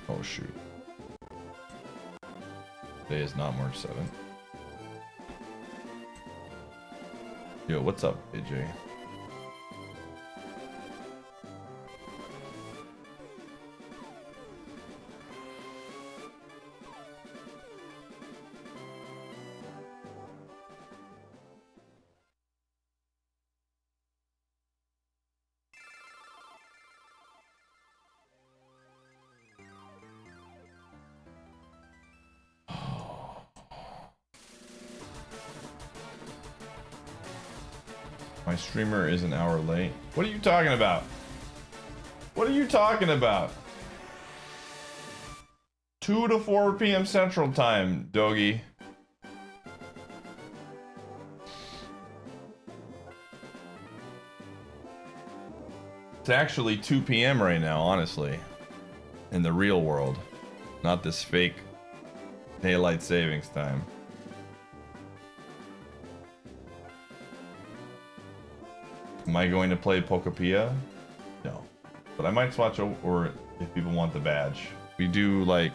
Oh shoot. Today is not March 7th. Yo, what's up, AJ? My streamer is an hour late. What are you talking about? What are you talking about? 2 to 4 p.m. Central Time, doggy. It's actually 2 p.m. right now, honestly. In the real world. Not this fake daylight savings time. Am I going to play Pokéapia? No. But I might swatch over if people want the badge. We do like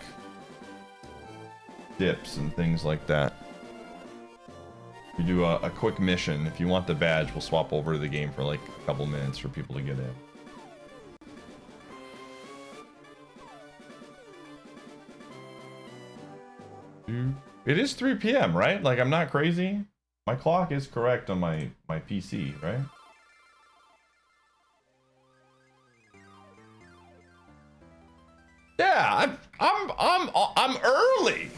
dips and things like that. We do a quick mission. If you want the badge, we'll swap over to the game for like a couple minutes for people to get in. It is 3 p.m., right? Like, I'm not crazy. My clock is correct on my PC, right? Yeah, I'm early.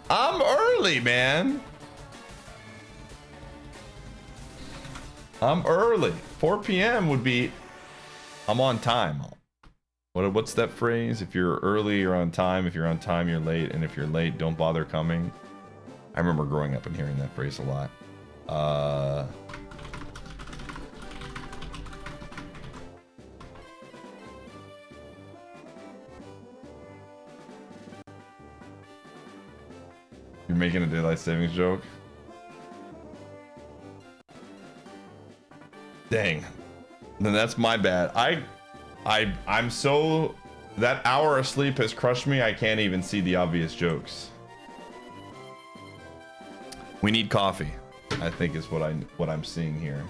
I'm early, man. I'm early. 4 p.m. would be I'm on time. What's that phrase? If you're early, you're on time. If you're on time, you're late. And if you're late, don't bother coming. I remember growing up and hearing that phrase a lot. You're making a daylight savings joke? Dang. Then that's my bad. I'm so... That hour of sleep has crushed me, I can't even see the obvious jokes. We need coffee, I think is what I'm seeing here.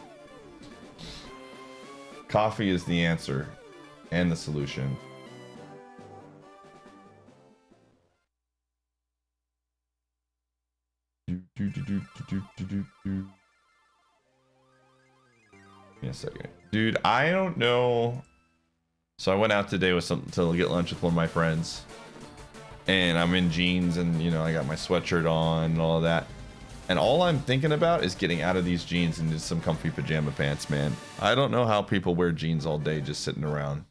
Coffee is the answer and the solution. Give me a second. Dude, I don't know. So I went out today with to get lunch with one of my friends. And I'm in jeans and, you know, I got my sweatshirt on and all of that. And all I'm thinking about is getting out of these jeans into some comfy pajama pants, man. I don't know how people wear jeans all day just sitting around.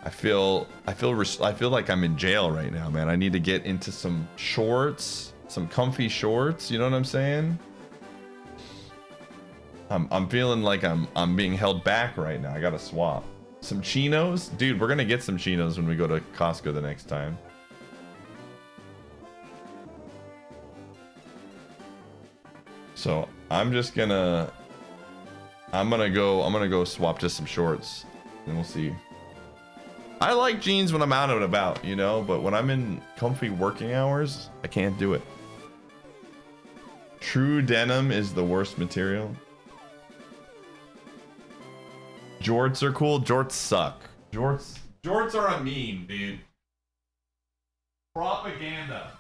I feel like I'm in jail right now, man. I need to get into some shorts, some comfy shorts, you know what I'm saying? I'm feeling like I'm being held back right now. I gotta swap. Some chinos? Dude, we're gonna get some chinos when we go to Costco the next time. So I'm gonna go swap to some shorts and we'll see. I like jeans when I'm out and about, you know, but when I'm in comfy working hours, I can't do it. True denim is the worst material. Jorts are cool. Jorts suck. Jorts are a meme, dude. Propaganda.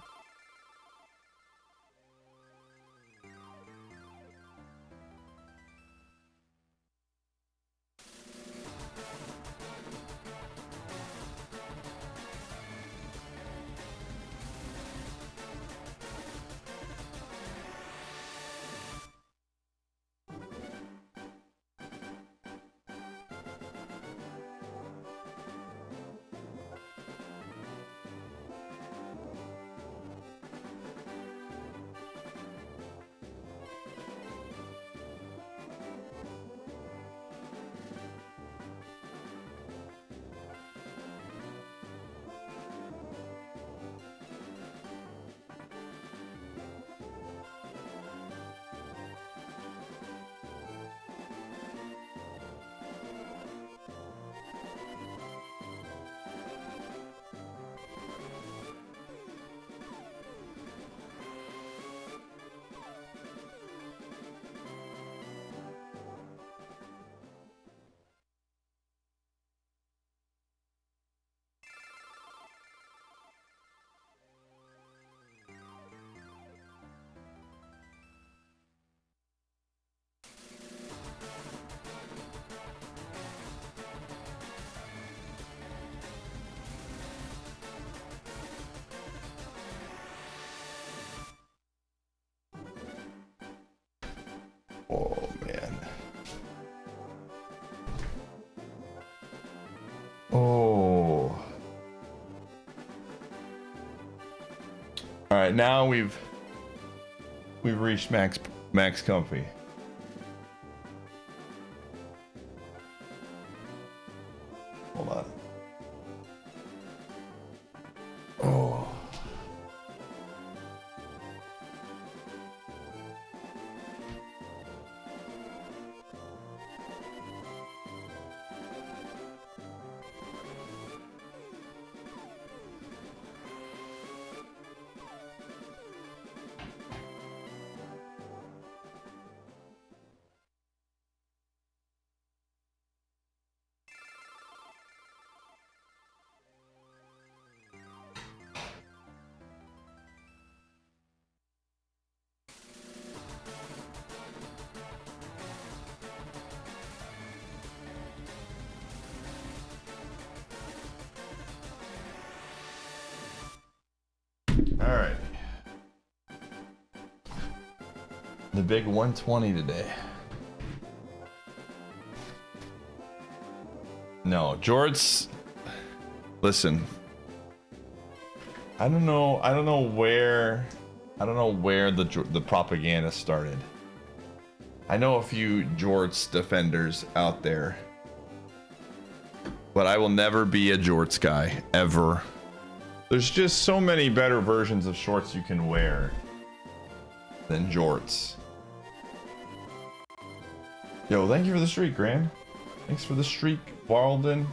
Oh man. Oh. All right, now we've reached max comfy. Hold on. Oh. All right. The big 120 today. No, Jorts. Listen. I don't know where the propaganda started. I know a few Jorts defenders out there. But I will never be a Jorts guy ever. There's just so many better versions of shorts you can wear than jorts. Yo, thank you for the streak, Gran. Thanks for the streak, Walden.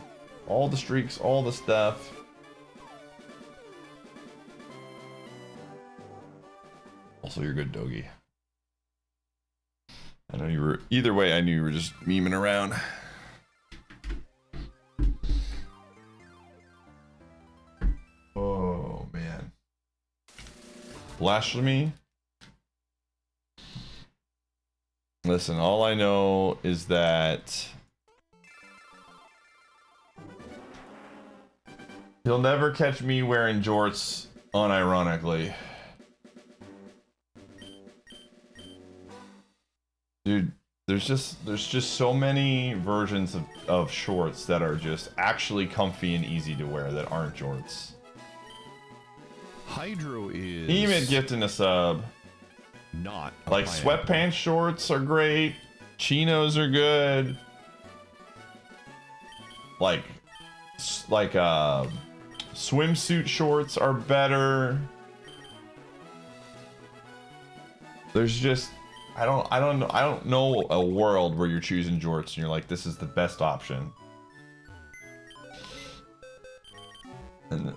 All the streaks, all the stuff. Also, you're good, Dogie. I know you were, either way, I knew you were just memeing around. Oh, man. Blasphemy. Listen, all I know is that you'll never catch me wearing jorts unironically. Dude, there's just so many versions of shorts that are just actually comfy and easy to wear that aren't jorts. Hydro is Emit gifting a sub. Not like sweatpants shorts are great. Chinos are good. Like swimsuit shorts are better. There's just I don't know a world where you're choosing jorts and you're like, this is the best option. And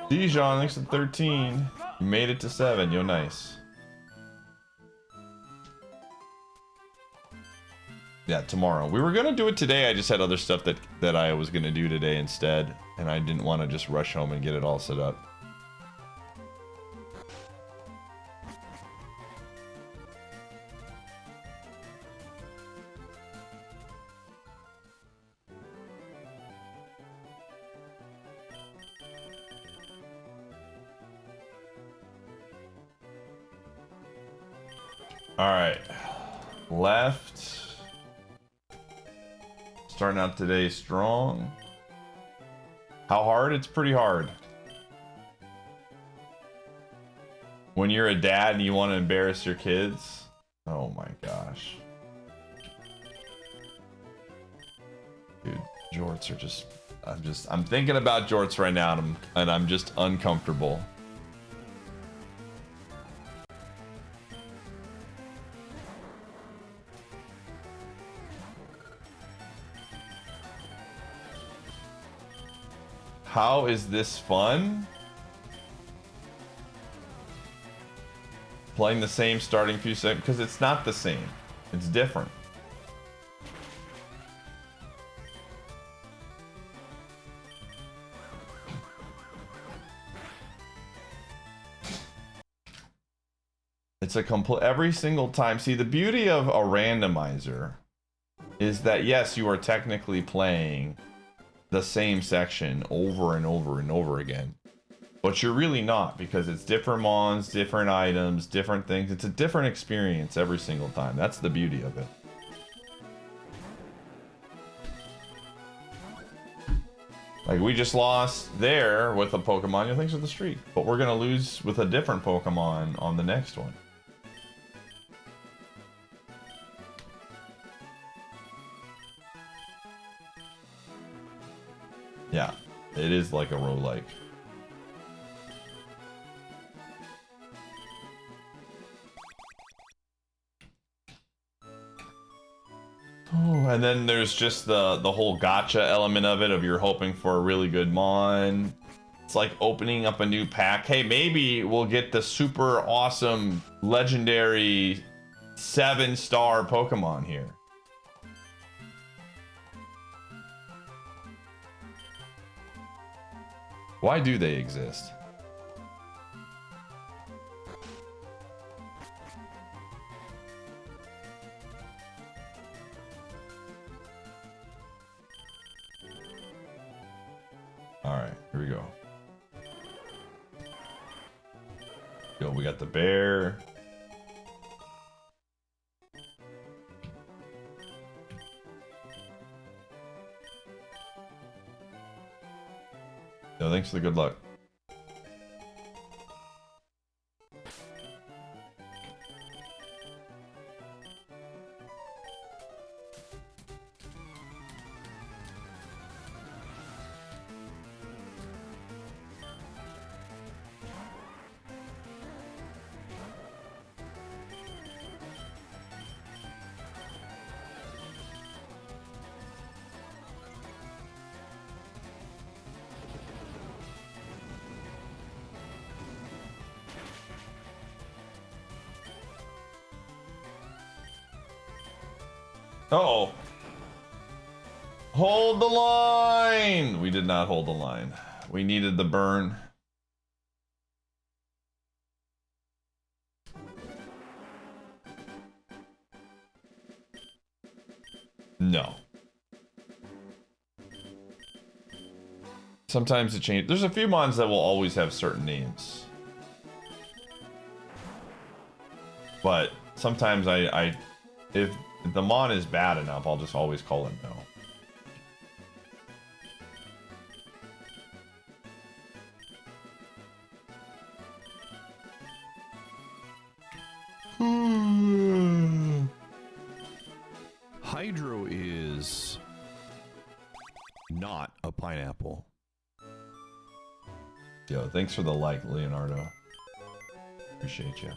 Dijon, thanks to 13. You made it to 7. Yo, nice. Yeah, tomorrow. We were gonna do it today. I just had other stuff that I was gonna do today instead, and I didn't want to just rush home and get it all set up. Alright, left, starting out today strong. How hard? It's pretty hard. When you're a dad and you want to embarrass your kids, oh my gosh. Dude, jorts are just, I'm thinking about jorts right now and I'm just uncomfortable. How is this fun? Playing the same starting few seconds, because it's not the same. It's different. It's a complete, every single time. See, the beauty of a randomizer is that yes, you are technically playing the same section over and over and over again. But you're really not, because it's different mons, different items, different things. It's a different experience every single time. That's the beauty of it. Like, we just lost there with a Pokemon. Thanks for the streak. But we're going to lose with a different Pokemon on the next one. Yeah, it is like a roguelike. Oh, and then there's just the whole gotcha element of it, of you're hoping for a really good mon. It's like opening up a new pack. Hey, maybe we'll get the super awesome legendary 7-star Pokemon here. Why do they exist? Alright, here we go. Yo, we got the bear. Yo, thanks for the good luck. Uh-oh. Hold the line! We did not hold the line. We needed the burn. No. Sometimes it changes. There's a few mons that will always have certain names. But sometimes if the mon is bad enough, I'll just always call it no. Hydro is not a pineapple. Yo, thanks for the like, Leonardo. Appreciate you.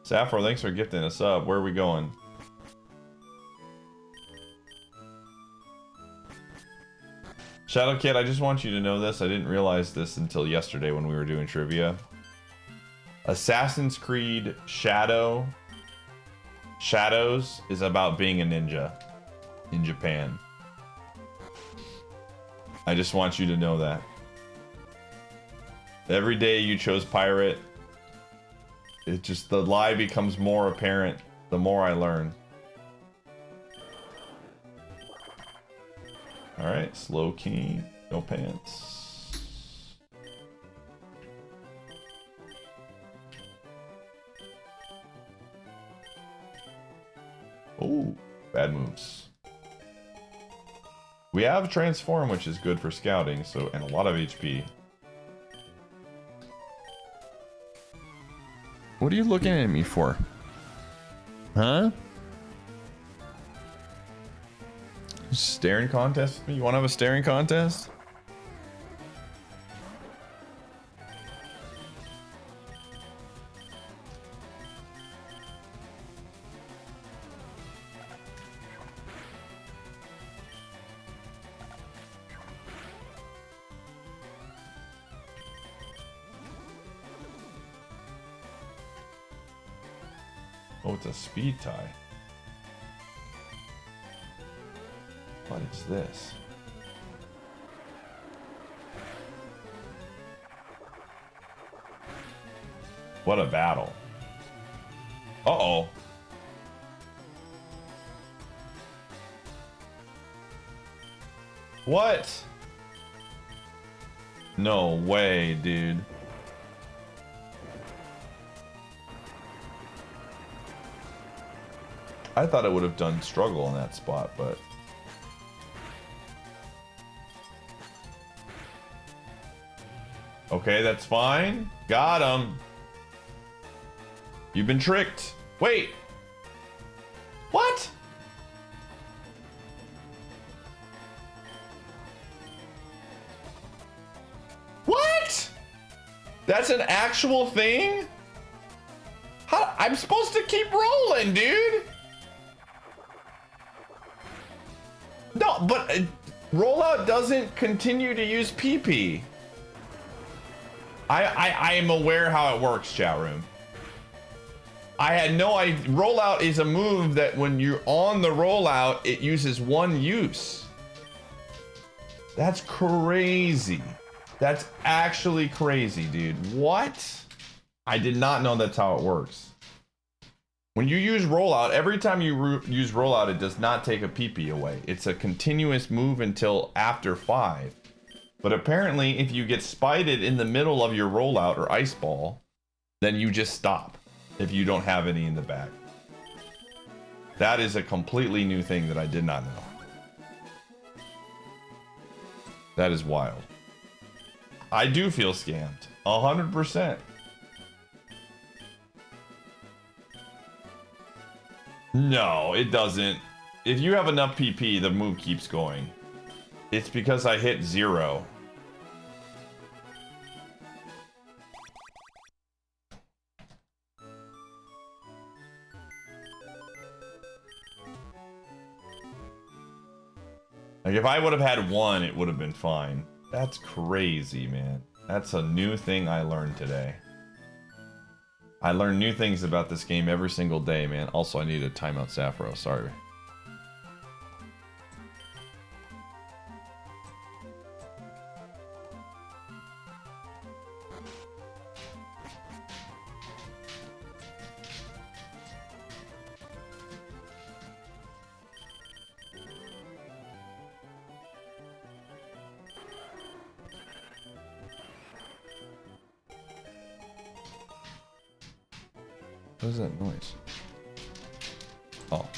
Sappho, thanks for gifting us up. Where are we going? Shadow Kid, I just want you to know this. I didn't realize this until yesterday when we were doing trivia. Assassin's Creed Shadows is about being a ninja in Japan. I just want you to know that. Every day you chose pirate, it just, the lie becomes more apparent the more I learn. Alright, slow king, no pants. Oh, bad moves. We have transform, which is good for scouting, so, and a lot of HP. What are you looking at me for? Huh? Staring contest with me? You want to have a staring contest? Oh, it's a speed tie. What is this? What a battle. Uh-oh. What? No way, dude. I thought it would have done struggle in that spot, but... Okay, that's fine. Got him. You've been tricked. Wait. What? What? That's an actual thing? How? I'm supposed to keep rolling, dude. No, but rollout doesn't continue to use PP. I am aware how it works, chat room. I had no idea. Rollout is a move that when you're on the rollout, it uses one use. That's crazy. That's actually crazy, dude. What? I did not know that's how it works. When you use rollout, every time you use rollout, it does not take a PP away. It's a continuous move until after 5. But apparently, if you get spited in the middle of your rollout or ice ball, then you just stop if you don't have any in the bag. That is a completely new thing that I did not know. That is wild. I do feel scammed. 100%. No, it doesn't. If you have enough PP, the move keeps going. It's because I hit 0. Like, if I would have had 1, it would have been fine. That's crazy, man. That's a new thing I learned today. I learn new things about this game every single day, man. Also, I need a timeout Sappho. Sorry. What is that noise? Oh.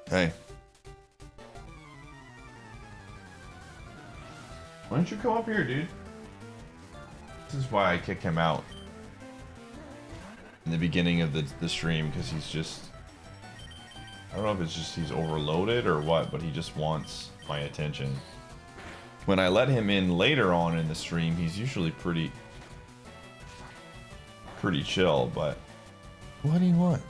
Hey. Why don't you come up here, dude? This is why I kick him out in the beginning of the stream, because he's just... I don't know if it's just he's overloaded or what, but he just wants my attention. When I let him in later on in the stream, he's usually pretty chill, but... What do you want?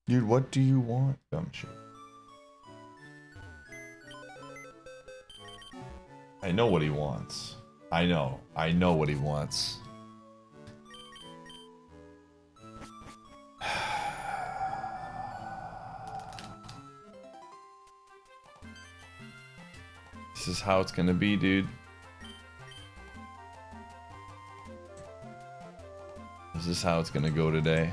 Dude, what do you want? Dumb shit. I know what he wants. I know what he wants. This is how it's gonna be, dude. Is this how it's gonna go today?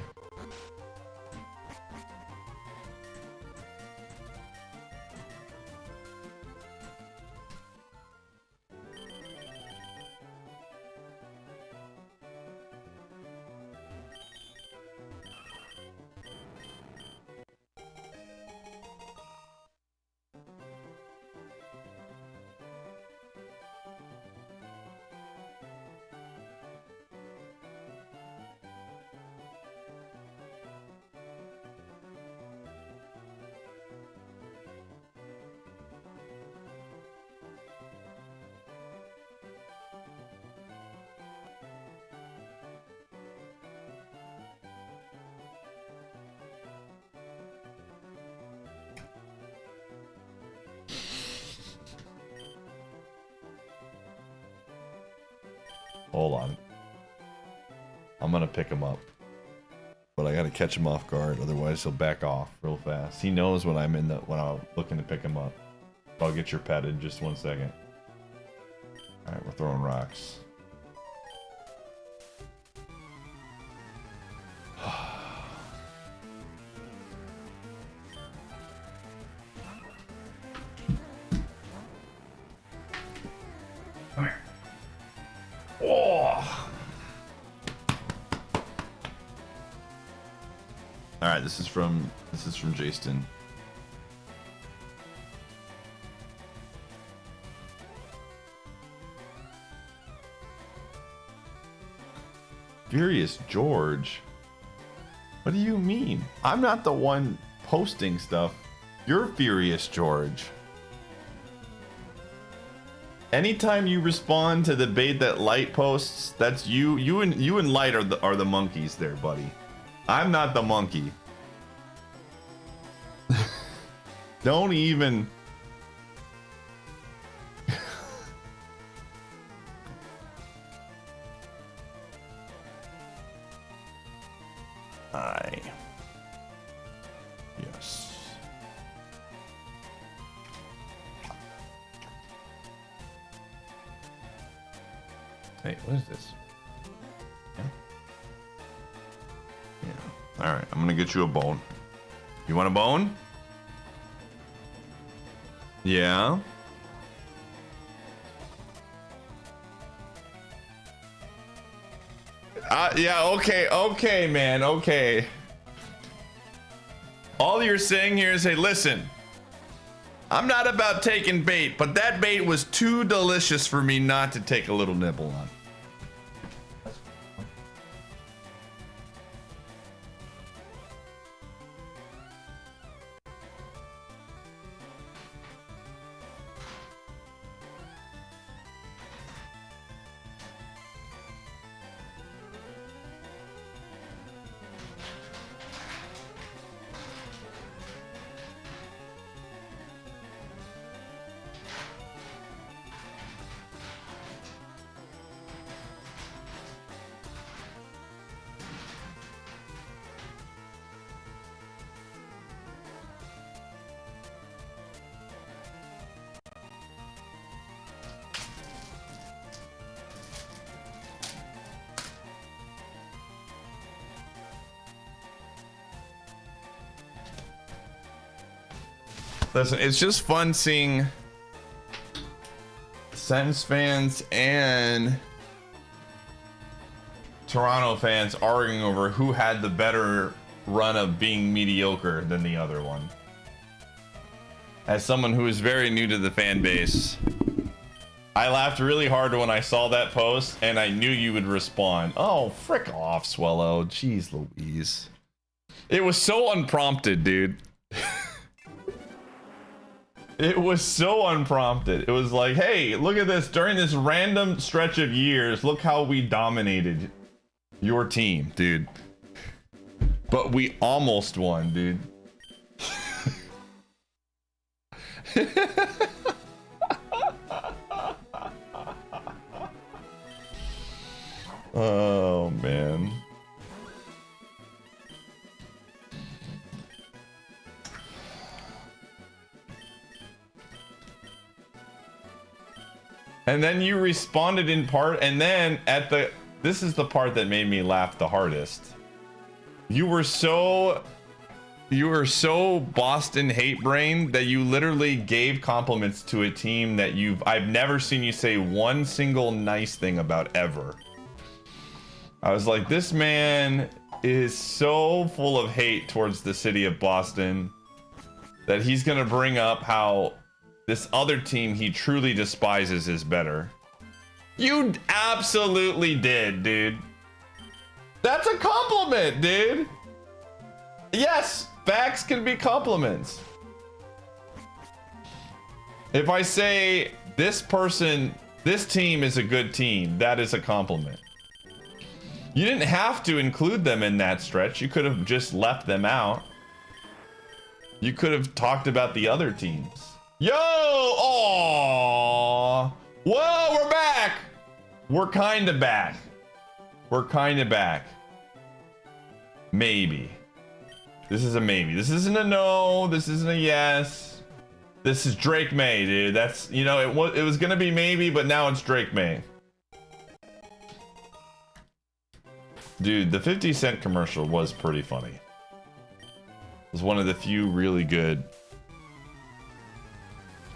Hold on. I'm gonna pick him up. But I gotta catch him off guard, otherwise he'll back off real fast. He knows when I'm looking to pick him up. I'll get your pet in just 1 second. Alright, we're throwing rocks. Come here. Oh. All right, this is from Jason. Furious George. What do you mean? I'm not the one posting stuff. You're Furious George. Anytime you respond to the bait that Light posts, that's you. You and Light are the monkeys there, buddy. I'm not the monkey. Don't even. Yes. Hey, what is this? Yeah. Yeah. All right, I'm gonna get you a bone. You want a bone? Yeah. Yeah, okay, man, okay. All you're saying here is, hey, listen, I'm not about taking bait, but that bait was too delicious for me not to take a little nibble on. Listen, it's just fun seeing Sens fans and Toronto fans arguing over who had the better run of being mediocre than the other one. As someone who is very new to the fan base, I laughed really hard when I saw that post, and I knew you would respond. Oh, frick off, Swallow. Jeez Louise. It was so unprompted, dude. It was so unprompted. It was like, hey, look at this. During this random stretch of years, look how we dominated your team, dude. But we almost won, dude. Oh, man. And then you responded in part, and then at the, this is the part that made me laugh the hardest. You were so Boston hate brain that you literally gave compliments to a team that I've never seen you say one single nice thing about ever. I was like, this man is so full of hate towards the city of Boston that he's gonna bring up how this other team he truly despises is better. You absolutely did, dude. That's a compliment, dude. Yes, facts can be compliments. If I say this team is a good team, that is a compliment. You didn't have to include them in that stretch. You could have just left them out. You could have talked about the other teams. Yo! Aww! Whoa, we're back! We're kind of back. We're kind of back. Maybe. This is a maybe. This isn't a no. This isn't a yes. This is Drake May, dude. That's, you know, it was gonna be maybe, but now it's Drake May. Dude, the 50-cent commercial was pretty funny. It was one of the few really good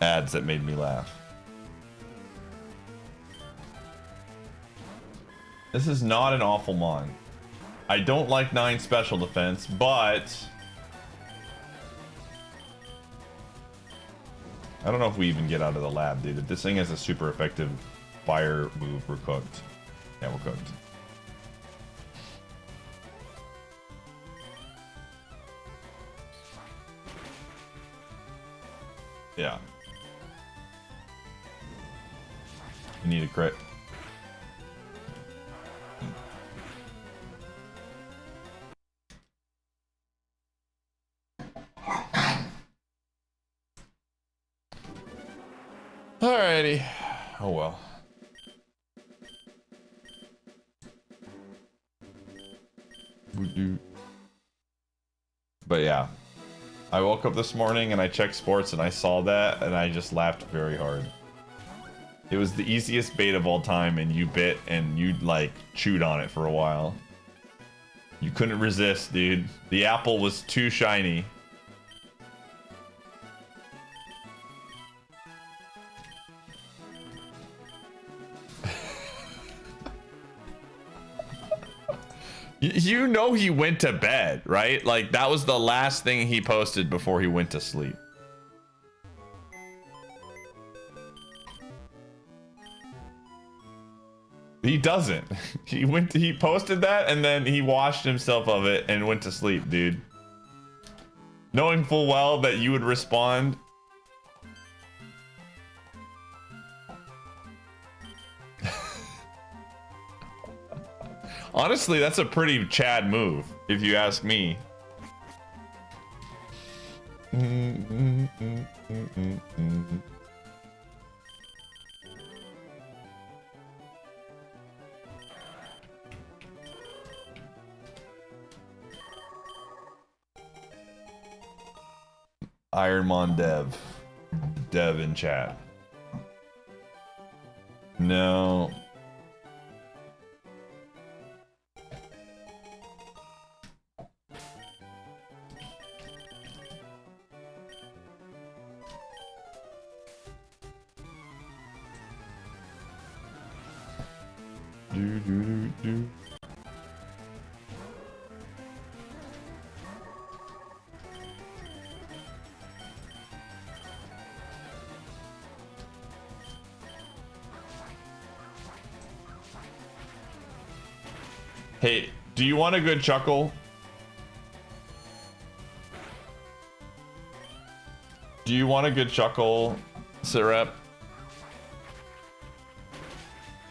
ads that made me laugh. This is not an awful mon. I don't like 9 special defense, but I don't know if we even get out of the lab, dude. If this thing has a super effective fire move, we're cooked. Yeah, we're cooked. Yeah. We need a crit. Alrighty. Oh well. But yeah. I woke up this morning and I checked sports and I saw that and I just laughed very hard. It was the easiest bait of all time and you bit and you like chewed on it for a while. You couldn't resist, dude. The apple was too shiny. You know he went to bed, right? Like, that was the last thing he posted before he went to sleep. He doesn't. He posted that and then he washed himself of it and went to sleep, dude. Knowing full well that you would respond. Honestly, that's a pretty Chad move, if you ask me. IronMON dev in chat. No. Do. Hey, do you want a good chuckle? Do you want a good chuckle, Sirep?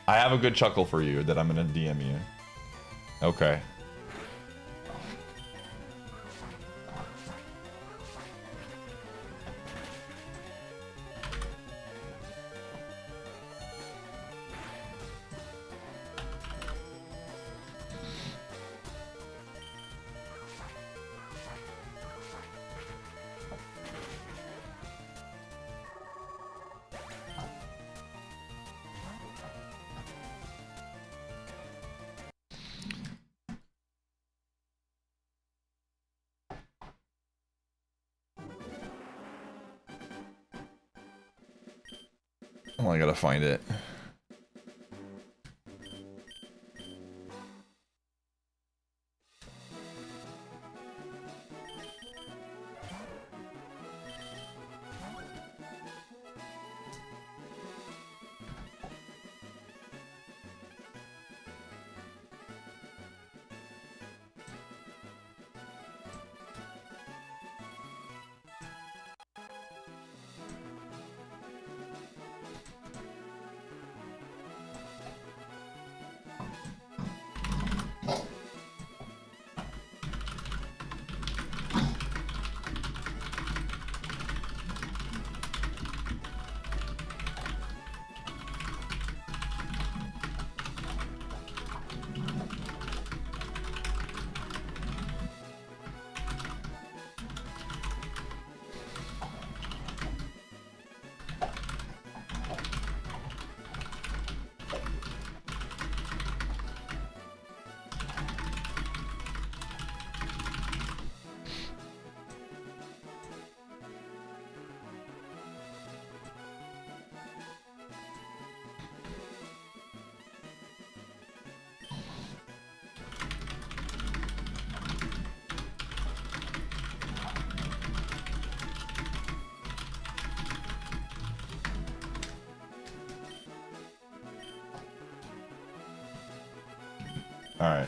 I have a good chuckle for you that I'm gonna DM you. Okay. Oh, I gotta find it. All right.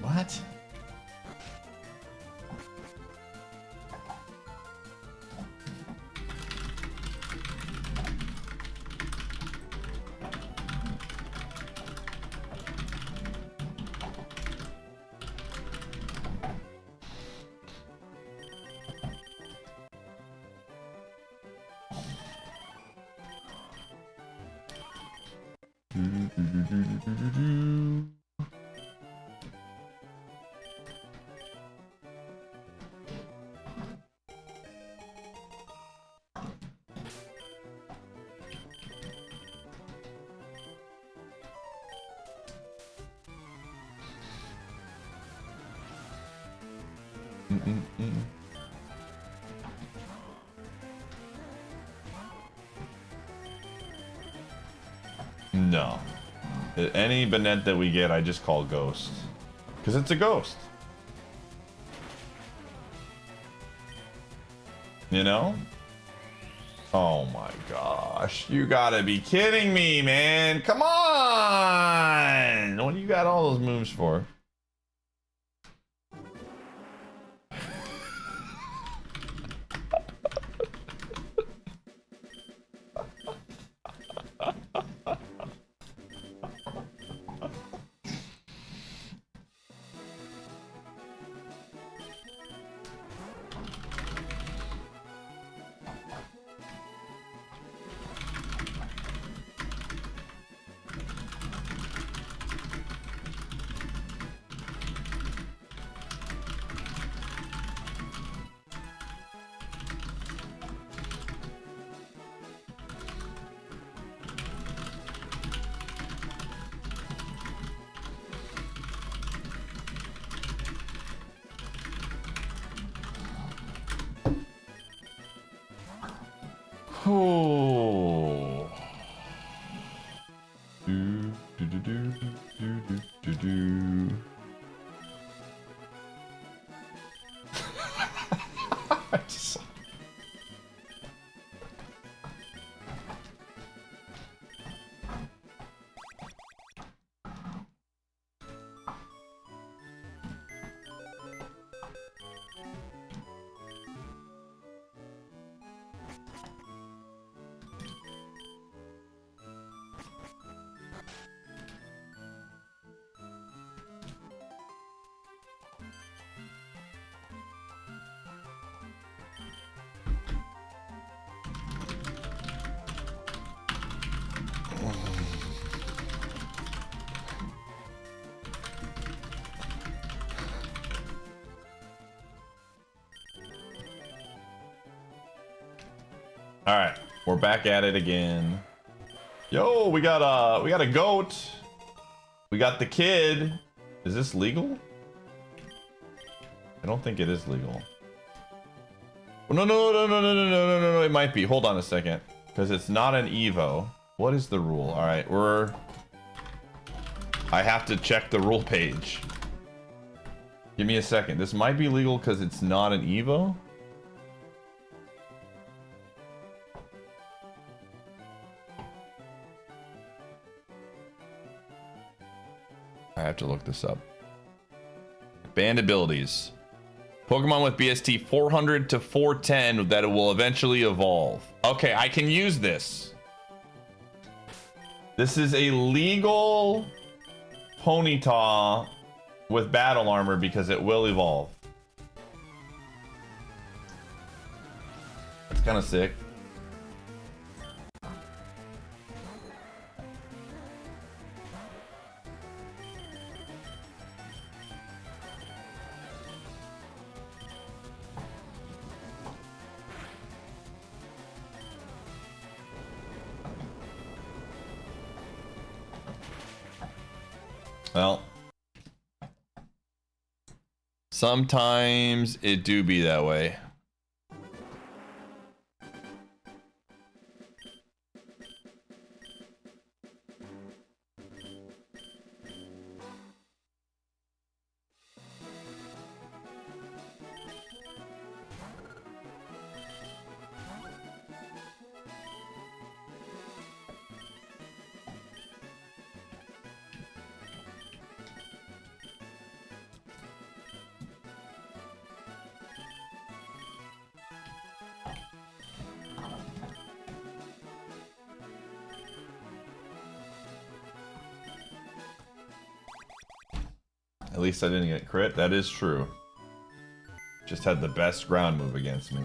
What? No. Any Banette that we get, I just call Ghost. Because it's a ghost. You know? Oh my gosh. You gotta be kidding me, man. Come on! What do you got all those moves for? Oh. I just... All right, we're back at it again. Yo, we got a goat. We got the kid. Is this legal? I don't think it is legal. Oh, no, it might be. Hold on a second, because it's not an Evo. What is the rule? All right, I have to check the rule page. Give me a second. This might be legal because it's not an Evo. I have to look this up. Banned abilities. Pokemon with BST 400 to 410 that it will eventually evolve. Okay, I can use this. This is a legal Ponyta with battle armor because it will evolve. It's kind of sick. Well, sometimes it do be that way. At least I didn't get crit. That is true. Just had the best ground move against me.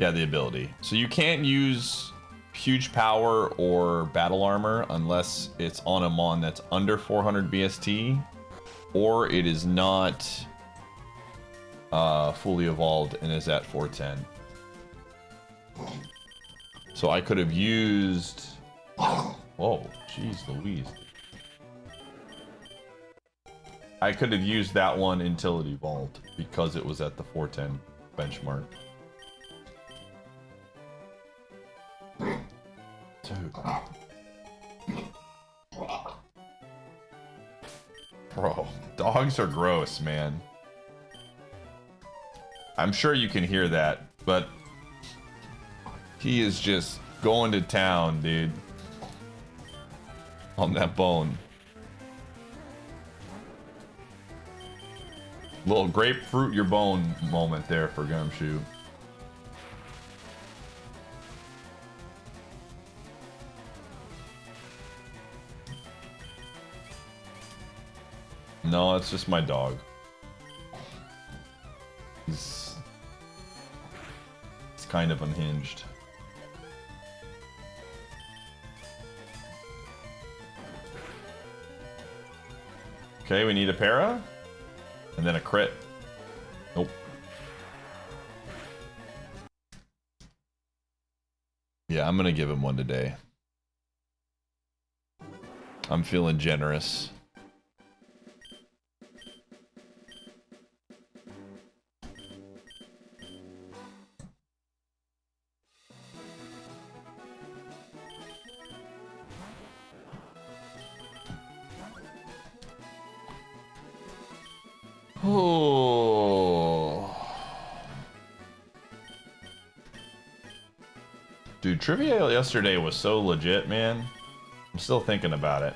Yeah, the ability. So you can't use huge power or battle armor unless it's on a mon that's under 400 BST, or it is not fully evolved and is at 410. So I could have used... Whoa, jeez Louise. I could have used that one until it evolved because it was at the 410 benchmark. Dude. Bro, dogs are gross, man. I'm sure you can hear that, but he is just going to town, dude. On that bone. Little grapefruit your bone moment there for Gumshoe. No, it's just my dog. He's kind of unhinged. Okay, we need a para. And then a crit. Nope. Yeah, I'm gonna give him one today. I'm feeling generous. Oh. Dude, trivia yesterday was so legit, man. I'm still thinking about it.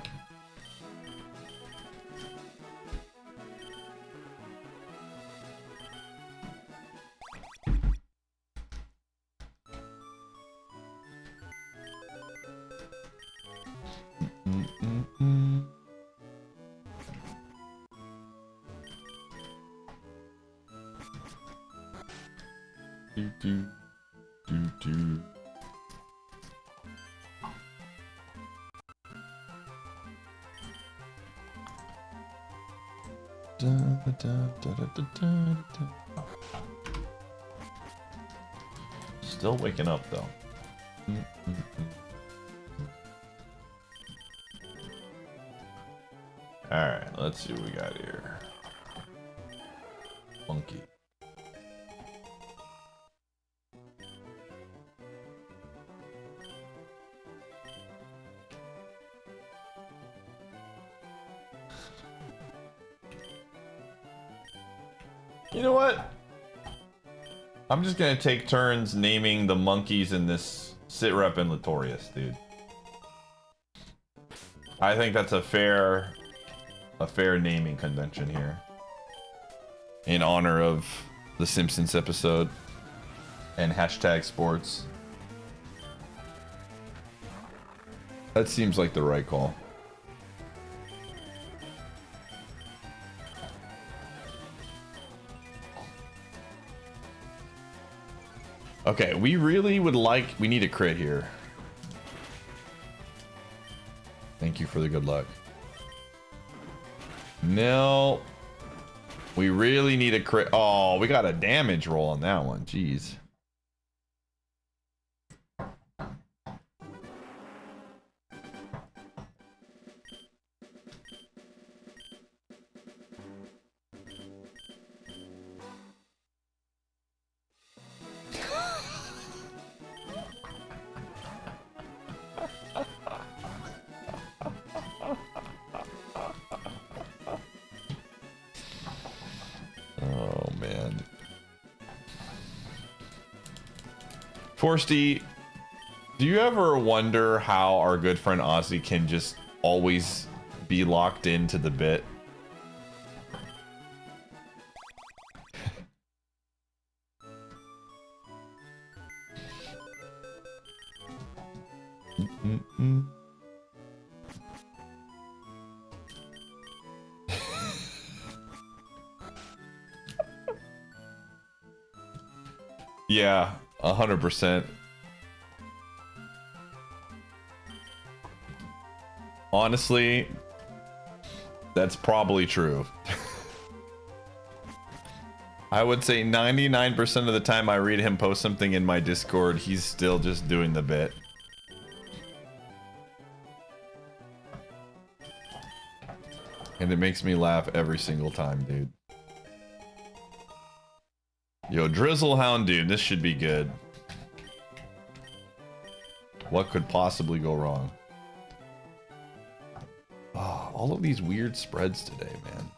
Still waking up though. Alright, let's see what we got here. Monkey. You know what? I'm just gonna take turns naming the monkeys in this Sitrep and Latorius, dude. I think that's a fair naming convention here. in honor of the Simpsons episode and hashtag sports. That seems like the right call. Okay, we really would like... We need a crit here. Thank you for the good luck. No. We really need a crit. Oh, we got a damage roll on that one. Jeez. Oh, man. Forsty, do you ever wonder how our good friend Ozzy can just always be locked into the bit? Yeah, 100%. Honestly, that's probably true. I would say 99% of the time I read him post something in my Discord, he's still just doing the bit. And it makes me laugh every single time, dude. Yo, Drizzlehound, dude, this should be good. What could possibly go wrong? Oh, all of these weird spreads today, man.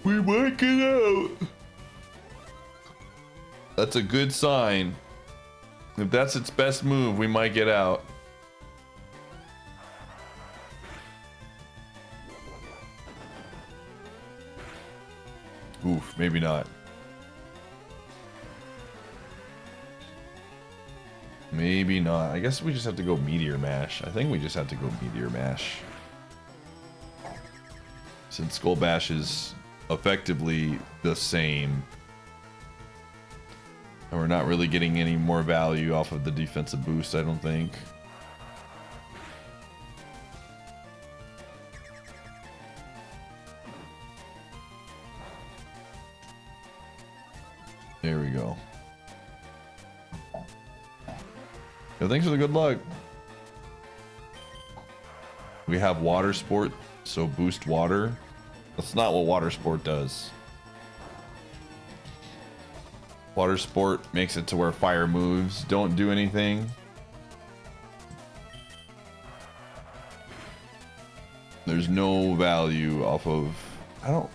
We might get out. That's a good sign. If that's its best move, we might get out. Oof, maybe not. Maybe not. I guess we just have to go Meteor Mash. I think we just have to go Meteor Mash. Since Skull Bash is effectively the same. And we're not really getting any more value off of the defensive boost, I don't think. There we go. Yo, thanks for the good luck. We have Water Sport, so boost water. That's not what Water Sport does. Water Sport makes it to where fire moves don't do anything. There's no value off of...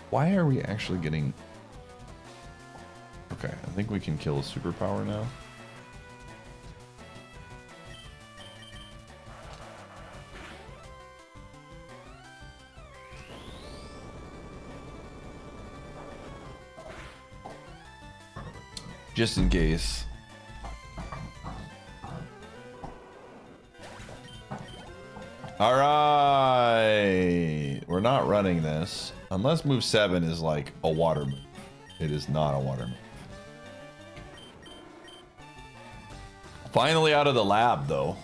Why are we actually getting... Okay, I think we can kill a superpower now. Just in case. All right, we're not running this unless move 7 is like a water move. It is not a water move. Finally out of the lab though.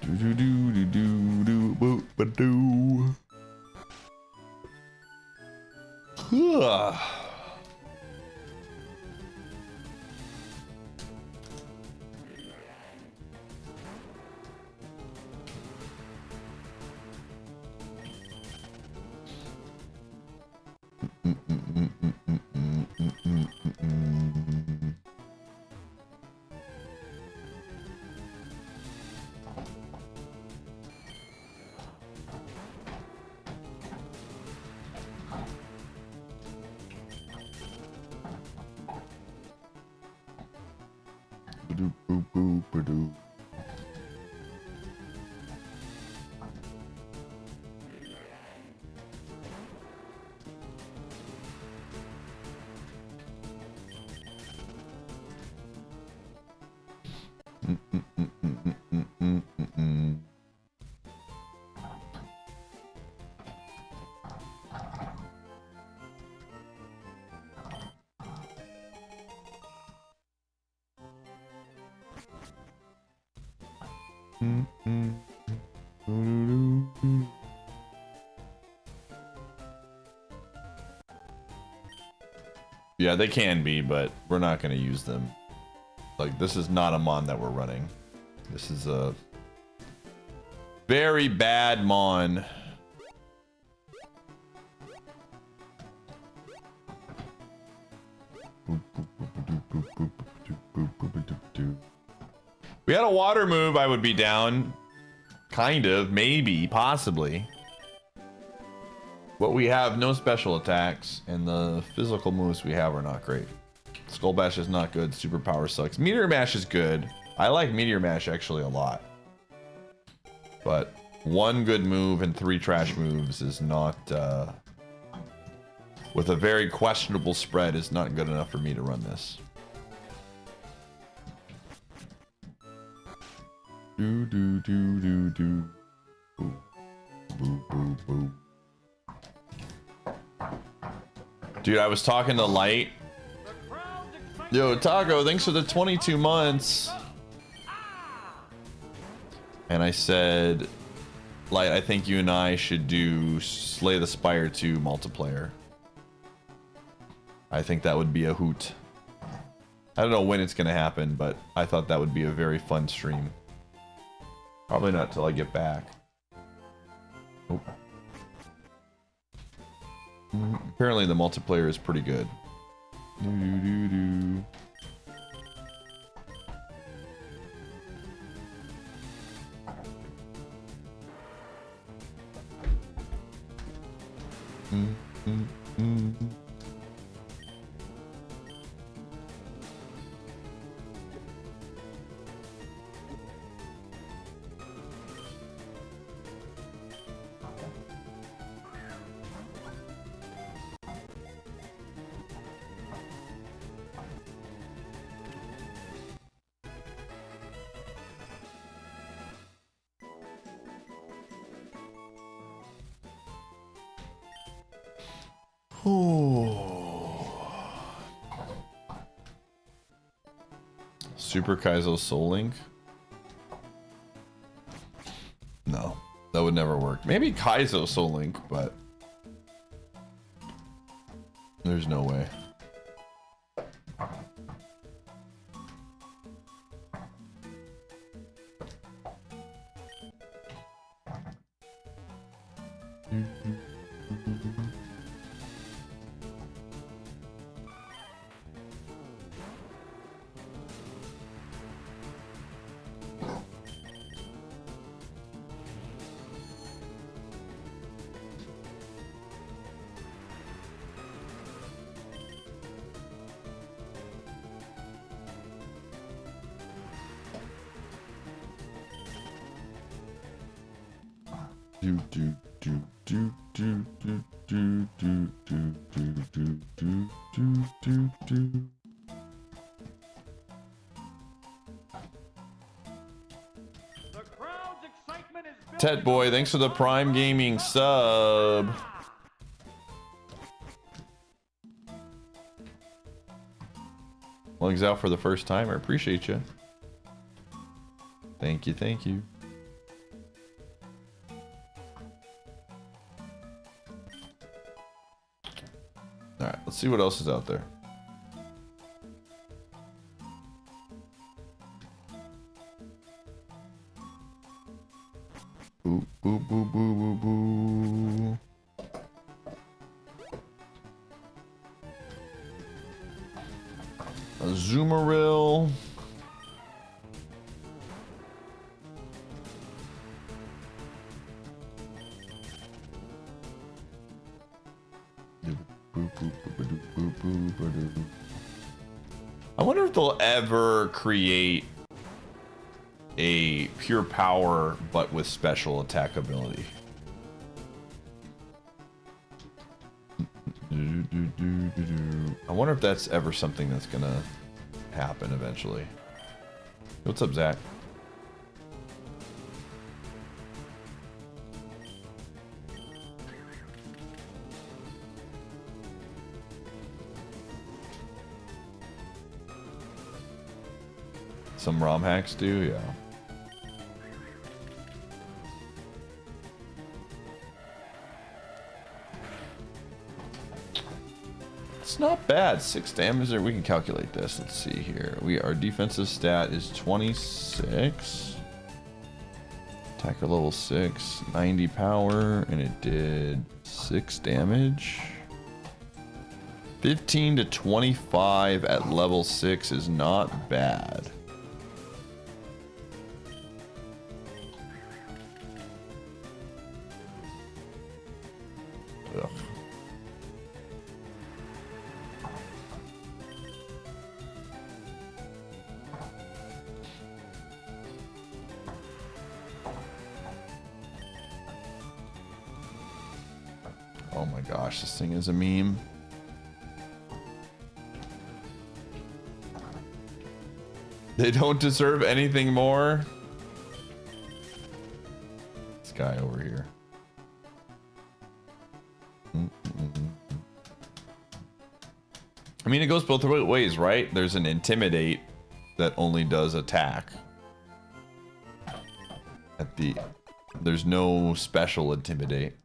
Do do do do do do do. Yeah, they can be, but we're not going to use them. Like, this is not a mon that we're running. This is a very bad mon. We had a water move, I would be down. Kind of, maybe, possibly. But we have no special attacks, and the physical moves we have are not great. Skull Bash is not good, Superpower sucks. Meteor Mash is good. I like Meteor Mash actually a lot. But one good move and 3 trash moves is not, with a very questionable spread, is not good enough for me to run this. Do do do do do. Boo boo boo boo. Dude, I was talking to Light. Yo, Taco, thanks for the 22 months. And I said, Light, I think you and I should do Slay the Spire 2 multiplayer. I think that would be a hoot. I don't know when it's gonna happen, but I thought that would be a very fun stream. Probably not till I get back. Oh. Apparently the multiplayer is pretty good. Do-do-do-do. Super Kaizo Soul Link? No, that would never work. Maybe Kaizo Soul Link, but there's no way. Tet Boy, thanks for the Prime Gaming sub. Lungs out for the first time. I appreciate you. Thank you, thank you. see what else is out there. Boo, boo, boo, boo, boo, boo. A Zoomeril. I wonder if they'll ever create a pure power but with special attack ability. I wonder if that's ever something that's gonna happen eventually. What's up, Zach? Some ROM hacks do, yeah. It's not bad. 6 damage, or we can calculate this. Let's see here. Our defensive stat is 26. Attacker level 6, 90 power, and it did 6 damage. 15 to 25 at level 6 is not bad. Ugh. Oh my gosh, this thing is a meme. They don't deserve anything more. This guy over here. I mean, it goes both ways, right? There's an intimidate that only does attack. There's no special intimidate.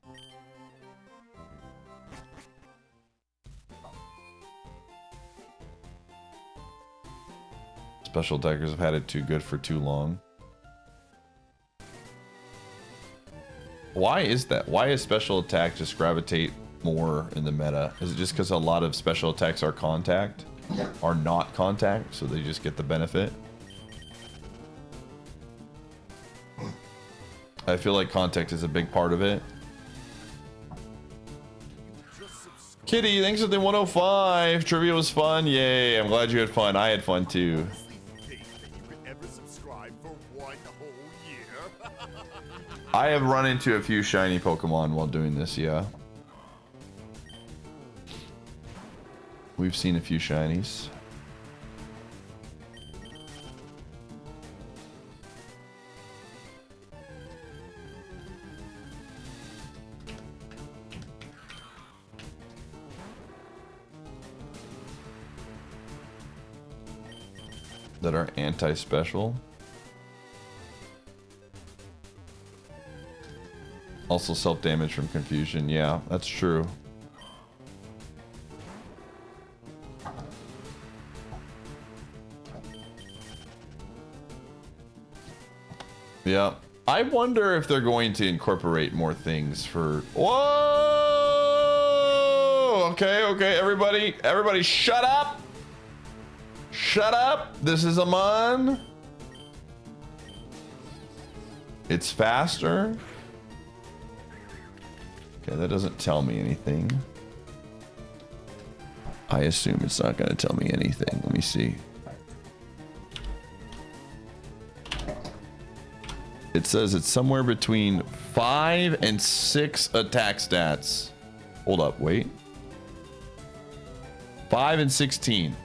Special attackers have had it too good for too long. Why is that? Why is special attack just gravitate more in the meta? Is it just because a lot of special attacks are not contact, so they just get the benefit? I feel like contact is a big part of it. Kitty, thanks for the 105. Trivia was fun. Yay, I'm glad you had fun. I had fun too. I have run into a few shiny Pokemon while doing this, yeah. We've seen a few shinies. That are anti-special. Also self-damage from confusion. Yeah, that's true. Yeah. I wonder if they're going to incorporate more things for... Whoa! Okay, everybody shut up! Shut up! This is a mon. It's faster. Okay, that doesn't tell me anything. I assume it's not going to tell me anything. Let me see. It says it's somewhere between 5 and 6 attack stats. Hold up, wait. 5 and 16.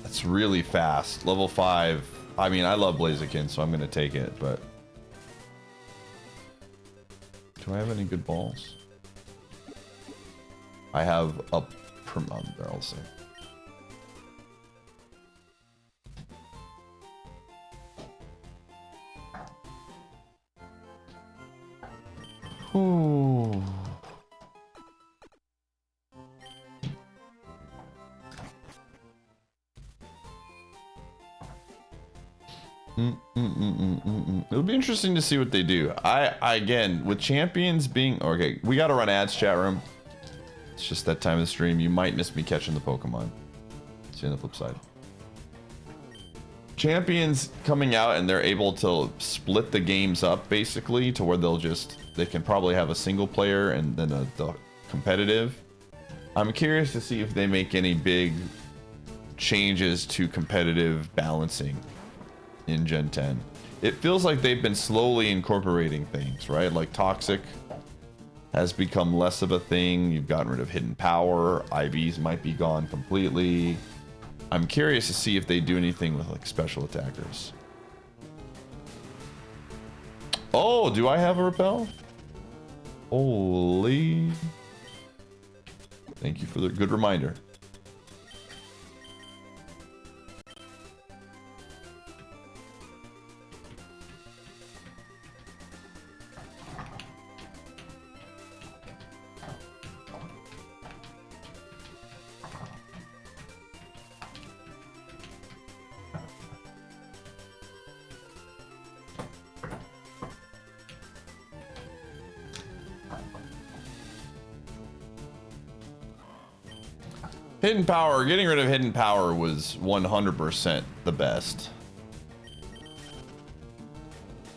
That's really fast. Level 5. I mean, I love Blaziken, so I'm going to take it, but... Do I have any good balls? I have a I'll say. Ooh. It'll be interesting to see what they do. I again, with champions being okay, we gotta run ads, chat room. It's just that time of the stream. You might miss me catching the Pokemon. See on the flip side. Champions coming out and they're able to split the games up basically to where they can probably have a single player and then the competitive. I'm curious to see if they make any big changes to competitive balancing in Gen 10. It feels like they've been slowly incorporating things, right? Like Toxic has become less of a thing. You've gotten rid of Hidden Power. IVs might be gone completely. I'm curious to see if they do anything with like special attackers. Oh, do I have a repel? Holy. Thank you for the good reminder. Hidden Power, getting rid of Hidden Power was 100% the best.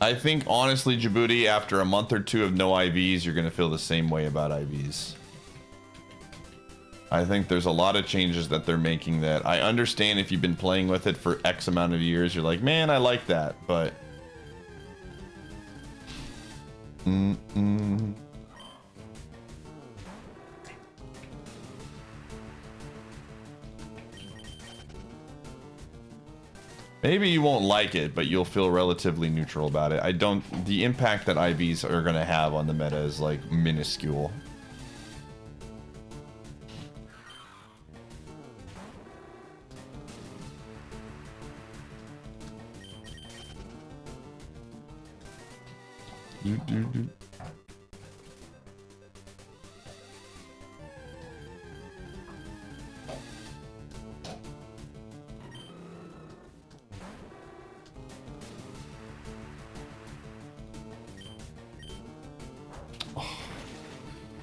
I think honestly, Djibouti, after a month or two of no IVs, you're going to feel the same way about IVs. I think there's a lot of changes that they're making that I understand if you've been playing with it for X amount of years, you're like, man, I like that, but... Maybe you won't like it, but you'll feel relatively neutral about it. The impact that IVs are going to have on the meta is like minuscule.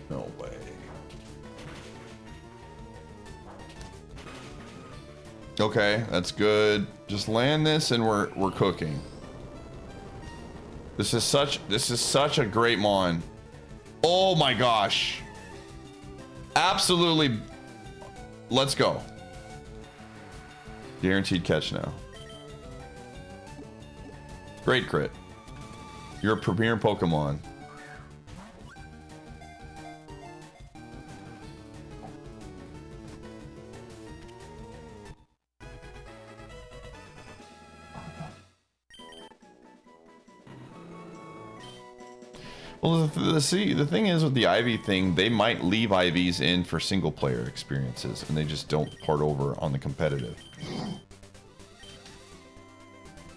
No way. Okay, that's good. Just land this and we're cooking. This is such a great mon. Oh my gosh. Absolutely. Let's go. Guaranteed catch now. Great crit. You're a premier Pokemon. Well, the thing is with the Ivy thing, they might leave IVs in for single player experiences, and they just don't port over on the competitive.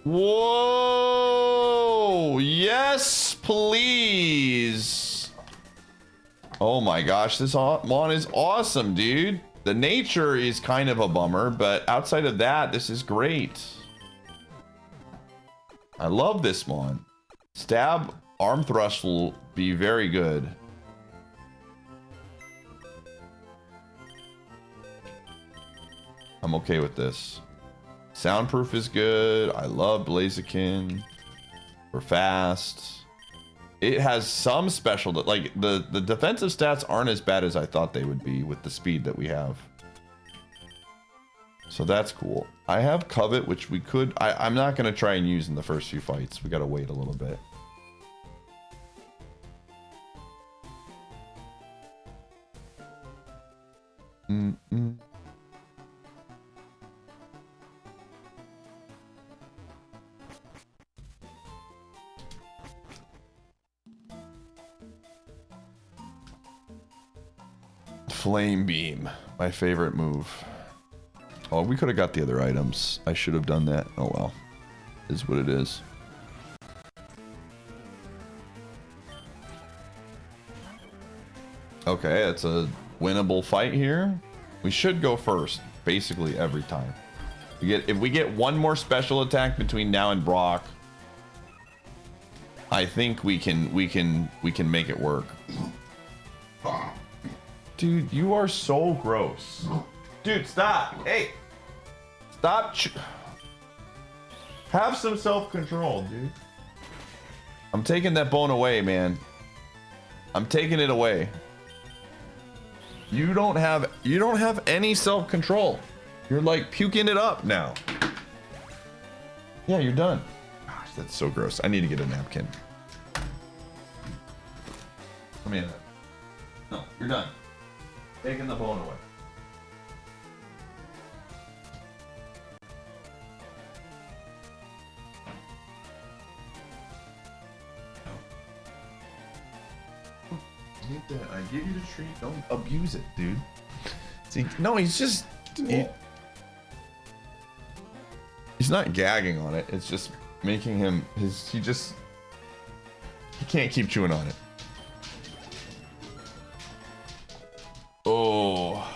Whoa! Yes, please! Oh my gosh, this mon is awesome, dude. The nature is kind of a bummer, but outside of that, this is great. I love this mon. Stab... Arm thrust will be very good. I'm okay with this. Soundproof is good. I love Blaziken. We're fast. It has some special, like the defensive stats aren't as bad as I thought they would be with the speed that we have. So that's cool. I have Covet, which we could, I'm not going to try and use in the first few fights. We got to wait a little bit. Flame Beam, my favorite move. Oh, we could have got the other items. I should have done that. Oh well, is what it is. Okay, it's a winnable fight here. We should go first, basically every time. If we get one more special attack between now and Brock, I think we can make it work. Dude, you are so gross. Dude, stop. Hey. Stop. Have some self-control, dude. I'm taking that bone away, man. I'm taking it away. You don't have any self-control. You're like puking it up now. Yeah, you're done. Gosh, that's so gross. I need to get a napkin. Come here. No, you're done. Taking the bone away. I give you the treat. Don't abuse it, dude. See, no, he's just he's not gagging on it. It's just making him he can't keep chewing on it. Oh.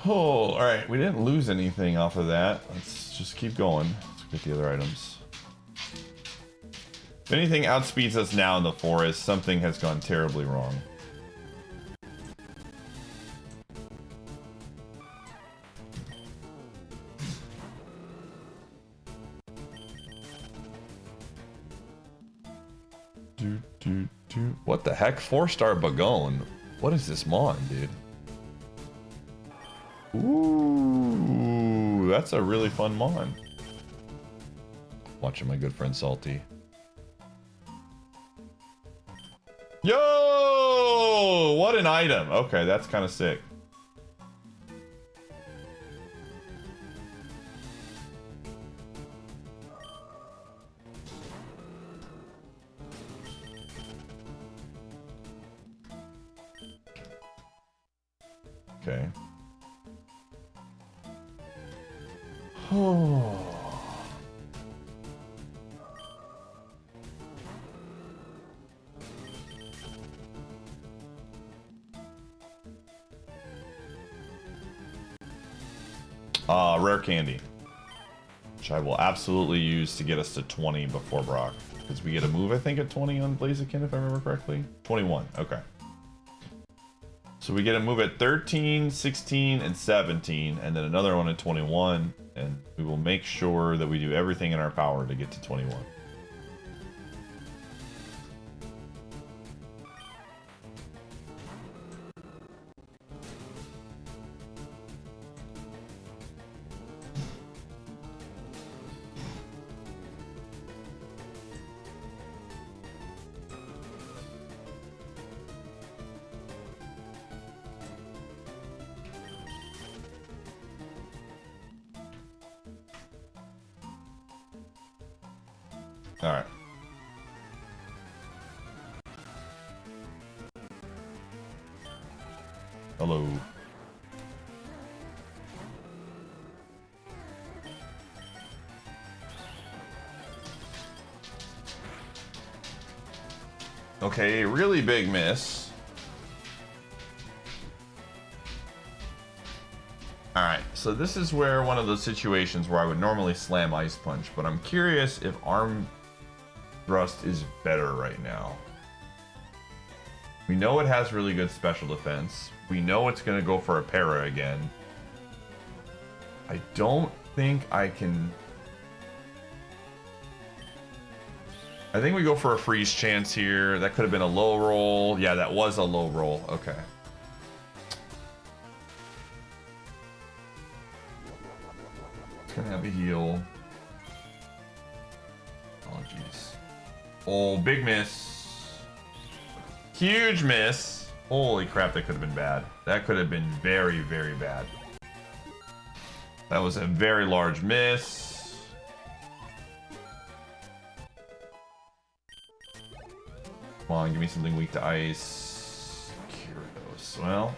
Oh, all right. We didn't lose anything off of that. Let's just keep going. Let's get the other items. If anything outspeeds us now in the forest, something has gone terribly wrong. What the heck? 4-star Bagone. What is this Mon, dude? Ooh, that's a really fun Mon. Watching my good friend Salty. Yo! What an item. Okay, that's kind of sick. Okay. Oh. Rare candy, which I will absolutely use to get us to 20 before Brock, because we get a move I think at 20 on Blaziken if I remember correctly. 21. Okay. So we get a move at 13, 16, and 17, and then another one at 21, and we will make sure that we do everything in our power to get to 21. All right. Hello. Okay, really big miss. All right, so this is where one of those situations where I would normally slam Ice Punch, but I'm curious if Arm Thrust is better right now. We know it has really good special defense. We know it's going to go for a para again. I don't think I can... I think we go for a freeze chance here. That could have been a low roll. Yeah, that was a low roll. Okay. It's going to have a heal. Oh, jeez. Oh, big miss. Huge miss. Holy crap, that could have been bad. That could have been very, very bad. That was a very large miss. Come on, give me something weak to ice. Gyarados. Well.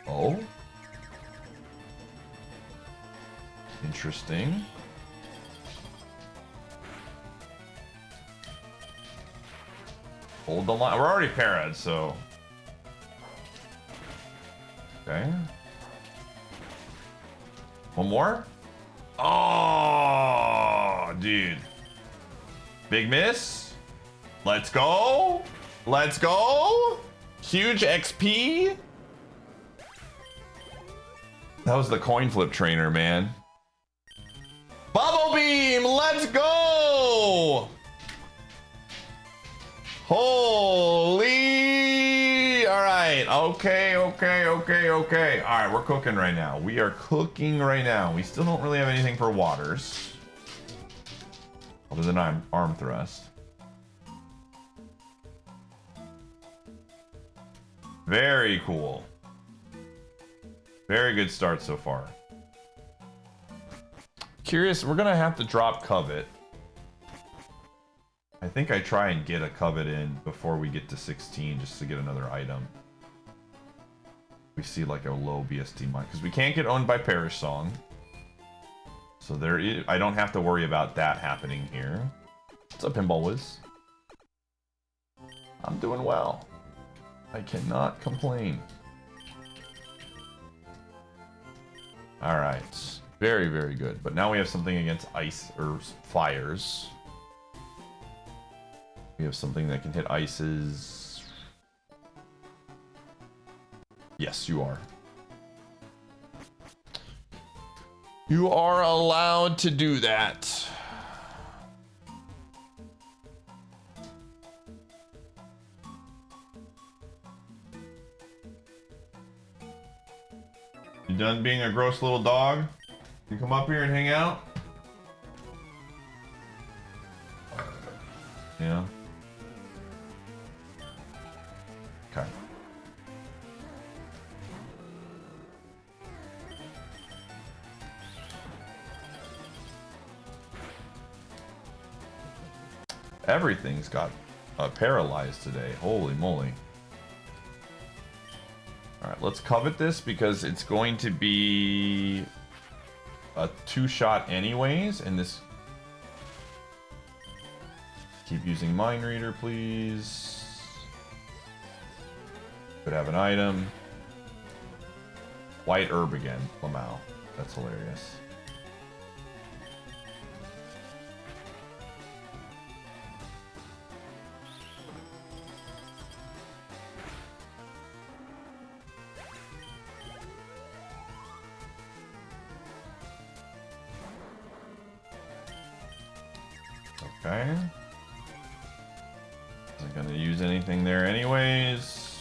Oh? Interesting. Hold the line. We're already parad, so. Okay. One more? Oh, dude. Big miss. Let's go. Let's go. Huge XP. That was the coin flip trainer, man. Bubble beam. Let's go. Holy. All right. Okay. All right, we're cooking right now. We are cooking right now. We still don't really have anything for waters. Other than arm thrust. Very cool. Very good start so far. Curious, we're gonna have to drop Covet. I think I try and get a Covet in before we get to 16 just to get another item. We see like a low BST mine because we can't get owned by Perish Song. So there is, I don't have to worry about that happening here. What's up, Pinball Wiz? I'm doing well. I cannot complain. All right, very, very good. But now we have something against ice or fires. We have something that can hit ices. Yes, you are. You are allowed to do that. You done being a gross little dog? You come up here and hang out? Yeah. Okay. Everything's got paralyzed today. Holy moly. Alright, let's covet this because it's going to be a 2-shot anyways, and this... Keep using Mind Reader, please. Could have an item. White herb again. Lamau. That's hilarious. Okay. Isn't gonna use anything there anyways.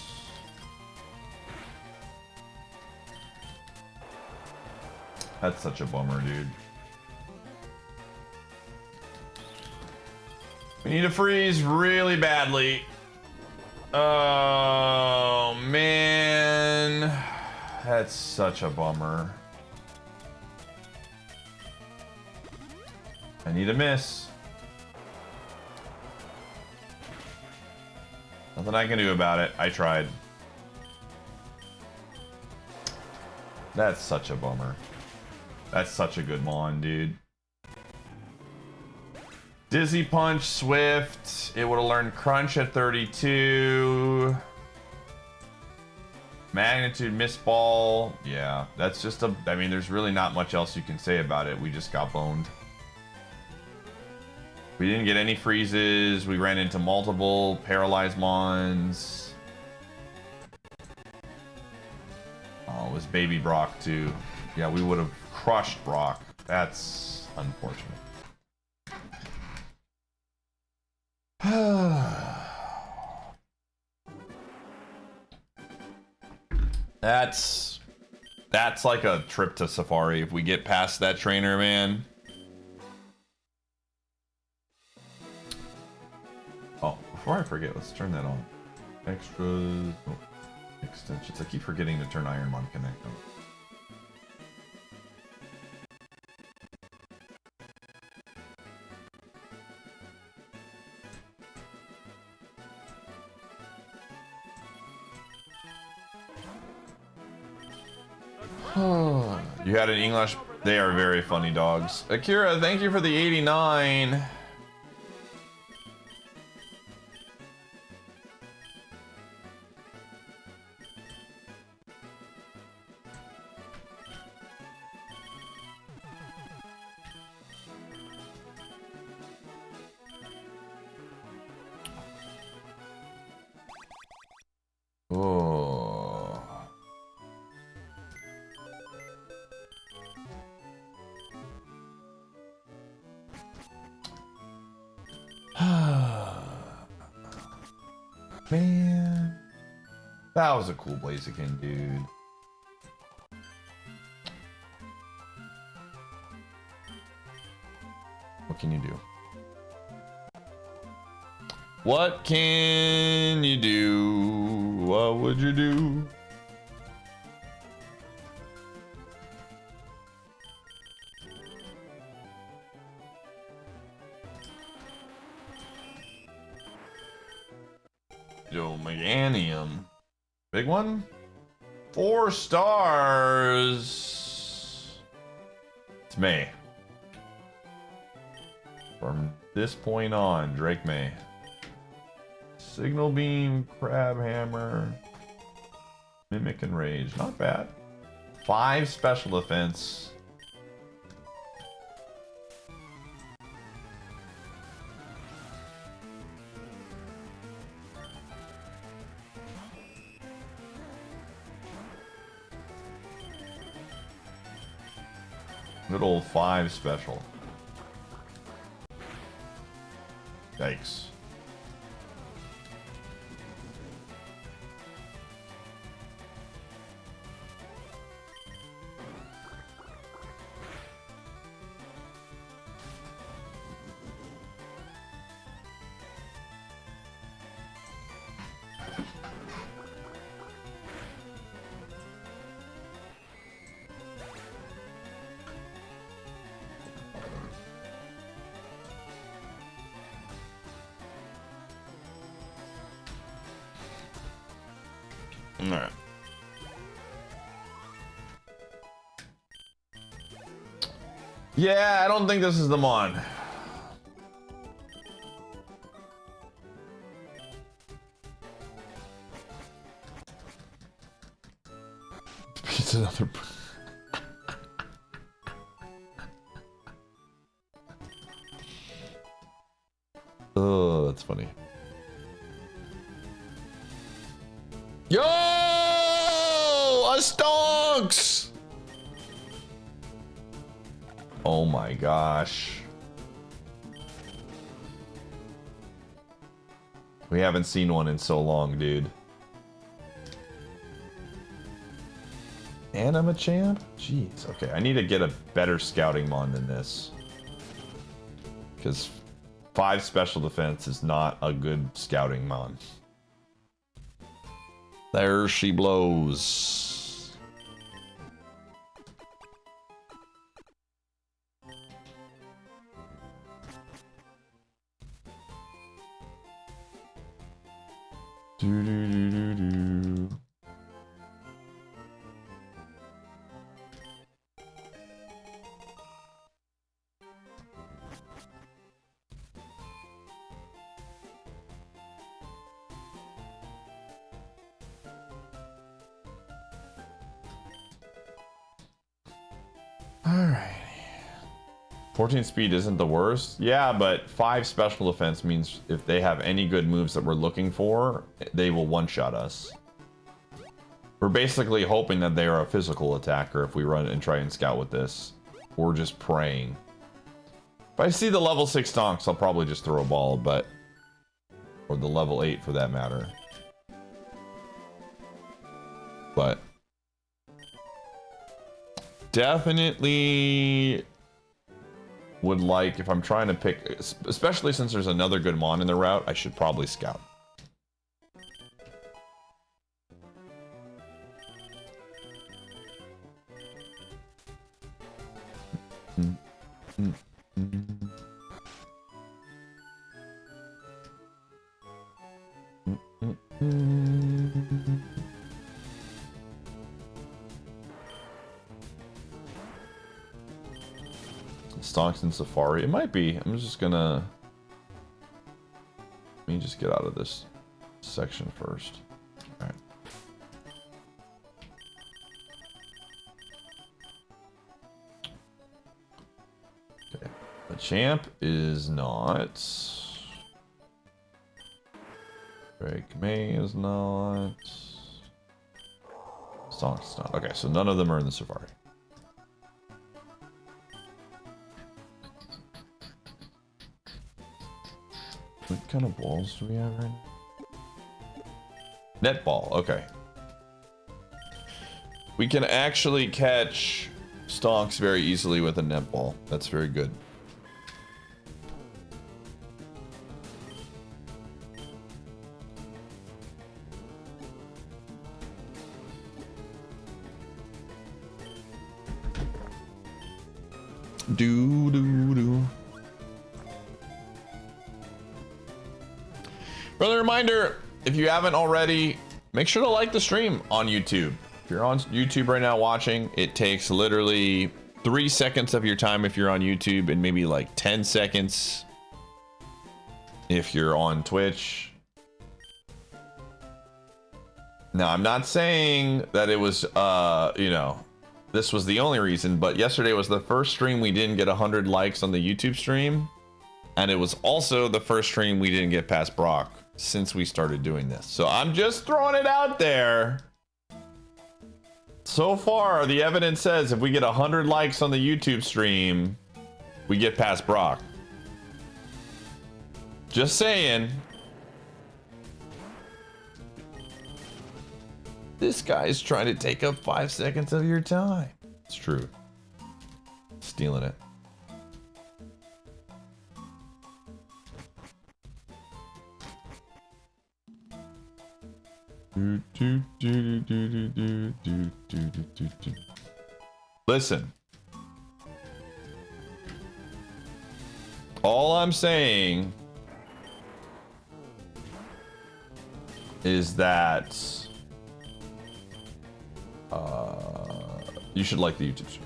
That's such a bummer, dude. We need to freeze really badly. Oh, man. That's such a bummer. I need a miss. Nothing I can do about it. I tried. That's such a bummer. That's such a good mon, dude. Dizzy Punch, Swift. It would have learned Crunch at 32. Magnitude, Miss Ball. Yeah, that's just a... I mean, there's really not much else you can say about it. We just got boned. We didn't get any freezes. We ran into multiple paralyzed mons. Oh, it was baby Brock too. Yeah, we would have crushed Brock. That's unfortunate. That's like a trip to Safari if we get past that trainer, man. Oh, before I forget, let's turn that on. Extras, oh, extensions. I keep forgetting to turn IronMON Connect on. You had an English They are very funny dogs. Akira, thank you for the 89. Oh. Man. That was a cool Blaziken, dude. What can you do? What can you do? What would you do? Yo, Meganium. Big one? 4 stars. It's May. From this point on, Drake May. Signal Beam, Crab Hammer, Mimic and Rage. Not bad. 5 special defense. Good old 5 special. Yikes. Alright. Yeah, I don't think this is the Mon. It's another. Oh, that's funny. Yo! A stonks! Oh my gosh. We haven't seen one in so long, dude. And I'm a champ? Jeez. Okay, I need to get a better scouting mon than this. Because 5 special defense is not a good scouting mon. There she blows. Do do do do do. Alright. 14 speed isn't the worst. Yeah, but 5 special defense means if they have any good moves that we're looking for, they will one-shot us. We're basically hoping that they are a physical attacker if we run and try and scout with this. We're just praying. If I see the level 6 stonks, I'll probably just throw a ball, but... Or the level 8 for that matter. But... Definitely would like, if I'm trying to pick, especially since there's another good mon in the route, I should probably scout. Stonks in Safari? It might be. I'm just gonna... Let me just get out of this section first. All right. Okay. The champ is not. Drake May is not. Stonks is not. Okay, so none of them are in the Safari. What kind of balls do we have right now? Netball, okay. We can actually catch Stonks very easily with a netball. That's very good. Do do do. Brother, reminder, if you haven't already, make sure to like the stream on YouTube. If you're on YouTube right now watching, it takes literally 3 seconds of your time if you're on YouTube, and maybe like 10 seconds if you're on Twitch. Now, I'm not saying that it was, you know, this was the only reason, but yesterday was the first stream we didn't get 100 likes on the YouTube stream. And it was also the first stream we didn't get past Brock since we started doing this. So I'm just throwing it out there. So far, the evidence says if we get 100 likes on the YouTube stream, we get past Brock. Just saying. This guy's trying to take up 5 seconds of your time. It's true. Stealing it. Listen. All I'm saying is that you should like the YouTube stream.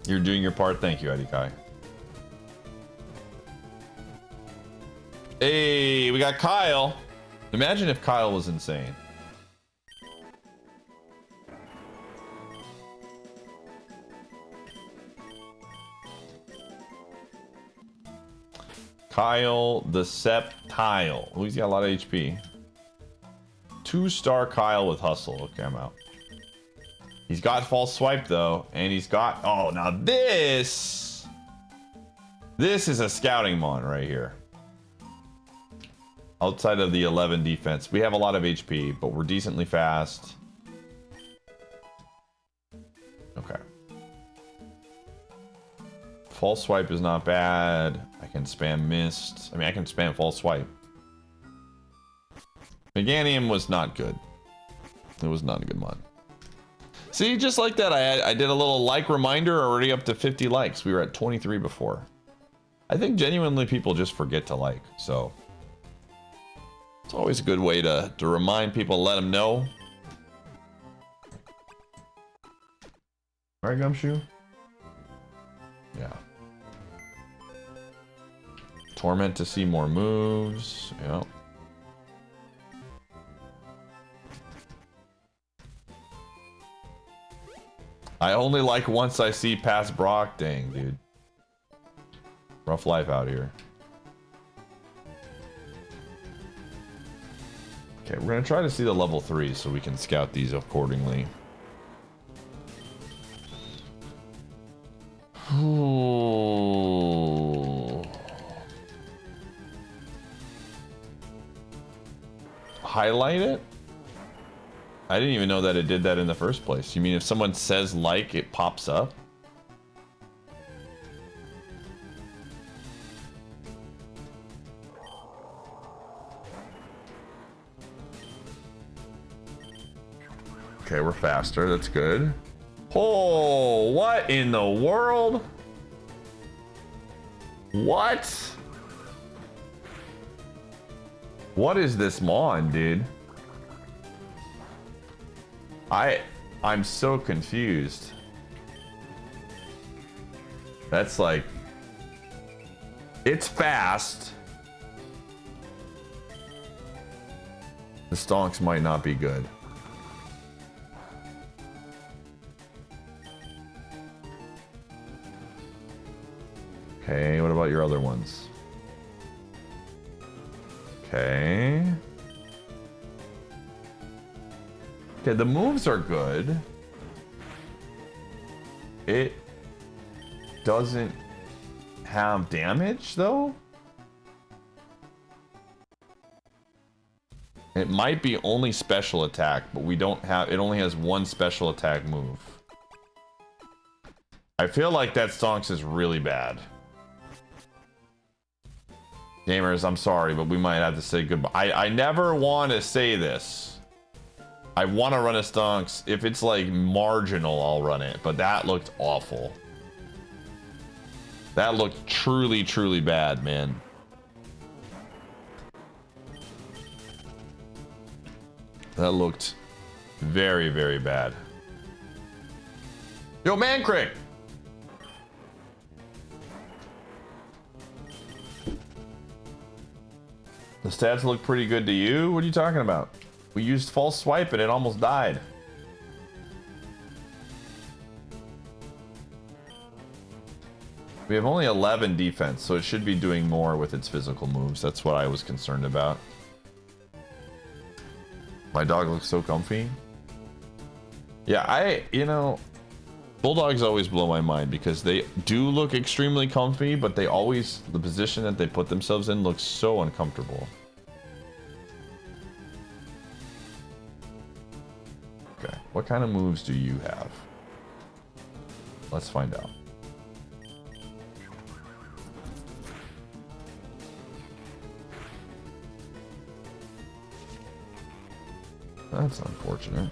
You're doing your part. Thank you, Eddie Kai. Hey, we got Kyle. Imagine if Kyle was insane. Kyle the Septile. Oh, he's got a lot of HP. 2-star Kyle with hustle. Okay, I'm out. He's got false swipe though, and he's got... Oh, now this is a scouting mon right here. Outside of the 11 defense, we have a lot of HP, but we're decently fast. Okay. False swipe is not bad. I can spam mist. I mean, I can spam false swipe. Meganium was not good. It was not a good mod. See, just like that, I did a little like reminder, already up to 50 likes. We were at 23 before. I think genuinely people just forget to like, so it's always a good way to remind people, let them know. All right, Gumshoe? Yeah. Torment to see more moves. Yeah. I only like once I see past Brock. Dang, dude. Rough life out here. Okay, we're gonna try to see the level 3 so we can scout these accordingly. Ooh. Highlight it? I didn't even know that it did that in the first place. You mean if someone says like, it pops up? Okay, we're faster. That's good. Oh, what in the world? What? What is this mon, dude? I'm so confused. That's like... It's fast. The stonks might not be good. Okay, what about your other ones? Okay. Okay, the moves are good. It doesn't have damage, though? It might be only special attack, but we don't have... It only has one special attack move. I feel like that Stonks is really bad. Gamers, I'm sorry, but we might have to say goodbye. I never want to say this. I want to run a Stonks. If it's like marginal, I'll run it. But that looked awful. That looked truly, truly bad, man. That looked very, very bad. Yo, Mancrick! The stats look pretty good to you? What are you talking about? We used false swipe and it almost died. We have only 11 defense, so it should be doing more with its physical moves. That's what I was concerned about. My dog looks so comfy. Yeah, you know, bulldogs always blow my mind because they do look extremely comfy, but they always, the position that they put themselves in looks so uncomfortable. Okay, what kind of moves do you have? Let's find out. That's unfortunate.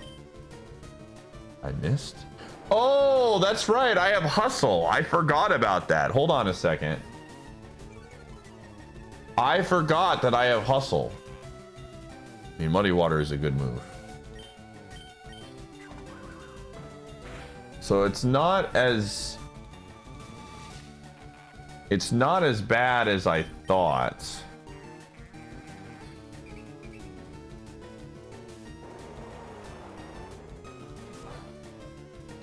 I missed. Oh, that's right. I have hustle. I forgot about that. Hold on a second. I forgot that I have hustle. I mean, muddy water is a good move. So it's not as bad as I thought.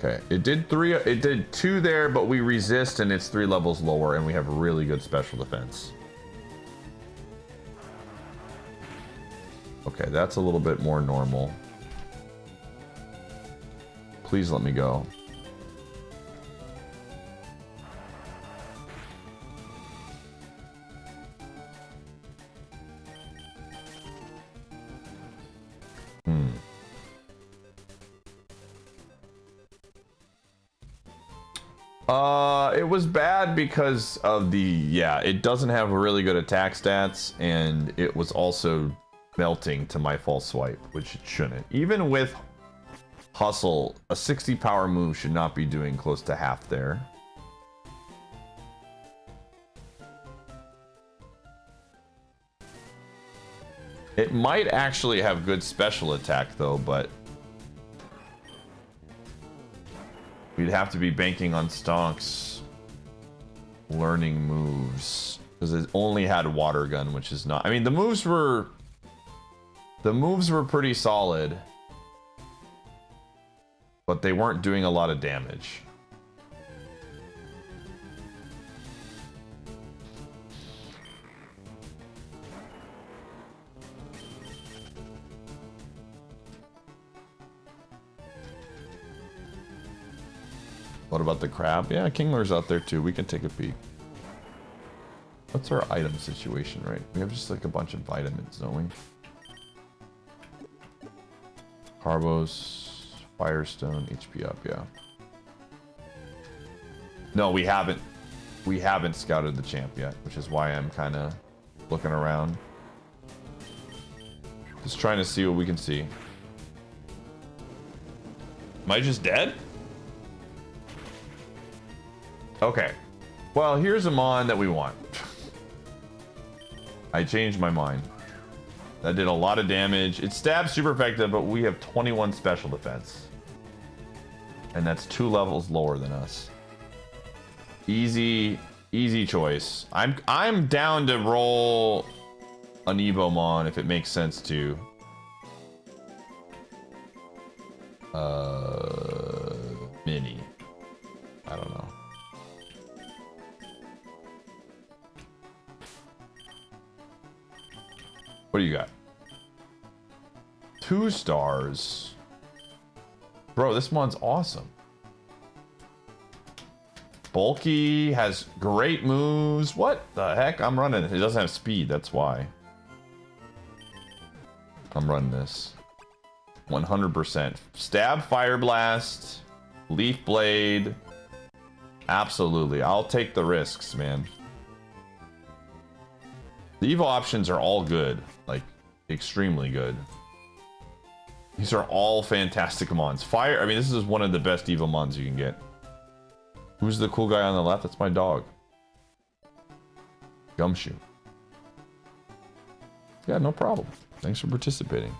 Okay, it did 2 there, but we resist and it's 3 levels lower and we have really good special defense. Okay, that's a little bit more normal. Please let me go. It was bad because of the, it doesn't have really good attack stats, and it was also melting to my false swipe, which it shouldn't. Even with hustle, a 60 power move should not be doing close to half there. It might actually have good special attack though, but we'd have to be banking on Stonks learning moves because it only had water gun, which is not. I mean, the moves were pretty solid, but they weren't doing a lot of damage. What about the crab? Yeah, Kingler's out there too. We can take a peek. What's our item situation, right? We have just like a bunch of vitamins, don't we? Carbos, Firestone, HP up, yeah. No, we haven't scouted the champ yet, which is why I'm kind of looking around. Just trying to see what we can see. Am I just dead? Okay, well, here's a mon that we want. I changed my mind. That did a lot of damage. It stabs super effective, but we have 21 special defense. And that's 2 levels lower than us. Easy choice. I'm down to roll an Evomon if it makes sense to. Mini. I don't know. What do you got? 2 stars. Bro, this one's awesome. Bulky, has great moves. What the heck? I'm running it. It doesn't have speed, that's why. I'm running this. 100%. Stab, Fire Blast, Leaf Blade. Absolutely. I'll take the risks, man. The Evo options are all good. Like, extremely good. These are all fantastic mons. Fire, I mean, this is one of the best Evo mons you can get. Who's the cool guy on the left? That's my dog. Gumshoe. Yeah, no problem. Thanks for participating.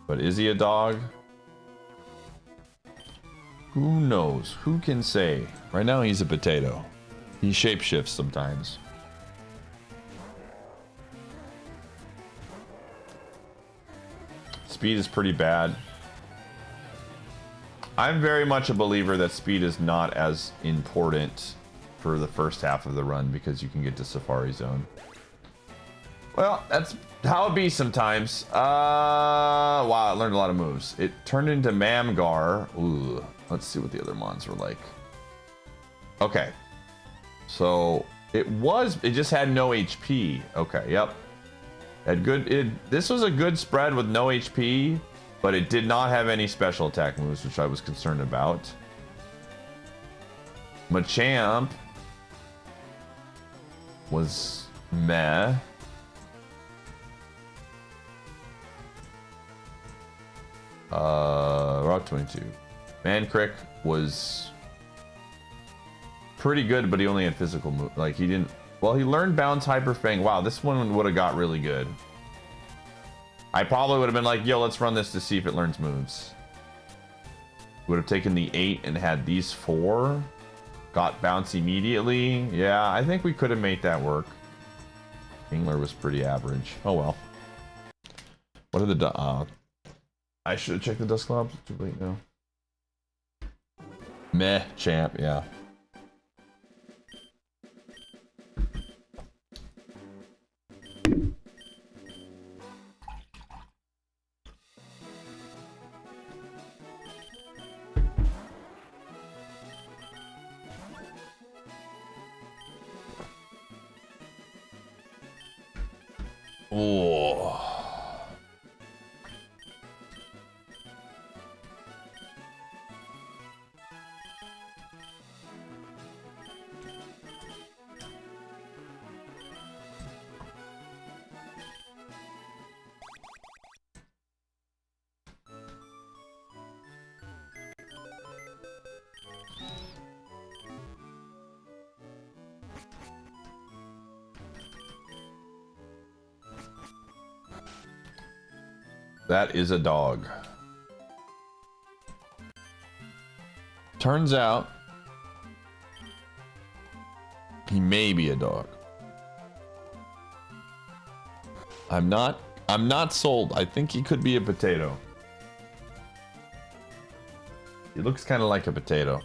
But is he a dog? Who knows? Who can say? Right now he's a potato. He shapeshifts sometimes. Speed is pretty bad. I'm very much a believer that speed is not as important for the first half of the run because you can get to Safari Zone. Well, that's how it be sometimes. Wow, I learned a lot of moves. It turned into Mamgar. Ooh, let's see what the other mons were like. Okay. So, it just had no HP. Okay, yep. This was a good spread with no HP, but it did not have any special attack moves, which I was concerned about. Machamp was meh. Route 22. Mancrick was pretty good, but he only had physical move. Like, he didn't... Well, he learned Bounce, Hyper Fang. Wow, this one would have got really good. I probably would have been like, yo, let's run this to see if it learns moves. Would have taken the 8 and had these 4. Got Bounce immediately. Yeah, I think we could have made that work. Kingler was pretty average. Oh, well. What are the... I should have checked the Dusclops. Too late now. Meh, champ, yeah. Oh. That is a dog. Turns out he may be a dog. I'm not sold. I think he could be a potato. He looks kind of like a potato.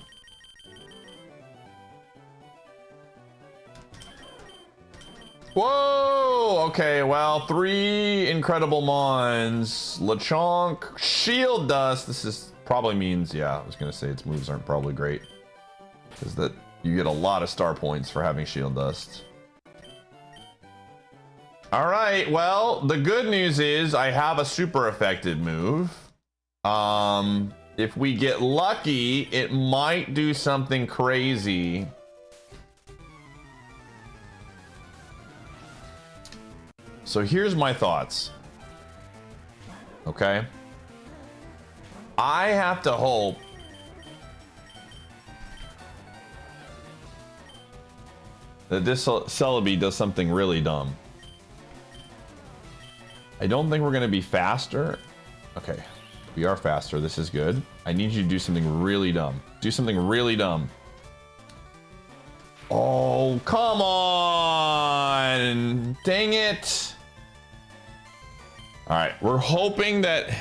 Whoa! Okay, well, 3 incredible mons. Lechonk, Shield Dust. This is probably means, yeah, I was gonna say its moves aren't probably great. Because that you get a lot of star points for having Shield Dust. Alright, well, the good news is I have a super effective move. If we get lucky, it might do something crazy. So here's my thoughts. Okay? I have to hope that this Celebi does something really dumb. I don't think we're gonna be faster. Okay, we are faster. This is good. I need you to do something really dumb. Do something really dumb. Oh, come on! Dang it! All right, we're hoping that...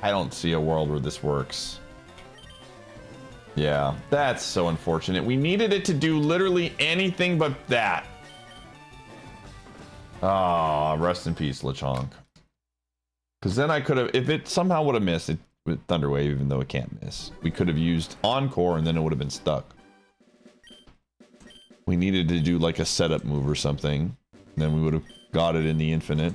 I don't see a world where this works. Yeah, that's so unfortunate. We needed it to do literally anything but that. Ah, rest in peace, Lechonk. Because then I could have, if it somehow would have missed it with Thunderwave, even though it can't miss, we could have used Encore and then it would have been stuck. We needed to do like a setup move or something. Then we would have got it in the infinite.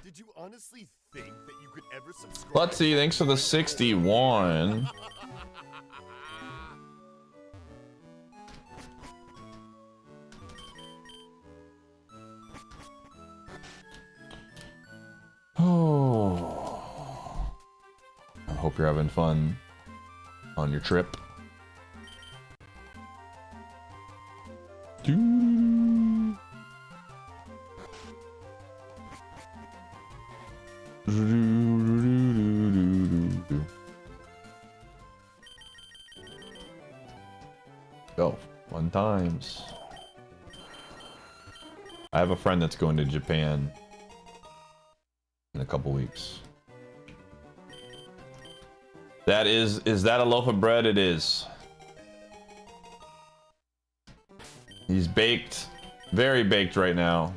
Did you honestly think that you could ever subscribe? Let's see, thanks for the 61. Oh. I hope you're having fun on your trip. Go. Fun times. I have a friend that's going to Japan in a couple weeks. That is that a loaf of bread? It is. He's baked. Very baked right now.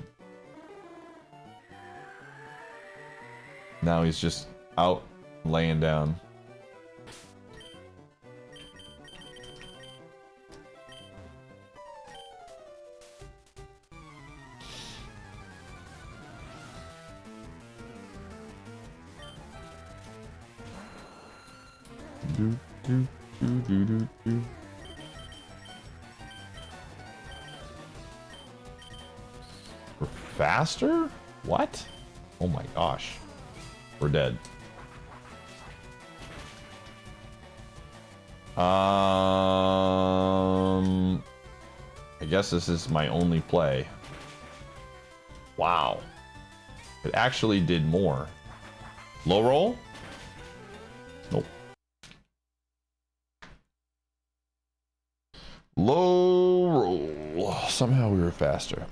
Now he's just out laying down. We're faster? What? Oh my gosh. We're dead. I guess this is my only play. Wow. It actually did more. Low roll? Nope. Low roll. Somehow we were faster.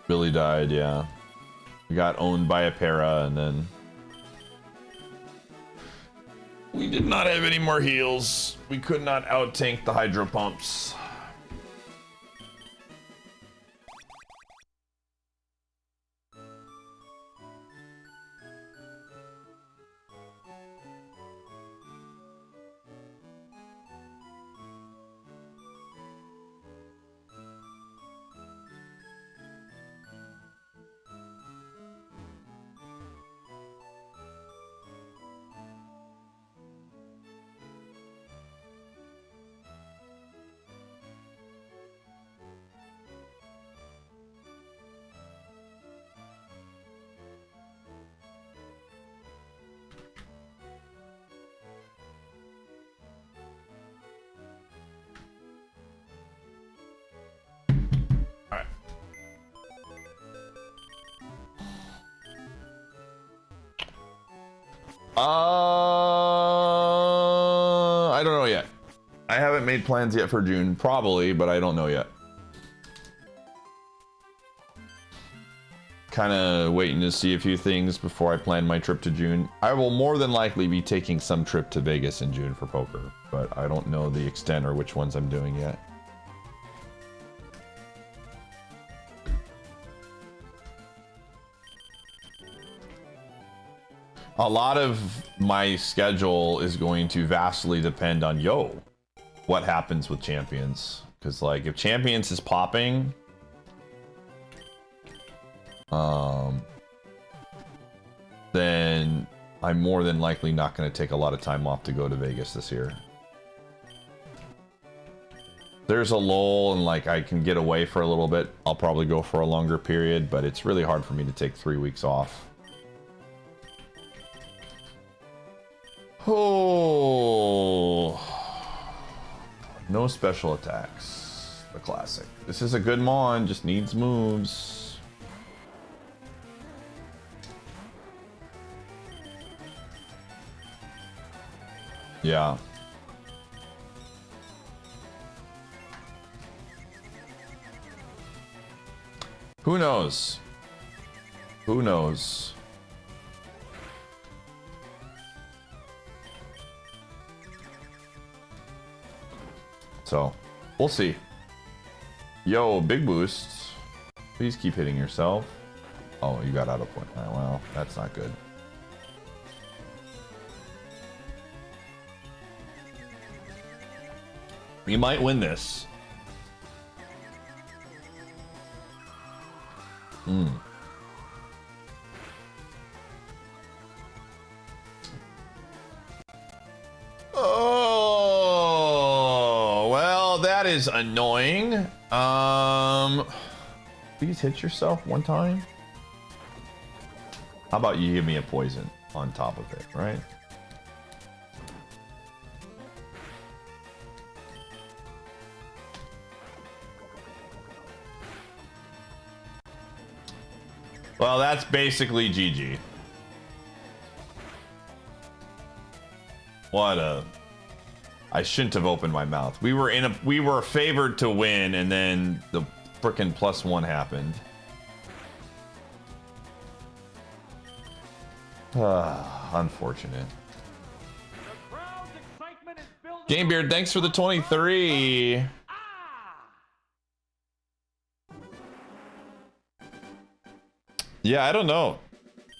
Billy died, yeah. We got owned by a para, and then we did not have any more heals. We could not out-tank the hydro pumps. I don't know yet. I haven't made plans yet for June. Probably, but I don't know yet. kind of waiting to see a few things before I plan my trip to June. I will more than likely be taking some trip to Vegas in June for poker, but I don't know the extent or which ones I'm doing yet. A lot of my schedule is going to vastly depend on, what happens with Champions. Because, like, if Champions is popping, then I'm more than likely not going to take a lot of time off to go to Vegas this year. There's a lull and, like, I can get away for a little bit. I'll probably go for a longer period, but it's really hard for me to take 3 weeks off. Oh, no special attacks. The classic. This is a good mon, just needs moves. Yeah. Who knows? Who knows? So, we'll see. Yo, big boosts. Please keep hitting yourself. Oh, you got out of point. Oh, well, that's not good. You might win this. Oh, well, that is annoying. Please hit yourself one time. How about you give me a poison on top of it, right? Well, that's basically GG. What a... I shouldn't have opened my mouth. We were favored to win, and then the frickin' +1 happened. Unfortunate. Gamebeard, thanks for the 23. Yeah, I don't know.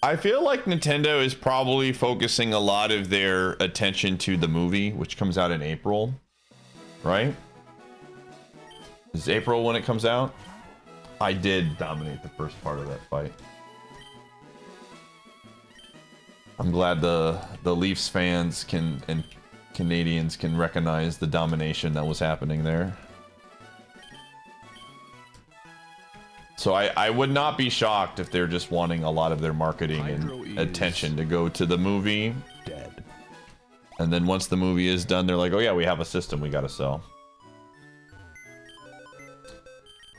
I feel like Nintendo is probably focusing a lot of their attention to the movie, which comes out in April, right? Is April when it comes out? I did dominate the first part of that fight. I'm glad the Leafs fans and Canadians can recognize the domination that was happening there. So I would not be shocked if they're just wanting a lot of their marketing and attention to go to the movie. Dead. And then once the movie is done, they're like, oh yeah, we have a system we gotta sell.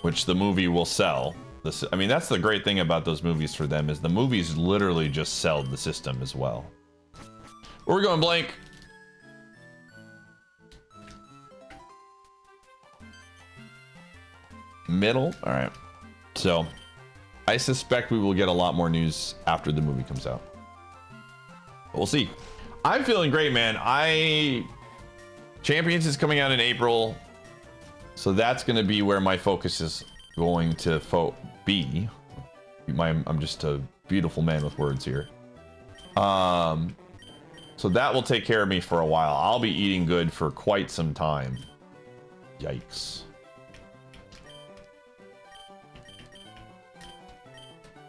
Which the movie will sell. I mean, that's the great thing about those movies for them, is the movies literally just sell the system as well. We're going blank. Middle? All right. So, I suspect we will get a lot more news after the movie comes out. But we'll see. I'm feeling great, man. Champions is coming out in April. So that's going to be where my focus is going to be. I'm just a beautiful man with words here. So that will take care of me for a while. I'll be eating good for quite some time. Yikes.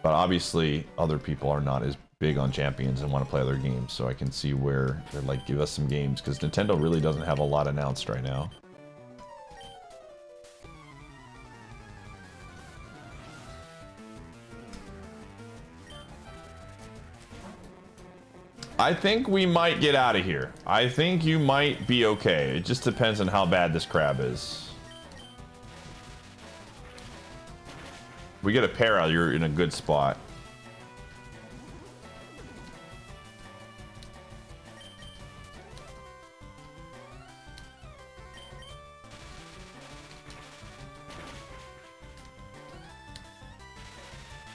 But obviously, other people are not as big on Champions and want to play other games, so I can see where they're like, give us some games, because Nintendo really doesn't have a lot announced right now. I think we might get out of here. I think you might be okay. It just depends on how bad this crab is. We get a para, you're in a good spot.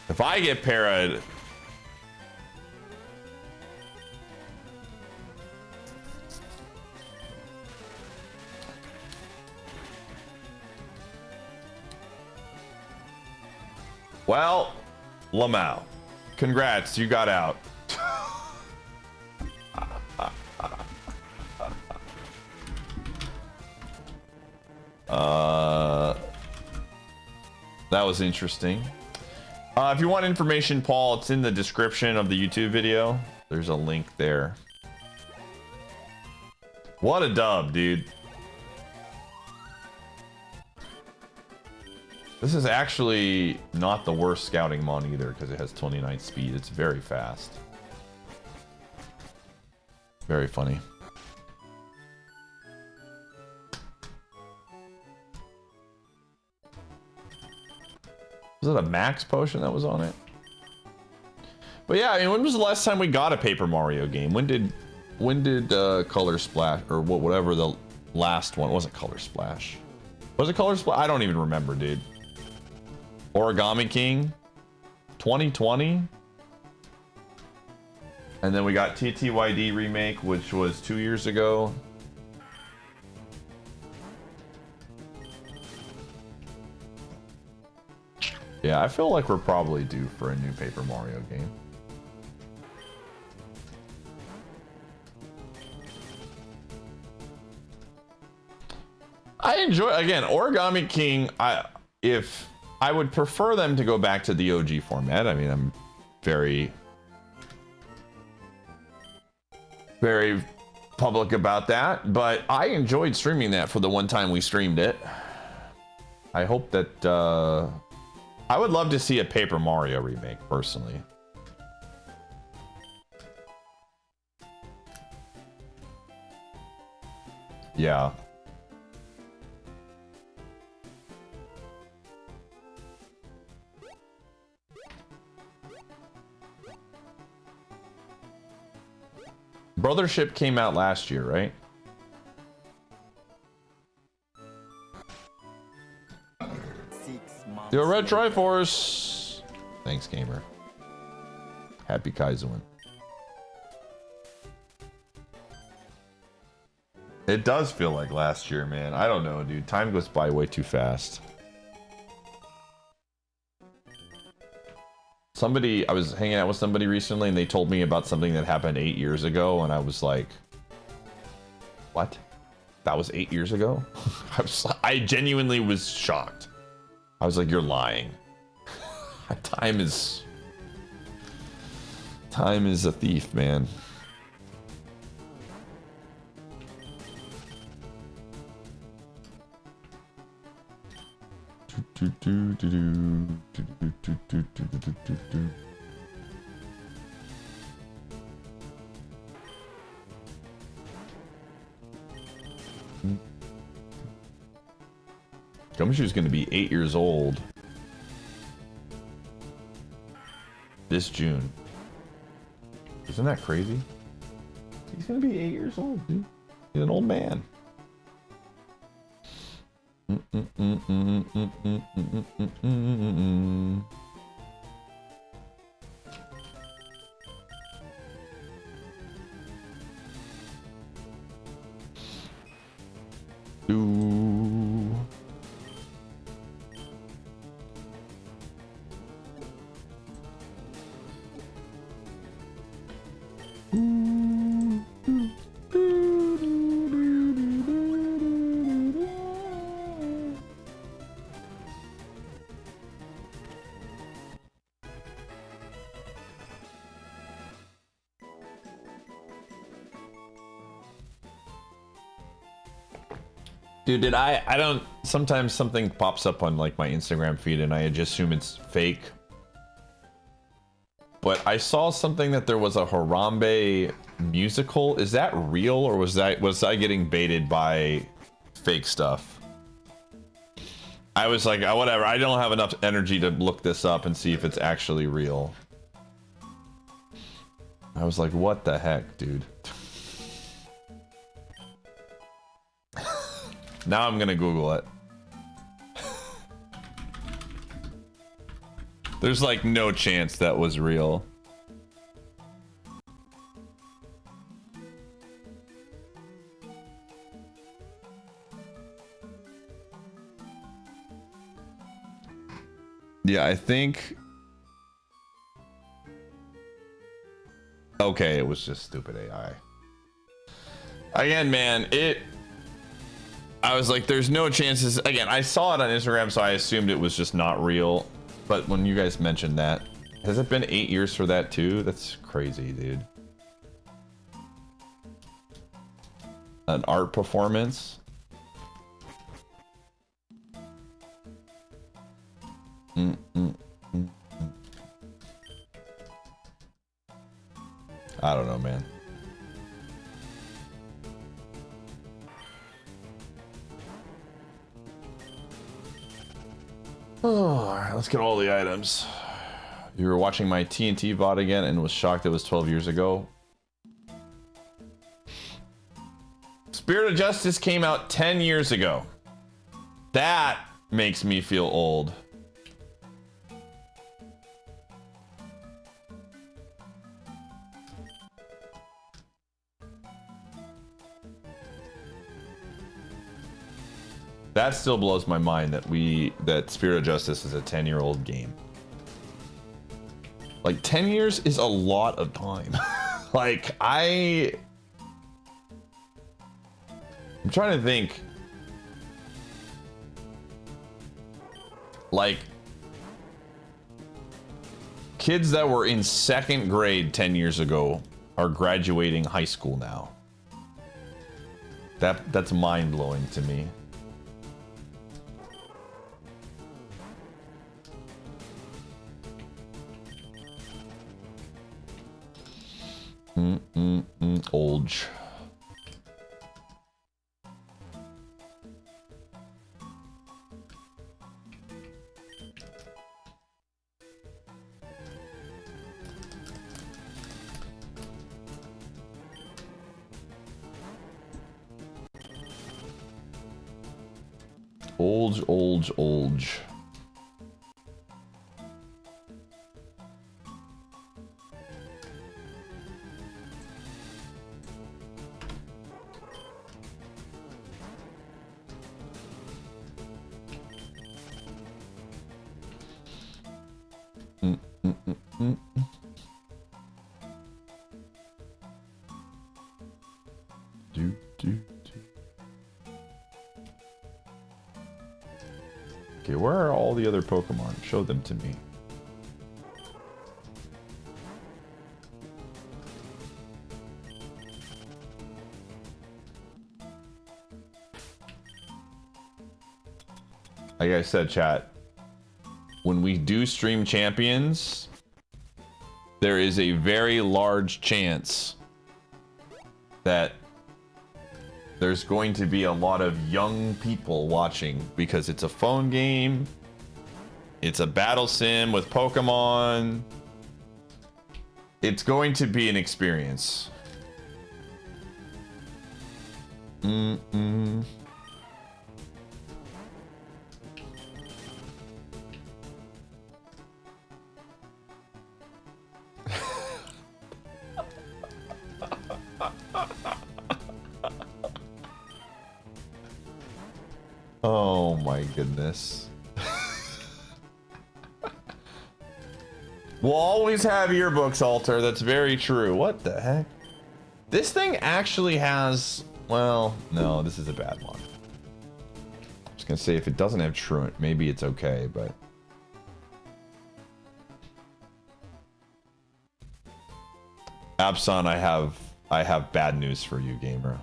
If If I get parried, well, Lamau, congrats, you got out. That was interesting. If you want information, Paul, it's in the description of the YouTube video. There's a link there. What a dub, dude. This is actually not the worst scouting mon either because it has 29 speed. It's very fast. Very funny. Was it a max potion that was on it? But yeah, I mean, when was the last time we got a Paper Mario game? When did Color Splash or whatever the last one? It wasn't Color Splash. Was it Color Splash? I don't even remember, dude. Origami King 2020. And then we got TTYD remake, which was 2 years ago. Yeah, I feel like we're probably due for a new Paper Mario game. I enjoy, again, Origami King. If I would prefer them to go back to the OG format. I mean, I'm very public about that, but I enjoyed streaming that for the one time we streamed it. I hope that I would love to see a Paper Mario remake, personally. Yeah. Brothership came out last year, right? You're a red Triforce. Thanks, gamer. Happy Kaizoing. It does feel like last year, man. I don't know, dude. Time goes by way too fast. I was hanging out with somebody recently and they told me about something that happened 8 years ago and I was like, what? That was 8 years ago? I genuinely was shocked. I was like, you're lying. Time is a thief, man. Gumshoe's gonna be 8 years old this June. Isn't that crazy? He's gonna be 8 years old, dude. He's an old man. Dude, I don't, sometimes something pops up on like my Instagram feed and I just assume it's fake. But I saw something that there was a Harambe musical. Is that real or was I getting baited by fake stuff? I was like, oh, whatever, I don't have enough energy to look this up and see if it's actually real. I was like, what the heck, dude? Now I'm gonna Google it. There's like no chance that was real. Yeah, I think. Okay, it was just stupid AI. Again, man, I was like, there's no chances. Again, I saw it on Instagram, so I assumed it was just not real. But when you guys mentioned that, has it been 8 years for that too? That's crazy, dude. An art performance. I don't know, man. Oh, all right, let's get all the items. You were watching my TNT VOD again and was shocked it was 12 years ago. Spirit of Justice came out 10 years ago. That makes me feel old. That still blows my mind that Spirit of Justice is a 10-year-old game. Like 10 years is a lot of time. Like I'm trying to think. Like kids that were in 2nd grade 10 years ago are graduating high school now. That's mind-blowing to me. Old. Old. Okay, where are all the other Pokemon? Show them to me. Like I said, chat, when we do stream champions, there is a very large chance that there's going to be a lot of young people watching because it's a phone game. It's a battle sim with Pokemon. It's going to be an experience. Oh my goodness. We'll always have yearbooks, Alter. That's very true. What the heck? This thing actually has... Well, no, this is a bad one. I was gonna say, if it doesn't have Truant, maybe it's okay, but... Abson, I have bad news for you, gamer.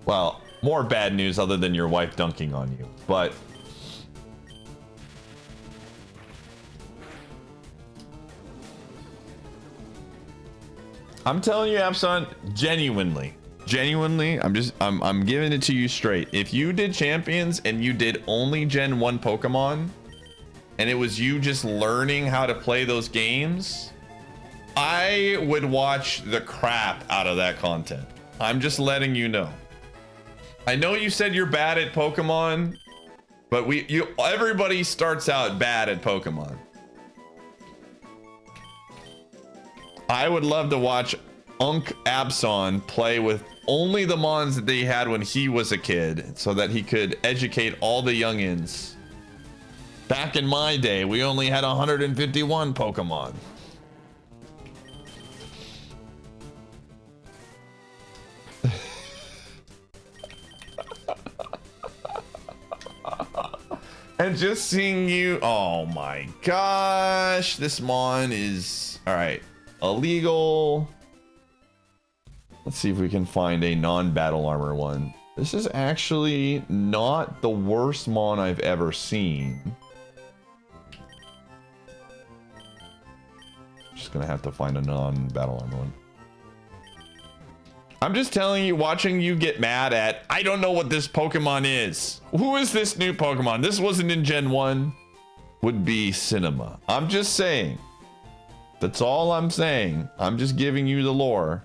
Well, more bad news other than your wife dunking on you, but... I'm telling you, Abson, genuinely, I'm giving it to you straight. If you did champions and you did only Gen 1 Pokemon, and it was you just learning how to play those games, I would watch the crap out of that content. I'm just letting you know. I know you said you're bad at Pokemon, but everybody starts out bad at Pokemon. I would love to watch Unk Abson play with only the mons that they had when he was a kid, so that he could educate all the youngins. Back in my day, we only had 151 Pokemon. And just seeing you, oh my gosh, this mon is, all right, illegal. Let's see if we can find a non-battle armor one. This is actually not the worst mon I've ever seen. Just gonna have to find a non-battle armor one. I'm just telling you, watching you get mad at, I don't know what this Pokemon is. Who is this new Pokemon? This wasn't in Gen 1. Would be Cinema. I'm just saying. That's all I'm saying. I'm just giving you the lore.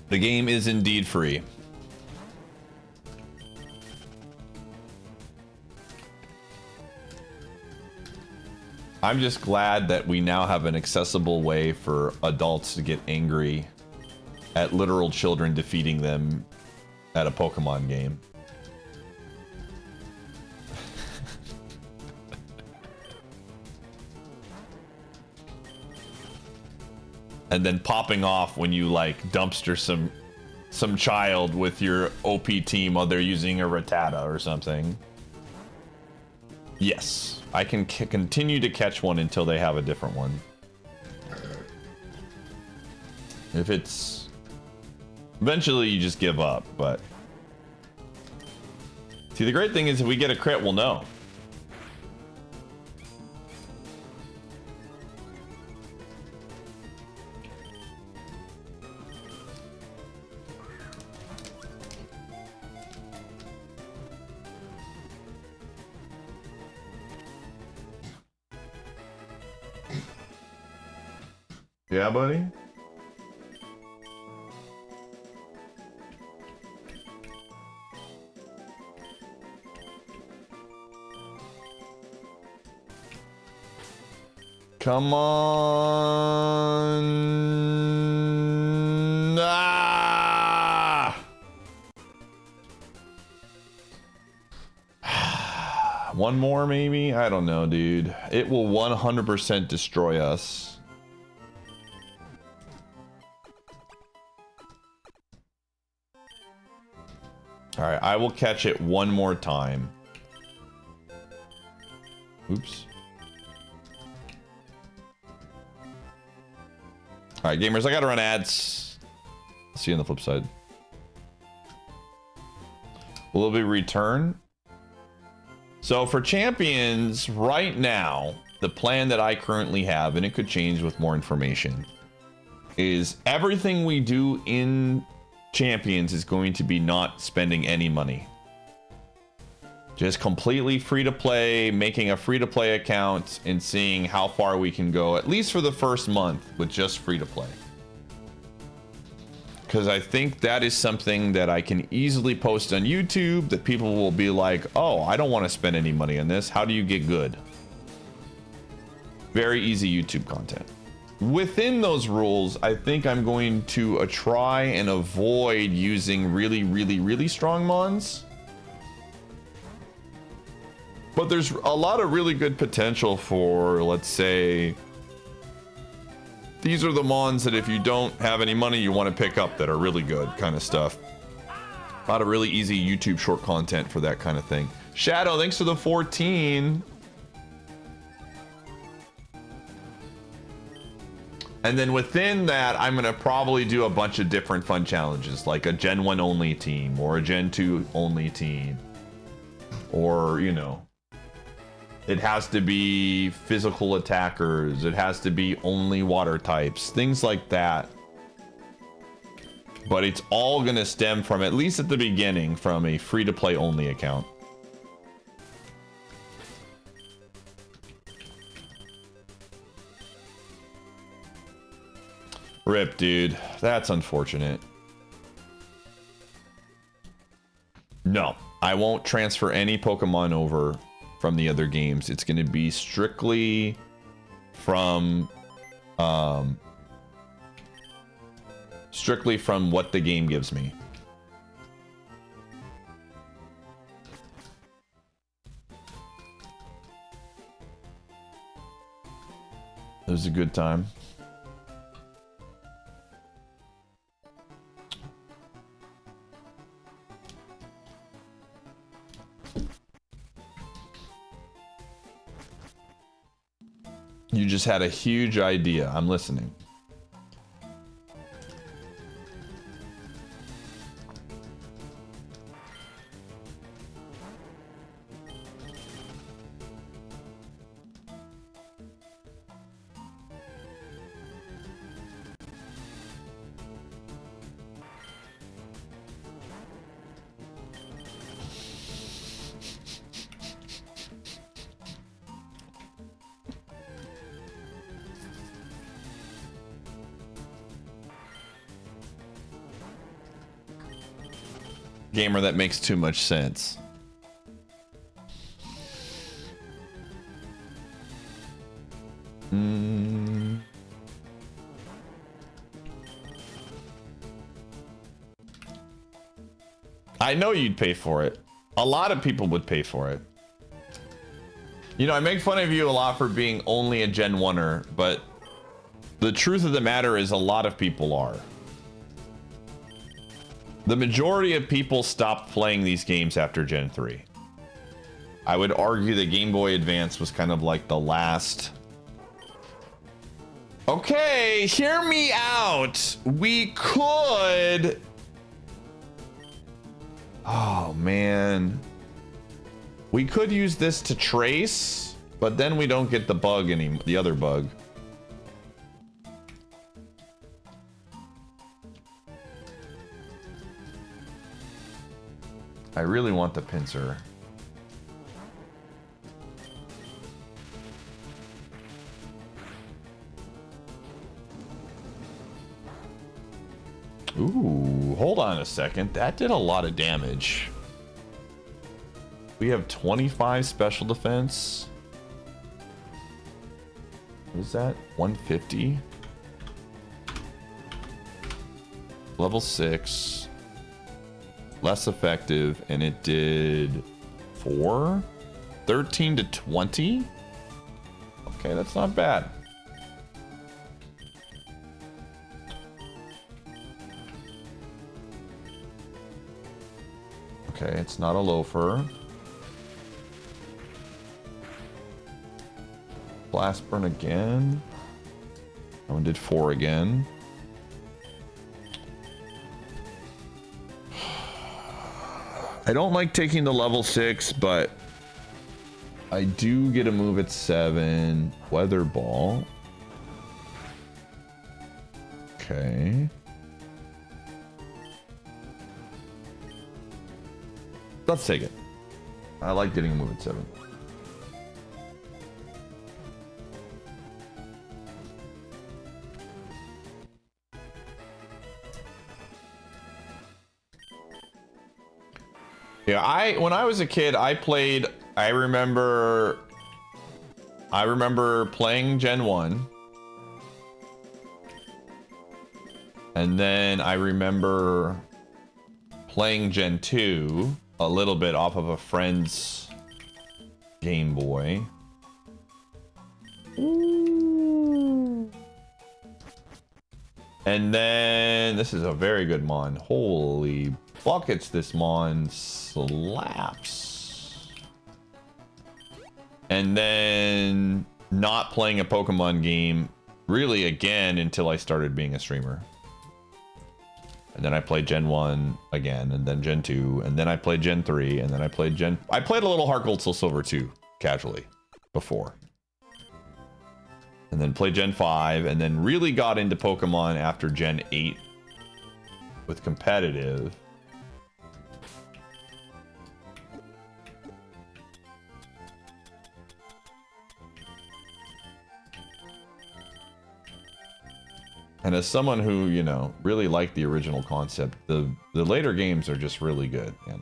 The game is indeed free. I'm just glad that we now have an accessible way for adults to get angry at literal children defeating them at a Pokemon game. And then popping off when you like dumpster some child with your OP team while they're using a Rattata or something. Yes, I can continue to catch one until they have a different one. If it's... Eventually you just give up, but... See, the great thing is if we get a crit, we'll know. Yeah, buddy? Come on. Ah! One more, maybe? I don't know, dude. It will 100% destroy us. All right, I will catch it one more time. Oops. All right, gamers, I gotta run ads. See you on the flip side. Will it be return? So for champions, right now, the plan that I currently have, and it could change with more information, is everything we do in champions is going to be not spending any money. Just completely free to play, making a free to play account and seeing how far we can go, at least for the first month, with just free to play. Because I think that is something that I can easily post on YouTube that people will be like, oh, I don't want to spend any money on this. How do you get good? Very easy YouTube content. Within those rules, I think I'm going to try and avoid using really strong mons. But there's a lot of really good potential for, let's say, these are the mons that if you don't have any money, you want to pick up that are really good kind of stuff. A lot of really easy YouTube short content for that kind of thing. Shadow, thanks for the 14. And then within that, I'm going to probably do a bunch of different fun challenges, like a Gen 1 only team or a Gen 2 only team. Or, you know, it has to be physical attackers. It has to be only water types, things like that. But it's all gonna stem from, at least at the beginning, from a free-to-play only account. Rip, dude. That's unfortunate. No, I won't transfer any Pokemon over from the other games. It's gonna be strictly from what the game gives me. It was a good time. You just had a huge idea. I'm listening. Gamer, that makes too much sense. I know you'd pay for it. A lot of people would pay for it. You know, I make fun of you a lot for being only a Gen 1er, but the truth of the matter is a lot of people are. The majority of people stopped playing these games after Gen 3. I would argue that Game Boy Advance was kind of like the last... Okay, hear me out. We could... Oh, man. We could use this to trace, but then we don't get the bug anymore, the other bug. I really want the pincer. Ooh, hold on a second. That did a lot of damage. We have 25 special defense. What is that? 150. Level 6. Less effective, and it did 4? 13 to 20? Okay, that's not bad. Okay, it's not a loafer. Blast burn again. That one did 4 again. I don't like taking the level 6, but I do get a move at 7. Weather ball. Okay. Let's take it. I like getting a move at 7. Yeah, when I was a kid, I remember playing Gen 1. And then I remember playing Gen 2 a little bit off of a friend's Game Boy. Ooh. And then this is a very good mon. Holy buckets, this mon slaps. And then not playing a Pokemon game really again until I started being a streamer. And then I played Gen 1 again, and then Gen 2, and then I played Gen 3, and then I played a little Heart Gold Soul Silver 2 casually before. And then played Gen 5, and then really got into Pokemon after Gen 8 with competitive. And as someone who, you know, really liked the original concept, the later games are just really good, man.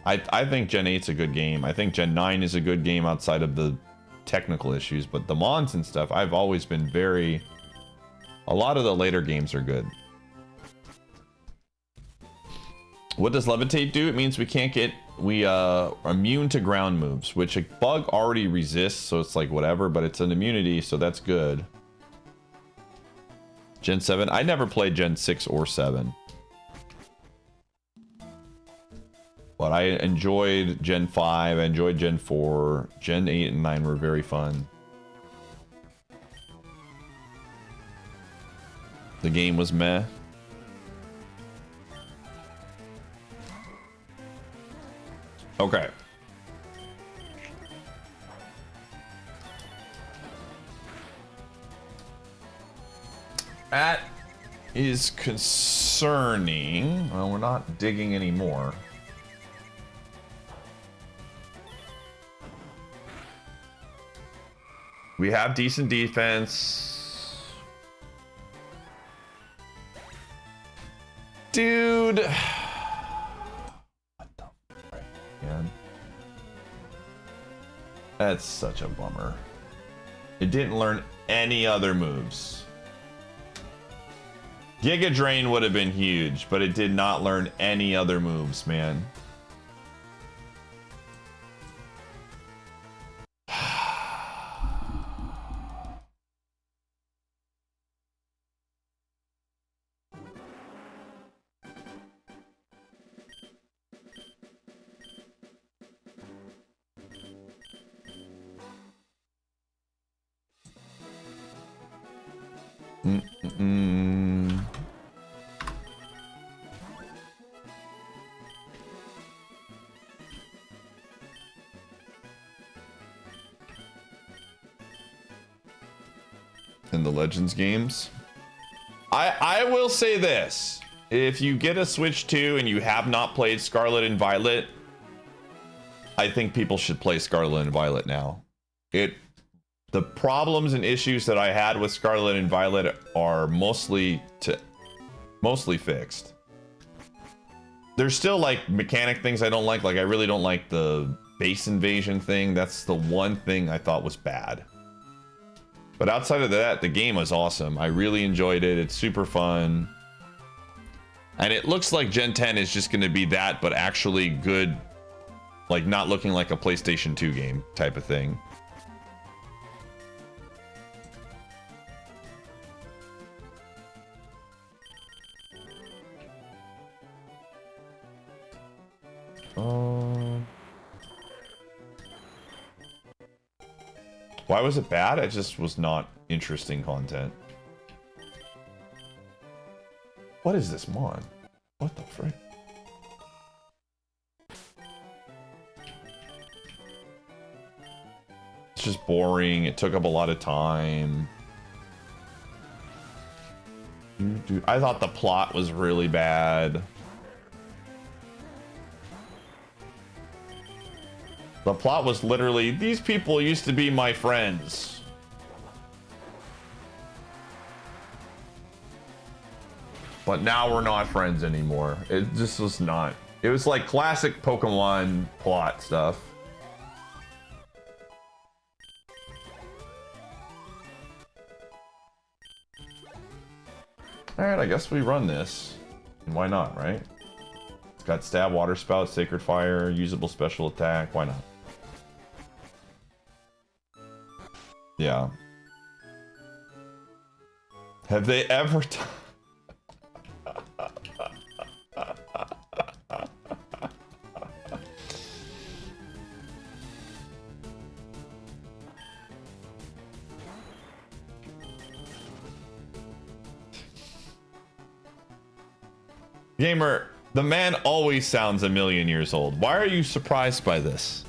I think Gen 8's a good game. I think Gen 9 is a good game outside of the technical issues, but the Mons and stuff, I've always been very... A lot of the later games are good. What does Levitate do? It means we can't get... We are immune to ground moves, which a bug already resists, so it's like whatever, but it's an immunity, so that's good. Gen 7? I never played Gen 6 or 7. But I enjoyed Gen 5, I enjoyed Gen 4. Gen 8 and 9 were very fun. The game was meh. Okay. That is concerning. Well, we're not digging anymore. We have decent defense. Dude. What the frick, man? That's such a bummer. It didn't learn any other moves. Giga Drain would have been huge, but it did not learn any other moves, man. In the Legends games, I will say this: if you get a Switch 2 and you have not played Scarlet and Violet, I think people should play Scarlet and Violet now. The problems and issues that I had with Scarlet and Violet are mostly fixed. There's still like mechanic things I don't like. Like I really don't like the base invasion thing. That's the one thing I thought was bad. But outside of that, the game was awesome. I really enjoyed it. It's super fun. And it looks like Gen 10 is just going to be that, but actually good. Like not looking like a PlayStation 2 game type of thing. Why was it bad? It just was not interesting content. What is this Mon? What the frick? It's just boring. It took up a lot of time. Dude, I thought the plot was really bad. The plot was literally, these people used to be my friends. But now we're not friends anymore. It just was not. It was like classic Pokemon plot stuff. Alright, I guess we run this. And why not, right? It's got Stab, Water Spout, Sacred Fire, usable special attack. Why not? Yeah. Have they ever Gamer, the man always sounds a million years old. Why are you surprised by this?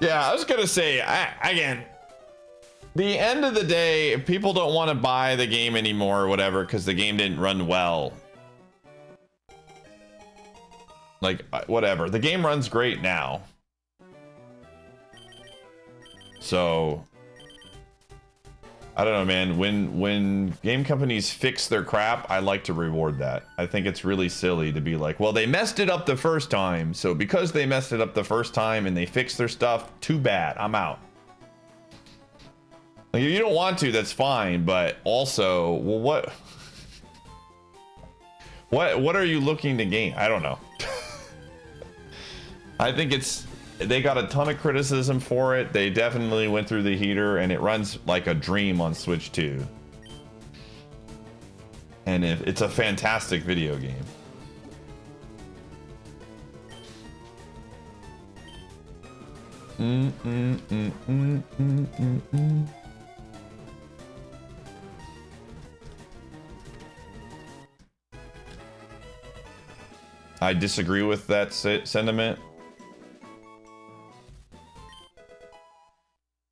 Yeah, I was gonna say, again, the end of the day, if people don't want to buy the game anymore or whatever because the game didn't run well, like, whatever. The game runs great now. So, I don't know, man. When game companies fix their crap, I like to reward that. I think it's really silly to be like, well, they messed it up the first time, so because they messed it up the first time and they fixed their stuff, too bad, I'm out. Like, if you don't want to, that's fine, but also, well, what are you looking to gain? I don't know. I think they got a ton of criticism for it. They definitely went through the heater, and it runs like a dream on Switch 2. And it's a fantastic video game. I disagree with that sentiment.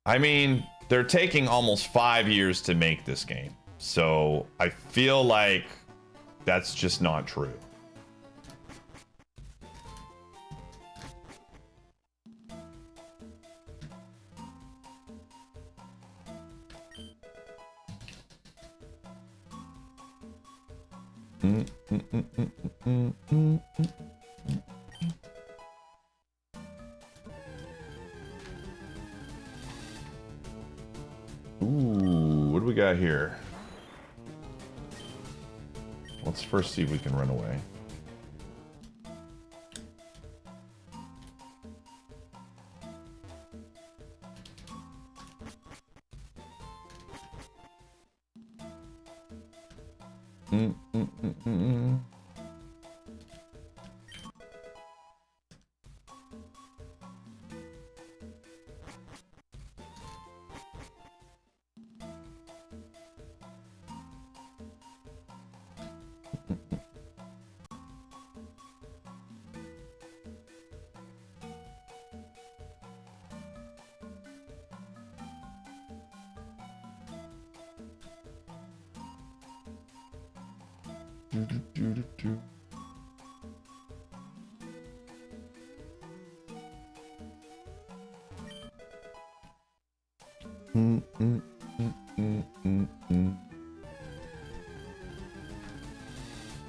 I mean, they're taking almost 5 years to make this game. So I feel like that's just not true. Ooh, what do we got here? Let's first see if we can run away.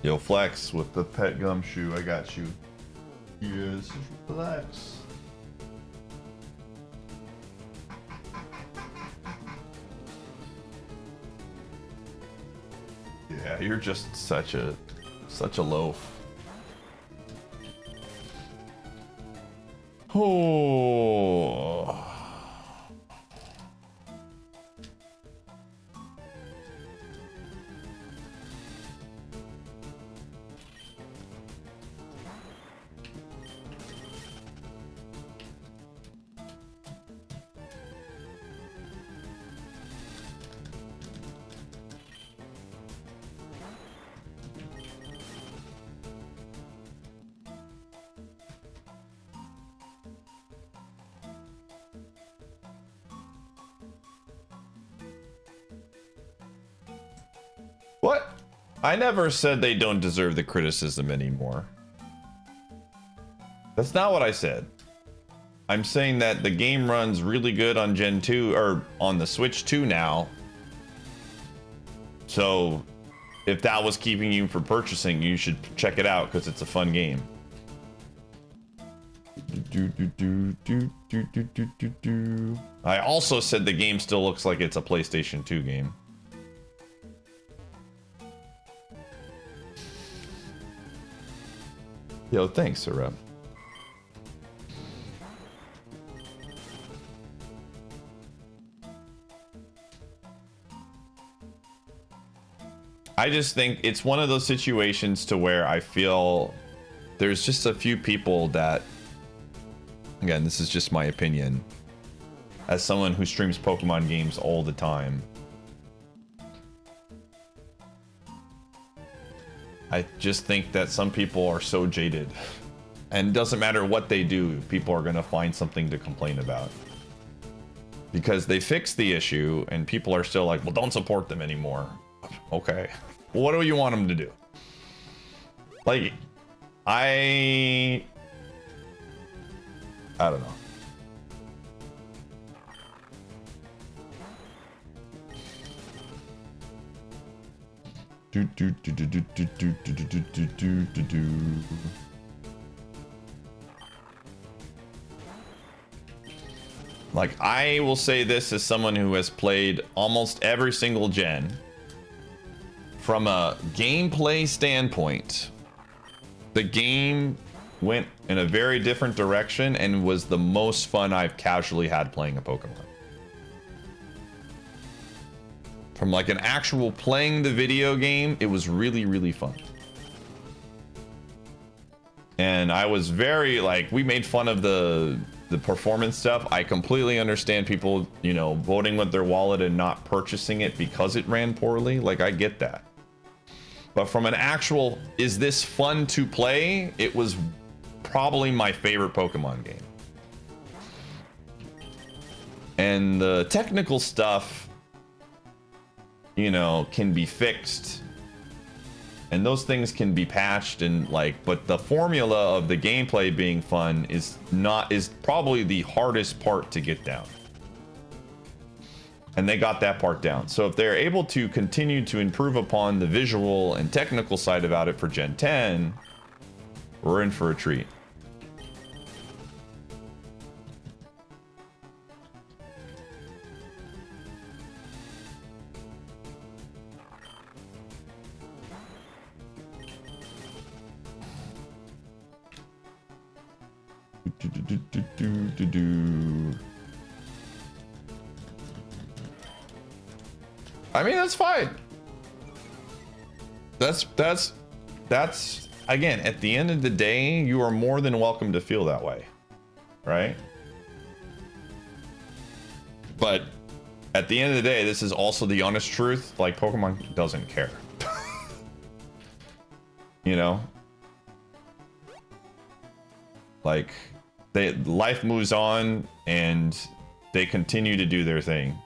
Yo, Flex with the pet gumshoe, I got you. Yes, Flex. Yeah, you're just such a loaf. Oh. What? I never said they don't deserve the criticism anymore. That's not what I said. I'm saying that the game runs really good on Gen 2, or on the Switch 2 now. So, if that was keeping you from purchasing, you should check it out because it's a fun game. I also said the game still looks like it's a PlayStation 2 game. Yo, thanks, Sarah. I just think it's one of those situations to where I feel there's just a few people that, again, this is just my opinion, as someone who streams Pokemon games all the time, I just think that some people are so jaded, and it doesn't matter what they do, people are going to find something to complain about. Because they fixed the issue and people are still like, well, don't support them anymore. Okay. Well, what do you want them to do? Like, I don't know. Like, I will say this as someone who has played almost every single gen. From a gameplay standpoint, the game went in a very different direction and was the most fun I've casually had playing a Pokemon. From like an actual playing the video game, it was really, really fun. And I was very, like, we made fun of the performance stuff. I completely understand people, you know, voting with their wallet and not purchasing it because it ran poorly. Like, I get that. But from an actual, is this fun to play? It was probably my favorite Pokemon game. And the technical stuff, you know, can be fixed. And those things can be patched and like, but the formula of the gameplay being fun is probably the hardest part to get down. And they got that part down. So if they're able to continue to improve upon the visual and technical side about it for Gen 10, we're in for a treat. I mean, that's fine. That's again, at the end of the day, you are more than welcome to feel that way, right? But at the end of the day, this is also the honest truth. Like, Pokemon doesn't care. You know? Like, life moves on and they continue to do their thing.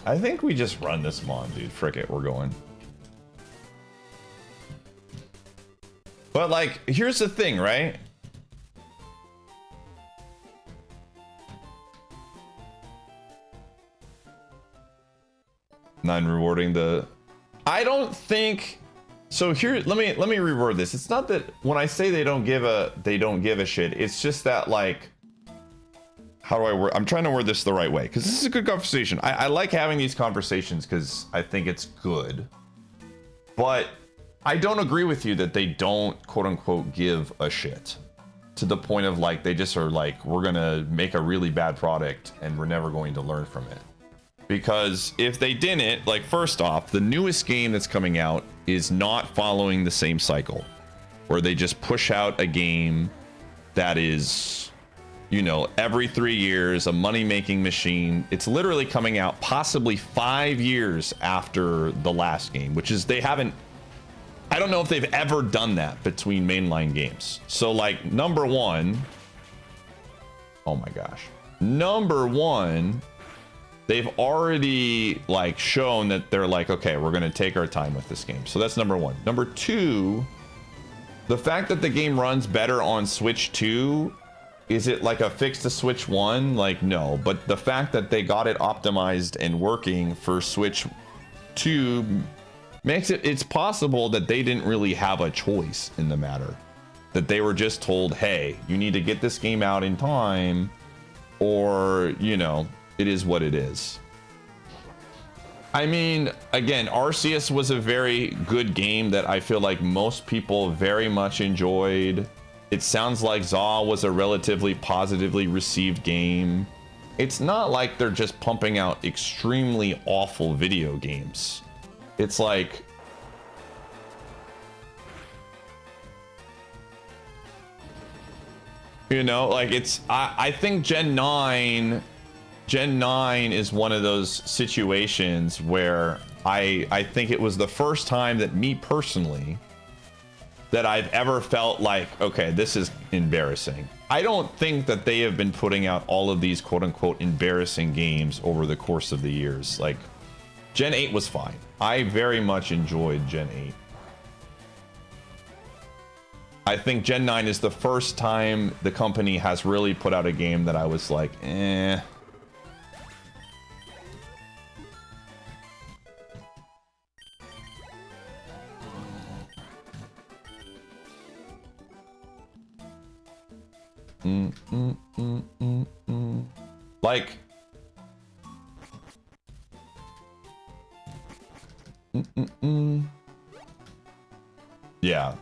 I think we just run this Mon, dude. Frick it, we're going. But like, here's the thing, right? Non-rewarding the... I don't think... So here, let me reword this. It's not that when I say they don't give a shit. It's just that, like, how do I word? I'm trying to word this the right way because this is a good conversation. I like having these conversations because I think it's good. But I don't agree with you that they don't, quote unquote, give a shit to the point of like they just are like, we're gonna make a really bad product and we're never going to learn from it. Because if they didn't, like, first off, the newest game that's coming out is not following the same cycle. where they just push out a game that is, you know, every 3 years, a money-making machine. It's literally coming out possibly 5 years after the last game, which is, they haven't, I don't know if they've ever done that between mainline games. So like, number one, oh my gosh. Number one, they've already like shown that they're like, okay, we're gonna take our time with this game. So that's number one. Number two, the fact that the game runs better on Switch 2, is it like a fix to Switch 1? Like, no. But the fact that they got it optimized and working for Switch 2 makes it's possible that they didn't really have a choice in the matter. That they were just told, hey, you need to get this game out in time, or, you know, it is what it is. I mean, again, Arceus was a very good game that I feel like most people very much enjoyed. It sounds like Zaw was a relatively positively received game. It's not like they're just pumping out extremely awful video games. It's like, you know, like it's, I think Gen 9 is one of those situations where I think it was the first time that me personally that I've ever felt like, okay, this is embarrassing. I don't think that they have been putting out all of these quote unquote embarrassing games over the course of the years. Like Gen 8 was fine. I very much enjoyed Gen 8. I think Gen 9 is the first time the company has really put out a game that I was like, eh. Like, yeah.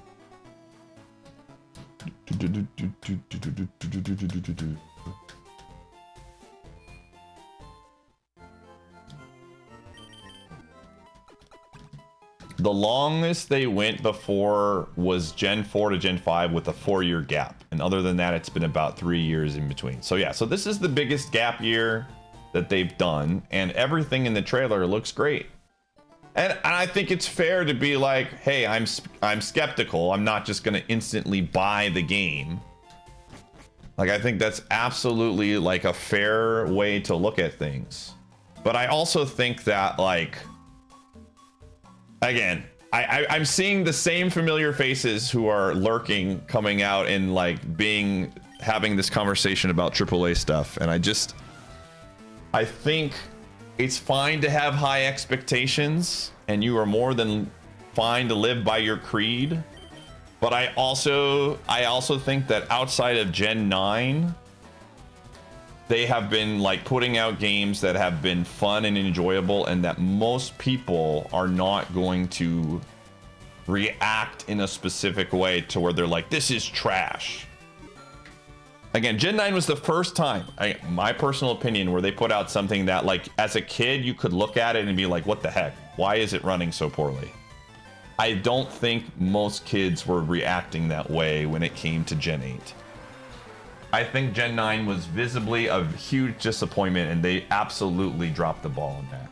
The longest they went before was Gen 4 to Gen 5 with a 4-year gap. And other than that, it's been about 3 years in between. So yeah, so this is the biggest gap year that they've done. And everything in the trailer looks great. And I think it's fair to be like, hey, I'm skeptical. I'm not just going to instantly buy the game. Like, I think that's absolutely like a fair way to look at things. But I also think that, like, again, I'm seeing the same familiar faces who are lurking, coming out and like having this conversation about AAA stuff. And I think it's fine to have high expectations, and you are more than fine to live by your creed. But I also think that outside of Gen 9, they have been like putting out games that have been fun and enjoyable, and that most people are not going to react in a specific way to where they're like, this is trash. Again, Gen 9 was the first time, my personal opinion, where they put out something that, like, as a kid, you could look at it and be like, what the heck? Why is it running so poorly? I don't think most kids were reacting that way when it came to Gen 8. I think Gen 9 was visibly a huge disappointment, and they absolutely dropped the ball on that.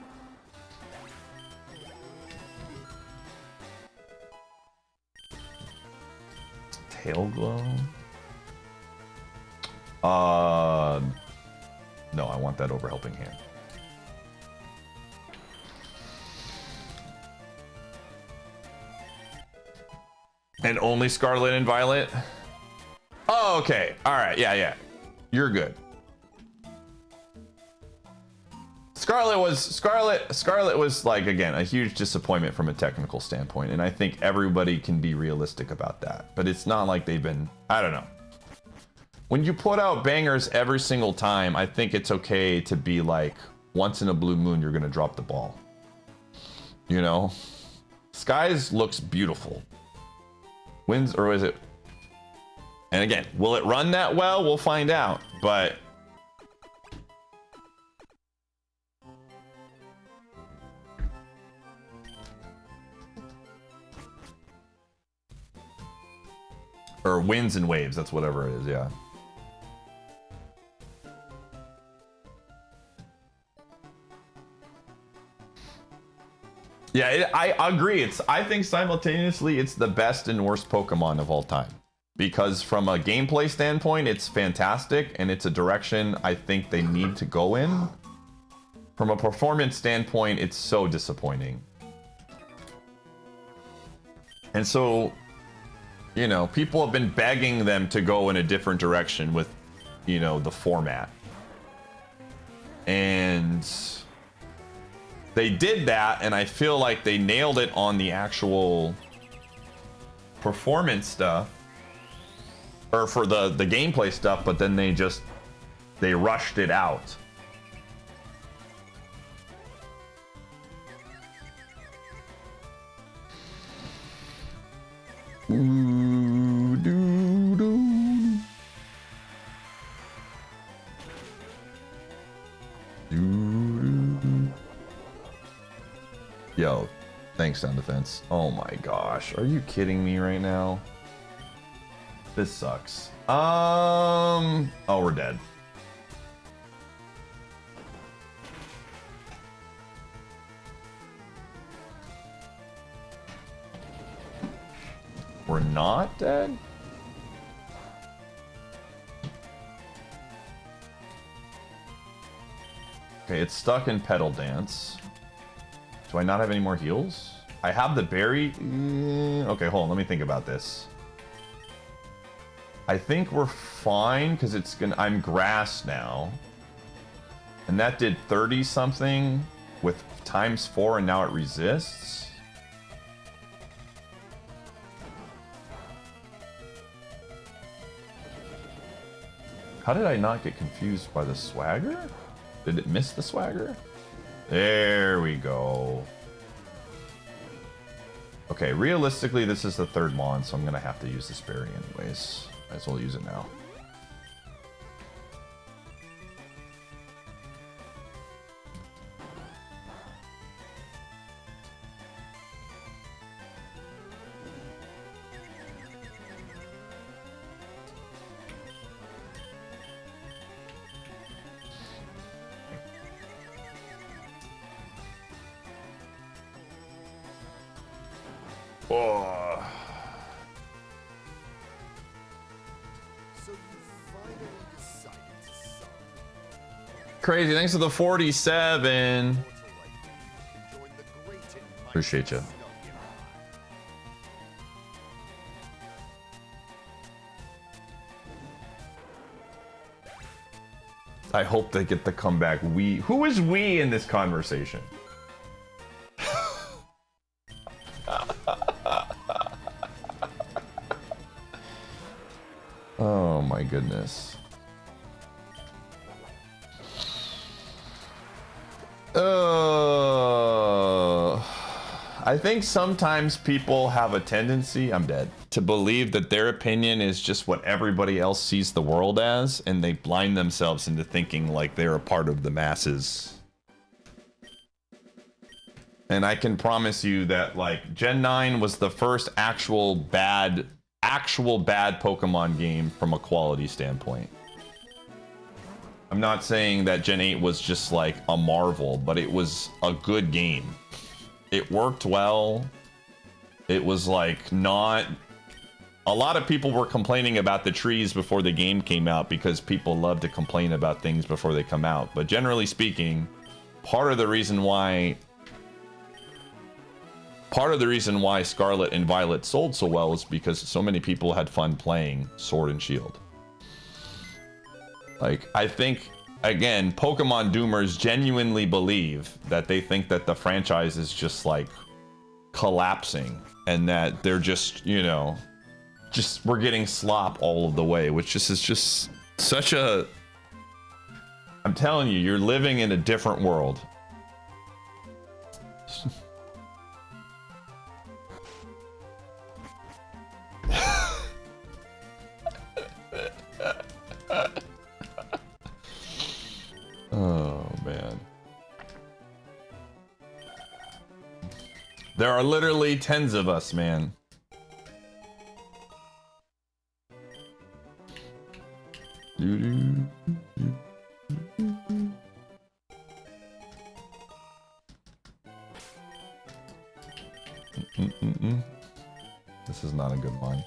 Tail glow? No, I want that over helping hand. And only Scarlet and Violet? Oh, okay. All right. Yeah. You're good. Scarlet was like, again, a huge disappointment from a technical standpoint, and I think everybody can be realistic about that. But it's not like they've been, I don't know. When you put out bangers every single time, I think it's okay to be like, once in a blue moon, you're gonna drop the ball. You know? Skies looks beautiful. Wins, or is it? And again, will it run that well? We'll find out. But Or winds and waves, that's whatever it is, yeah. Yeah, I agree. I think simultaneously it's the best and worst Pokemon of all time. Because from a gameplay standpoint, it's fantastic, and it's a direction I think they need to go in. From a performance standpoint, it's so disappointing. And so, you know, people have been begging them to go in a different direction with, you know, the format. And they did that, and I feel like they nailed it on the actual performance stuff. Or for the gameplay stuff, but then they rushed it out. Ooh, doo, doo. Doo, doo. Yo, thanks, Sound Defense. Oh my gosh, are you kidding me right now? This sucks. Oh, we're dead. We're not dead? Okay, it's stuck in Petal Dance. Do I not have any more heals? I have the berry. Okay, hold on. Let me think about this. I think we're fine because it's gonna. I'm grass now, and that did 30 something with ×4, and now it resists. How did I not get confused by the swagger? Did it miss the swagger? There we go. Okay, realistically, this is the third Mon, so I'm gonna have to use this berry anyways. Might as well use it now. Oh. So you finally decided to sub. Crazy, thanks for the 47. Mortal like you can join the great and mighty Appreciate ya. Snug Empire. I hope they get the comeback. We. Who is we in this conversation? Oh my goodness. I think sometimes people have a tendency, I'm dead, to believe that their opinion is just what everybody else sees the world as, and they blind themselves into thinking like they're a part of the masses. And I can promise you that, like, Gen 9 was the first actual bad Pokemon game from a quality standpoint. I'm not saying that Gen 8 was just like a marvel, but it was a good game. It worked well. It was like not... A lot of people were complaining about the trees before the game came out because people love to complain about things before they come out. But generally speaking, part of the reason why Scarlet and Violet sold so well is because so many people had fun playing Sword and Shield. Like, I think, again, Pokemon Doomers genuinely believe that they think that the franchise is just, like, collapsing. And that they're just, you know, we're getting slop all of the way, which is just such a... I'm telling you, you're living in a different world. Oh, man. There are literally tens of us, man. This is not a good one.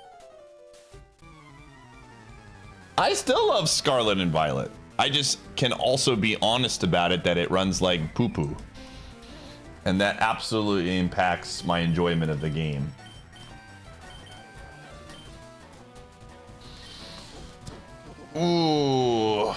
I still love Scarlet and Violet. I just can also be honest about it that it runs like poo-poo. And that absolutely impacts my enjoyment of the game. Ooh.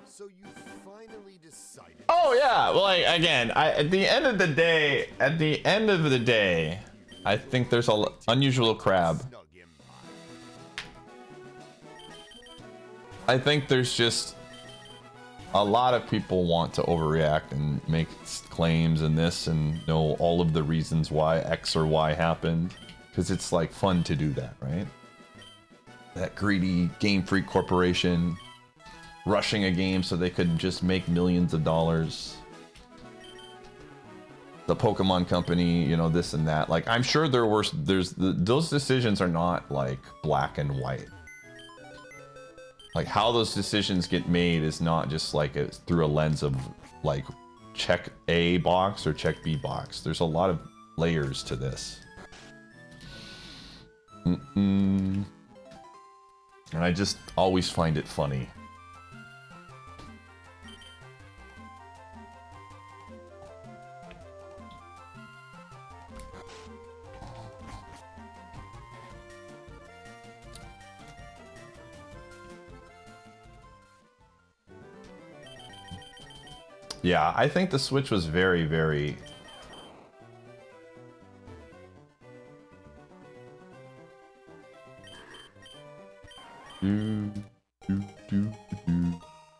So you finally decided. Oh yeah, well, like, again, at the end of the day, I think there's a unusual crab. I think there's just a lot of people want to overreact and make claims and this and know all of the reasons why X or Y happened, because it's like fun to do that, right? That greedy Game Freak corporation rushing a game so they could just make millions of dollars. The Pokemon company, you know, this and that. Like, I'm sure those decisions are not like black and white. Like, how those decisions get made is not just like through a lens of like check A box or check B box. There's a lot of layers to this. And I just always find it funny. Yeah, I think the Switch was very, very...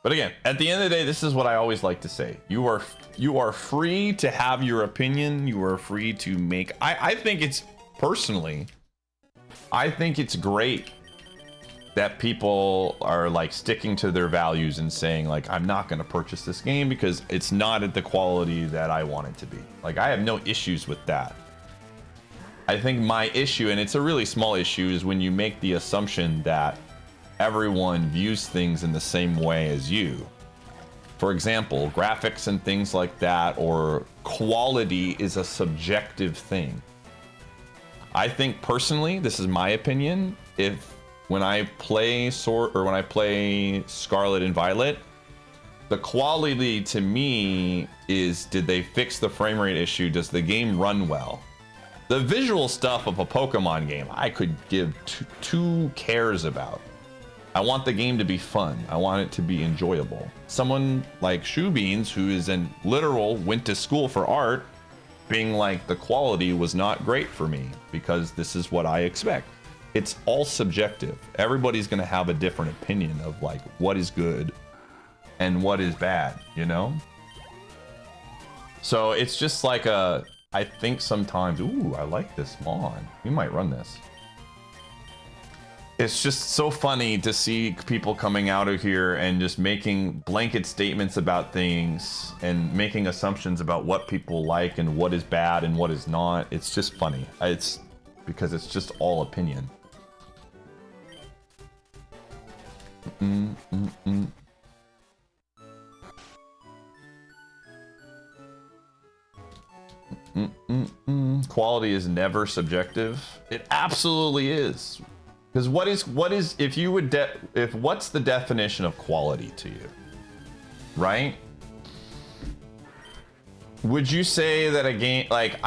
But again, at the end of the day, this is what I always like to say. You are free to have your opinion. You are free to make... I think it's, personally, I think it's great that people are like sticking to their values and saying like, I'm not going to purchase this game because it's not at the quality that I want it to be. Like, I have no issues with that. I think my issue, and it's a really small issue, is when you make the assumption that everyone views things in the same way as you. For example, graphics and things like that, or quality, is a subjective thing. I think personally, this is my opinion, when I play Scarlet and Violet, the quality to me is, did they fix the frame rate issue? Does the game run well? The visual stuff of a Pokemon game, I could give two cares about. I want the game to be fun. I want it to be enjoyable. Someone like Shoebeans, who is in literal, went to school for art, being like, the quality was not great for me because this is what I expect. It's all subjective. Everybody's gonna have a different opinion of like what is good and what is bad, you know? So it's just like I think sometimes, ooh, I like this Mon. We might run this. It's just so funny to see people coming out of here and just making blanket statements about things and making assumptions about what people like and what is bad and what is not. It's just funny. It's because it's just all opinion. Quality is never subjective. It absolutely is. Because what's the definition of quality to you? Right? Would you say that a game like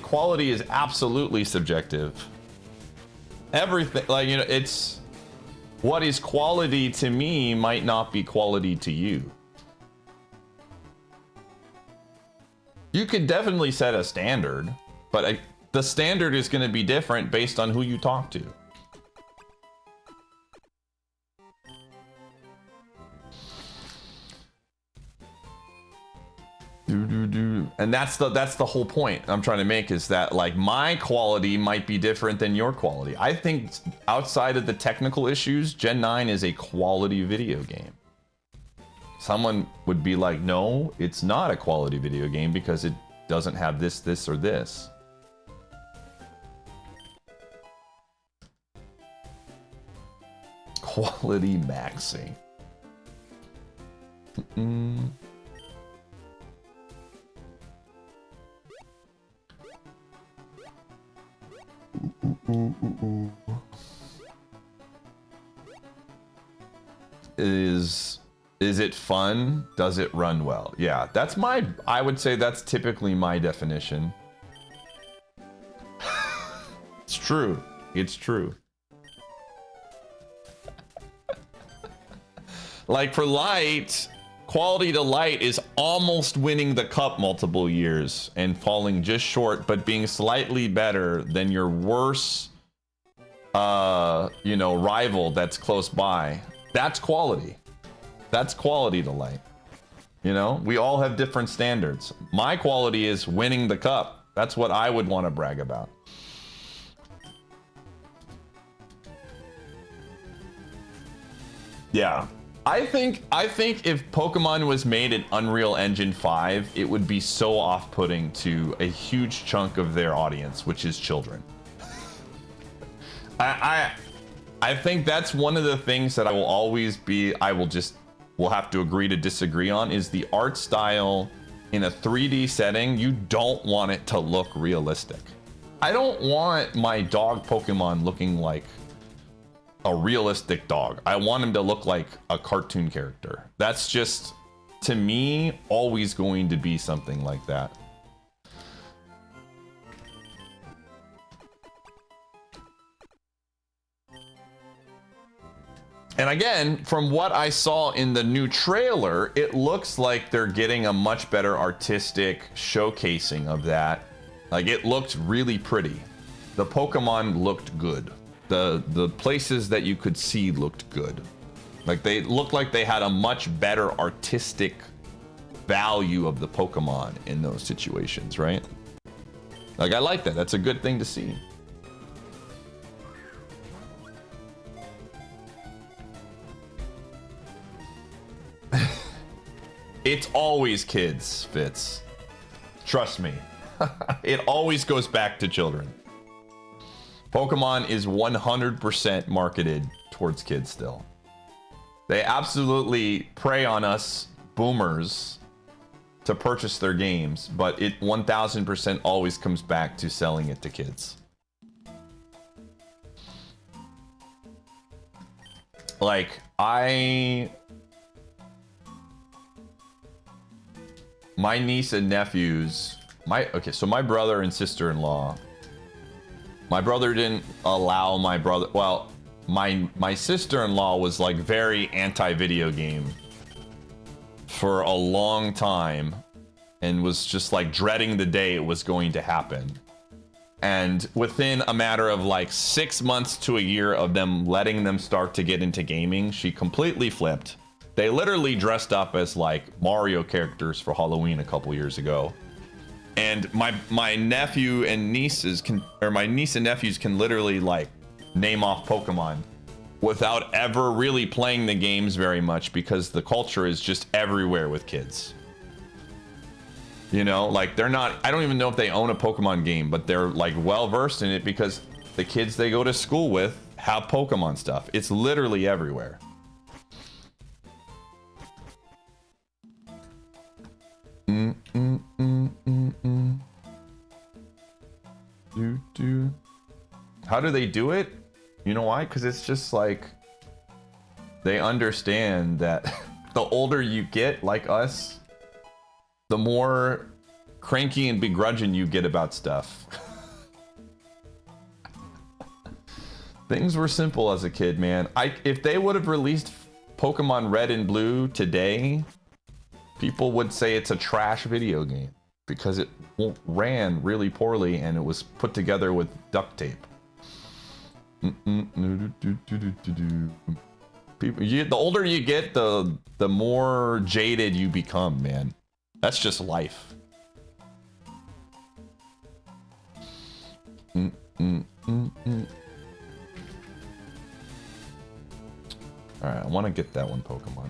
quality is absolutely subjective? Everything, like, you know, what is quality to me might not be quality to you. You could definitely set a standard, but the standard is going to be different based on who you talk to. And that's the whole point I'm trying to make, is that like my quality might be different than your quality. I think outside of the technical issues, Gen 9 is a quality video game. Someone would be like, no, it's not a quality video game because it doesn't have this, this, or this. Quality maxing. Is it fun? Does it run well? Yeah, that's I would say that's typically my definition. It's true. It's true. Like for Light, quality to Light is almost winning the cup multiple years and falling just short, but being slightly better than your worst, you know, rival that's close by. That's quality. That's quality to Light. You know, we all have different standards. My quality is winning the cup. That's what I would want to brag about. Yeah. I think if Pokemon was made in Unreal Engine 5, it would be so off-putting to a huge chunk of their audience, which is children. I think that's one of the things that I will always be, we'll have to agree to disagree on, is the art style in a 3D setting. You don't want it to look realistic. I don't want my dog Pokemon looking like a realistic dog. I want him to look like a cartoon character. That's just, to me, always going to be something like that. And again, from what I saw in the new trailer, it looks like they're getting a much better artistic showcasing of that. Like, it looked really pretty. The Pokemon looked good. The places that you could see looked good. Like, they looked like they had a much better artistic value of the Pokemon in those situations, right? Like, I like that. That's a good thing to see. It's always kids, Fitz. Trust me. It always goes back to children. Pokemon is 100% marketed towards kids still. They absolutely prey on us boomers to purchase their games, but it 1000% always comes back to selling it to kids. Like, my niece and nephews, so my brother and sister-in-law, my brother didn't allow my brother, well, my sister-in-law was like very anti-video game for a long time and was just like dreading the day it was going to happen. And within a matter of like 6 months to a year of them letting them start to get into gaming, she completely flipped. They literally dressed up as like Mario characters for Halloween a couple years ago. And my nephew and nieces my niece and nephews can literally like name off Pokemon without ever really playing the games very much, because the culture is just everywhere with kids. You know, like they're not, I don't even know if they own a Pokemon game, but they're like well versed in it because the kids they go to school with have Pokemon stuff. It's literally everywhere. How do they do it? You know why? Because it's just like they understand that the older you get, like us, the more cranky and begrudging you get about stuff. Things were simple as a kid, man. If they would have released Pokemon Red and Blue today, people would say it's a trash video game because it ran really poorly and it was put together with duct tape. The older you get, the more jaded you become, man. That's just life. Alright, I want to get that one Pokemon.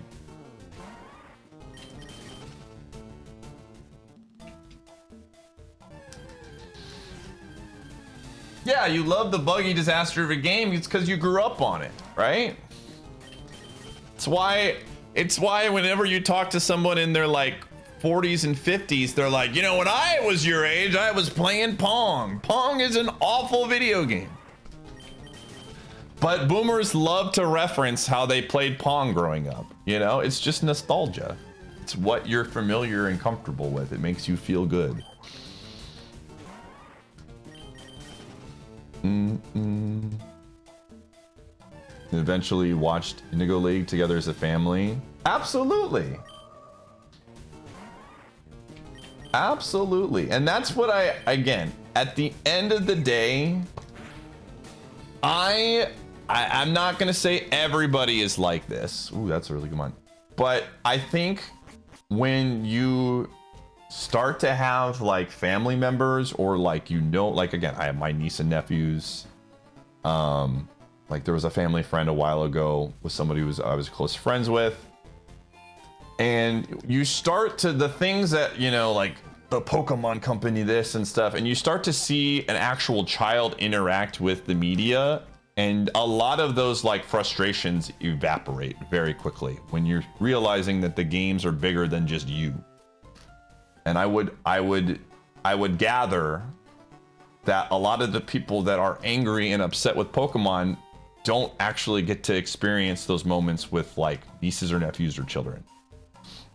Yeah, you love the buggy disaster of a game. It's because you grew up on it, right? It's why whenever you talk to someone in their like 40s and 50s, they're like, you know, when I was your age, I was playing Pong. Pong is an awful video game. But boomers love to reference how they played Pong growing up. You know, it's just nostalgia. It's what you're familiar and comfortable with. It makes you feel good. And eventually watched Indigo League together as a family. Absolutely. Absolutely. And that's what again, at the end of the day, I'm not gonna say everybody is like this. Ooh, that's a really good one. But I think when you start to have like family members or like, you know, like again, I have my niece and nephews. Like there was a family friend a while ago with somebody who I was close friends with. And you start to the things that, you know, like the Pokemon company, this and stuff, and you start to see an actual child interact with the media. And a lot of those like frustrations evaporate very quickly when you're realizing that the games are bigger than just you. And I would gather that a lot of the people that are angry and upset with Pokemon don't actually get to experience those moments with like nieces or nephews or children.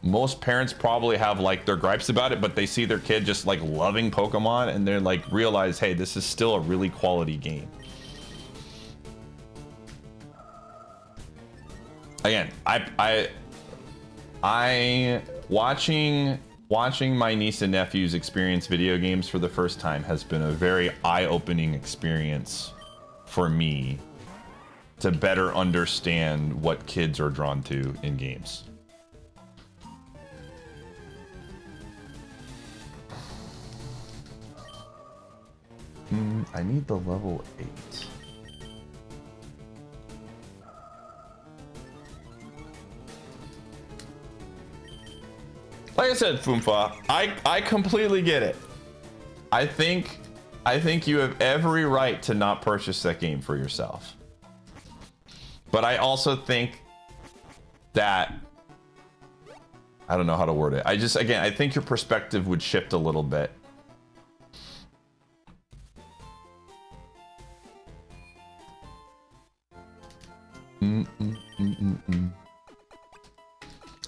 Most parents probably have like their gripes about it, but they see their kid just like loving Pokemon and they're like realize, hey, this is still a really quality game. Again, I watching my niece and nephews experience video games for the first time has been a very eye-opening experience for me to better understand what kids are drawn to in games. I need the level 8. Like I said, Foomfa, I completely get it. I think you have every right to not purchase that game for yourself. But I also think that I don't know how to word it. I think your perspective would shift a little bit.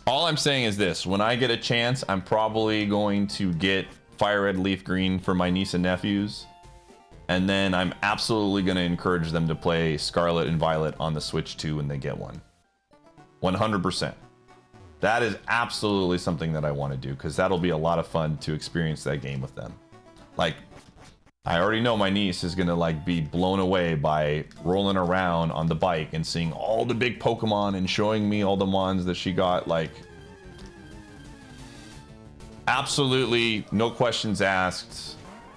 All I'm saying is this: when I get a chance, I'm probably going to get Fire Red Leaf Green for my niece and nephews. And then I'm absolutely going to encourage them to play Scarlet and Violet on the Switch 2 when they get one. 100%. That is absolutely something that I want to do, because that'll be a lot of fun to experience that game with them. Like, I already know my niece is going to like be blown away by rolling around on the bike and seeing all the big Pokemon and showing me all the ones that she got. Like, absolutely no questions asked.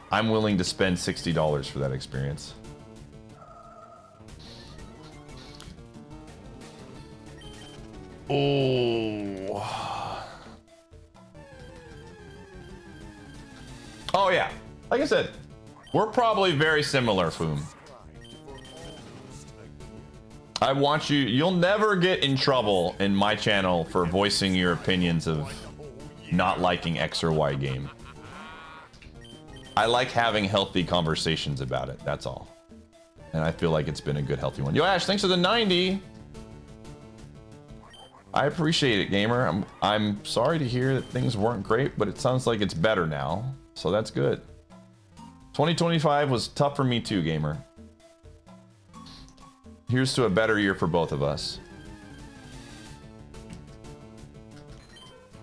I'm willing to spend $60 for that experience. Oh. Oh yeah. Like I said, we're probably very similar, Foom. I want you, you'll never get in trouble in my channel for voicing your opinions of not liking X or Y game. I like having healthy conversations about it, that's all. And I feel like it's been a good, healthy one. Yo, Ash, thanks for the 90. I appreciate it, gamer. I'm sorry to hear that things weren't great, but it sounds like it's better now. So that's good. 2025 was tough for me too, gamer. Here's to a better year for both of us.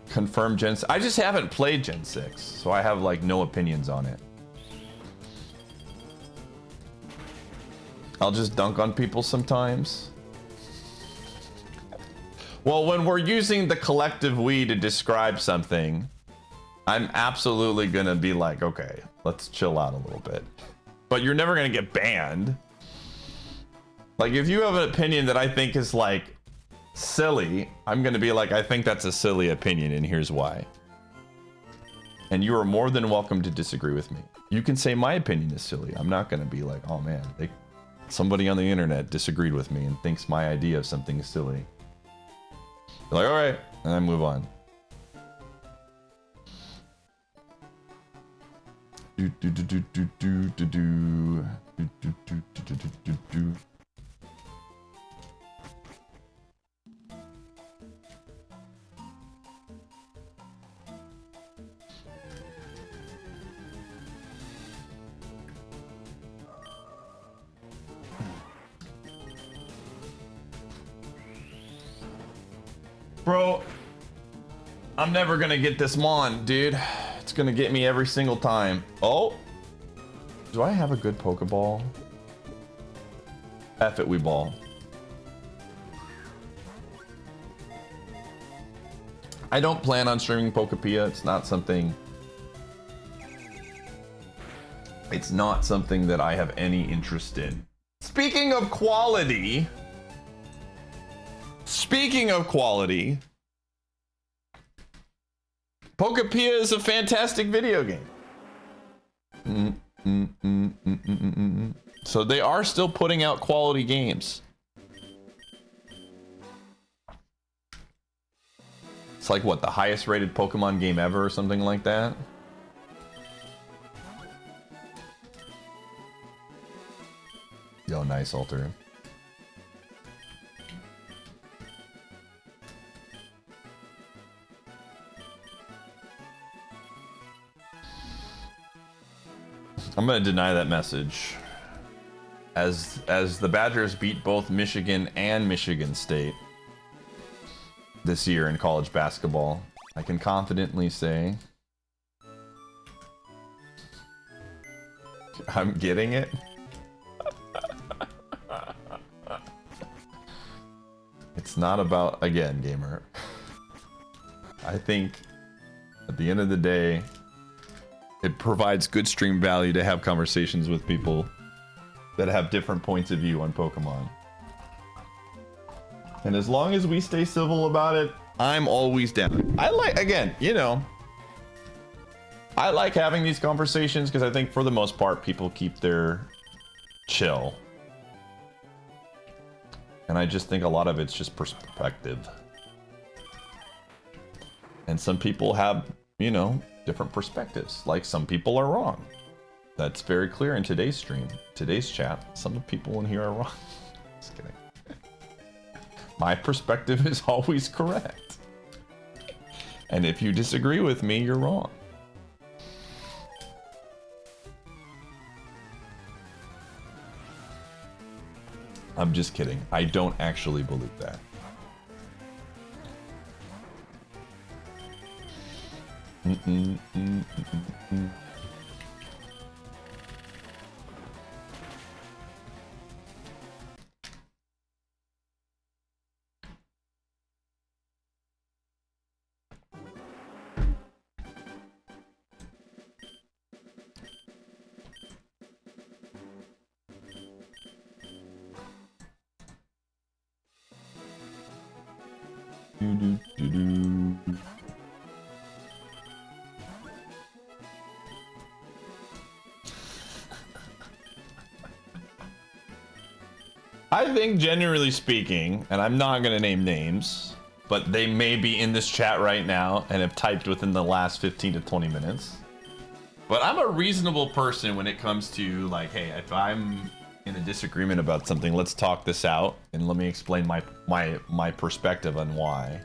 Confirm Gen 6. I just haven't played Gen 6, so I have like no opinions on it. I'll just dunk on people sometimes. Well, when we're using the collective we to describe something, I'm absolutely gonna be like, okay, let's chill out a little bit. But you're never gonna get banned. Like, if you have an opinion that I think is like silly, I'm gonna be like, I think that's a silly opinion and here's why. And you are more than welcome to disagree with me. You can say my opinion is silly. I'm not gonna be like, oh man, somebody on the internet disagreed with me and thinks my idea of something is silly. You're like, all right, and I move on. Bro, I'm never gonna get this Mon, dude. It's gonna get me every single time. Oh, do I have a good Pokeball? F it, we ball. I don't plan on streaming Pokéapia. It's not something that I have any interest in. Speaking of quality, Pokéapia is a fantastic video game. So they are still putting out quality games. It's like, what, the highest rated Pokemon game ever or something like that? Yo, nice, Alter. I'm gonna deny that message. As the Badgers beat both Michigan and Michigan State this year in college basketball, I can confidently say I'm getting it. It's not about, again, gamer. I think at the end of the day, it provides good stream value to have conversations with people that have different points of view on Pokemon. And as long as we stay civil about it, I'm always down. I like, again, you know, I like having these conversations because I think for the most part, people keep their chill. And I just think a lot of it's just perspective. And some people have, you know, different perspectives. Like, some people are wrong. That's very clear in today's stream, today's chat. Some people in here are wrong. Just kidding. My perspective is always correct. And if you disagree with me, you're wrong. I'm just kidding. I don't actually believe that. I think, generally speaking, and I'm not going to name names, but they may be in this chat right now and have typed within the last 15 to 20 minutes. But I'm a reasonable person when it comes to, like, hey, if I'm in a disagreement about something, let's talk this out and let me explain my perspective on why.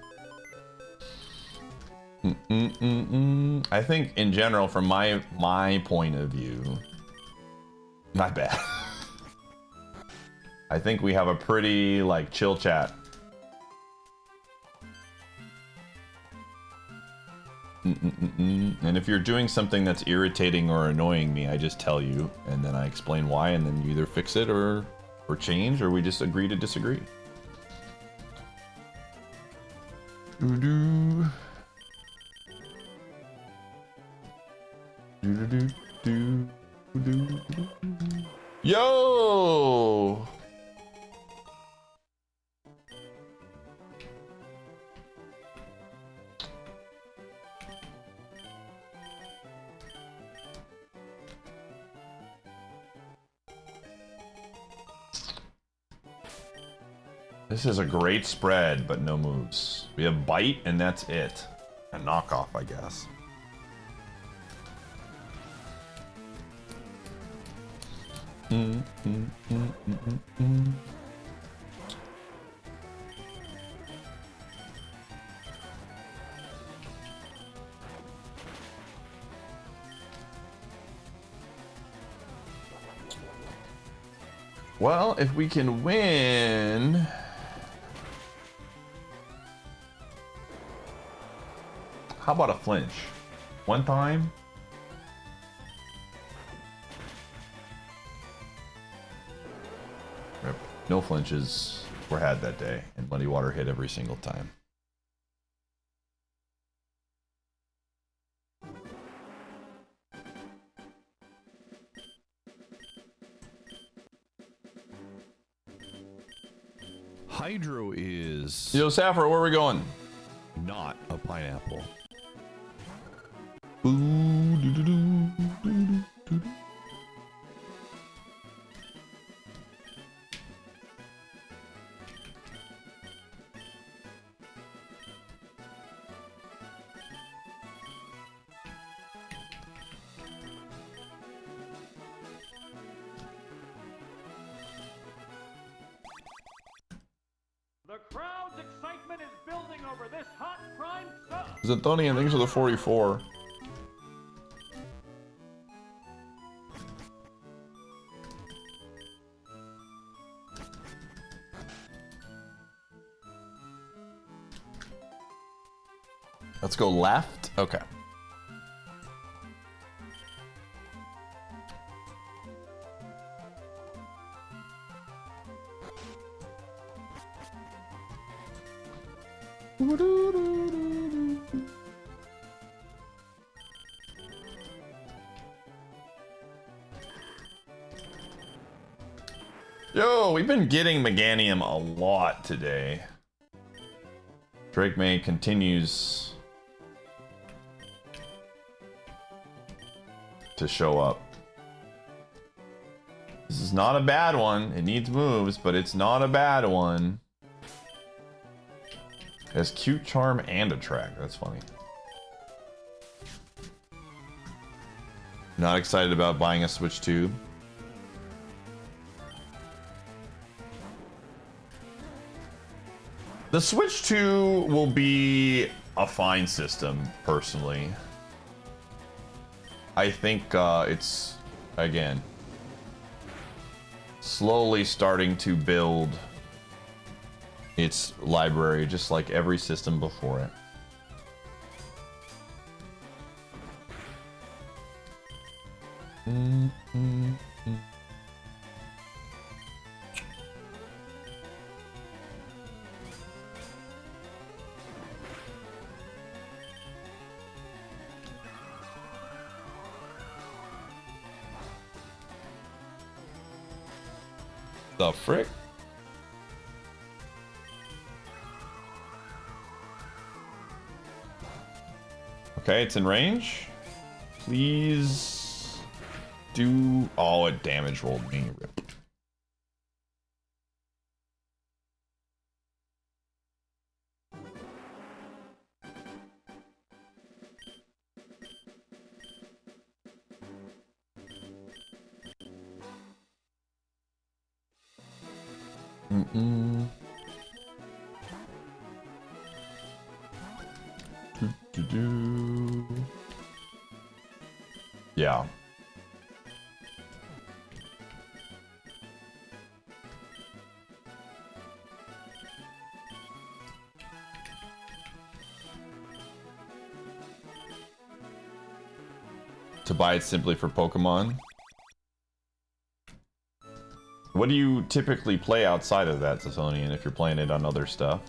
I think in general, from my point of view, not bad. I think we have a pretty, like, chill chat. And if you're doing something that's irritating or annoying me, I just tell you, and then I explain why, and then you either fix it or change, or we just agree to disagree. Yo! This is a great spread, but no moves. We have bite, and that's it. A knockoff, I guess. Well, if we can win... How about a flinch? One time? Rip. No flinches were had that day, and Muddy Water hit every single time. Hydro is Yo, Saffron, where are we going? not a pineapple. The crowd's excitement is building over this hot prime sub. Zantonian, thanks for the 44. Let's go left. Okay. Yo, we've been getting Meganium a lot today. Drake May continues to show up. This is not a bad one. It needs moves, but it's not a bad one. It has cute charm and attract. That's funny. Not excited about buying a Switch tube. The Switch 2 will be a fine system, personally. I think it's, again, slowly starting to build its library, just like every system before it. The frick? Okay, it's in range. Please do... Oh, it damage rolled me. Rip. Yeah. To buy it simply for Pokemon. What do you typically play outside of that, Sasonian, if you're playing it on other stuff?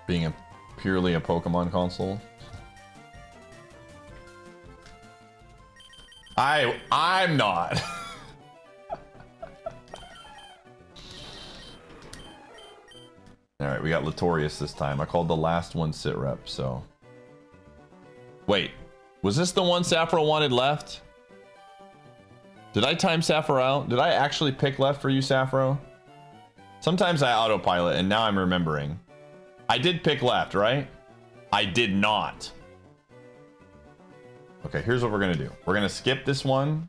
Being purely a Pokemon console. I'm not. All right, we got Latorius this time. I called the last one sit rep, so. Wait, was this the one Sappho wanted left? Did I time Sappho out? Did I actually pick left for you, Sappho? Sometimes I autopilot, and now I'm remembering. I did pick left, right? I did not. Okay, here's what we're gonna do. We're gonna skip this one,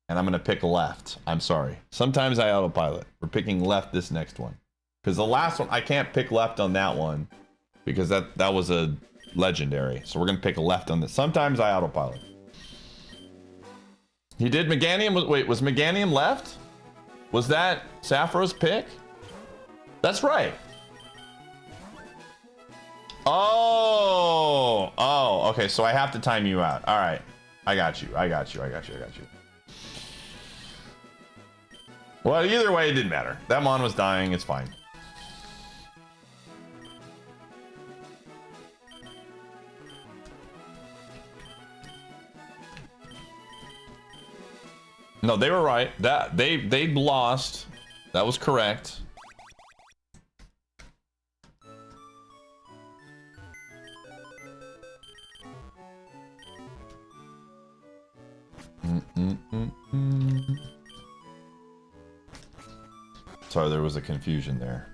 and I'm gonna pick left. I'm sorry. Sometimes I autopilot. We're picking left this next one. Because the last one, I can't pick left on that one, because that was a legendary. So we're gonna pick left on this. Sometimes I autopilot. He did Meganium. Wait, was Meganium left? Was that Sappho's pick? That's right. Oh, okay, so I have to time you out. All right, I got you. Well, either way, it didn't matter. That Mon was dying, it's fine. No, they were right. That they lost. That was correct. Sorry, there was a confusion there.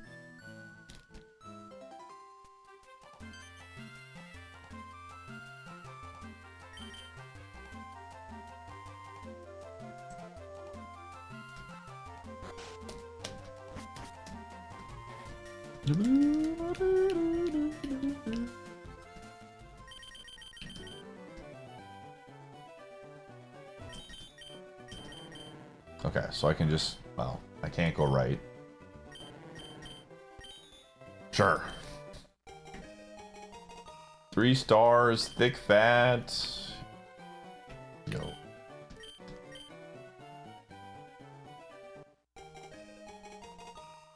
Okay, so I can just, well, I can't go right. Sure. 3 stars, thick fat. Yo.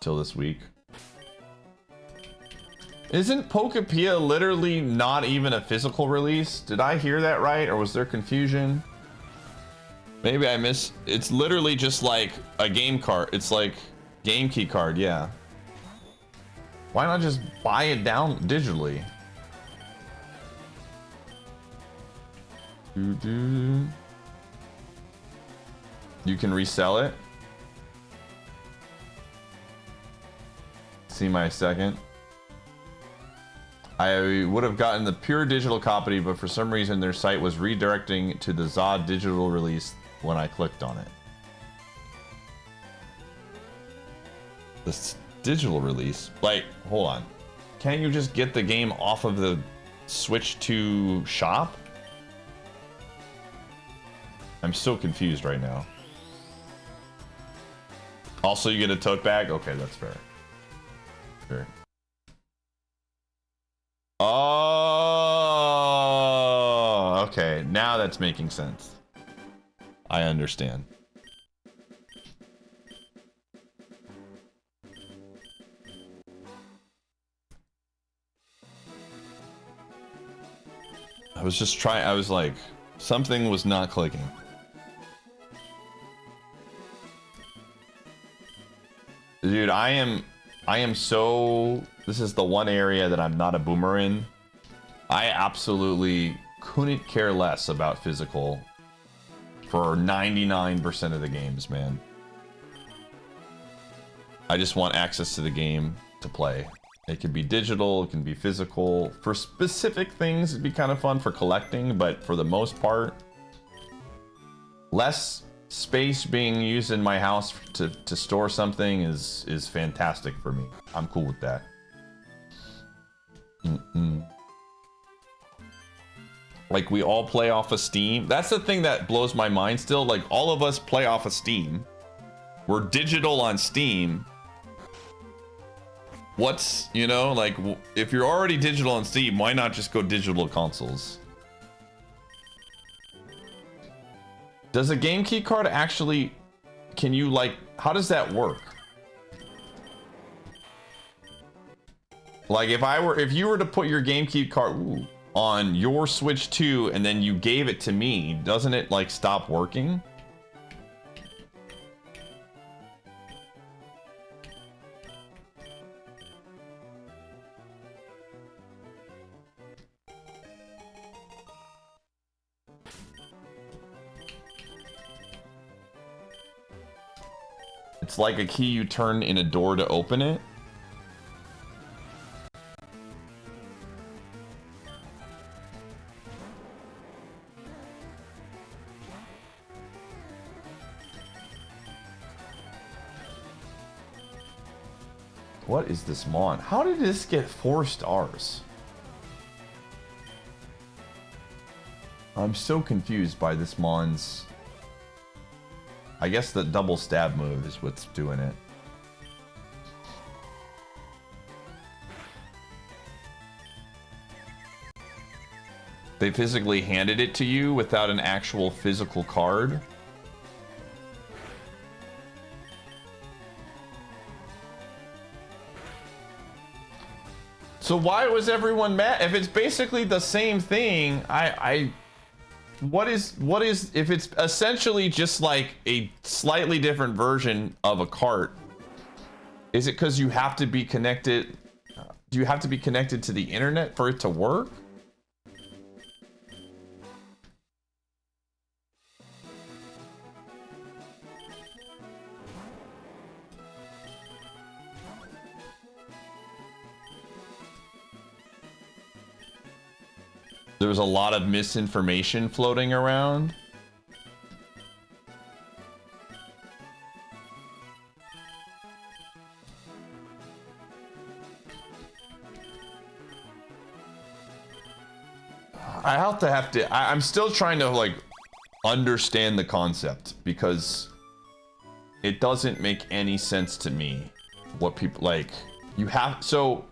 Till this week. Isn't Pokéapia literally not even a physical release? Did I hear that right, or was there confusion? Maybe I missed. It's literally just like a game card. It's like game key card, yeah. Why not just buy it down digitally? You can resell it. See my second. I would have gotten the pure digital copy, but for some reason their site was redirecting to the Zod digital release when I clicked on it. This digital release? Like, hold on. Can't you just get the game off of the Switch 2 shop? I'm so confused right now. Also, you get a tote bag? Okay, that's fair. Fair. Oh, okay. Now that's making sense. I understand. I was just trying. I was like, something was not clicking. Dude, I am so... This is the one area that I'm not a boomer in. I absolutely couldn't care less about physical for 99% of the games, man. I just want access to the game to play. It can be digital, it can be physical. For specific things, it'd be kind of fun for collecting, but for the most part, less space being used in my house to store something is fantastic for me. I'm cool with that. Like we all play off of Steam. That's the thing that blows my mind still. Like all of us play off of Steam. We're digital on Steam. What's, you know, like if you're already digital on Steam, why not just go digital consoles? Does a game key card actually, can you like, how does that work? Like if you were to put your game key card on your Switch 2 and then you gave it to me, doesn't it like stop working? It's like a key you turn in a door to open it. What is this Mon? How did this get 4 stars? I'm so confused by this Mon's... I guess the double stab move is what's doing it. They physically handed it to you without an actual physical card. So why was everyone mad? If it's basically the same thing, what is if it's essentially just like a slightly different version of a cart? Is it because you have to be connected? Do you have to be connected to the internet for it to work? There was a lot of misinformation floating around. I'm still trying to like understand the concept because it doesn't make any sense to me what people like. You have, so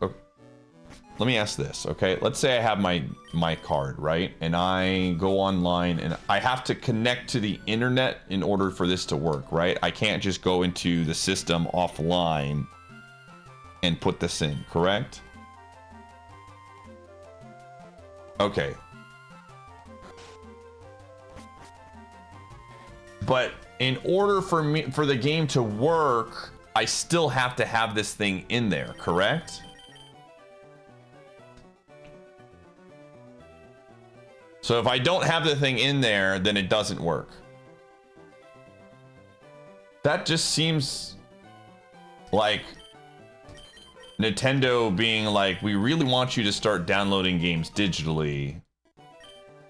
let me ask this, okay? Let's say I have my card, right? And I go online and I have to connect to the internet in order for this to work, right? I can't just go into the system offline and put this in, correct? Okay. But in order for the game to work, I still have to have this thing in there, correct? So if I don't have the thing in there, then it doesn't work. That just seems like Nintendo being like, we really want you to start downloading games digitally.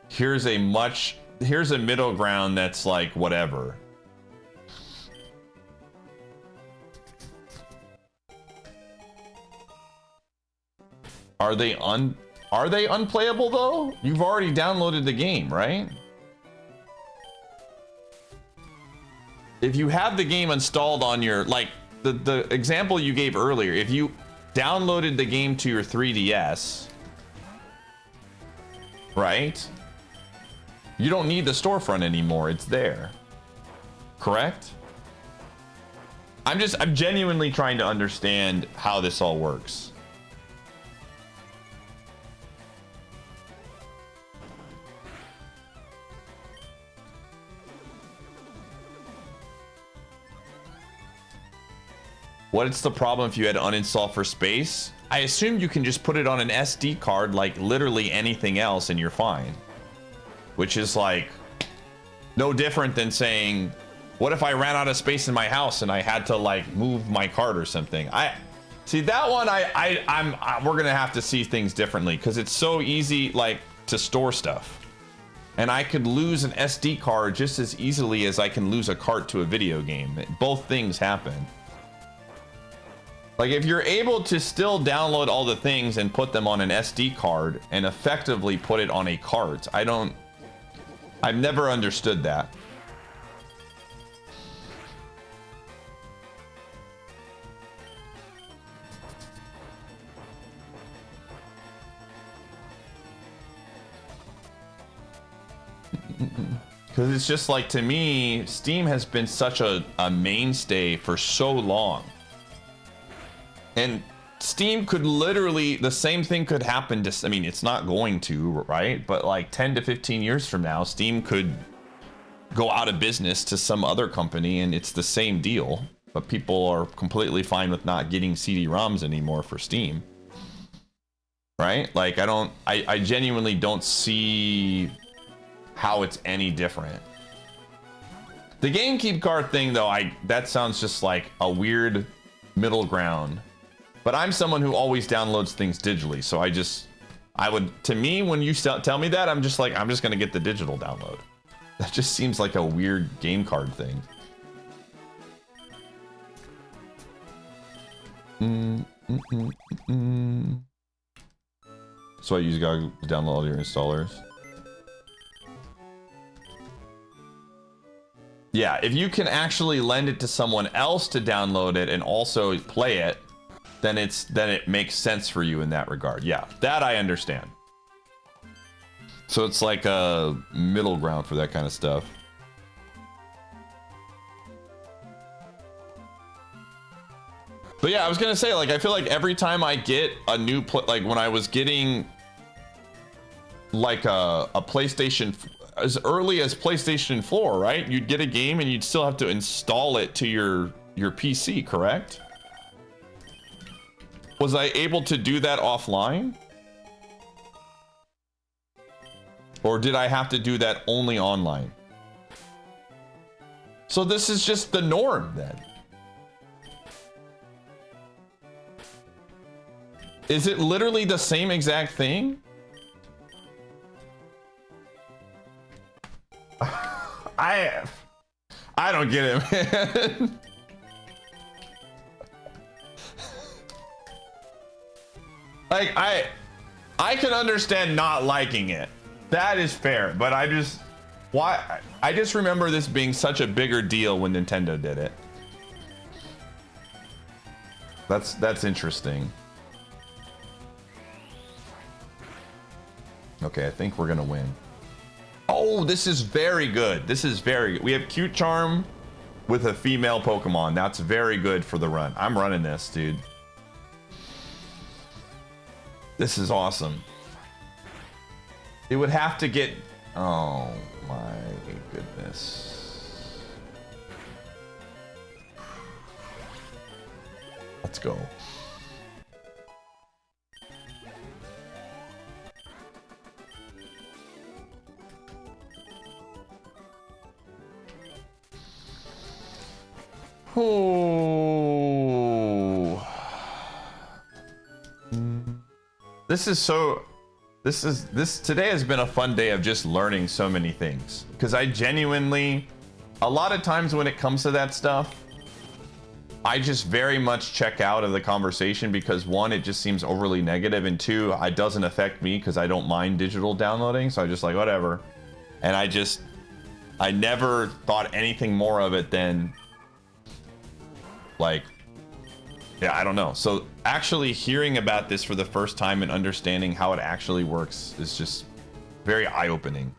Here's a middle ground that's like whatever. Are they unplayable though? You've already downloaded the game, right? If you have the game installed on your, like the example you gave earlier, if you downloaded the game to your 3DS, right? You don't need the storefront anymore. It's there. Correct? I'm genuinely trying to understand how this all works. What's the problem if you had to uninstall for space? I assume you can just put it on an SD card like literally anything else and you're fine. Which is like no different than saying, what if I ran out of space in my house and I had to like move my card or something? I see that one. We're gonna have to see things differently because it's so easy like to store stuff, and I could lose an SD card just as easily as I can lose a cart to a video game. Both things happen. Like, if you're able to still download all the things and put them on an SD card and effectively put it on a cart, I've never understood that. Because it's just like, to me, Steam has been such a mainstay for so long. And Steam could literally, the same thing could happen to, I mean, it's not going to, right? But like 10 to 15 years from now, Steam could go out of business to some other company and it's the same deal. But people are completely fine with not getting CD-ROMs anymore for Steam. Right? Like, I genuinely don't see how it's any different. The GameKeep card thing, though, that sounds just like a weird middle ground. But I'm someone who always downloads things digitally, so to me, when you tell me that, I'm just like, I'm just gonna get the digital download. That just seems like a weird game card thing. So you gotta download all your installers. Yeah, if you can actually lend it to someone else to download it and also play it, then it makes sense for you in that regard. Yeah, that I understand. So it's like a middle ground for that kind of stuff. But yeah, I was gonna say, like, I feel like every time I get a new like when I was getting like a PlayStation, as early as PlayStation 4, right? You'd get a game and you'd still have to install it to your PC, correct? Was I able to do that offline? Or did I have to do that only online? So this is just the norm then. Is it literally the same exact thing? I don't get it, man. Like, I can understand not liking it. That is fair, but I just remember this being such a bigger deal when Nintendo did it. That's interesting. Okay, I think we're gonna win. Oh, this is very good. This is very good. We have Cute Charm with a female Pokemon. That's very good for the run. I'm running this, dude. This is awesome. It would have to get... Oh my goodness. Let's go. Oh. Today has been a fun day of just learning so many things, because I genuinely, a lot of times when it comes to that stuff, I just very much check out of the conversation because, one, it just seems overly negative, and two, it doesn't affect me because I don't mind digital downloading, so I just like, whatever. And I never thought anything more of it than, like, yeah, I don't know. So actually hearing about this for the first time and understanding how it actually works is just very eye-opening.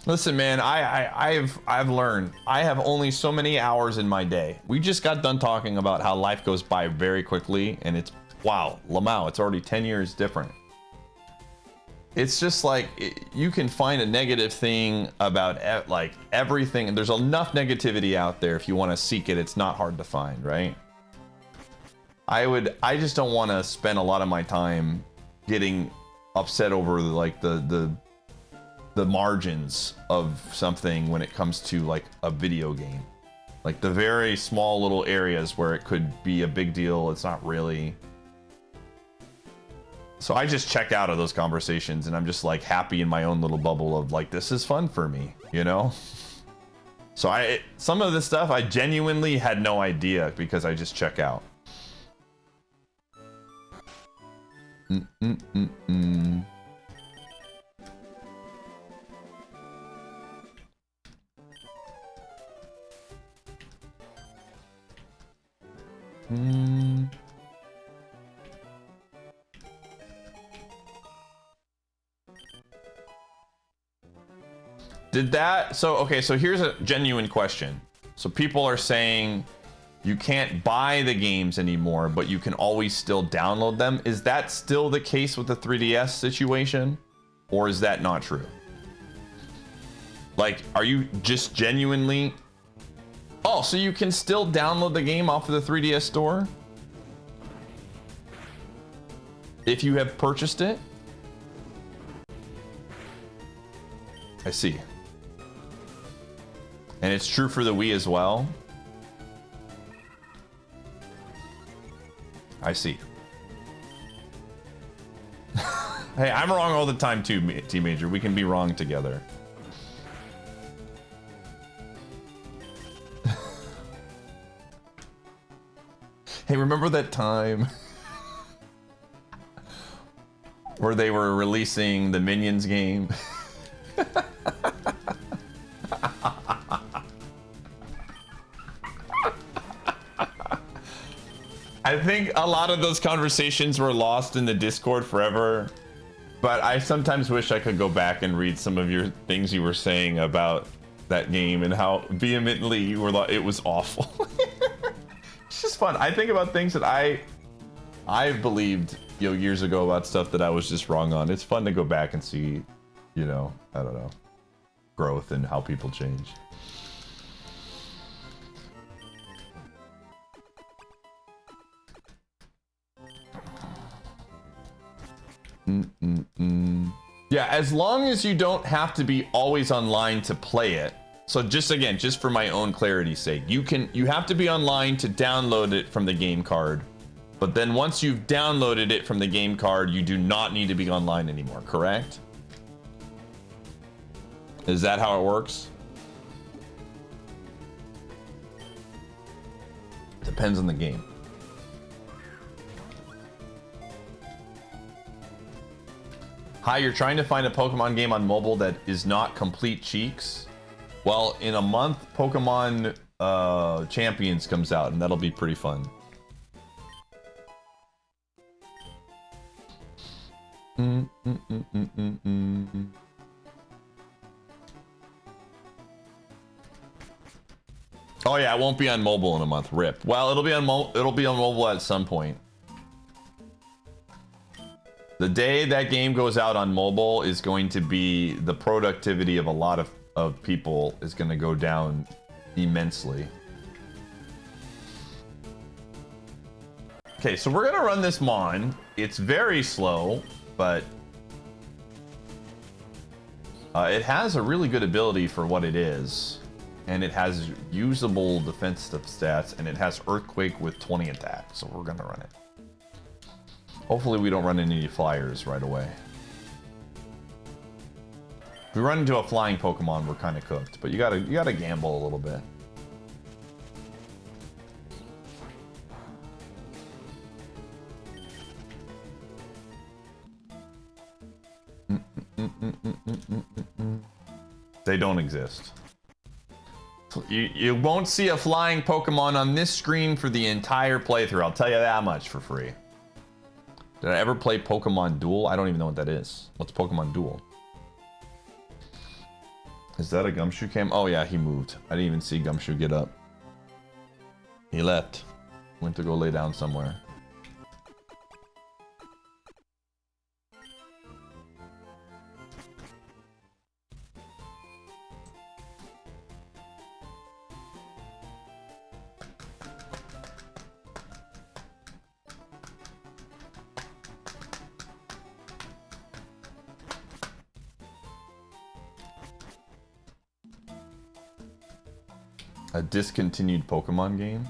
Listen, man, I've learned. I have only so many hours in my day. We just got done talking about how life goes by very quickly, and it's, wow, Lamau, it's already 10 years different. It's just like, you can find a negative thing about like everything, and there's enough negativity out there. If you want to seek it, it's not hard to find, right? I just don't want to spend a lot of my time getting upset over like the margins of something when it comes to like a video game. Like the very small little areas where it could be a big deal, it's not really. So I just check out of those conversations and I'm just like happy in my own little bubble of like, this is fun for me, you know? So some of this stuff I genuinely had no idea because I just check out. Did that, so okay, so here's a genuine question. So people are saying you can't buy the games anymore, but you can always still download them. Is that still the case with the 3DS situation? Or is that not true? Like, are you just genuinely... Oh, so you can still download the game off of the 3DS store? If you have purchased it? I see. And it's true for the Wii as well? I see. Hey, I'm wrong all the time too, T-Major. We can be wrong together. Hey, remember that time where they were releasing the Minions game? I think a lot of those conversations were lost in the Discord forever, but I sometimes wish I could go back and read some of your things you were saying about that game and how vehemently you were like, it was awful. It's just fun. I think about things that I believed, you know, years ago about stuff that I was just wrong on. It's fun to go back and see, you know, I don't know, growth and how people change. Yeah, as long as you don't have to be always online to play it. So just again, just for my own clarity's sake, you have to be online to download it from the game card. But then once you've downloaded it from the game card, you do not need to be online anymore, correct? Is that how it works? Depends on the game. Hi, you're trying to find a Pokemon game on mobile that is not complete cheeks? Well, in a month, Pokemon Champions comes out, and that'll be pretty fun. Oh yeah, it won't be on mobile in a month. Rip. Well, it'll be on mobile at some point. The day that game goes out on mobile is going to be, the productivity of a lot of people is going to go down immensely. Okay, so we're going to run this Mon. It's very slow, but it has a really good ability for what it is. And it has usable defensive stats, and it has Earthquake with 20 attack, so we're going to run it. Hopefully we don't run into any flyers right away. If we run into a flying Pokemon, we're kind of cooked, but you gotta gamble a little bit. They don't exist. You won't see a flying Pokemon on this screen for the entire playthrough. I'll tell you that much for free. Did I ever play Pokemon Duel? I don't even know what that is. What's Pokemon Duel? Is that a Gumshoe cam? Oh yeah, he moved. I didn't even see Gumshoe get up. He left. Went to go lay down somewhere. A discontinued Pokemon game?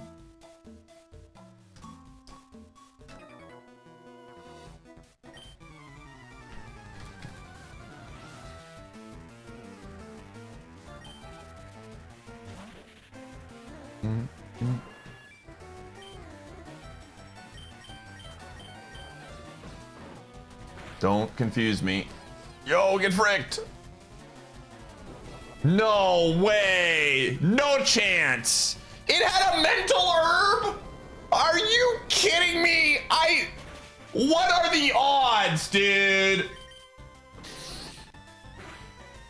Don't confuse me. Yo, get fricked. No way. No chance. It had a mental herb? Are you kidding me? What are the odds, dude?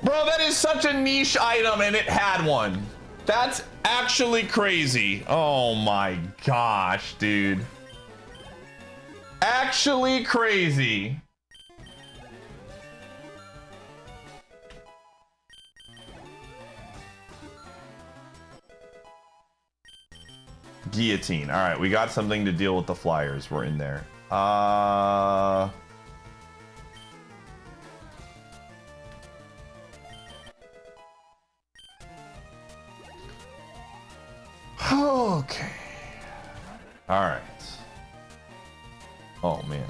Bro, that is such a niche item and it had one. That's actually crazy. Oh my gosh, dude. Actually crazy. Guillotine. All right, we got something to deal with the flyers. We're in there. Okay. All right. Oh man.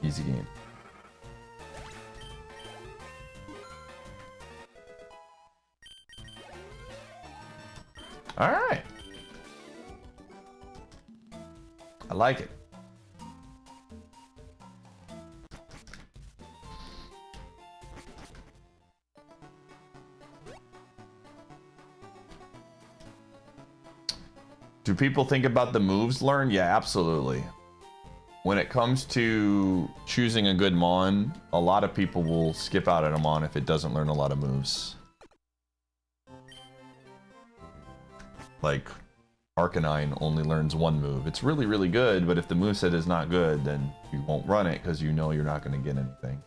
Easy game. All right. I like it. Do people think about the moves learned? Yeah, absolutely. When it comes to choosing a good Mon, a lot of people will skip out on a Mon if it doesn't learn a lot of moves. Like, Arcanine only learns one move. It's really, really good, but if the moveset is not good, then you won't run it because you know you're not going to get anything.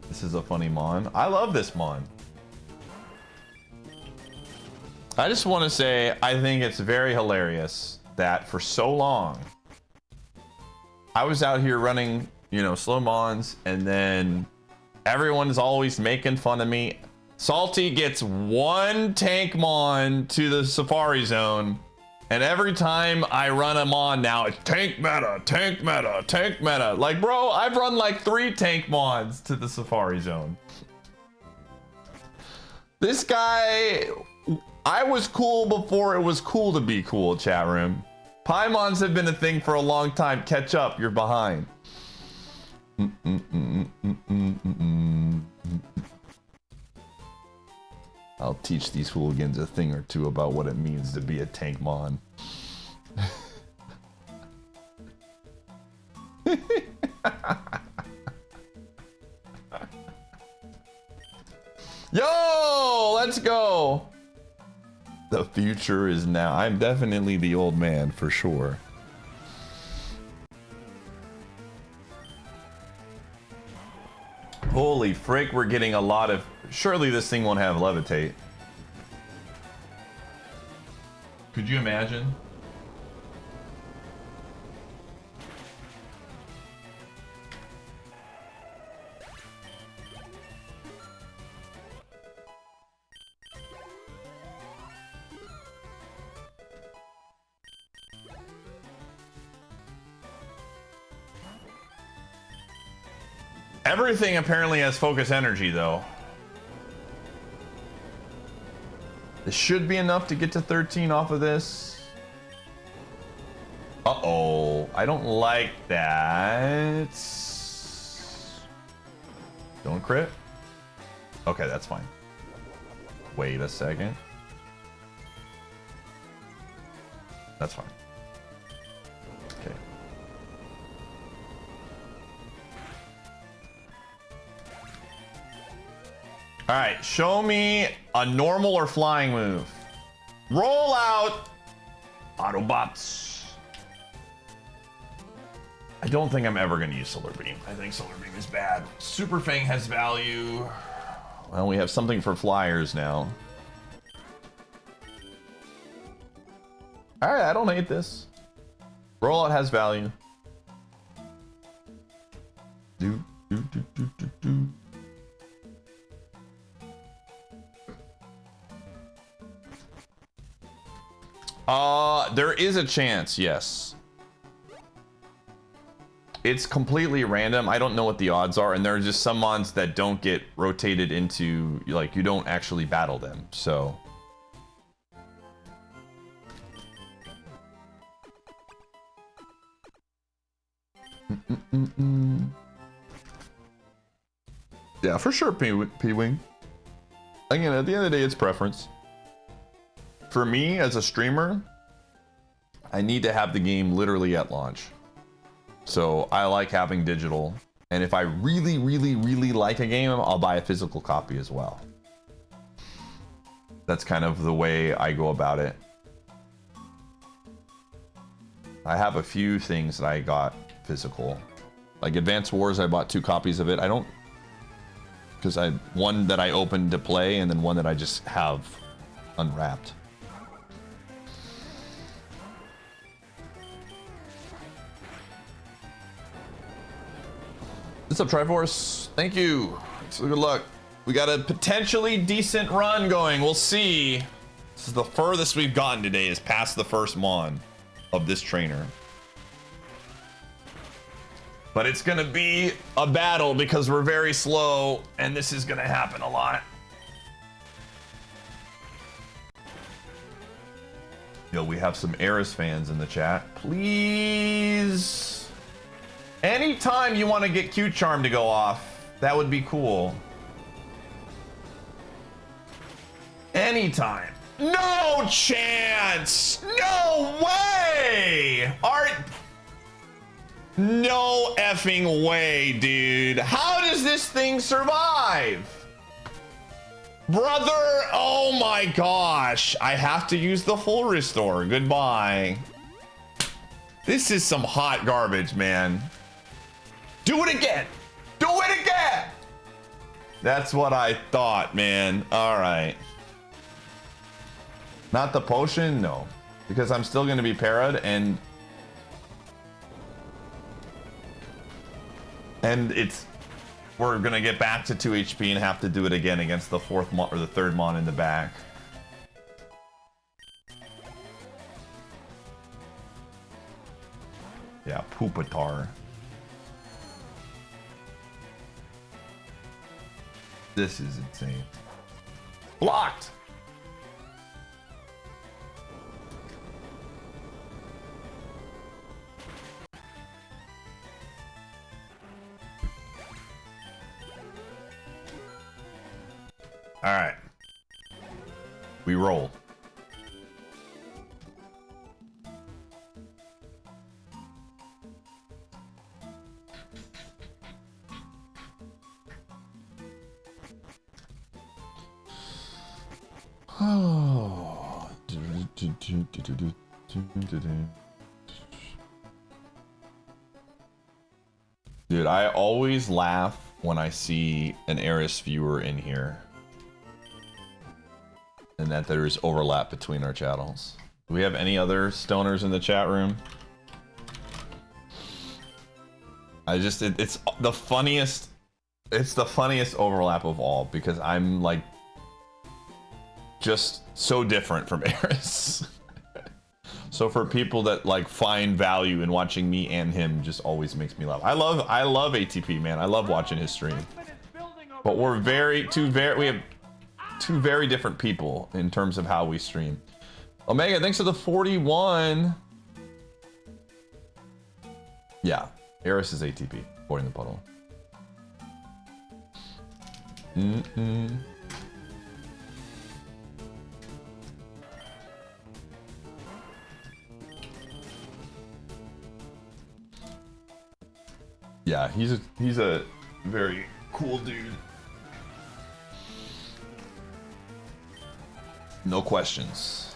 This is a funny Mon. I love this Mon. I just want to say, I think it's very hilarious that for so long, I was out here running, you know, slow Mons, and then everyone is always making fun of me. Salty gets one tank Mon to the Safari Zone, and every time I run a Mon now, it's tank meta, tank meta, tank meta. Like, bro, I've run like 3 tank Mons to the Safari Zone. This guy, I was cool before it was cool to be cool, chat room. Paimons have been a thing for a long time. Catch up, you're behind. I'll teach these hooligans a thing or two about what it means to be a tank Mon. Yo, let's go. The future is now. I'm definitely the old man for sure. Holy frick, we're getting a lot of... Surely this thing won't have levitate. Could you imagine? Everything apparently has focus energy, though. This should be enough to get to 13 off of this. Uh-oh. I don't like that. Don't crit? Okay, that's fine. Wait a second. That's fine. Okay. All right, show me a normal or flying move. Roll out Autobots. I don't think I'm ever gonna use Solar Beam. I think Solar Beam is bad. Super Fang has value. Well, we have something for flyers now. All right, I don't hate this. Rollout has value. Do, do, do, do, do, do. There is a chance, yes. It's completely random. I don't know what the odds are, and there are just some mons that don't get rotated into, like, you don't actually battle them, so. Yeah, for sure, P-Wing. Again, at the end of the day, it's preference. For me, as a streamer, I need to have the game literally at launch. So I like having digital. And if I really, really, really like a game, I'll buy a physical copy as well. That's kind of the way I go about it. I have a few things that I got physical. Like Advance Wars, I bought 2 copies of it. I don't... Because I one that I opened to play, and then one that I just have unwrapped. What's up, Triforce? Thank you. So good luck. We got a potentially decent run going. We'll see. This is the furthest we've gotten today, is past the first Mon of this trainer. But it's gonna be a battle because we're very slow, and this is gonna happen a lot. Yo, we have some Eris fans in the chat. Please. Anytime you want to get Q Charm to go off, that would be cool. Anytime. No chance! No way! Art. No effing way, dude. How does this thing survive? Brother, oh my gosh. I have to use the full restore. Goodbye. This is some hot garbage, man. Do it again! Do it again! That's what I thought, man. All right. Not the potion? No. Because I'm still going to be parried, and it's... We're going to get back to 2 HP and have to do it again against the 4th Mon, or the 3rd Mon in the back. Yeah, Pupitar. This is insane. Blocked! All right. We roll. Oh. Dude, I always laugh when I see an Eris viewer in here. And that there's overlap between our channels. Do we have any other stoners in the chat room? It's the funniest. It's the funniest overlap of all, because I'm like just so different from Eris. So for people that like find value in watching me and him, just always makes me laugh. I love ATP, man. I love watching his stream. But we're we have 2 very different people in terms of how we stream. Omega, thanks for the 41. Yeah, Eris is ATP, according to Puddle. Yeah, he's a very cool dude. No questions.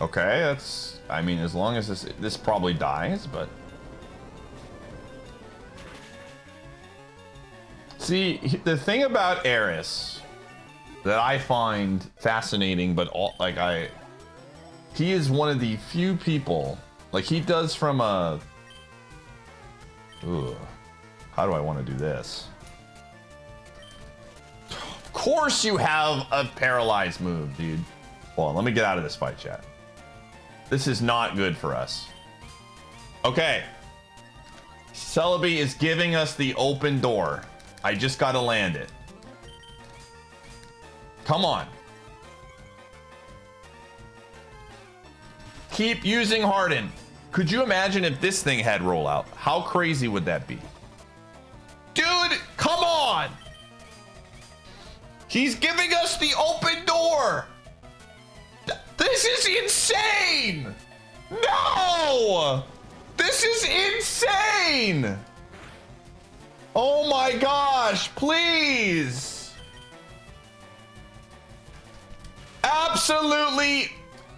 Okay, that's, I mean, as long as this probably dies, but see, the thing about Eris that I find fascinating, but he is one of the few people, like he does from a, how do I want to do this? Of course you have a paralyzed move, dude. Hold on, let me get out of this fight, chat. This is not good for us. Okay. Celebi is giving us the open door. I just gotta land it. Come on. Keep using Harden. Could you imagine if this thing had rollout? How crazy would that be? Dude, come on! He's giving us the open door! This is insane! No! This is insane! Oh my gosh, please! Absolutely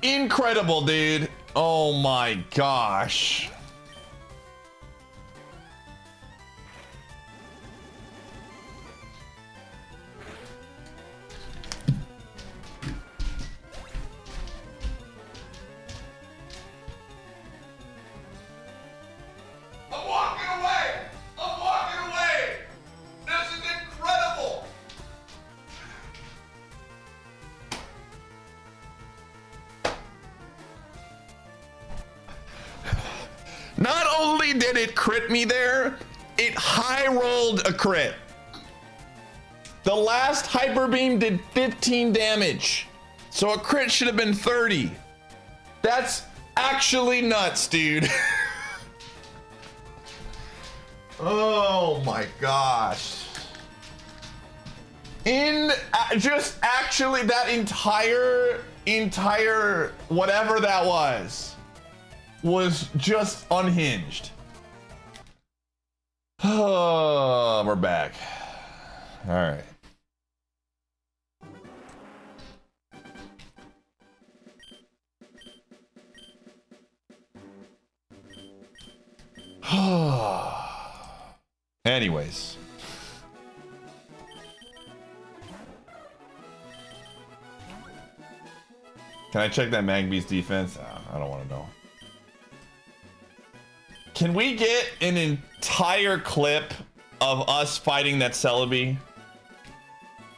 incredible, dude. Oh my gosh. I'm walking away! I'm walking away! This is incredible! Not only did it crit me there, it high rolled a crit. The last hyper beam did 15 damage, so a crit should have been 30. That's actually nuts, dude. Oh my gosh. Just actually that entire whatever that was just unhinged. Oh, we're back. All right. Anyways. Can I check that Magby's defense? I don't want to know. Can we get an entire clip of us fighting that Celebi?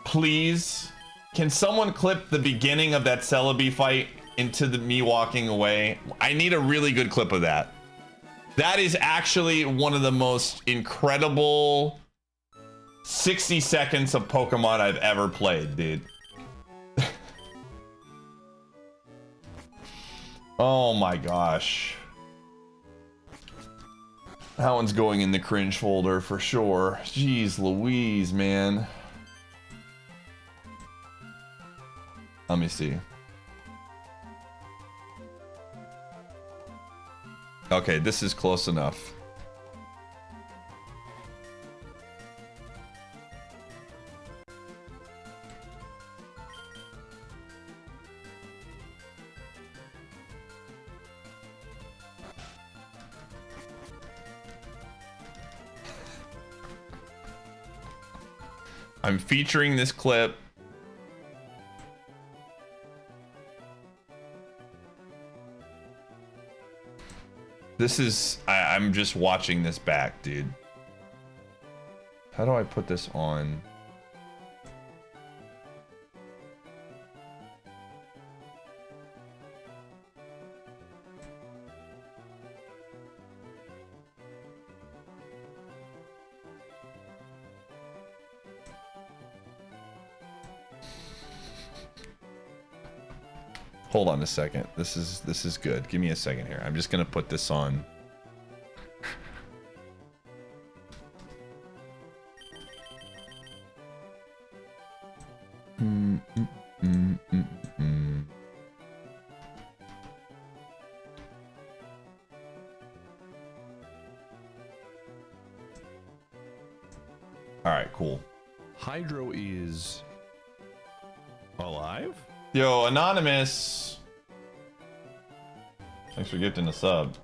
Please? Can someone clip the beginning of that Celebi fight into me walking away? I need a really good clip of that. That is actually one of the most incredible 60 seconds of Pokemon I've ever played, dude. Oh my gosh. That one's going in the cringe folder for sure. Jeez Louise, man. Let me see. Okay, this is close enough. I'm featuring this clip. This is, I'm just watching this back, dude. How do I put this on? Hold on a second. This is good. Give me a second here. I'm just gonna put this on. All right, cool. Hydro is alive? Yo, Anonymous. Thanks for gifting a sub.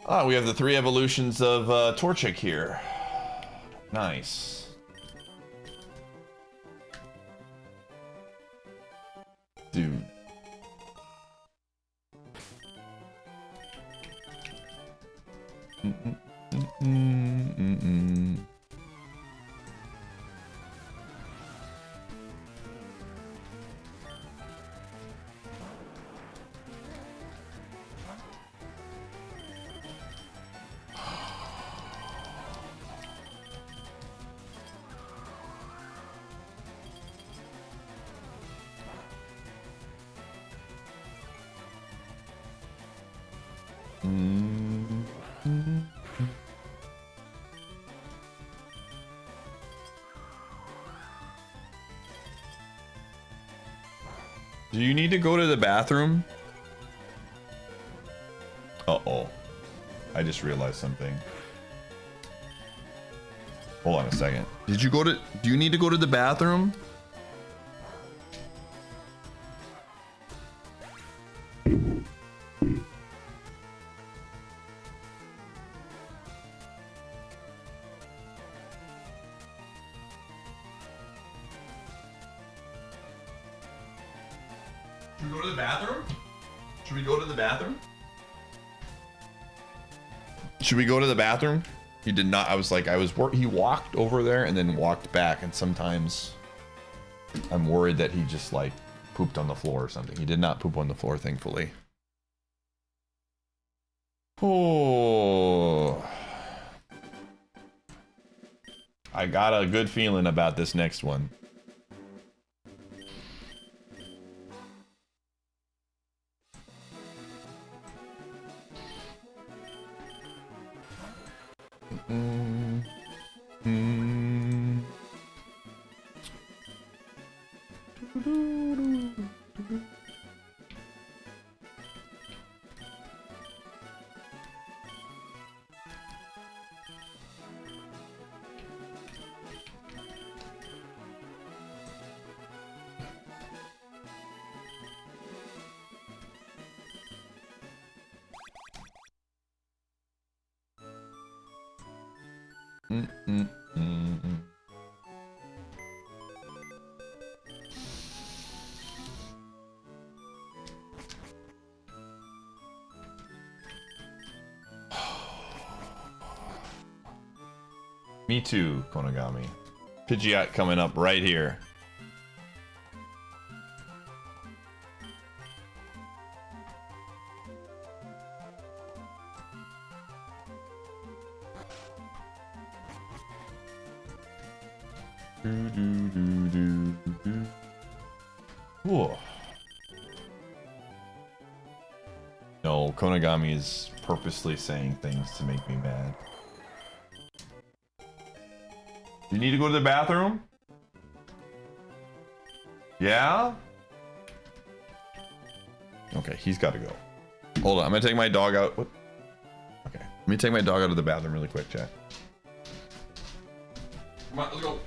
Ah, we have the 3 evolutions of Torchic here. Nice. Dude. Do you need to go to the bathroom? Uh-oh. I just realized something. Hold on a second. Do you need to go to the bathroom? Should we go to the bathroom? Should we go to the bathroom? Should we go to the bathroom? He did not. I was like, he walked over there and then walked back. And sometimes I'm worried that he just like pooped on the floor or something. He did not poop on the floor, thankfully. Oh. I got a good feeling about this next one. Me too, Konagami. Pidgeot coming up right here. Whoa. No, Konagami is purposely saying things to make me mad. You need to go to the bathroom? Yeah? Okay, he's got to go. Hold on, I'm gonna take my dog out. What? Okay, let me take my dog out of the bathroom really quick, chat. Come on, let's go.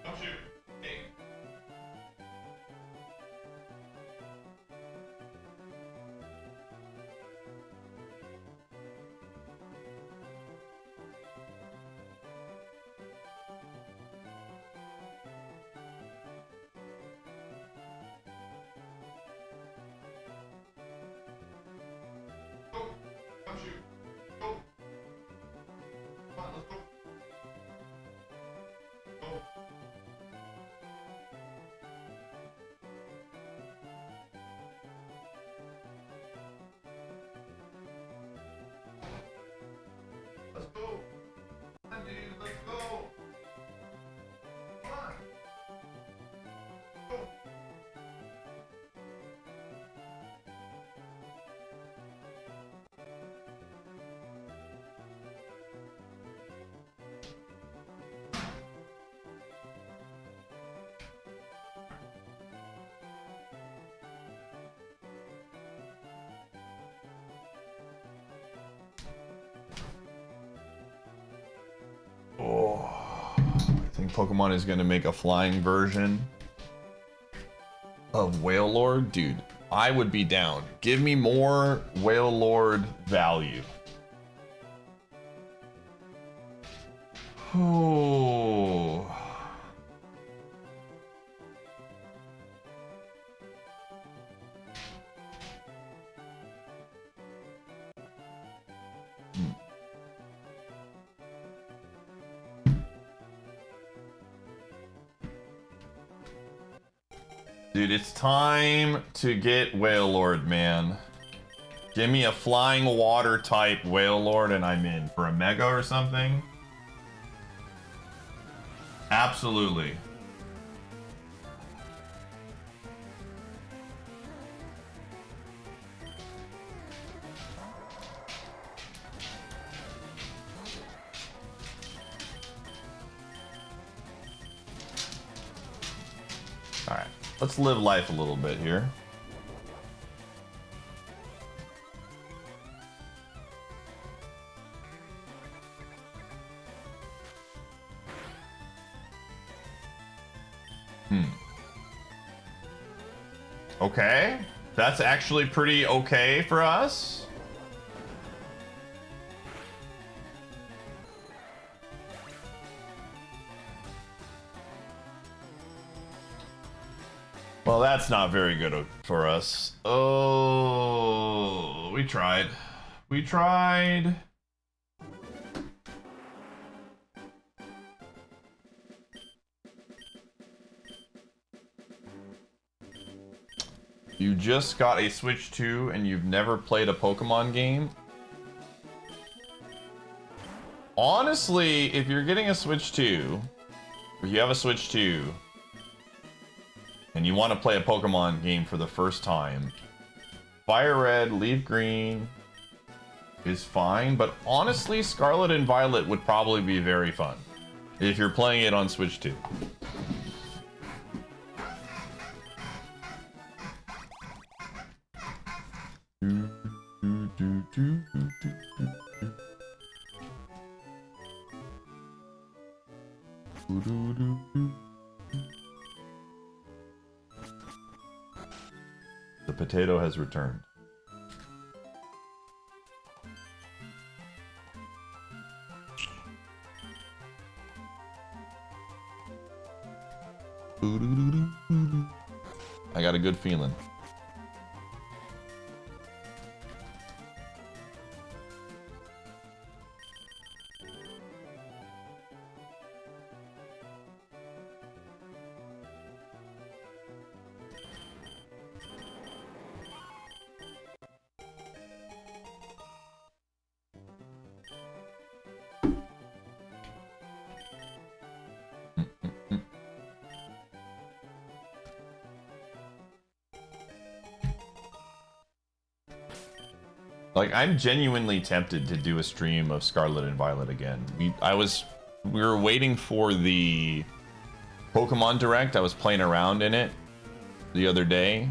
Don't shoot. Hey. Go. Don't shoot. Go. Come on, let's go. Go. Let's go. Come on, dude. Let's go. Come on. Go. Oh, I think Pokemon is going to make a flying version of Whale Lord. Dude, I would be down. Give me more Whale Lord value. Oh. Dude, it's time to get Whale Lord, man. Give me a flying water type Whale Lord and I'm in. For a Mega or something? Absolutely. Alright, let's live life a little bit here. Okay, that's actually pretty okay for us. Well, that's not very good for us. Oh, we tried. We tried. You just got a Switch 2 and you've never played a Pokemon game? Honestly, if you're getting a Switch 2, or you have a Switch 2, and you want to play a Pokemon game for the first time, Fire Red, Leaf Green is fine, but honestly, Scarlet and Violet would probably be very fun if you're playing it on Switch 2. The potato has returned. I got a good feeling. Like, I'm genuinely tempted to do a stream of Scarlet and Violet again. We were waiting for the Pokemon Direct. I was playing around in it the other day.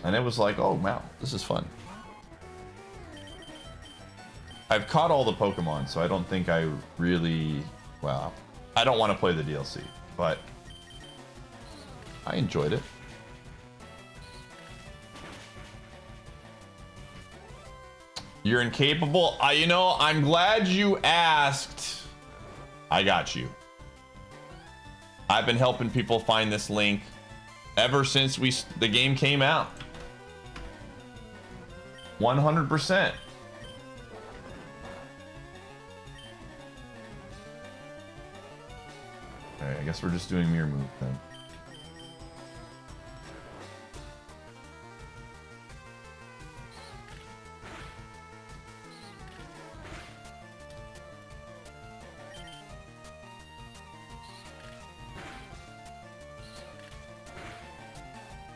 And it was like, oh wow, this is fun. I've caught all the Pokemon, so I don't think I really, well, I don't want to play the DLC, but I enjoyed it. You're incapable? You know, I'm glad you asked. I got you. I've been helping people find this link ever since the game came out. 100%. Okay, I guess we're just doing mirror move then.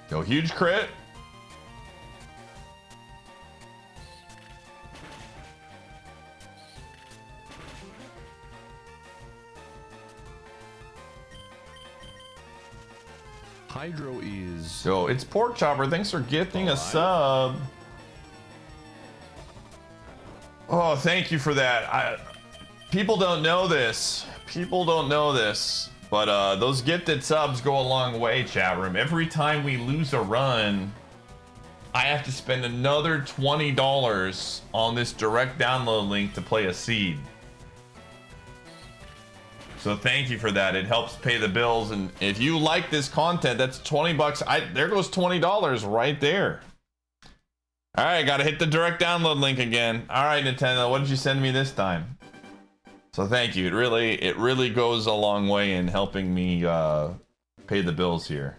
Yo, huge crit. Hydro is... Yo, it's Pork Chopper. Thanks for gifting a sub. Oh, thank you for that. People don't know this. People don't know this. But those gifted subs go a long way, chat room. Every time we lose a run, I have to spend another $20 on this direct download link to play a seed. So thank you for that. It helps pay the bills. And if you like this content, that's 20 bucks. There goes $20 right there. All right, got to hit the direct download link again. All right, Nintendo, what did you send me this time? So thank you. It really goes a long way in helping me pay the bills here.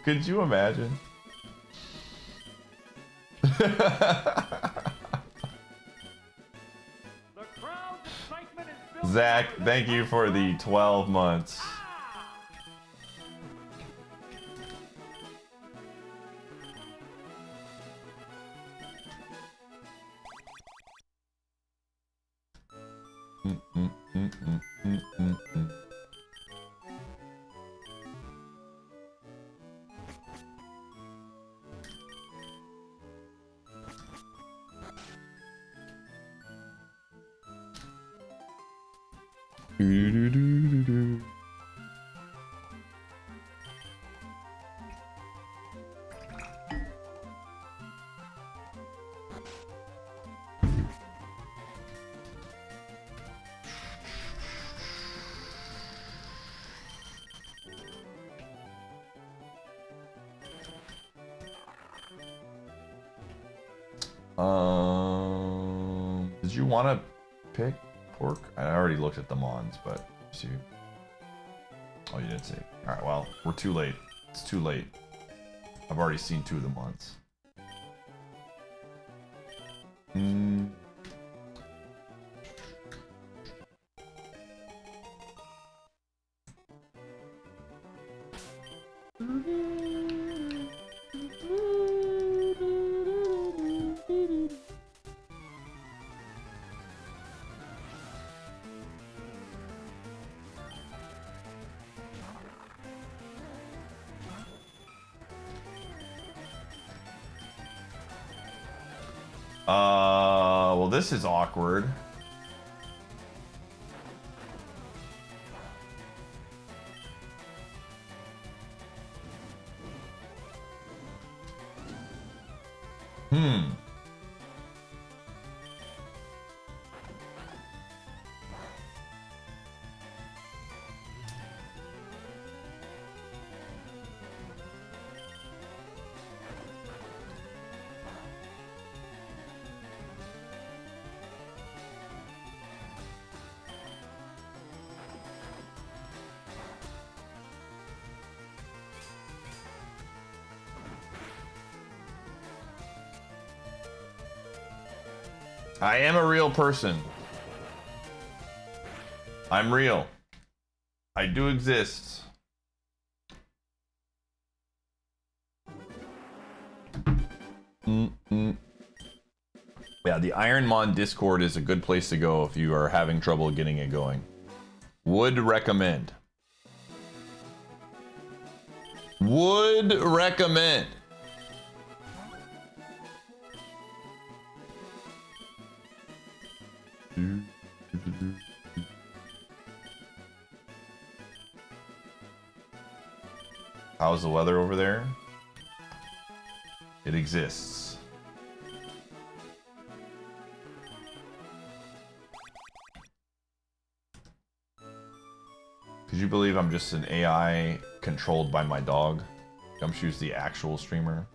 Could you imagine? The crowd's excitement is building Zach, over this thank you for the 12 months. Did you want to pick Pork? I already looked at the Mons, but see. Oh, you didn't see. All right, well, we're too late. It's too late. I've already seen 2 of the Mons. Well, this is awkward. I am a real person. I'm real. I do exist. Yeah, the IronMON Discord is a good place to go if you are having trouble getting it going. Would recommend. Would recommend. How's the weather over there? It exists. Could you believe I'm just an AI controlled by my dog? Gumshoe's the actual streamer.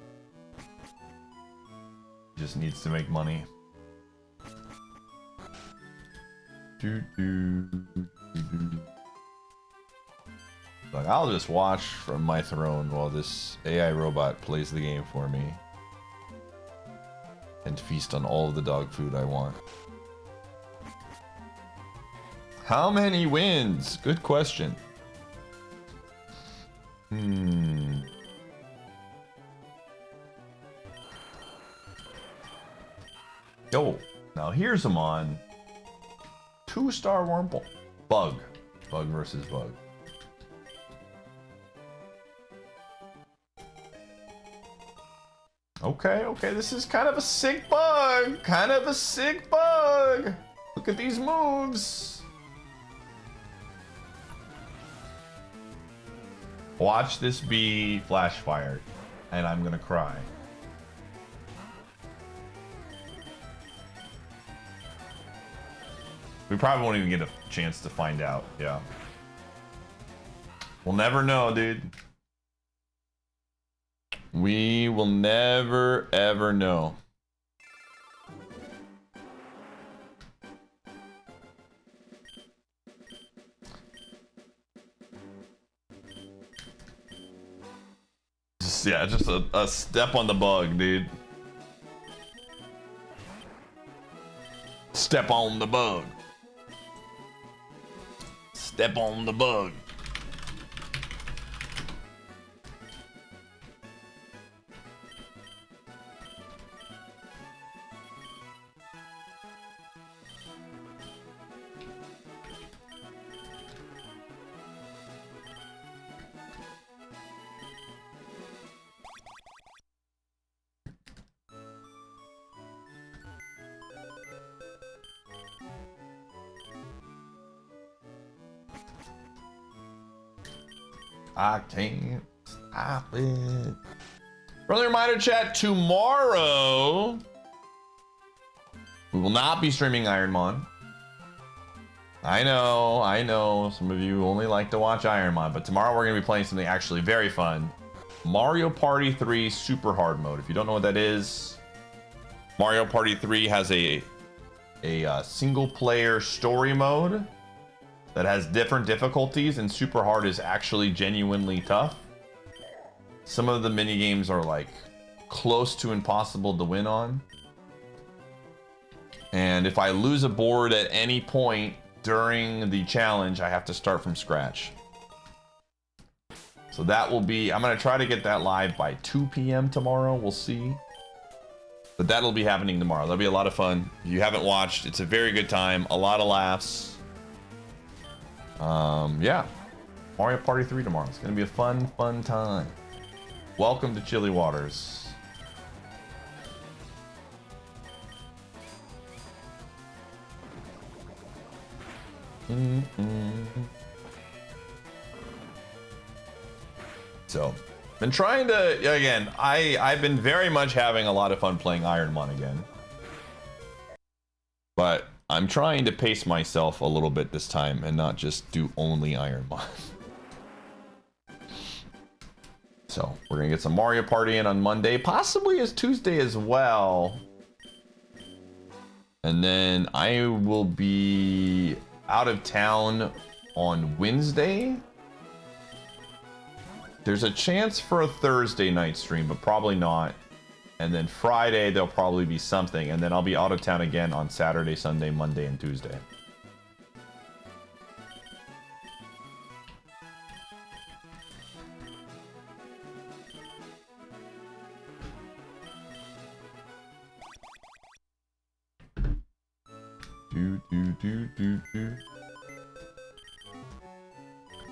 He just needs to make money. Like, I'll just watch from my throne while this AI robot plays the game for me. And feast on all of the dog food I want. How many wins? Good question. Yo, now here's him on 2-star Wurmple. Bug. Bug versus bug. Okay, okay, this is kind of a sick bug. Kind of a sick bug. Look at these moves. Watch this be flash fired, and I'm gonna cry. We probably won't even get a chance to find out, yeah. We'll never know, dude. We will never, ever know. Yeah, just a step on the bug, dude. Step on the bug. Step on the bug. I can't stop it. Friendly reminder, chat, tomorrow we will not be streaming IronMON. I know, some of you only like to watch IronMON, but tomorrow we're going to be playing something actually very fun. Mario Party 3 Super Hard Mode. If you don't know what that is, Mario Party 3 has a single player story mode that has different difficulties, and Super Hard is actually genuinely tough. Some of the mini games are like close to impossible to win on. And if I lose a board at any point during the challenge, I have to start from scratch. So that will be, I'm gonna try to get that live by 2 p.m. tomorrow, we'll see. But that'll be happening tomorrow. That'll be a lot of fun. If you haven't watched, it's a very good time, a lot of laughs. Yeah, Mario Party 3 tomorrow. It's gonna be a fun time. Welcome to Chilly Waters. So, been trying to, again, I've been very much having a lot of fun playing IronMON again. But I'm trying to pace myself a little bit this time and not just do only IronMON. So, we're gonna get some Mario Party in on Monday, possibly as Tuesday as well. And then I will be out of town on Wednesday. There's a chance for a Thursday night stream, but probably not. And then Friday, there'll probably be something. And then I'll be out of town again on Saturday, Sunday, Monday, and Tuesday.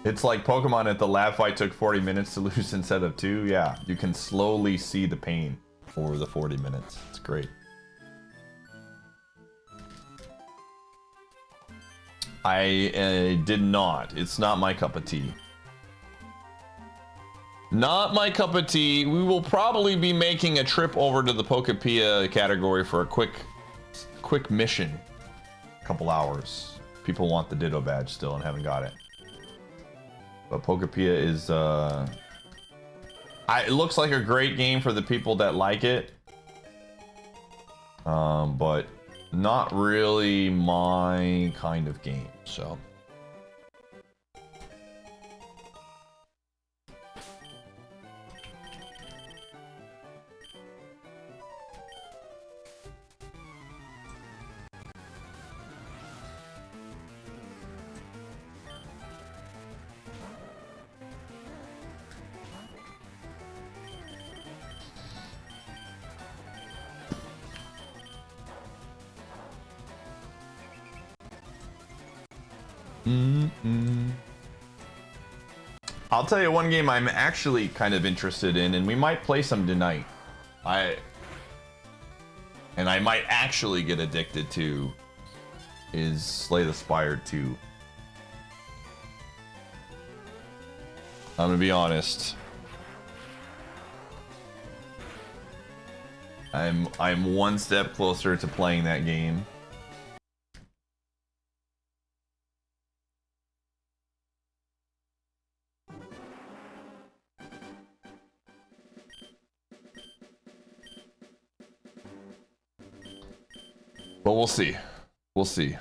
It's like Pokemon at the lab fight took 40 minutes to lose instead of 2. Yeah, you can slowly see the pain over the 40 minutes. It's great. I did not. It's not my cup of tea. Not my cup of tea. We will probably be making a trip over to the Pokéapia category for a quick mission. Couple hours. People want the Ditto badge still and haven't got it. But Pokéapia is it looks like a great game for the people that like it. But not really my kind of game, so. I'll tell you one game I'm actually kind of interested in, and we might play some tonight. I might actually get addicted to is Slay the Spire 2. I'm gonna be honest. I'm one step closer to playing that game. But we'll see. We'll see.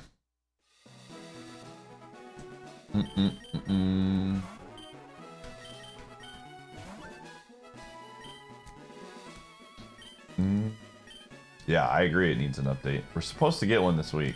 Yeah, I agree. It needs an update. We're supposed to get one this week.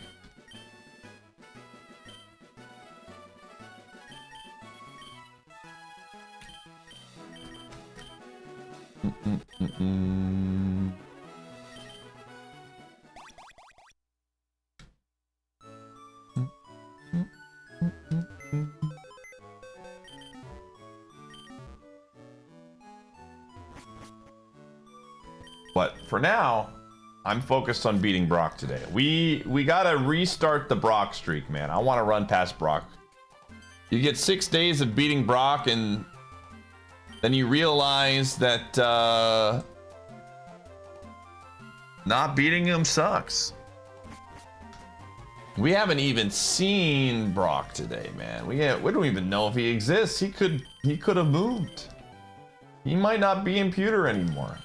But for now, I'm focused on beating Brock today. We gotta restart the Brock streak, man. I want to run past Brock. You get 6 days of beating Brock, and then you realize that not beating him sucks. We haven't even seen Brock today, man. We don't even know if he exists. He could have moved. He might not be in Pewter anymore.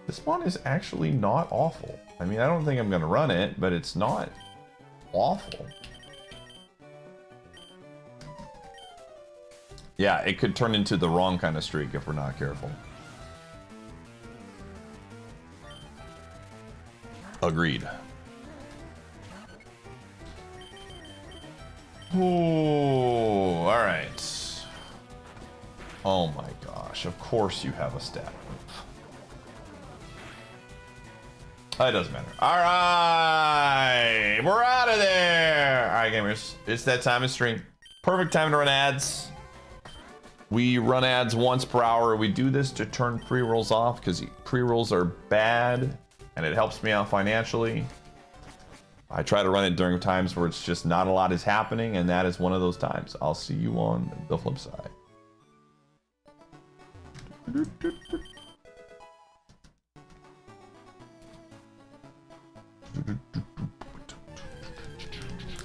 This one is actually not awful. I mean, I don't think I'm gonna run it, but it's not awful. Yeah, it could turn into the wrong kind of streak if we're not careful. Agreed. Ooh, all right. Oh my gosh, of course you have a stat move. It doesn't matter. All right, we're out of there. All right, gamers, it's that time of stream. Perfect time to run ads. We run ads once per hour. We do this to turn pre-rolls off because pre-rolls are bad and it helps me out financially. I try to run it during times where it's just not a lot is happening, and that is one of those times. I'll see you on the flip side.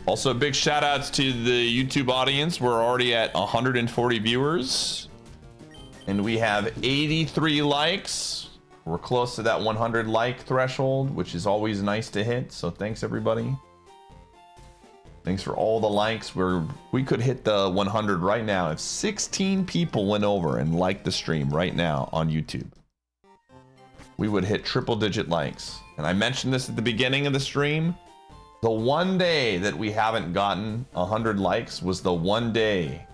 Also, big shout outs to the YouTube audience. We're already at 140 viewers and we have 83 likes. We're close to that 100 like threshold, which is always nice to hit. So thanks everybody. Thanks for all the likes. We could hit the 100 right now if 16 people went over and liked the stream right now on YouTube. We would hit triple digit likes. And I mentioned this at the beginning of the stream. The one day that we haven't gotten 100 likes was the one day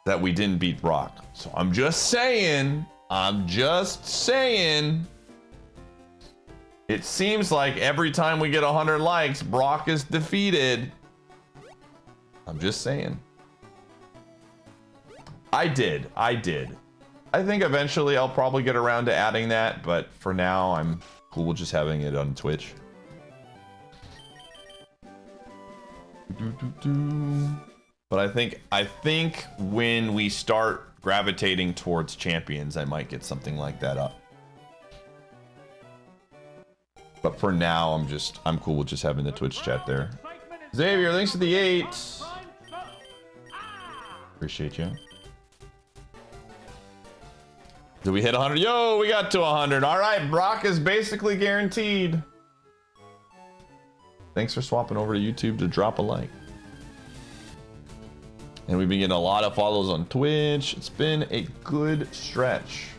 that we didn't beat Brock. So I'm just saying, it seems like every time we get 100 likes, Brock is defeated. I'm just saying. I did. I think eventually I'll probably get around to adding that, but for now I'm cool just having it on Twitch. But I think when we start gravitating towards champions, I might get something like that up. But for now, I'm cool with just having the Twitch chat there. Xavier, thanks for the 8. Appreciate you. Did we hit 100? Yo, we got to 100. All right, Brock is basically guaranteed. Thanks for swapping over to YouTube to drop a like. And we've been getting a lot of follows on Twitch. It's been a good stretch.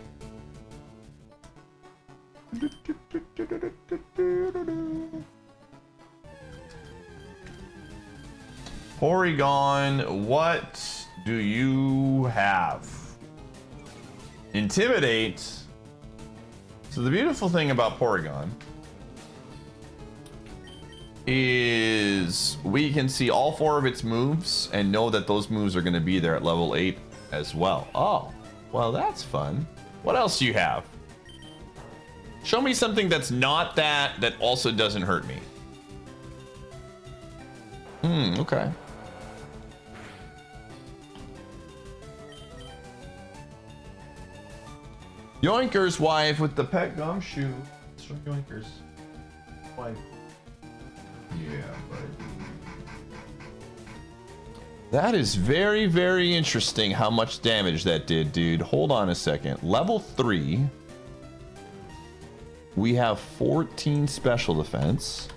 Porygon, what do you have? Intimidate. So the beautiful thing about Porygon is we can see all 4 of its moves and know that those moves are going to be there at level 8 as well. Oh, well, that's fun. What else do you have? Show me something that's not that also doesn't hurt me. Okay. Yoinker's wife with the pet gumshoe. It's from Yoinker's wife. Yeah, buddy. That is very, very interesting how much damage that did, dude. Hold on a second. Level 3. We have 14 special defense.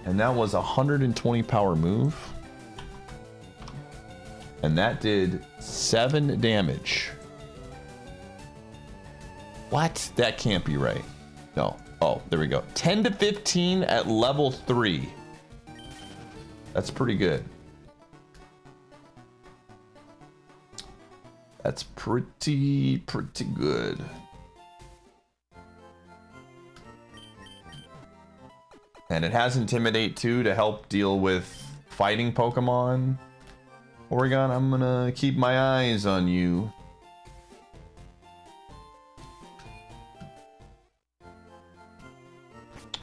And that was a 120 power move. And that did 7 damage. What? That can't be right. No. Oh, there we go. 10 to 15 at level 3. That's pretty good. That's pretty good. And it has Intimidate too to help deal with fighting Pokemon. Oregon, I'm gonna keep my eyes on you.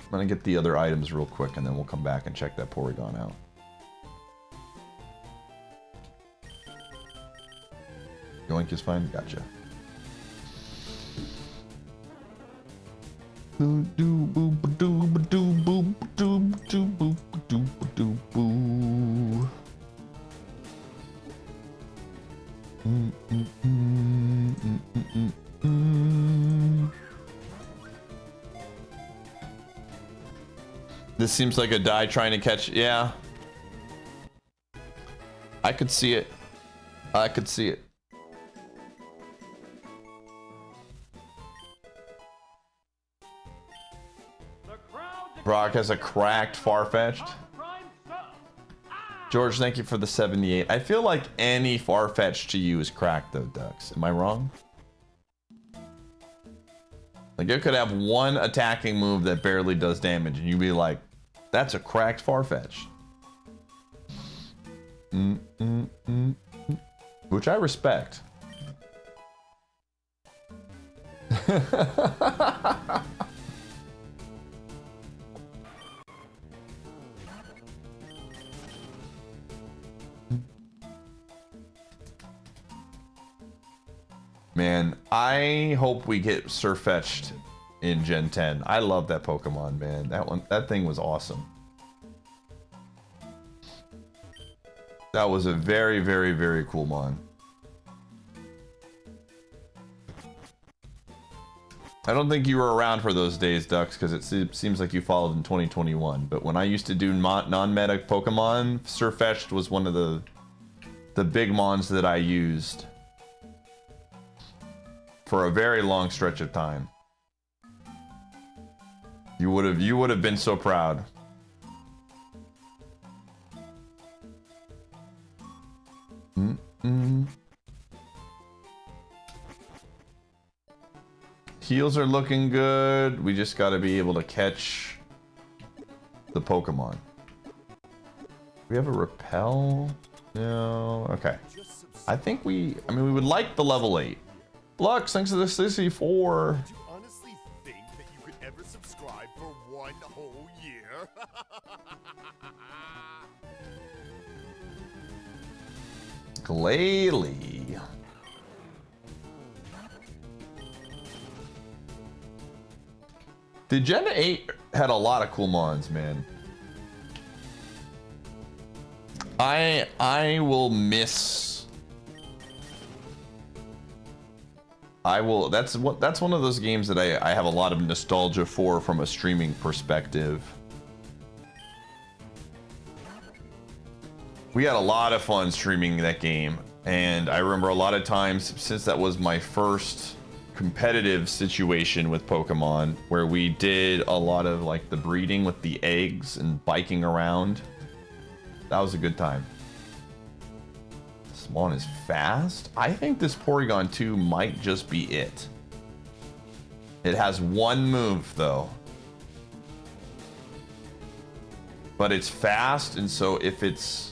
I'm gonna get the other items real quick and then we'll come back and check that Porygon out. Yoink is fine? Gotcha. This seems like a die trying to catch. Yeah. I could see it. I could see it. Brock has a cracked Farfetch'd. George, thank you for the 78. I feel like any Farfetch'd to you is cracked though, Ducks. Am I wrong? Like it could have one attacking move that barely does damage and you'd be like, that's a cracked Farfetch'd. Which I respect. Man, I hope we get Surfetch'd in Gen 10. I love that Pokemon, man. That thing was awesome. That was a very, very, very cool mon. I don't think you were around for those days, Ducks, because it seems like you followed in 2021. But when I used to do non-meta Pokemon, Surfetch'd was one of the big mons that I used for a very long stretch of time. You would have been so proud. Heals are looking good. We just got to be able to catch the Pokemon. We have a repel? No. Okay. I think we would like the level 8. Lux, thanks to the 64. Do you honestly think that you could ever subscribe for 1 whole year? Glalie. The Gen 8 had a lot of cool mons, man. I will miss. That's one of those games that I have a lot of nostalgia for from a streaming perspective. We had a lot of fun streaming that game, and I remember a lot of times, since that was my first competitive situation with Pokemon, where we did a lot of like the breeding with the eggs and biking around. That was a good time. This one is fast. I think this Porygon 2 might just be it. It has one move though. But it's fast, and so if it's...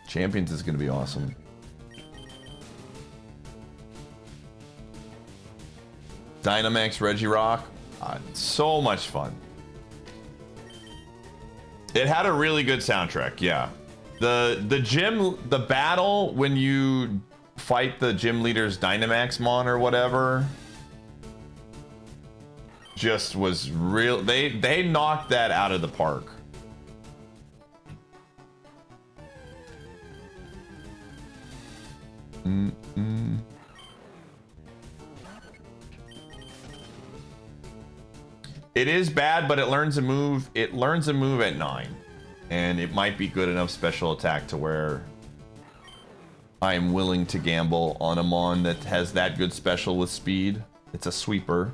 Champions is going to be awesome. Dynamax, Regirock, so much fun. It had a really good soundtrack, yeah. The battle when you fight the gym leader's Dynamax Mon or whatever, just was real. They knocked that out of the park. It is bad, but it learns a move. It learns a move at 9, and it might be good enough special attack to where I'm willing to gamble on a Mon that has that good special with speed. It's a sweeper.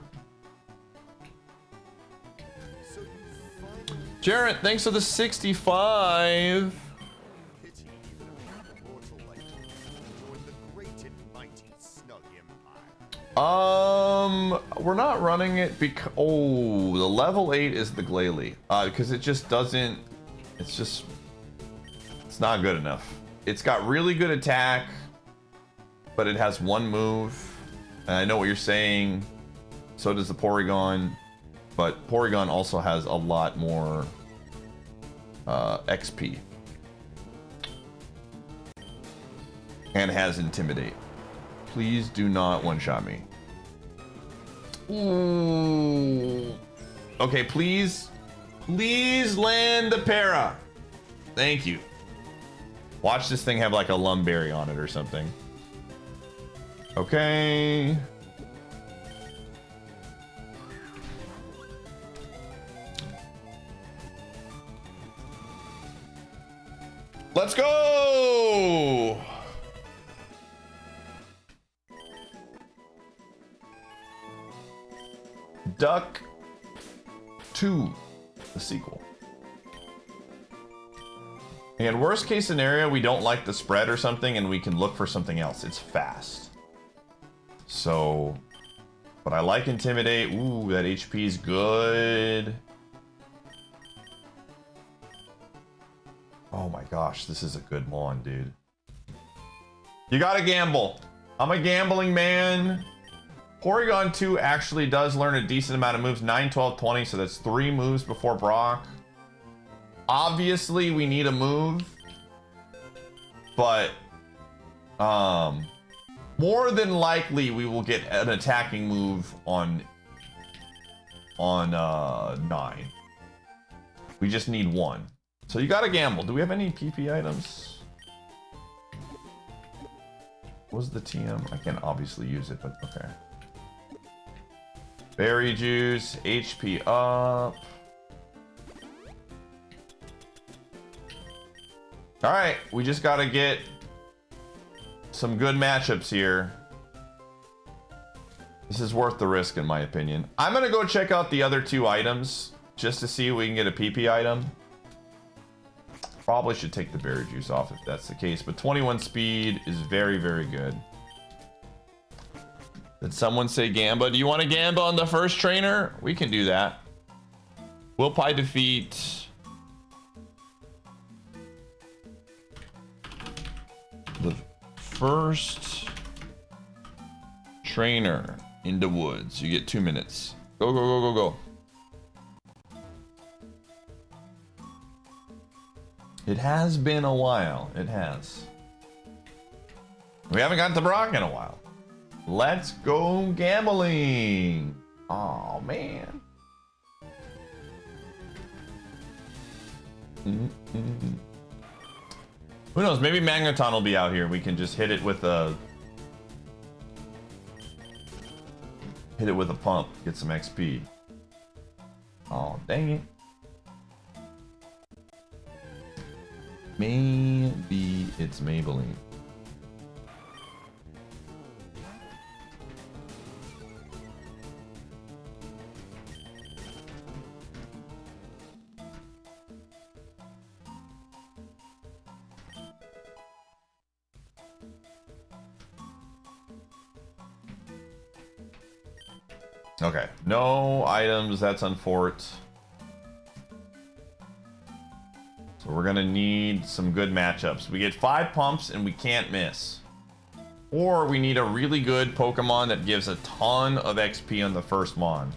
Jarrett, thanks for the 65. We're not running it because the level 8 is the Glalie. Because it just doesn't. It's not good enough. It's got really good attack, but it has one move. And I know what you're saying. So does the Porygon, but Porygon also has a lot more XP and has Intimidate. Please do not one-shot me. Ooh. Okay, please land the para. Thank you. Watch this thing have like a Lumberry on it or something. Okay. Let's go. Duck 2, the sequel. And worst case scenario, we don't like the spread or something and we can look for something else. It's fast. So, but I like Intimidate. Ooh, that HP is good. Oh my gosh, this is a good Mon, dude. You gotta gamble. I'm a gambling man. Porygon 2 actually does learn a decent amount of moves, 9, 12, 20, so that's 3 moves before Brock. Obviously, we need a move, but more than likely we will get an attacking move on 9. We just need 1. So you gotta gamble. Do we have any PP items? What was the TM? I can't obviously use it, but okay. Berry juice, HP up. All right, we just gotta get some good matchups here. This is worth the risk, in my opinion. I'm gonna go check out the other 2 items just to see if we can get a PP item. Probably should take the berry juice off if that's the case, but 21 speed is very, very good. Did someone say Gamba? Do you want a Gamba on the first trainer? We can do that. Will Pie defeat the first trainer in the woods? You get 2 minutes. Go, go, go, go, go. It has been a while. It has. We haven't gotten to Brock in a while. Let's go gambling. Oh man. Who knows? Maybe Magneton will be out here. We can just hit it with a pump. Get some XP. Oh dang it. Maybe it's Maybelline. Okay, no items. That's unfortunate. So we're gonna need some good matchups. We get 5 pumps and we can't miss. Or we need a really good Pokemon that gives a ton of XP on the first mon.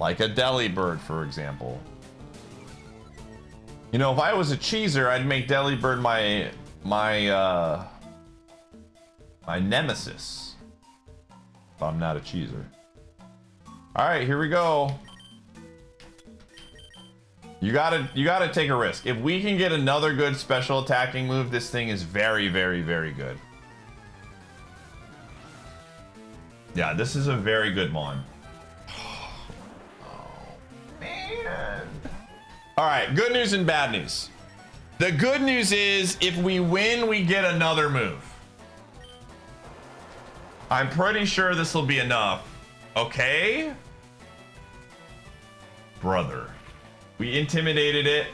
Like a Delibird, for example. You know, if I was a cheeser, I'd make Delibird my nemesis. If I'm not a cheeser. Alright, here we go. You gotta take a risk. If we can get another good special attacking move, this thing is very, very, very good. Yeah, this is a very good mon. Oh, man. Alright, good news and bad news. The good news is, if we win, we get another move. I'm pretty sure this will be enough. Okay? Brother. We intimidated it.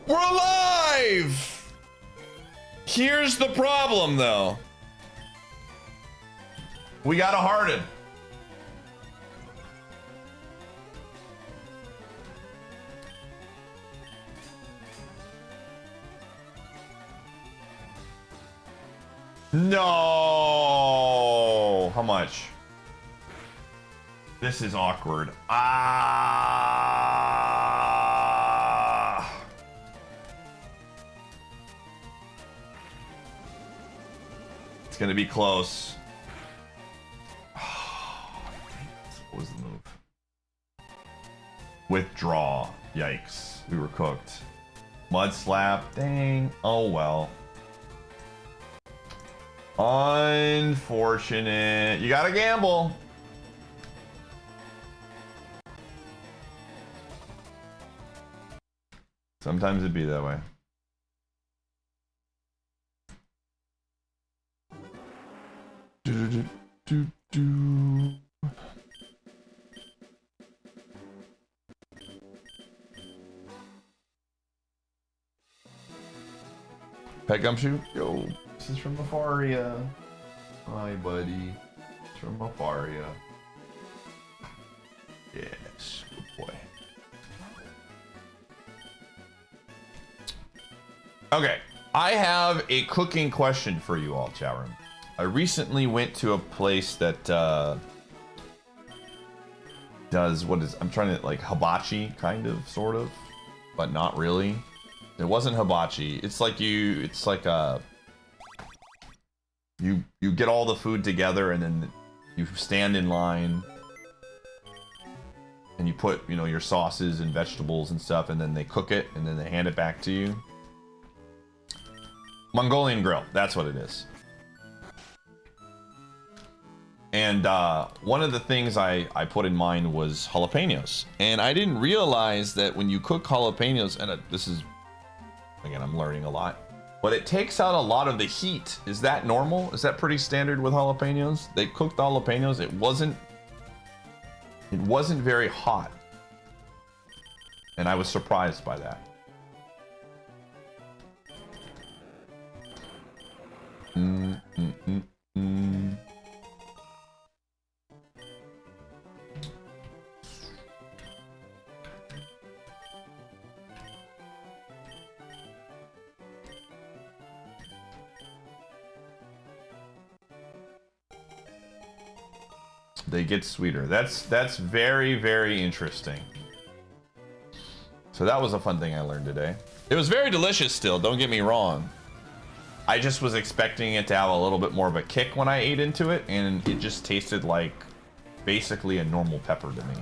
We're alive! Here's the problem, though. We gotta harden. No! How much? This is awkward. Ah! It's gonna be close. What was the move? Withdraw. Yikes. We were cooked. Mud slap. Dang. Oh well. Unfortunate. You gotta gamble. Sometimes it'd be that way. Pet Gumshoe? Yo, this is from Afaria. Hi, buddy. It's from Afaria. Yes, good boy. Okay, I have a cooking question for you all, chat room. I recently went to a place that does I'm trying to, like, hibachi, kind of, sort of, but not really. It wasn't hibachi. It's like you get all the food together and then you stand in line and you put, you know, your sauces and vegetables and stuff, and then they cook it and then they hand it back to you. Mongolian grill, that's what it is. And one of the things I put in mind was jalapenos. And I didn't realize that when you cook jalapenos, and this is Again, I'm learning a lot. But it takes out a lot of the heat. Is that normal? Is that pretty standard with jalapenos? They cooked the jalapenos. It wasn't very hot. And I was surprised by that. They get sweeter. That's very, very interesting. So that was a fun thing I learned today. It was very delicious still, don't get me wrong. I just was expecting it to have a little bit more of a kick when I ate into it, and it just tasted like basically a normal pepper to me.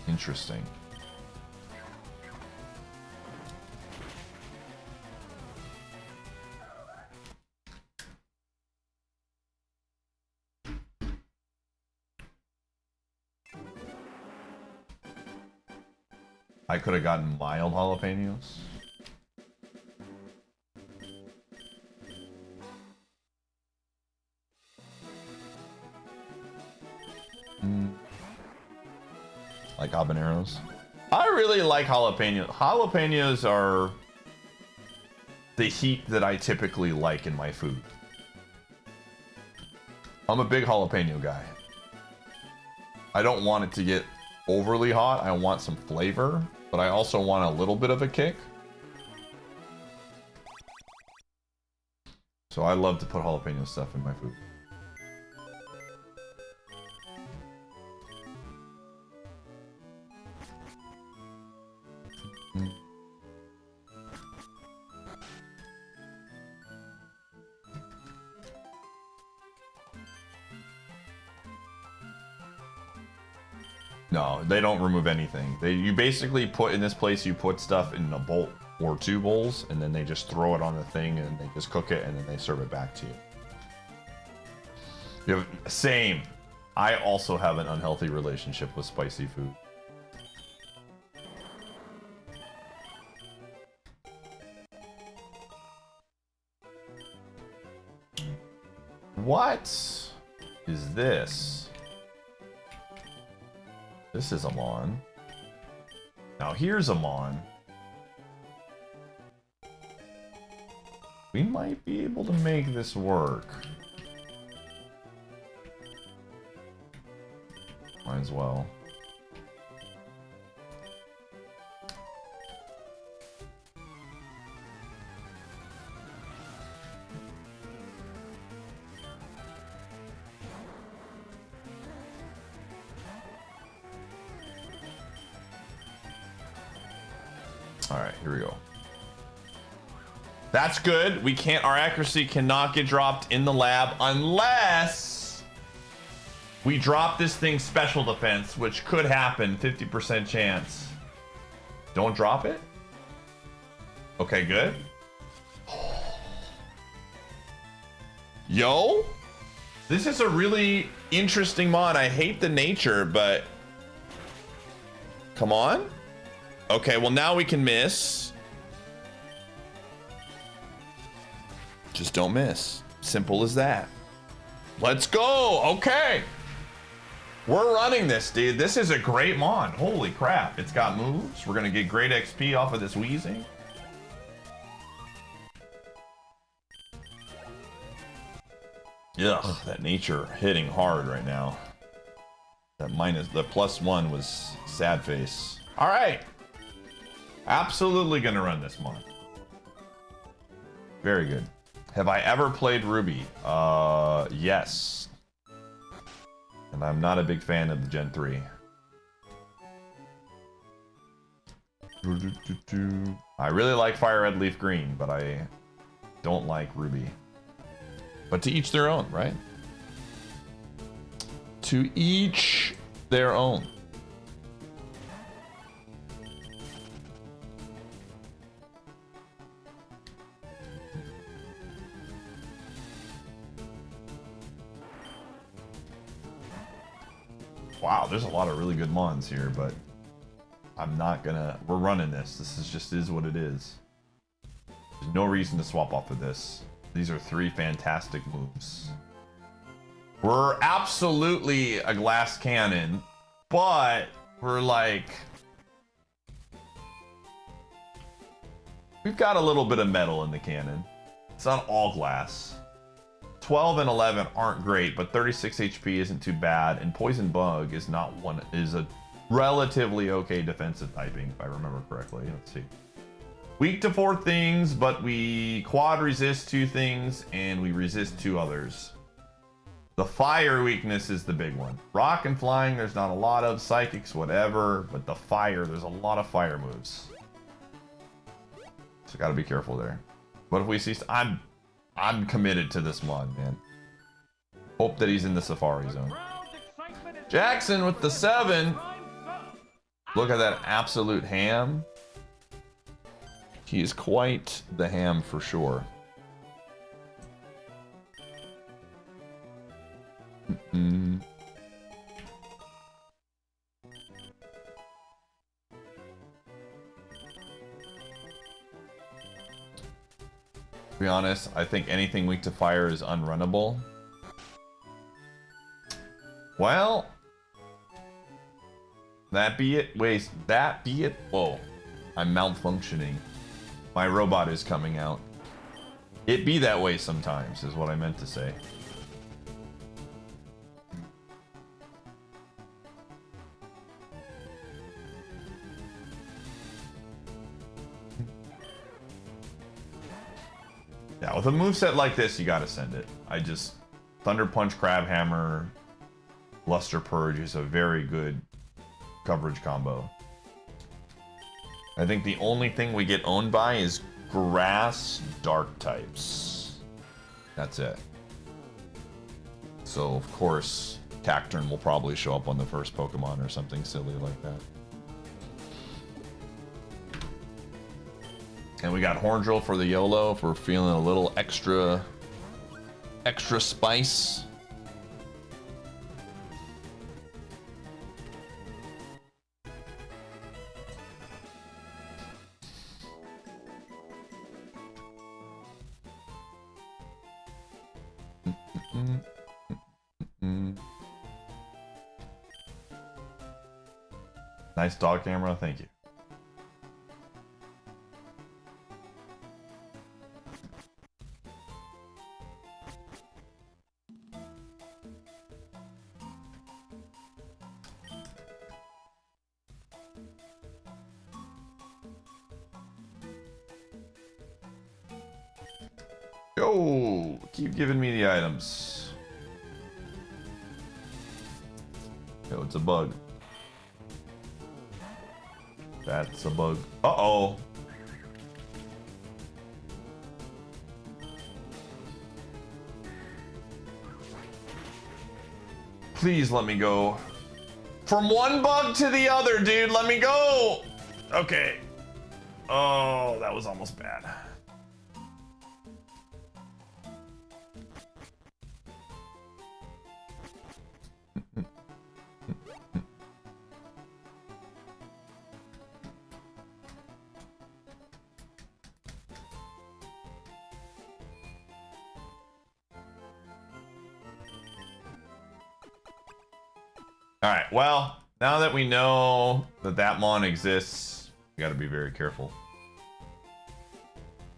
Interesting. I could have gotten mild jalapenos. Like habaneros. I really like jalapenos. Jalapenos are the heat that I typically like in my food. I'm a big jalapeno guy. I don't want it to get overly hot. I want some flavor, but I also want a little bit of a kick. So I love to put jalapeno stuff in my food. No, they don't remove anything. You basically put in this place, you put stuff in a bowl or 2 bowls, and then they just throw it on the thing, and they just cook it, and then they serve it back to you. Same. I also have an unhealthy relationship with spicy food. What is this? This is a mon. Now here's a mon. We might be able to make this work. Might as well. Alright, here we go. That's good. We can't, our accuracy cannot get dropped in the lab unless we drop this thing's special defense, which could happen, 50% chance. Don't drop it? Okay, good. Yo, this is a really interesting mod. I hate the nature, but come on. Okay, well now we can miss. Just don't miss. Simple as that. Let's go. Okay. We're running this, dude. This is a great mod. Holy crap. It's got moves. We're going to get great XP off of this wheezing. Ugh, that nature hitting hard right now. That minus, the +1 was sad face. All right. Absolutely gonna run this mod. Very good. Have I ever played Ruby? Yes. And I'm not a big fan of the Gen 3. I really like Fire Red Leaf Green, but I don't like Ruby. But to each their own, right? To each their own. Wow, there's a lot of really good mons here, but I'm not gonna. We're running this. This is just is what it is. There's no reason to swap off of this. These are 3 fantastic moves. We're absolutely a glass cannon, but we're like, we've got a little bit of metal in the cannon. It's not all glass. 12 and 11 aren't great, but 36 HP isn't too bad, and Poison Bug is not one, is a relatively okay defensive typing, if I remember correctly. Let's see. Weak to 4 things, but we quad resist 2 things, and we resist 2 others. The fire weakness is the big one. Rock and flying, there's not a lot of. Psychics, whatever, but the fire, there's a lot of fire moves. So gotta be careful there. But if we see, I'm committed to this mod, man. Hope that he's in the Safari Zone. Jackson with the 7. Look at that absolute ham. He is quite the ham for sure. To be honest, I think anything weak to fire is unrunnable. Well, that be it. Wait, that be it. Whoa, I'm malfunctioning. My robot is coming out. It be that way sometimes, is what I meant to say. Yeah, with a moveset like this, you gotta send it. Thunder Punch, Crab Hammer, Luster Purge is a very good coverage combo. I think the only thing we get owned by is Grass Dark types. That's it. So, of course, Cacturn will probably show up on the first Pokemon or something silly like that. And we got Horndrill for the YOLO if we're feeling a little extra spice. Nice dog camera, thank you. Yo, keep giving me the items. Yo, it's a bug. That's a bug. Uh-oh. Please let me go. From one bug to the other, dude. Let me go. Okay. Oh, that was almost bad. Alright, well, now that we know that Mon exists, we gotta be very careful.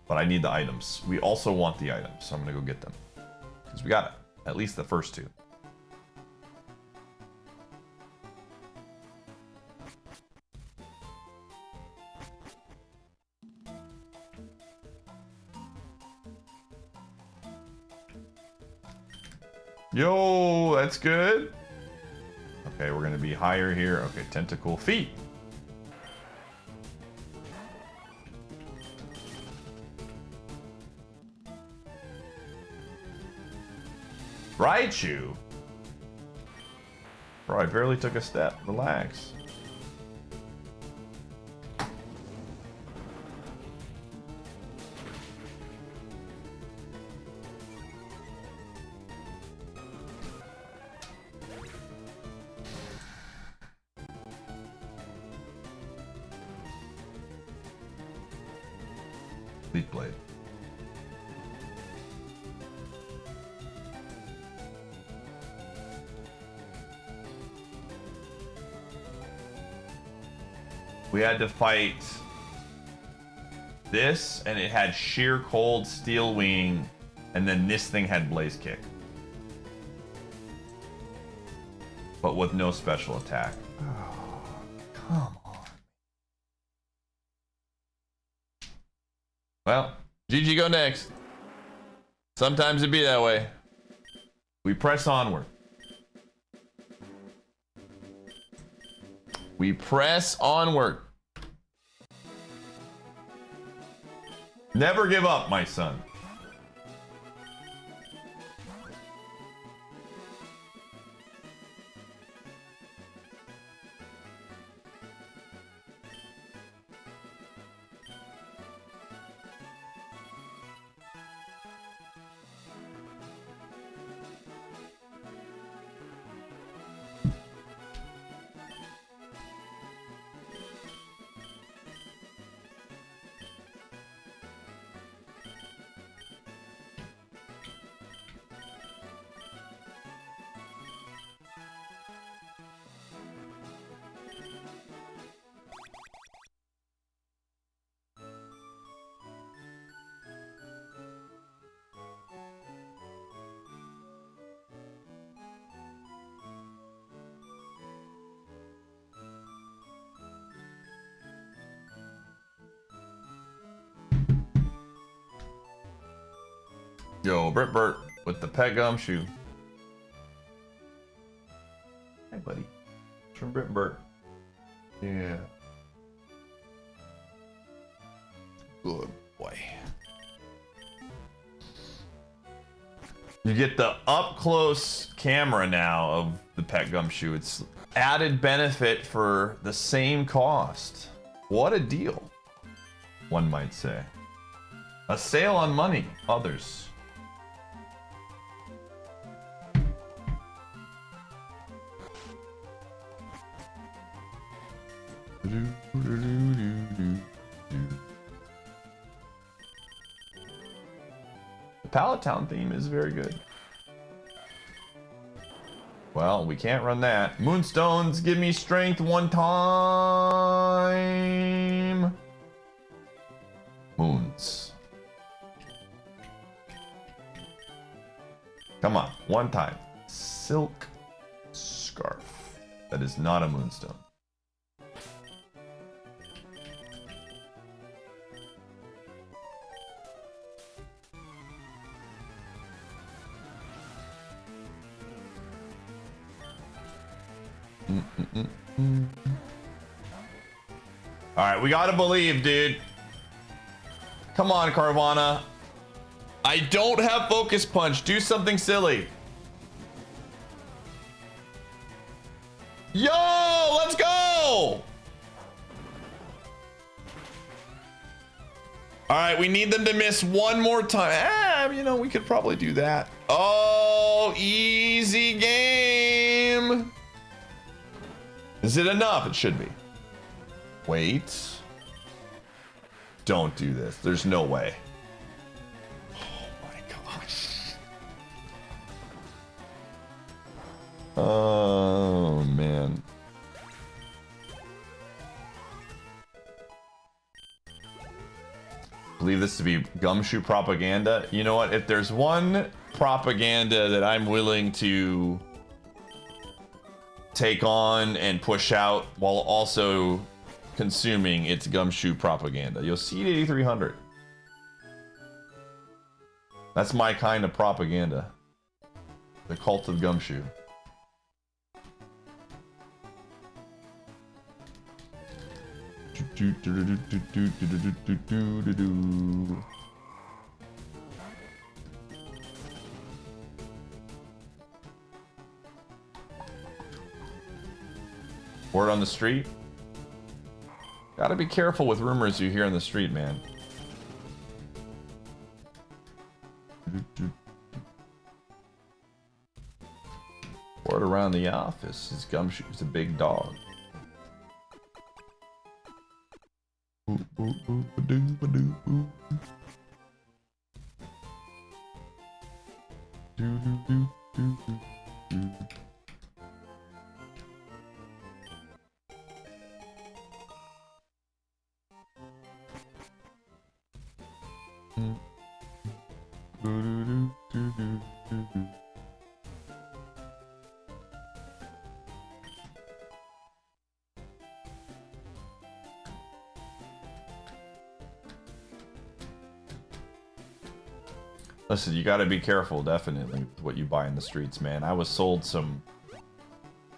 But I need the items. We also want the items, so I'm gonna go get them. Because we got at least the first 2. Yo, that's good. Okay, we're gonna be higher here. Okay, tentacle feet. Raichu. Bro, I barely took a step. Relax. Leaf Blade. We had to fight this, and it had Sheer Cold, Steel Wing, and then this thing had Blaze Kick. But with no special attack. Oh, come on. Well, GG go next. Sometimes it be that way. We press onward. We press onward. Never give up, my son. Yo, Bert with the pet gumshoe. Hey, buddy. It's from Bert. Yeah. Good boy. You get the up close camera now of the pet gumshoe. It's added benefit for the same cost. What a deal, one might say. A sale on money, others. The Pallet Town theme is very good. Well, we can't run that. Moonstones, give me strength one time. Moons. Come on, one time. Silk Scarf. That is not a moonstone. Alright, we gotta believe, dude. Come on, Carvana. I don't have Focus Punch. Do something silly. Yo, let's go! Alright, we need them to miss one more time. You know, we could probably do that. Oh, easy game. Is it enough? It should be. Wait. Don't do this. There's no way. Oh my gosh. Oh man. Believe this to be gumshoe propaganda. You know what? If there's one propaganda that I'm willing to take on and push out while also consuming, its gumshoe propaganda. You'll see it 8300. That's my kind of propaganda. The cult of gumshoe. Word on the street. Gotta be careful with rumors you hear on the street, man. Word around the office is Gumshoe's a big dog. Listen, you gotta be careful, definitely, with what you buy in the streets, man. I was sold some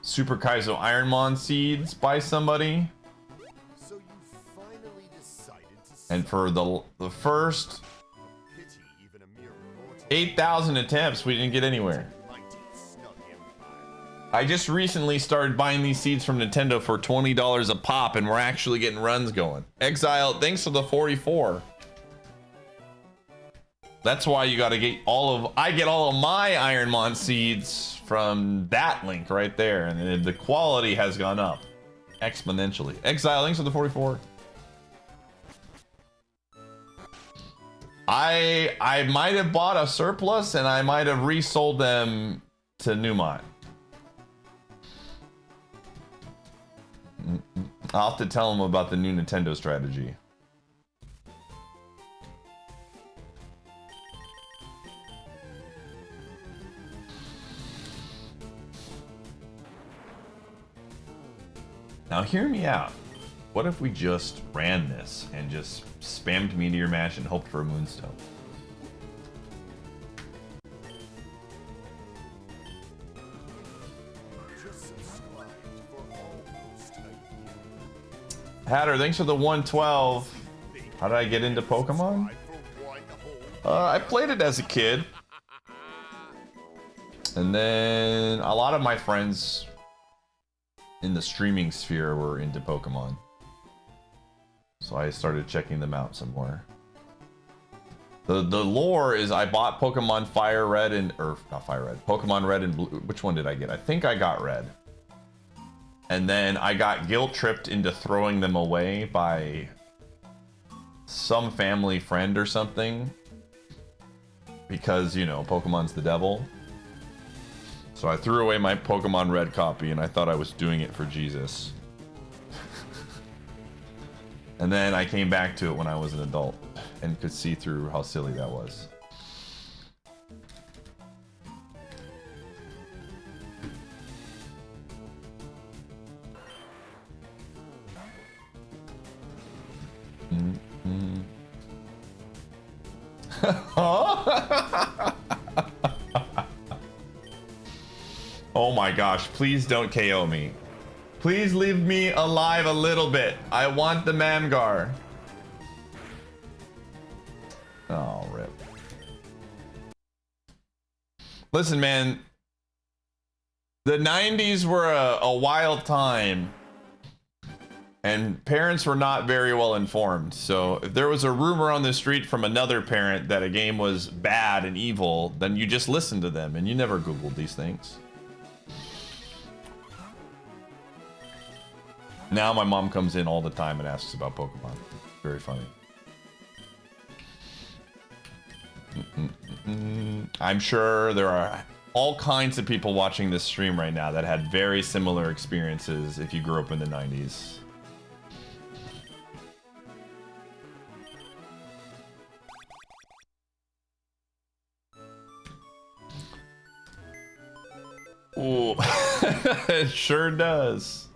Super Kaizo IronMON seeds by somebody. So you finally decided to And for the first pity even a mere mortal 8,000 attempts, we didn't get anywhere. mighty snug empire. I just recently started buying these seeds from Nintendo for $20 a pop, and we're actually getting runs going. Exile, thanks for the 44. That's why you gotta get I get all of my IronMON seeds from that link right there, and the quality has gone up exponentially. Exile, thanks for the 44. I might have bought a surplus and I might have resold them to Newmont. I'll have to tell them about the new Nintendo strategy. Now hear me out. What if we just ran this and just spammed Meteor Mash and hoped for a Moonstone? Just subscribed for all post-type news. Hatter, thanks for the 112. How did I get into Pokemon? Subscribe for one whole I played it as a kid. And then a lot of my friends in the streaming sphere were into Pokemon. So I started checking them out some more. The lore is I bought Pokemon Fire Red and, or not Fire Red, Pokemon Red and Blue. Which one did I get? I think I got Red. And then I got guilt tripped into throwing them away by some family friend or something. Because, you know, Pokemon's the devil. So I threw away my Pokemon Red copy and I thought I was doing it for Jesus. And then I came back to it when I was an adult and could see through how silly that was. Oh my gosh, please don't KO me. Please leave me alive a little bit. I want the Mamgar. Oh, rip. Listen, man. The 90s were a wild time. And parents were not very well informed. So if there was a rumor on the street from another parent that a game was bad and evil, then you just listened to them and you never Googled these things. Now my mom comes in all the time and asks about Pokemon. Very funny. I'm sure there are all kinds of people watching this stream right now that had very similar experiences if you grew up in the 90s. Ooh, it sure does.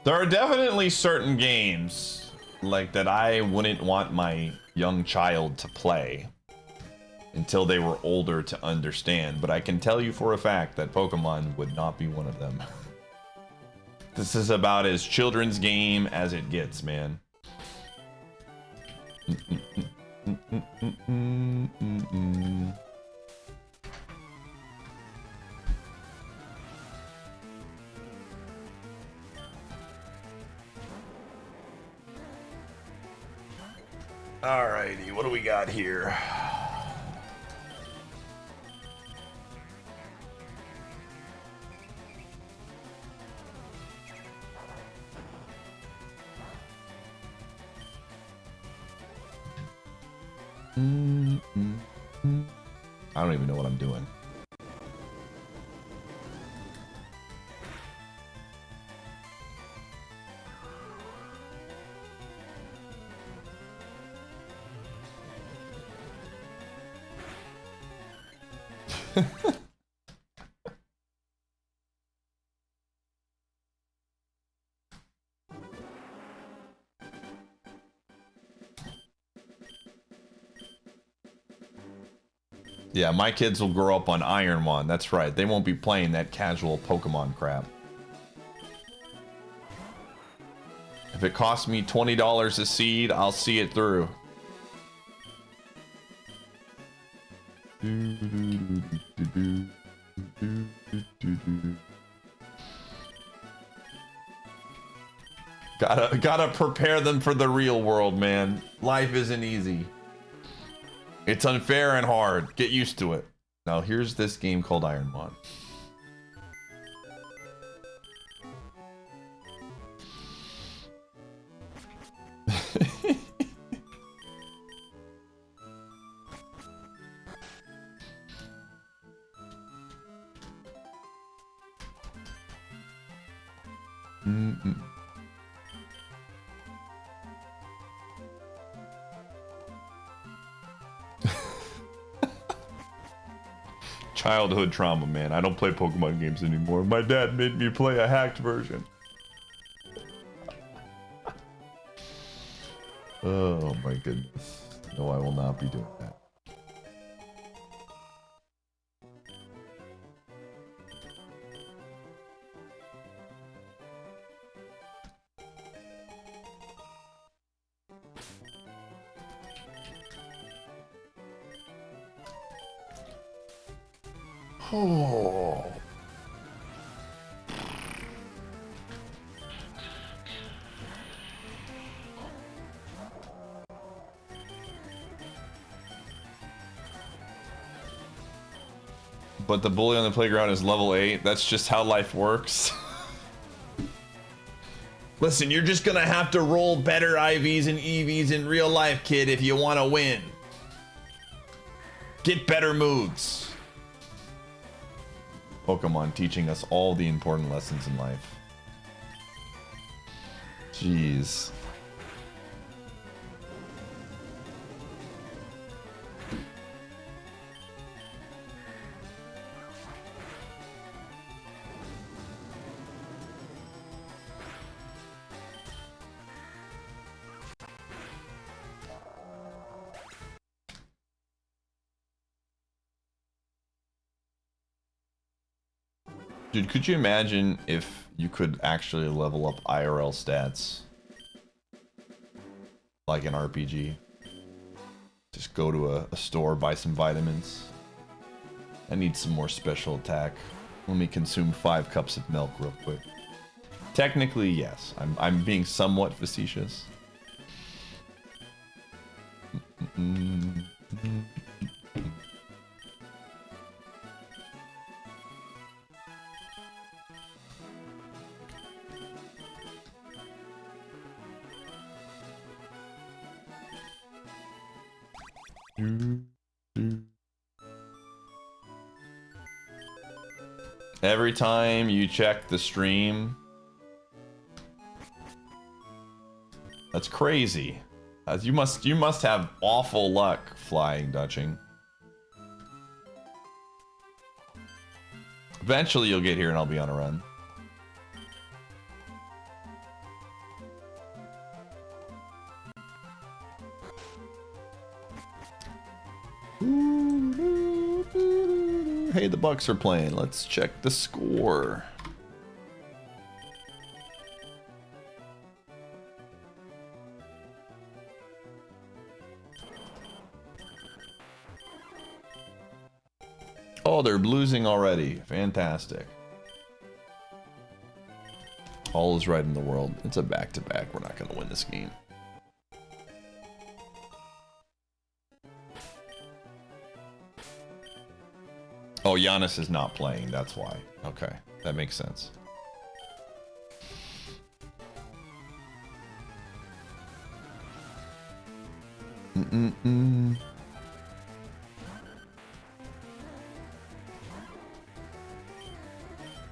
There are definitely certain games like that I wouldn't want my young child to play until they were older to understand, but I can tell you for a fact that Pokemon would not be one of them. This is about as children's game as it gets, man. Alrighty, what do we got here? I don't even know what I'm doing. Yeah, my kids will grow up on IronMON. That's right. They won't be playing that casual Pokemon crap. If it costs me $20 a seed, I'll see it through. Gotta prepare them for the real world, man. Life isn't easy. It's unfair and hard. Get used to it. Now here's this game called IronMON. Childhood trauma, man. I don't play Pokemon games anymore. My dad made me play a hacked version. Oh my goodness. No, I will not be doing that. Oh. But the bully on the playground is level 8. That's just how life works. Listen, you're just gonna have to roll better IVs and EVs in real life, kid, if you want to win. Get better moves. Pokemon teaching us all the important lessons in life. Jeez. Dude, could you imagine if you could actually level up IRL stats? Like an RPG. Just go to a store, buy some vitamins. I need some more special attack. Let me consume 5 cups of milk real quick. Technically, yes. I'm being somewhat facetious. Every time you check the stream, that's crazy. You must have awful luck flying Dutching. Eventually you'll get here and I'll be on a run. Hey, the Bucks are playing. Let's check the score. Oh, they're losing already. Fantastic. All is right in the world. It's a back-to-back. We're not going to win this game. Oh, Giannis is not playing. That's why. Okay. That makes sense.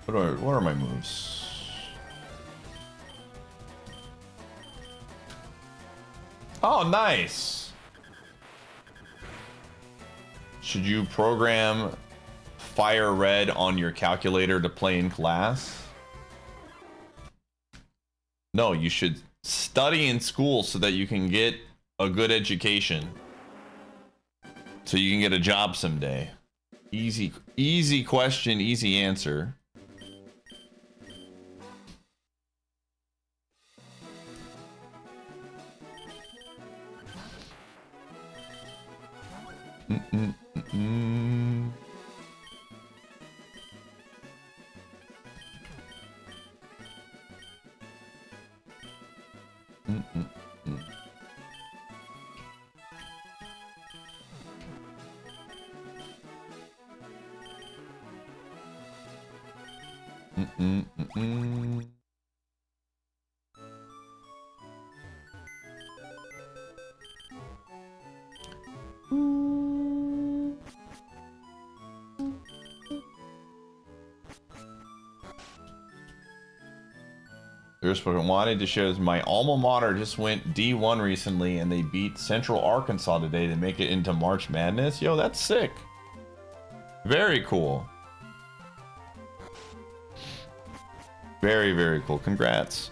What are my moves? Oh, nice. Should you program Fire Red on your calculator to play in class? No, you should study in school so that you can get a good education. So you can get a job someday. Easy question, easy answer. Wanted to share this. My alma mater just went D1 recently and they beat Central Arkansas today to make it into March Madness. Yo, that's sick. Very cool. Very, very cool. Congrats.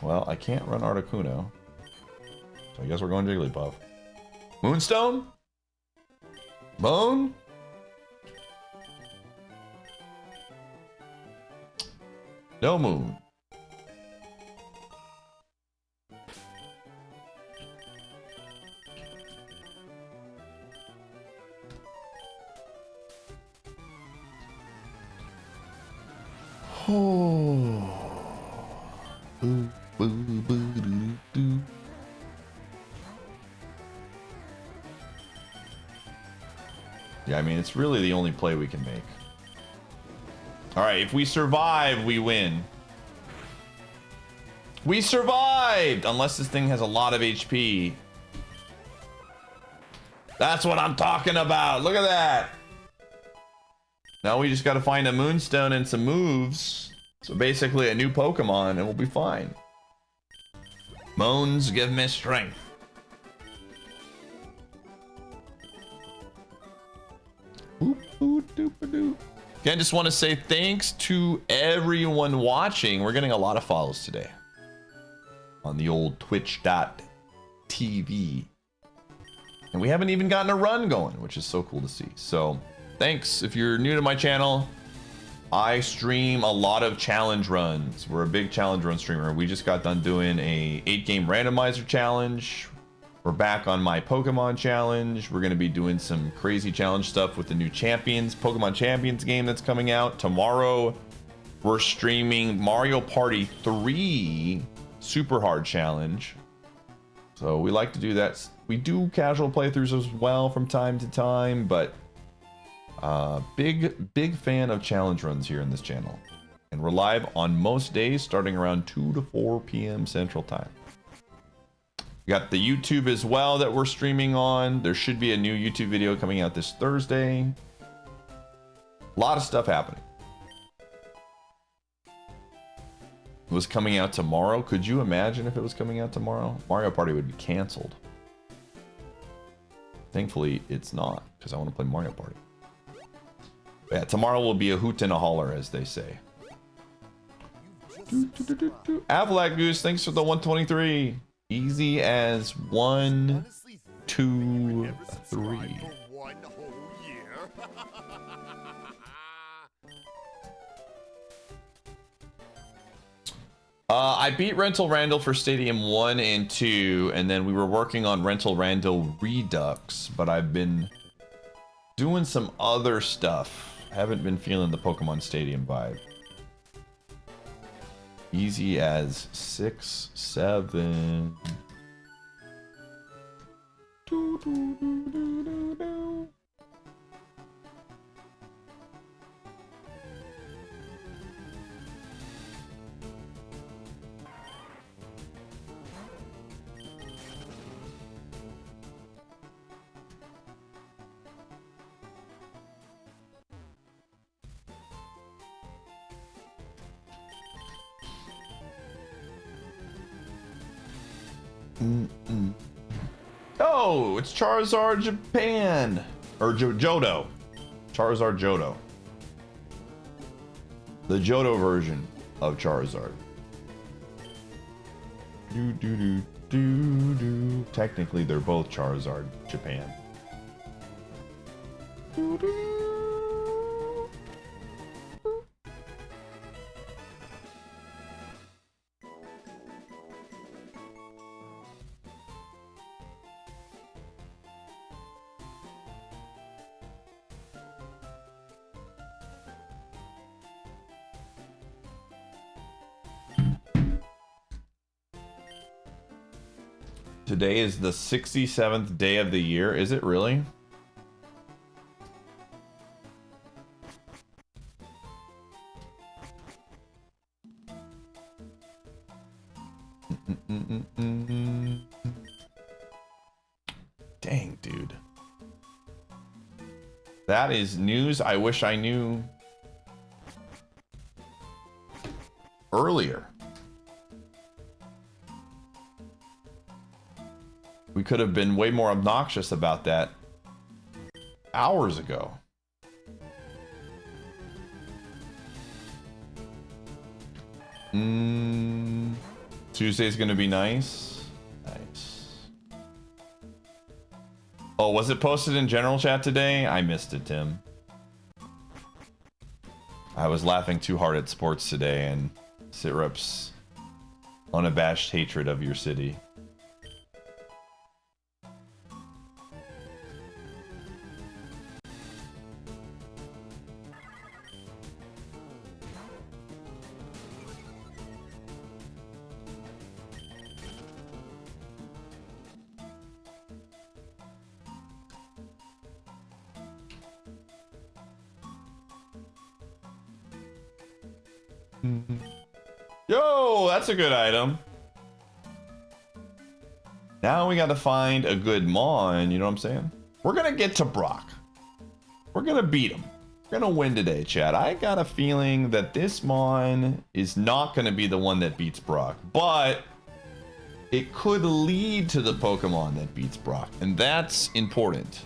Well, I can't run Articuno. I guess we're going Jigglypuff. Moonstone? Bone? No moon. Oh. Boo, boo, boo, doo, doo. Yeah, I mean, it's really the only play we can make. All right, if we survive, we win. We survived! Unless this thing has a lot of HP. That's what I'm talking about. Look at that. Now we just got to find a Moonstone and some moves. So basically a new Pokemon and we'll be fine. Moans give me strength. Again, just want to say thanks to everyone watching. We're getting a lot of follows today on the old twitch.tv. And we haven't even gotten a run going, which is so cool to see. So thanks. If you're new to my channel, I stream a lot of challenge runs. We're a big challenge run streamer. We just got done doing a 8-game randomizer challenge. We're back on my Pokemon challenge. We're going to be doing some crazy challenge stuff with the new Champions, Pokemon Champions game that's coming out. Tomorrow, we're streaming Mario Party 3 Super Hard Challenge. So we like to do that. We do casual playthroughs as well from time to time, but big fan of challenge runs here in this channel. And we're live on most days starting around 2 to 4 p.m. Central Time. We got the YouTube as well that we're streaming on. There should be a new YouTube video coming out this Thursday. A lot of stuff happening. It was coming out tomorrow. Could you imagine if it was coming out tomorrow? Mario Party would be canceled. Thankfully, it's not, because I want to play Mario Party. But yeah, tomorrow will be a hoot and a holler, as they say. Avalac Goose, thanks for the 123. Easy as 1, 2, 3. I beat Rental Randall for Stadium 1 and 2, and then we were working on Rental Randall Redux, but I've been doing some other stuff. I haven't been feeling the Pokemon Stadium vibe. Easy as 6, 7. Do, do, do, do, do, do. Oh, it's Charizard Japan. Or Johto. Charizard Johto. The Johto version of Charizard. Do, do, do, do, do. Technically, they're both Charizard Japan. Do, do. Today is the 67th day of the year. Is it really? Dang, dude. That is news I wish I knew earlier. We could have been way more obnoxious about that hours ago. Tuesday's gonna be nice. Nice. Oh, was it posted in general chat today? I missed it, Tim. I was laughing too hard at sports today and Sitrup's unabashed hatred of your city. Yo, that's a good item. Now we gotta find a good Mon, you know what I'm saying? We're gonna get to Brock. We're gonna beat him. We're gonna win today, chat. I got a feeling that this Mon is not gonna be the one that beats Brock, but it could lead to the Pokemon that beats Brock, and that's important.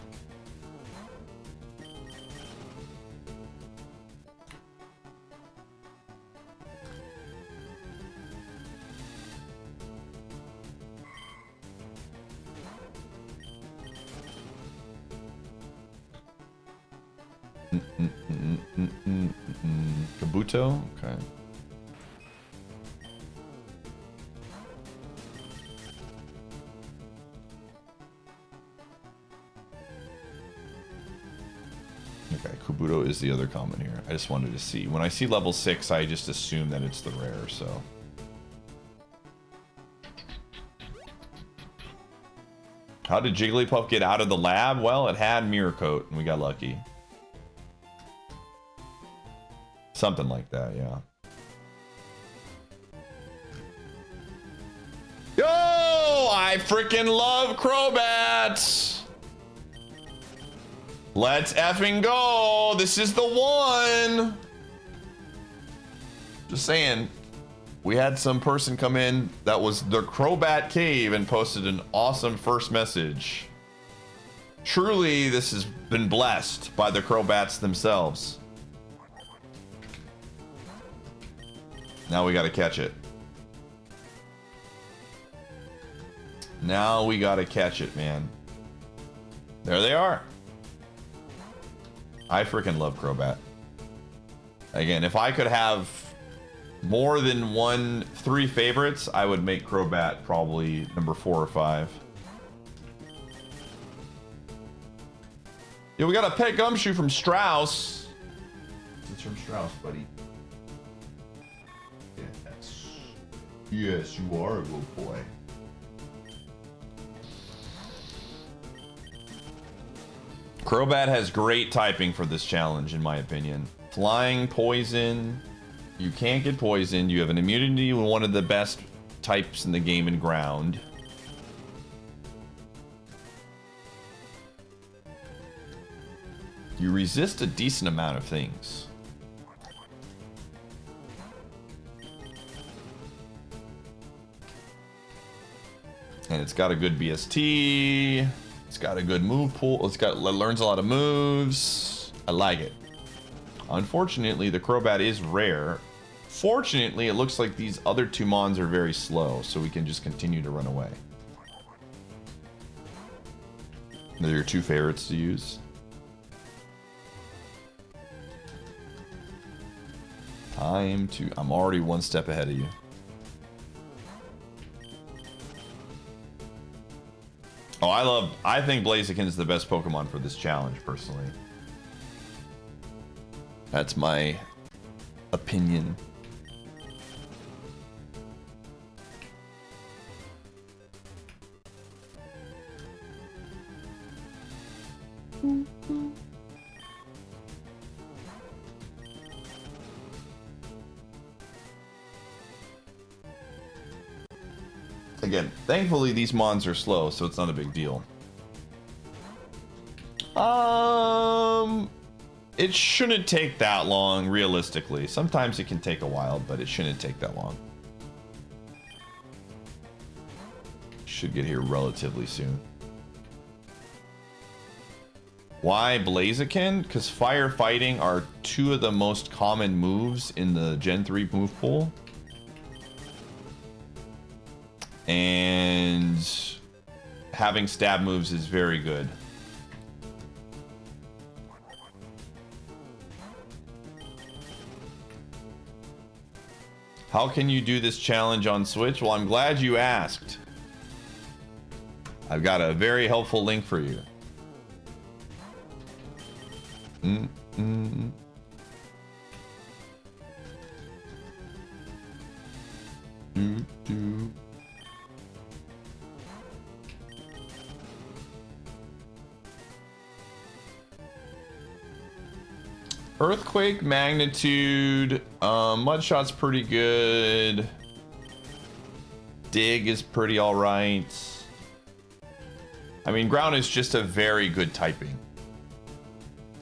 Kabuto? Okay. Okay, Kabuto is the other common here. I just wanted to see. When I see level 6, I just assume that it's the rare, so. How did Jigglypuff get out of the lab? Well, it had Mirror Coat, and we got lucky. Something like that, yeah. Yo! I freaking love Crobats! Let's effing go! This is the one! Just saying. We had some person come in that was the Crobat Cave and posted an awesome first message. Truly, this has been blessed by the Crobats themselves. Now we gotta catch it. Now we gotta catch it, man. There they are. I freaking love Crobat. Again, if I could have more than 3 favorites, I would make Crobat probably number 4 or 5. Yo, we got a pet gumshoe from Strauss. It's from Strauss, buddy. Yes. Yes, you are a good boy. Crobat has great typing for this challenge, in my opinion. Flying, poison. You can't get poisoned. You have an immunity with one of the best types in the game in ground. You resist a decent amount of things. And it's got a good BST. It's got a good move pool. It learns a lot of moves. I like it. Unfortunately, the Crobat is rare. Fortunately, it looks like these other 2 Mons are very slow, so we can just continue to run away. They're your 2 favorites to use. I'm already 1 step ahead of you. Oh, I think Blaziken is the best Pokemon for this challenge, personally. That's my opinion. Again, thankfully these Mons are slow, so it's not a big deal. It shouldn't take that long, realistically. Sometimes it can take a while, but it shouldn't take that long. Should get here relatively soon. Why Blaziken? Because firefighting are 2 of the most common moves in the Gen 3 move pool. And having stab moves is very good. How can you do this challenge on Switch? Well, I'm glad you asked. I've got a very helpful link for you. Earthquake, magnitude, Mudshot's pretty good. Dig is pretty alright. I mean, ground is just a very good typing.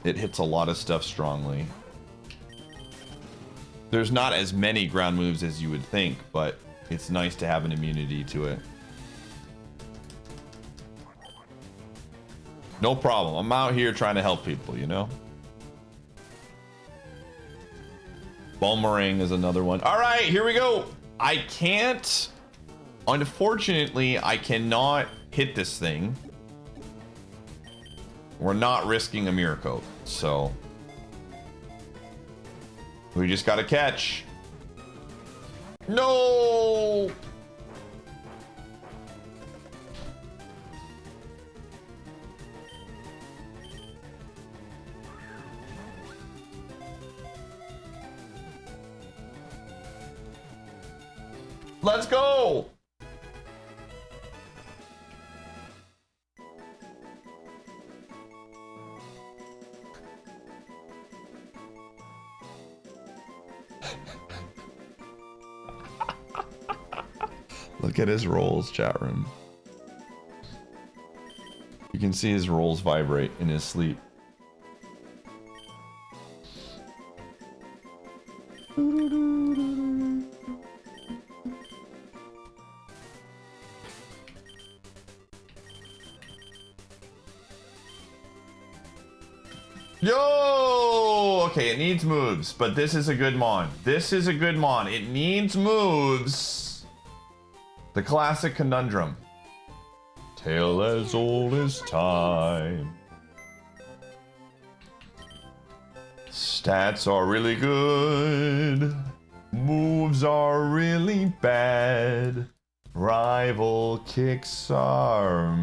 It hits a lot of stuff strongly. There's not as many ground moves as you would think, but it's nice to have an immunity to it. No problem. I'm out here trying to help people, you know? Boomerang is another one. All right, here we go. I can't. Unfortunately, I cannot hit this thing. We're not risking a Miracle, so we just gotta catch. No. Let's go! Look at his rolls, chat room. You can see his rolls vibrate in his sleep. Yo! Okay, it needs moves, but this is a good Mon. This is a good Mon. It needs moves. The classic conundrum. Tale as old as time. Stats are really good. Moves are really bad. Rival kicks are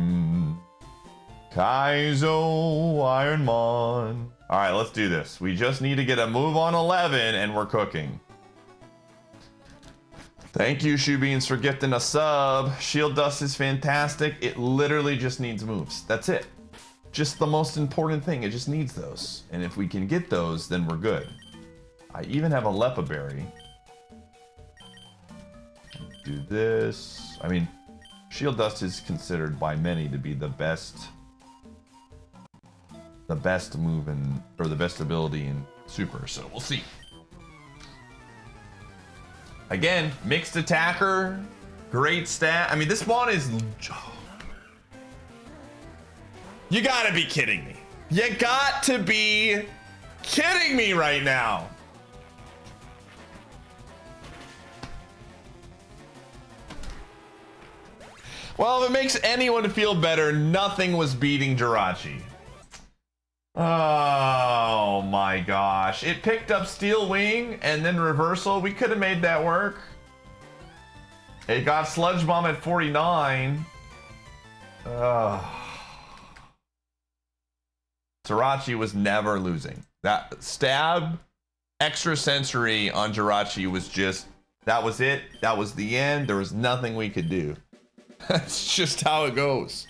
Kaizo, IronMON. All right, let's do this. We just need to get a move on 11 and we're cooking. Thank you, Shoe Beans, for gifting a sub. Shield Dust is fantastic. It literally just needs moves. That's it. Just the most important thing. It just needs those. And if we can get those, then we're good. I even have a Lepa Berry. Do this. I mean, Shield Dust is considered by many to be the best move in, or the best ability in Super, so we'll see. Again, mixed attacker, great stat. I mean, this one is... You gotta be kidding me. You got to be kidding me right now. Well, if it makes anyone feel better, nothing was beating Jirachi. Oh my gosh. It picked up Steel Wing and then reversal. We could have made that work. It got Sludge Bomb at 49. Jirachi was never losing. That stab extrasensory on Jirachi was just, that was it. That was the end. There was nothing we could do. That's just how it goes.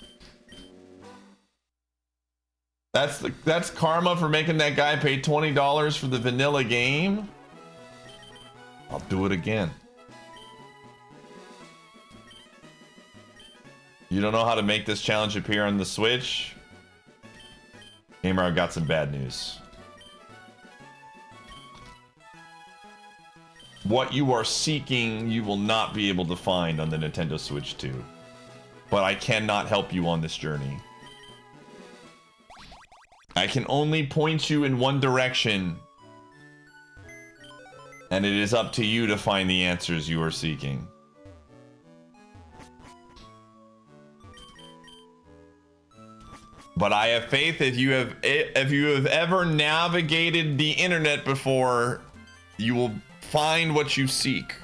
That's karma for making that guy pay $20 for the vanilla game. I'll do it again. You don't know how to make this challenge appear on the Switch? Gamer, I've got some bad news. What you are seeking, you will not be able to find on the Nintendo Switch 2. But I cannot help you on this journey. I can only point you in one direction. And it is up to you to find the answers you are seeking. But I have faith if you have ever navigated the internet before, you will find what you seek.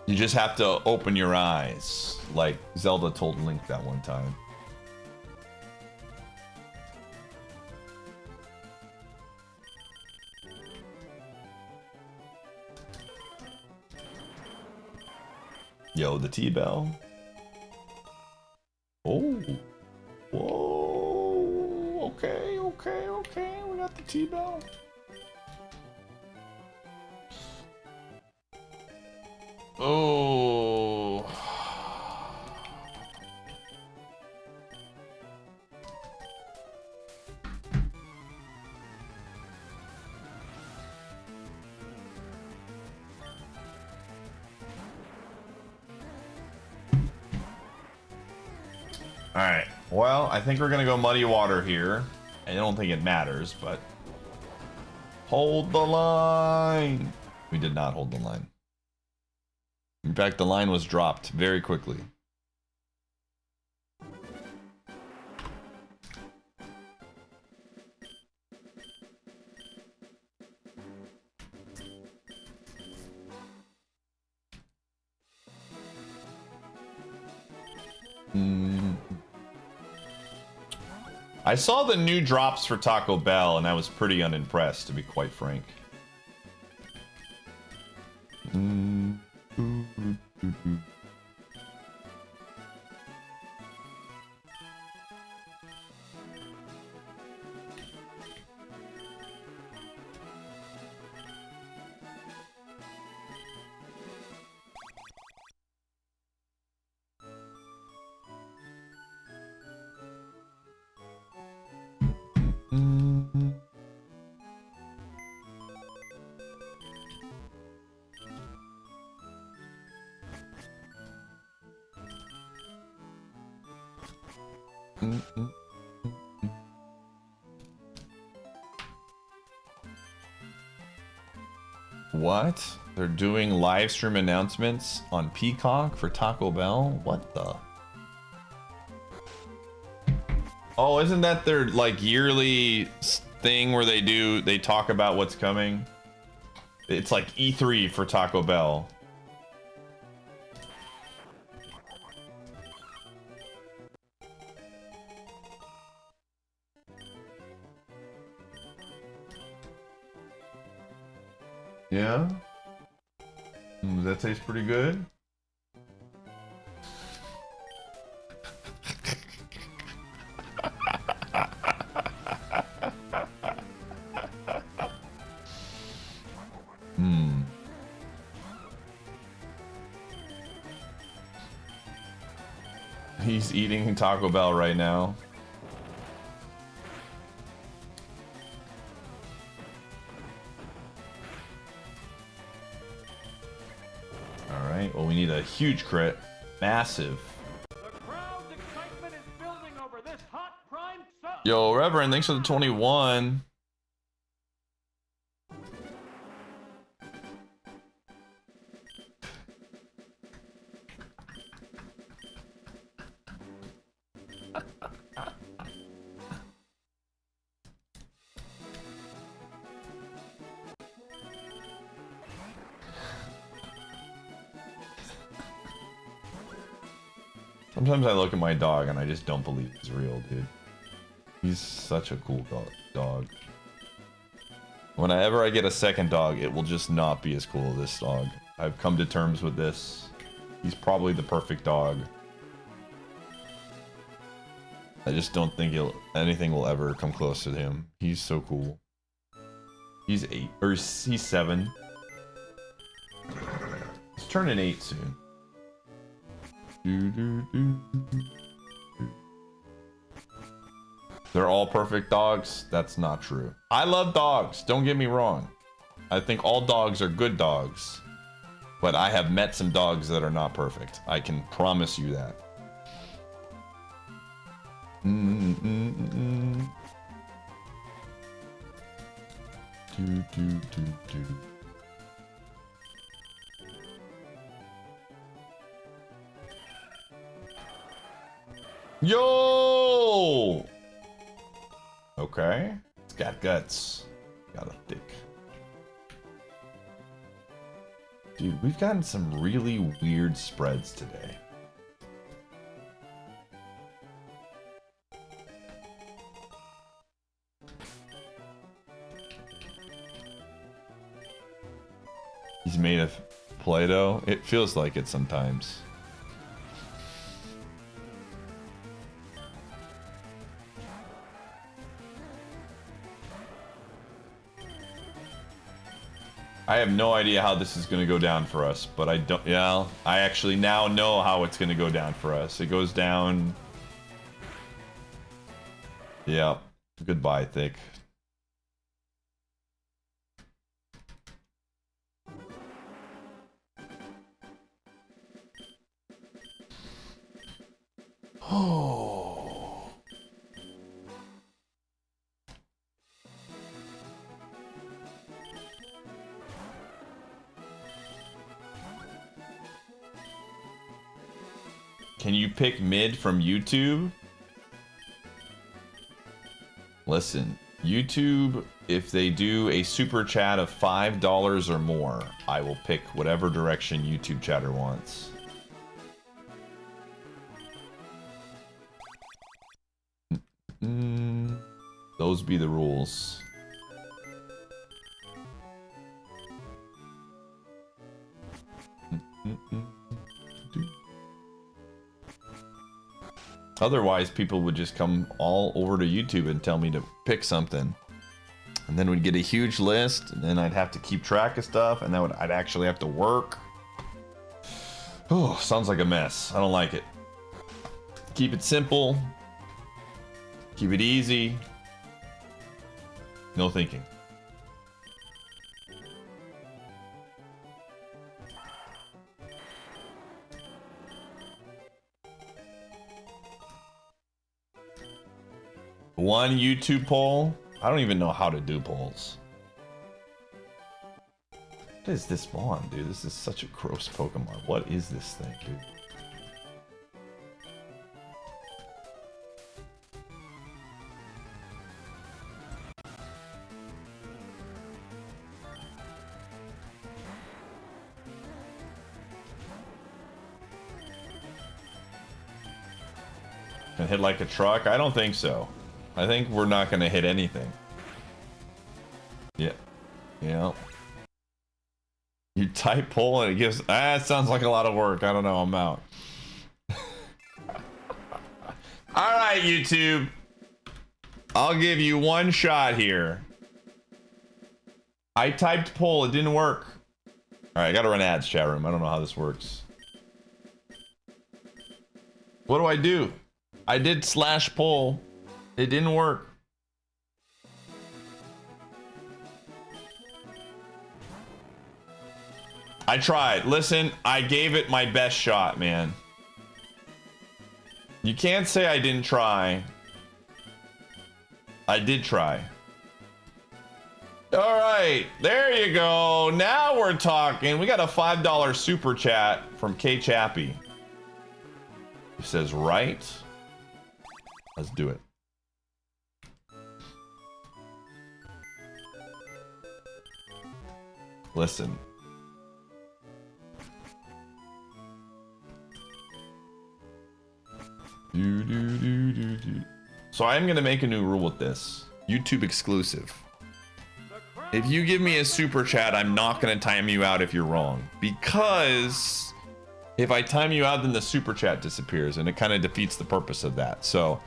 You just have to open your eyes, like Zelda told Link that one time. Yo, the T-Bell. Oh. Whoa. Okay, okay, okay. We got the T-Bell. Oh. All right. Well, I think we're gonna go muddy water here. I don't think it matters, but hold the line. We did not hold the line. In fact, the line was dropped very quickly. I saw the new drops for Taco Bell and I was pretty unimpressed, to be quite frank. What? They're doing live stream announcements on Peacock for Taco Bell? What the? Oh, isn't that their like yearly thing where they talk about what's coming. It's like E3 for Taco Bell. Yeah? Does that taste pretty good? He's eating Taco Bell right now. Alright, well, we need a huge crit. Massive. The crowd's excitement is building over this hot prime sub. Yo, Reverend, thanks for the 21. Sometimes I look at my dog and I just don't believe he's real, dude. He's such a cool dog. Whenever I get a second dog, it will just not be as cool as this dog. I've come to terms with this. He's probably the perfect dog. I just don't think anything will ever come close to him. He's so cool. He's 8, or he's 7. He's turning 8 soon. They're all perfect dogs? That's not true. I love dogs, don't get me wrong. I think all dogs are good dogs. But I have met some dogs that are not perfect. I can promise you that. Yo! Okay. It's got guts. Got a dick. Dude, we've gotten some really weird spreads today. He's made of Play-Doh. It feels like it sometimes. I have no idea how this is going to go down for us, but I don't, yeah, I actually now know how it's going to go down for us. It goes down. Yeah. Goodbye, Thick. Oh. Can you pick mid from YouTube? Listen, YouTube, if they do a super chat of $5 or more, I will pick whatever direction YouTube chatter wants. Those be the rules. Otherwise, people would just come all over to YouTube and tell me to pick something. And then we'd get a huge list, and then I'd have to keep track of stuff, and then I'd actually have to work. Oh, sounds like a mess. I don't like it. Keep it simple. Keep it easy. No thinking. One YouTube poll? I don't even know how to do polls. What is this spawn, dude? This is such a gross Pokemon. What is this thing, dude? Can hit like a truck? I don't think so. I think we're not gonna hit anything. Yeah. Yeah. You type pull and it gives... it sounds like a lot of work. I don't know. I'm out. Alright, YouTube. I'll give you one shot here. I typed pull. It didn't work. Alright, I gotta run ads, chat room. I don't know how this works. What do I do? I did slash pull. It didn't work. I tried. Listen, I gave it my best shot, man. You can't say I didn't try. I did try. All right, there you go. Now we're talking. We got a $5 super chat from K Chappie. He says, right? Let's do it. Listen. So I am going to make a new rule with this. YouTube exclusive. If you give me a super chat, I'm not going to time you out if you're wrong. Because if I time you out, then the super chat disappears. And it kind of defeats the purpose of that. So,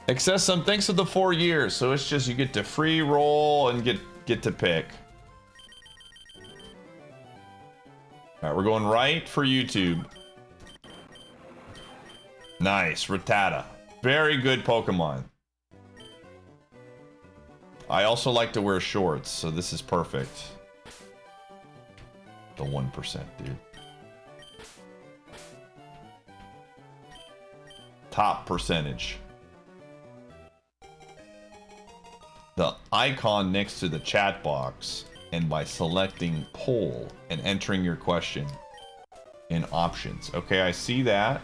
Excessum, thanks for the 4 years. So it's just you get to free roll and get to pick. All right, we're going right for YouTube. Nice, Rattata. Very good Pokemon. I also like to wear shorts, so this is perfect. The 1%, dude. Top percentage. The icon next to the chat box, and by selecting poll and entering your question in options. Okay, I see that.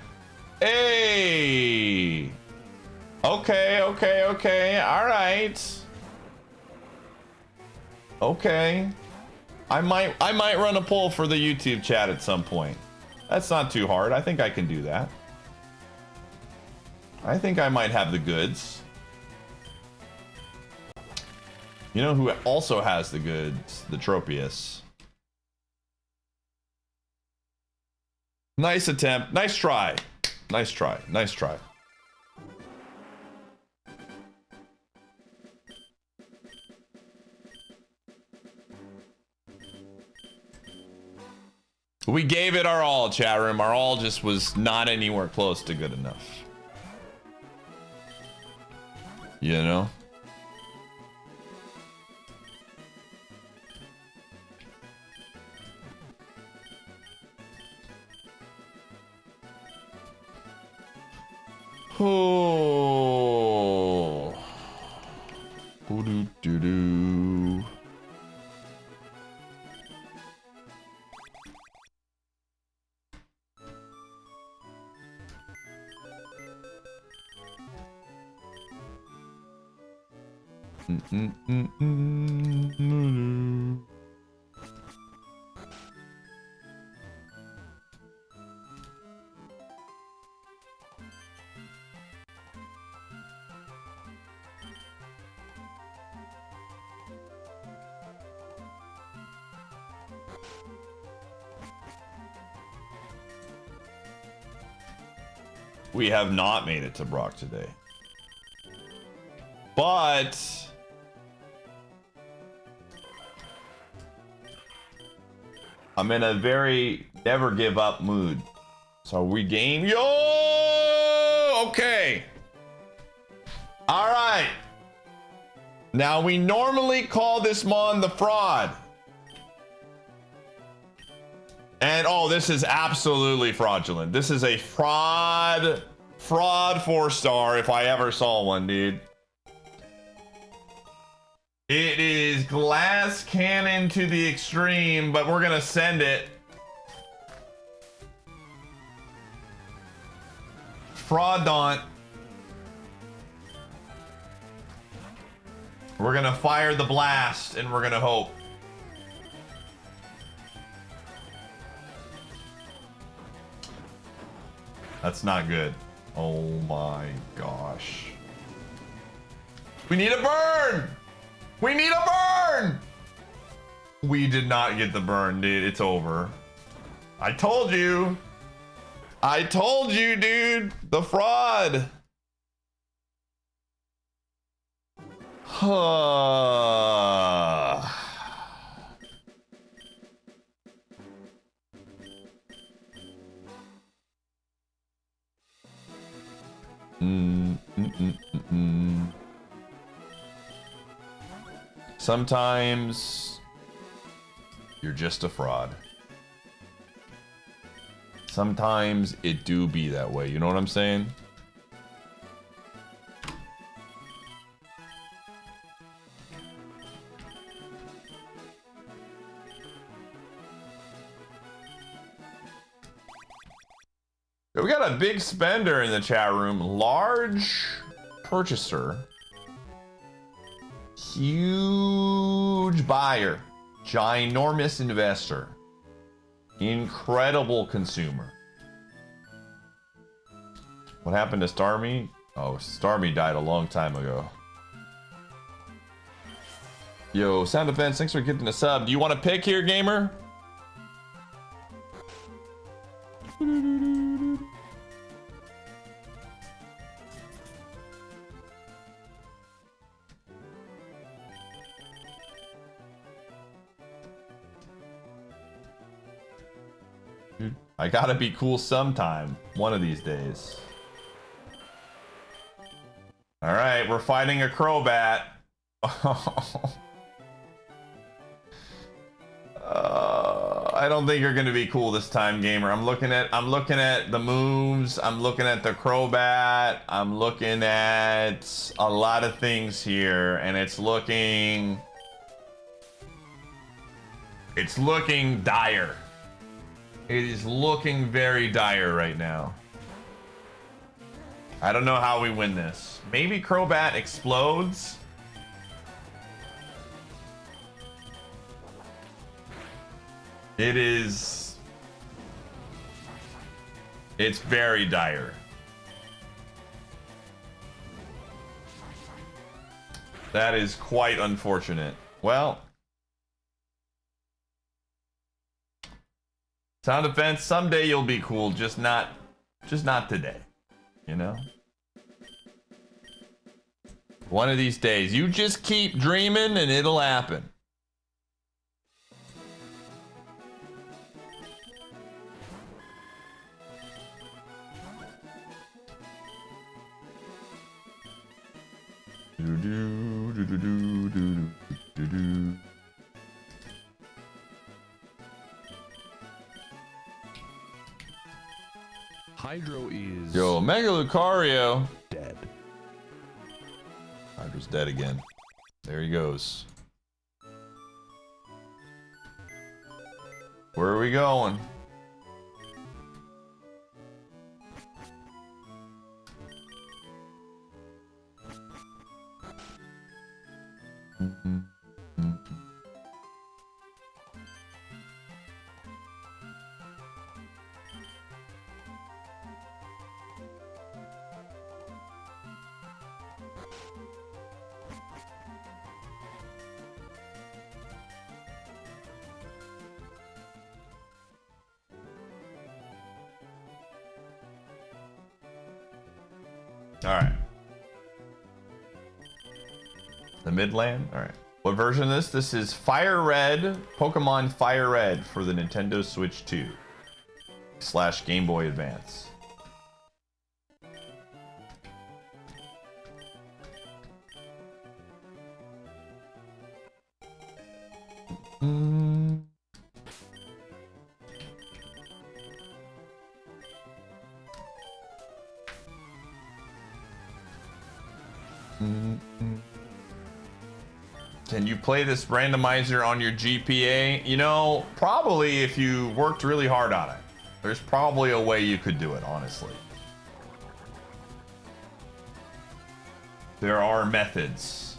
Hey! Okay, okay, okay. All right. Okay. I might run a poll for the YouTube chat at some point. That's not too hard. I think I can do that. I think I might have the goods. You know who also has the goods? The Tropius. Nice attempt. Nice try. Nice try. Nice try. We gave it our all, chat room. Our all just was not anywhere close to good enough. You know? Oh. Doo-doo-doo-doo. We have not made it to Brock today. But I'm in a very never give up mood. So we game. Yo! Okay. All right. Now we normally call this Mon the fraud. And oh, this is absolutely fraudulent. This is a fraud 4-star if I ever saw one, dude. It is glass cannon to the extreme, but we're gonna send it. Fraudant. We're gonna fire the blast and we're gonna hope. That's not good. Oh my gosh. We need a burn! We need a burn! We did not get the burn, dude. It's over. I told you. I told you, dude. The fraud. Sometimes you're just a fraud. Sometimes it do be that way. You know what I'm saying? We got a big spender in the chat room. Large purchaser. Huge buyer. Ginormous investor. Incredible consumer. What happened to Starmie? Oh, Starmie died a long time ago. Yo, Sound Defense, thanks for getting a sub. Do you want to pick here, gamer? I gotta be cool sometime, one of these days. All right, we're fighting a Crobat. I don't think you're gonna be cool this time, gamer. I'm looking at the moves. I'm looking at the Crobat. I'm looking at a lot of things here, and it's looking dire. It is looking very dire right now. I don't know how we win this. Maybe Crobat explodes. It's very dire. That is quite unfortunate. Well, Sound Defense, someday you'll be cool, just not today, you know? One of these days, you just keep dreaming and it'll happen. Hydro is... Yo, Mega Lucario. Dead. Hydro's dead again. There he goes. Where are we going? All right. The Midland? All right. What version of this? This is Fire Red, Pokemon Fire Red for the Nintendo Switch 2 / Game Boy Advance. Can you play this randomizer on your GPA? You know, probably if you worked really hard on it. There's probably a way you could do it, honestly. There are methods.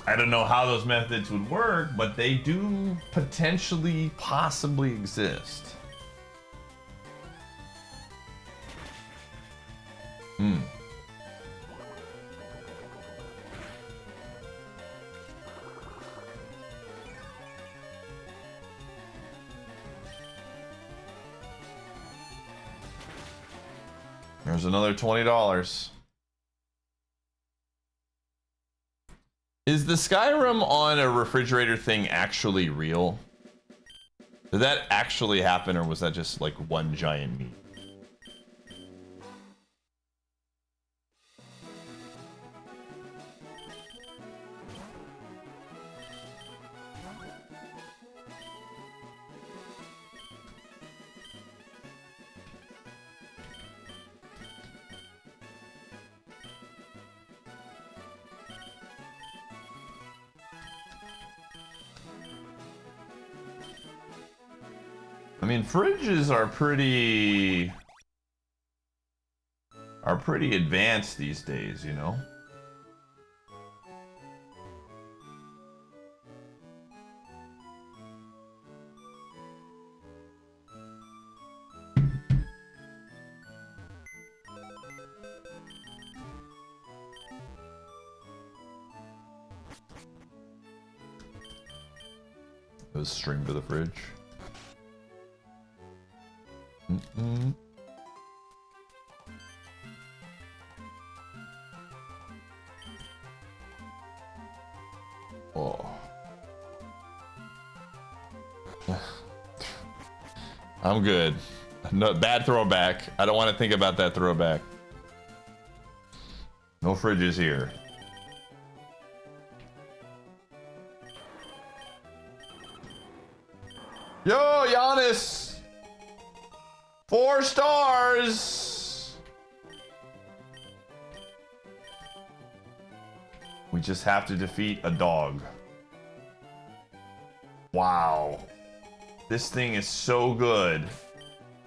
I don't know how those methods would work, but they do potentially, possibly exist. There's another $20. Is the Skyrim on a refrigerator thing actually real? Did that actually happen, or was that just like one giant meme? I mean, fridges are pretty advanced these days, you know? Goes string to the fridge. Oh. I'm good. No, bad throwback. I don't want to think about that throwback. No fridges here. Yo, Giannis! 4 stars! We just have to defeat a dog. Wow. This thing is so good,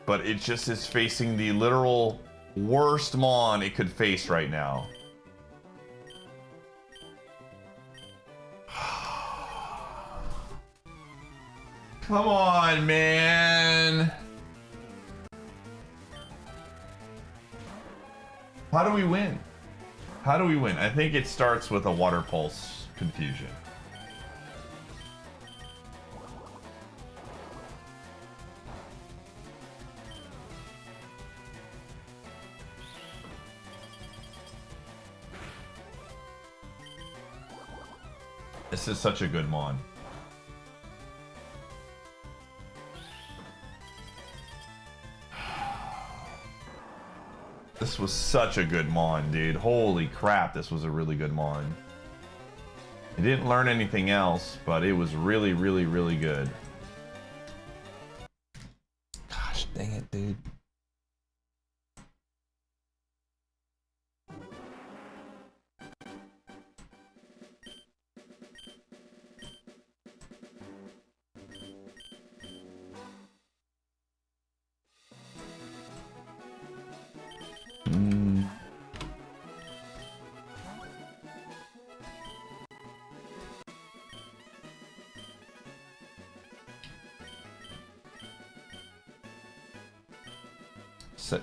but it just is facing the literal worst Mon it could face right now. Come on, man. How do we win? How do we win? I think it starts with a water pulse confusion. This is such a good Mon. This was such a good Mon, dude. Holy crap, this was a really good Mon. I didn't learn anything else, but it was really, really, really good. Gosh, dang it, dude.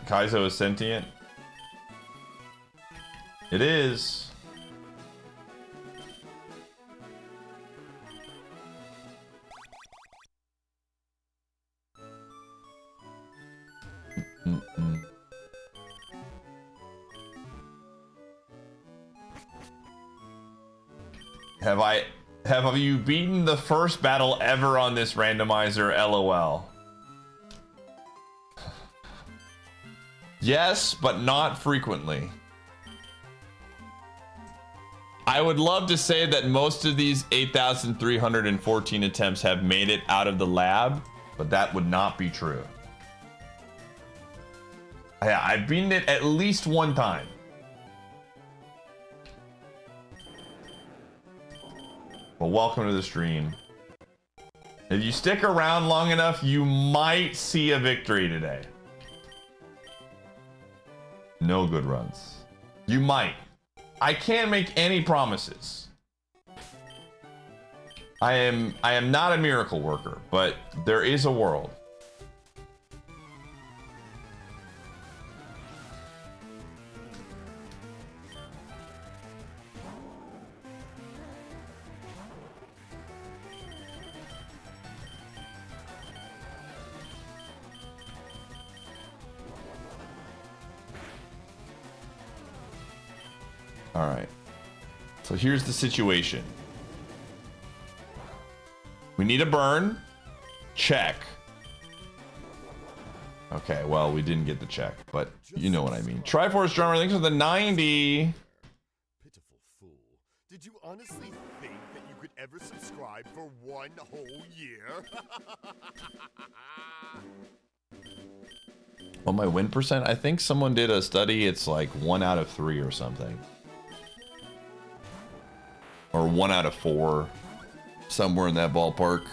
Kaizo is sentient? It is. Have you beaten the first battle ever on this randomizer? LOL. Yes, but not frequently. I would love to say that most of these 8,314 attempts have made it out of the lab, but that would not be true. Yeah, I've beaten it at least one time. Well, welcome to the stream. If you stick around long enough, you might see a victory today. No good runs. You might. I can't make any promises. I am not a miracle worker, but there is a world. All right. So here's the situation. We need a burn. Check. Okay, well, we didn't get the check, but you know what I mean. Triforce Drummer, thanks for the 90. Pitiful fool. Did you honestly think that you could ever subscribe for one whole year? Well, my win percent, I think someone did a study. It's like 1 out of 3 or something. Or 1 out of 4. Somewhere in that ballpark.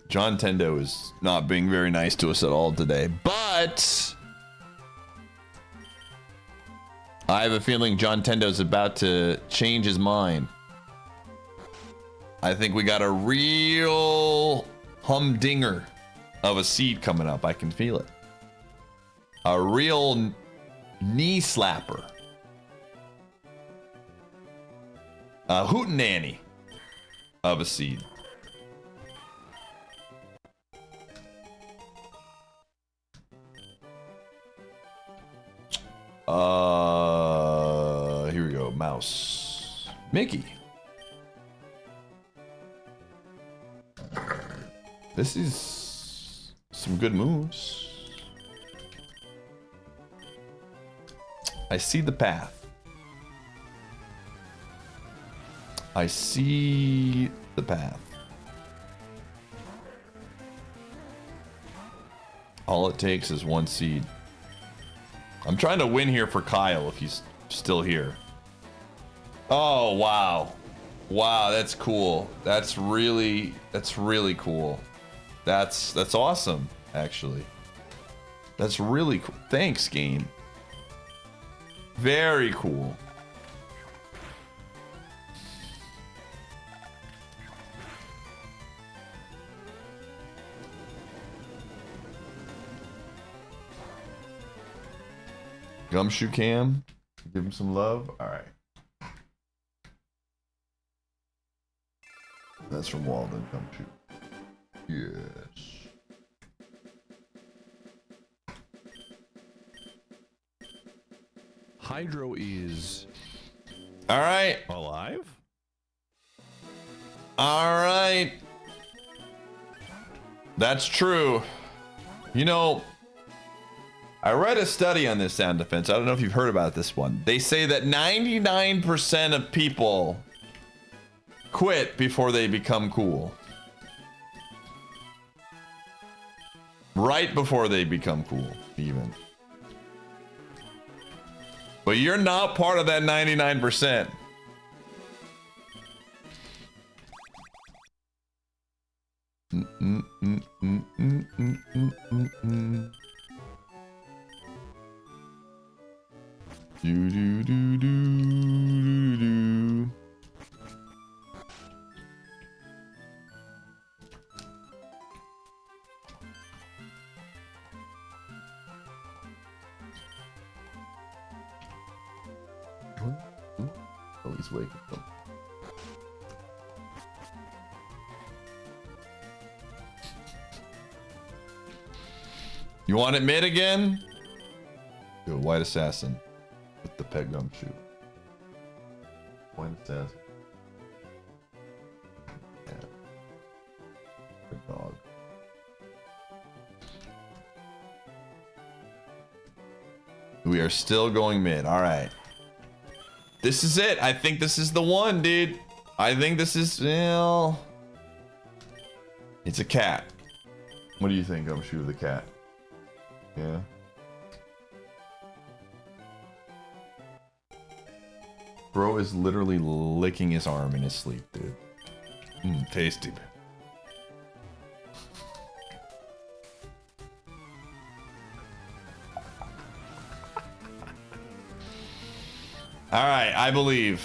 John Tendo is not being very nice to us at all today, but I have a feeling John Tendo's about to change his mind. I think we got a real humdinger of a seed coming up. I can feel it. A real knee slapper. A hootenanny of a seed. Here we go. Mouse. Mickey. This is some good moves. I see the path. I see the path. All it takes is one seed. I'm trying to win here for Kyle if he's still here. Oh, wow. Wow, that's cool. That's really cool. That's awesome, actually. That's really cool. Thanks, game. Very cool. Gumshoe Cam, give him some love. All right. That's from Walden Gumshoe. Yes. Hydro is all right. Alive? All right. That's true. You know, I read a study on this sound defense. I don't know if you've heard about this one. They say that 99% of people quit before they become cool. Right before they become cool, even. But you're not part of that 99%. Do do do do do. Oh, he's waking up. You want it mid again? Do a white assassin with the peg gumshoe. White assassin. Yeah. Good dog. Do we We are still going mid. All right. This is it. I think this is the one, dude. I think this is, well, it's a cat. What do you think, Gumshoe, the cat? Yeah. Bro is literally licking his arm in his sleep, dude. Tasty. All right, I believe.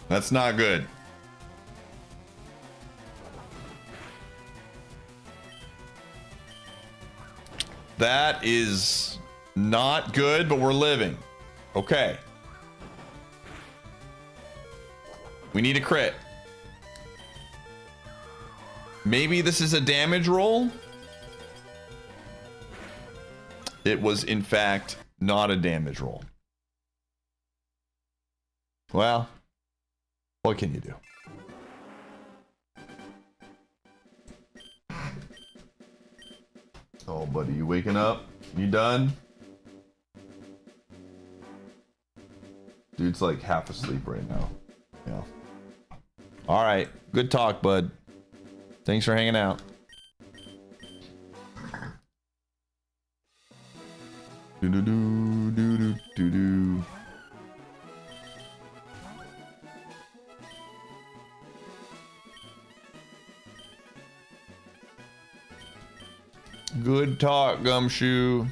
That's not good. That is not good, but we're living. Okay. We need a crit. Maybe this is a damage roll. It was, in fact, not a damage roll. Well, what can you do? Oh, buddy, you waking up? You done? Dude's like half asleep right now. Yeah. All right. Good talk, bud. Thanks for hanging out. Do do do do do do do. Good talk, Gumshoe.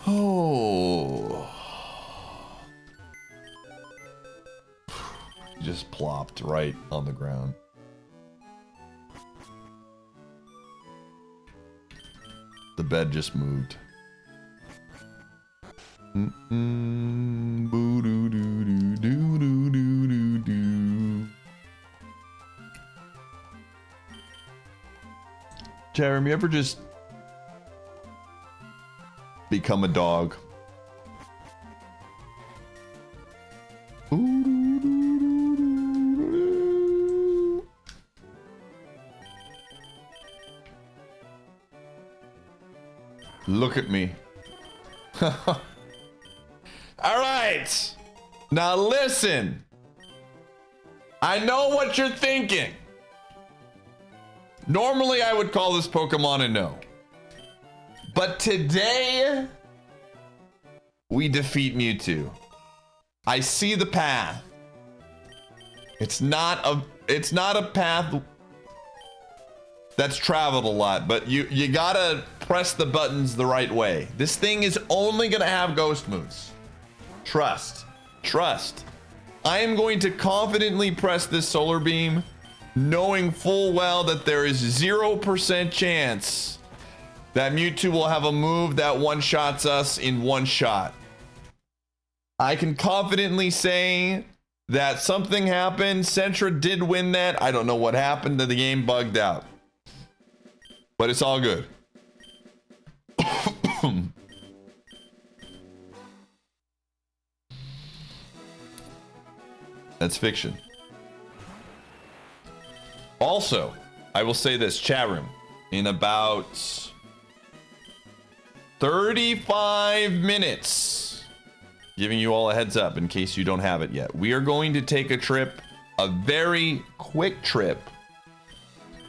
Oh. Just plopped right on the ground. The bed just moved. Jeremy, you ever just become a dog? Look at me. All right. Now listen. I know what you're thinking. Normally I would call this Pokemon a no. But today we defeat Mewtwo. I see the path. It's not a path that's traveled a lot, but you gotta press the buttons the right way. This thing is only gonna have ghost moves. Trust. I am going to confidently press this solar beam, knowing full well that there is 0% chance that Mewtwo will have a move that one-shots us in one shot. I can confidently say that something happened. Sentra did win that. I don't know what happened. The game bugged out. But it's all good. That's fiction. Also, I will say this, chat room, in about 35 minutes, giving you all a heads up in case you don't have it yet, we are going to take a trip, a very quick trip,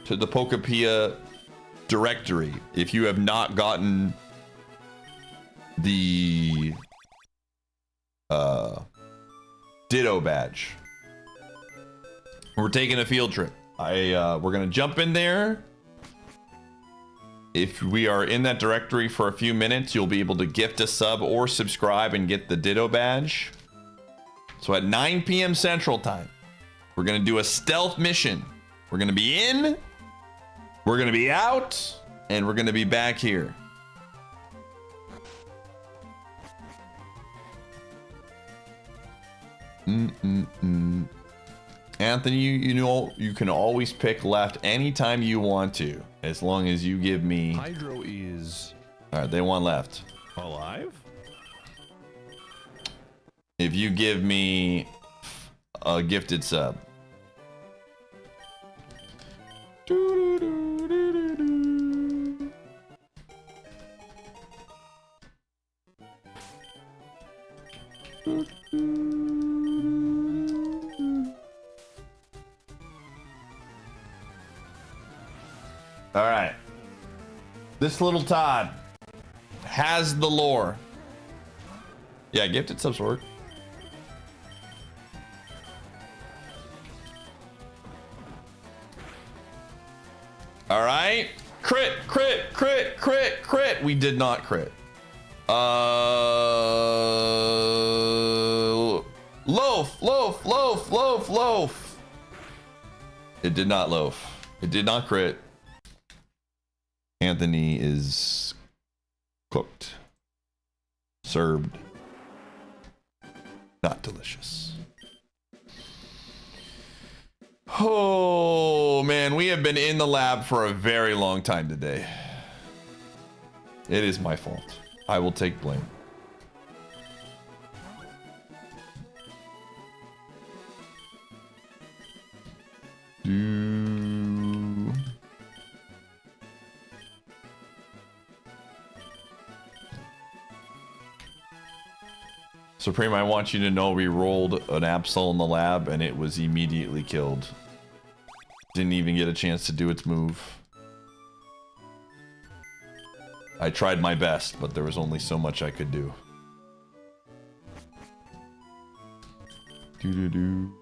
to the Pokéapia directory. If you have not gotten the ditto badge, we're taking a field trip. We're gonna jump in there. If we are in that directory for a few minutes, you'll be able to gift a sub or subscribe and get the ditto badge. So at 9 p.m. Central Time, we're gonna do a stealth mission. We're gonna be in, we're gonna be out, and we're gonna be back here. Anthony, you know you can always pick left anytime you want to, as long as you give me. Hydro is All right, they want left. alive. If you give me a gifted sub. All right. This little Todd has the lore. Yeah, gifted subs work. All right. Crit, crit, crit, crit, crit. We did not crit. Loaf, loaf, loaf, loaf, loaf. It did not loaf. It did not crit. Anthony is cooked. Served. Not delicious. Oh, man. We have been in the lab for a very long time today. It is my fault. I will take blame. Supreme, I want you to know we rolled an Absol in the lab and it was immediately killed. Didn't even get a chance to do its move. I tried my best, but there was only so much I could do. Doo-doo-doo.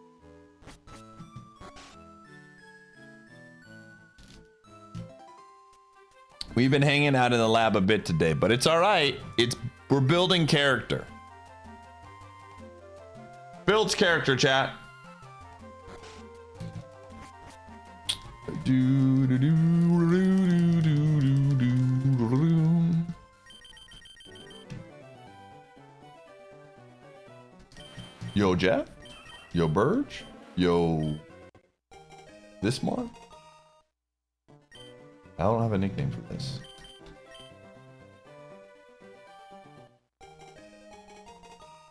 We've been hanging out in the lab a bit today, but it's all right. We're building character. Builds character, chat. Yo, Jeff. Yo, Burge. Yo, this one. I don't have a nickname for this.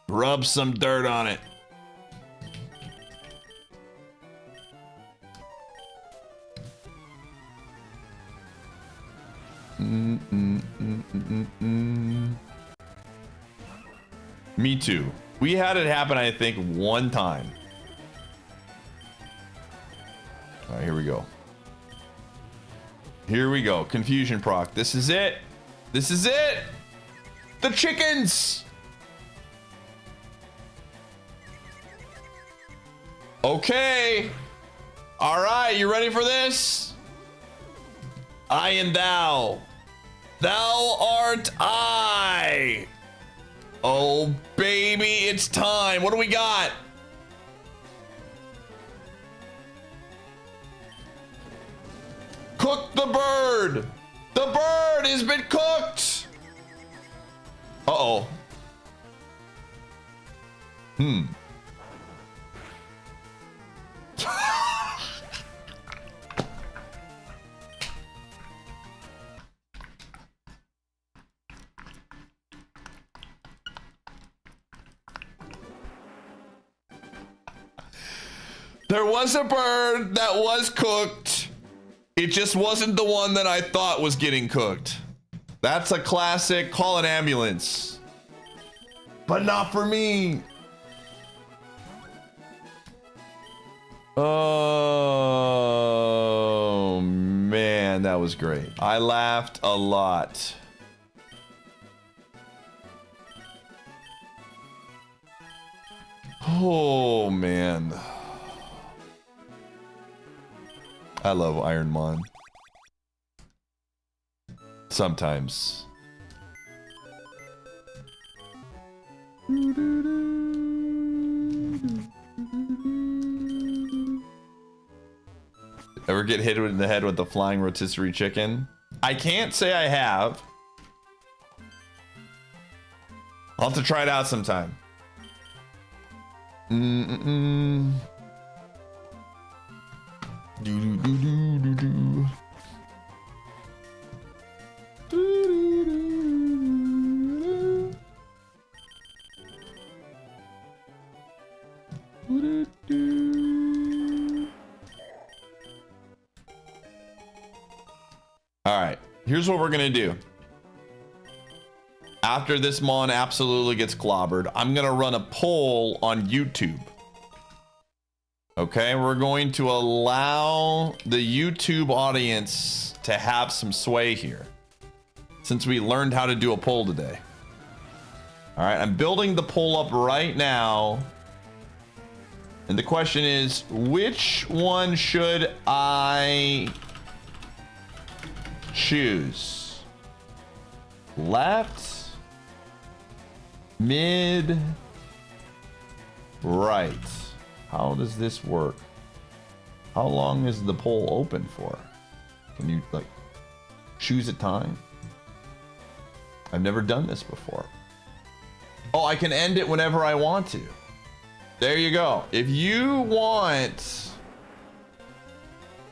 Rub some dirt on it. Me too. We had it happen, I think, one time. All right, here we go. Here we go. Confusion proc. This is it. This is it. The chickens. Okay. All right, you ready for this? I and thou. Thou art I. Oh, baby, it's time. What do we got? Cook the bird. The bird has been cooked. Uh-oh. There was a bird that was cooked. It just wasn't the one that I thought was getting cooked. That's a classic call an ambulance. But not for me. Oh, man, that was great. I laughed a lot. Oh, man. I love IronMON. Sometimes. Ever get hit in the head with the flying rotisserie chicken? I can't say I have. I'll have to try it out sometime. All right, here's what we're gonna do. After this Mon absolutely gets clobbered, I'm gonna run a poll on YouTube. Okay, we're going to allow the YouTube audience to have some sway here, since we learned how to do a poll today. All right, I'm building the poll up right now. And the question is, which one should I choose? Left, mid, right. How does this work? How long is the poll open for? Can you like choose a time? I've never done this before. Oh, I can end it whenever I want to. There you go. If you want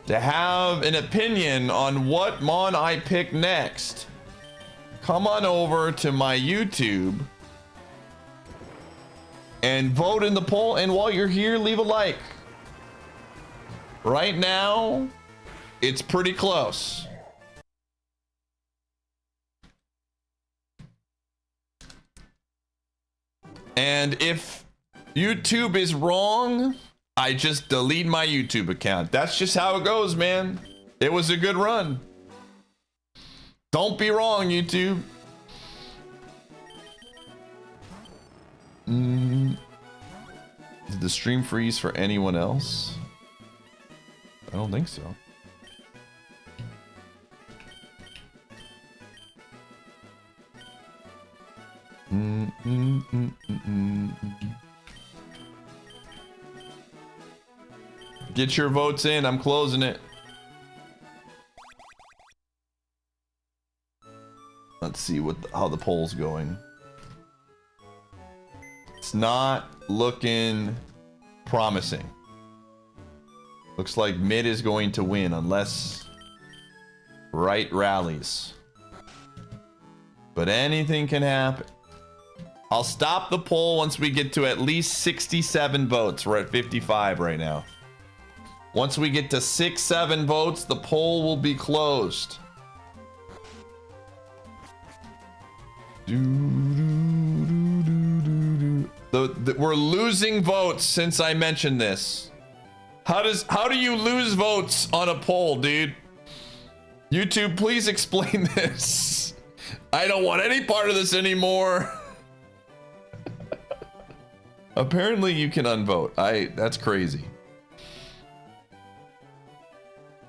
to have an opinion on what Mon I pick next, come on over to my YouTube and vote in the poll. And while you're here, leave a like. Right now, it's pretty close. And if YouTube is wrong, I just delete my YouTube account. That's just how it goes, man. It was a good run. Don't be wrong, YouTube. Did the stream freeze for anyone else? I don't think so. Get your votes in. I'm closing it. Let's see how the poll's going. It's not looking promising. Looks like mid is going to win unless right rallies. But anything can happen. I'll stop the poll once we get to at least 67 votes. We're at 55 right now. Once we get to 6-7 votes, the poll will be closed. We're losing votes since I mentioned this. How do you lose votes on a poll, dude? YouTube, please explain this. I don't want any part of this anymore. Apparently you can unvote. That's crazy.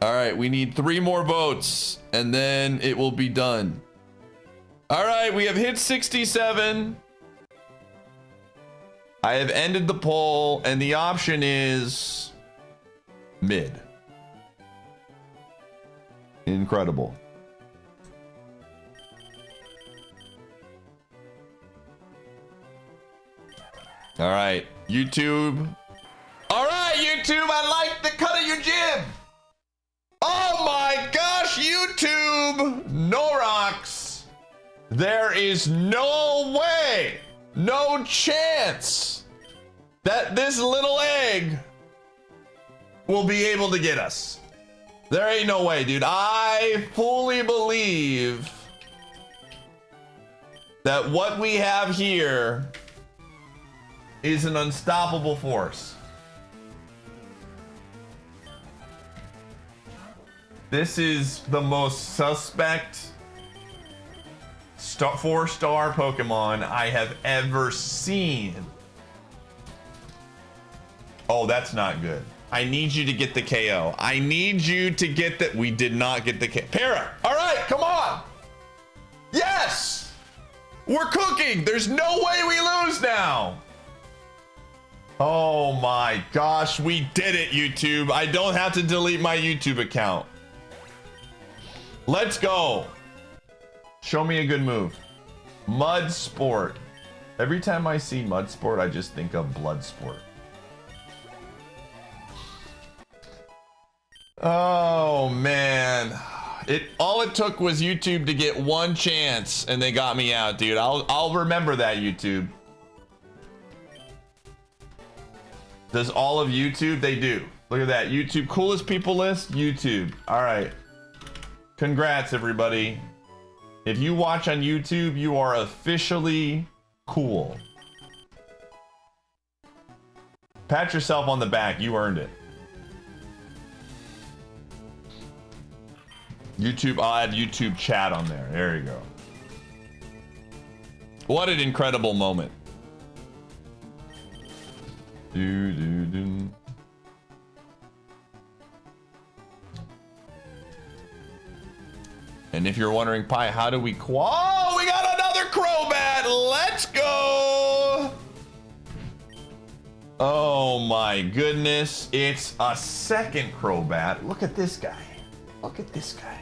All right, we need 3 more votes and then it will be done. All right, we have hit 67. I have ended the poll and the option is mid. Incredible. All right, YouTube. All right, YouTube, I like the cut of your jib. Oh my gosh, YouTube. No rocks. There is no way, no chance that this little egg will be able to get us. There ain't no way, dude. I fully believe that what we have here is an unstoppable force. This is the most suspect 4-star Pokemon I have ever seen. Oh, that's not good. I need you to get the KO. I need you to get that. We did not get the KO. Para, all right, come on. Yes, we're cooking. There's no way we lose now. Oh my gosh, we did it, YouTube. I don't have to delete my YouTube account. Let's go. Show me a good move. Mud Sport. Every time I see Mud Sport, I just think of Blood Sport. Oh man. All it took was YouTube to get one chance and they got me out, dude. I'll remember that, YouTube. Does all of YouTube? They do. Look at that. YouTube coolest people list, YouTube. All right. Congrats, everybody. If you watch on YouTube, you are officially cool. Pat yourself on the back. You earned it. YouTube, I'll add YouTube chat on there. There you go. What an incredible moment. Do, do, do. And if you're wondering, Pi, how do we oh, we got another Crobat. Let's go. Oh my goodness. It's a second Crobat. Look at this guy. Look at this guy.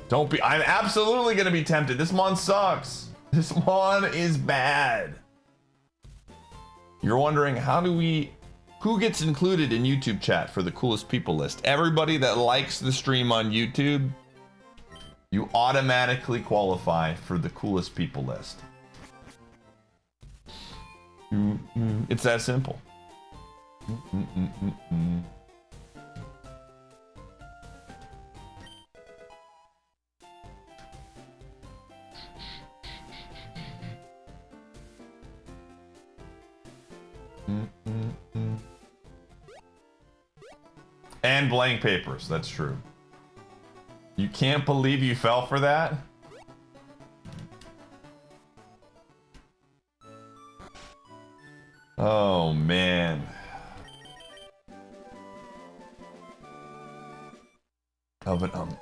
Don't be, I'm absolutely gonna be tempted. This Mon sucks. This Mon is bad. You're wondering, who gets included in YouTube chat for the coolest people list? Everybody that likes the stream on YouTube, you automatically qualify for the coolest people list. It's that simple. And blank papers, that's true. You can't believe you fell for that? Oh man. Of an unk.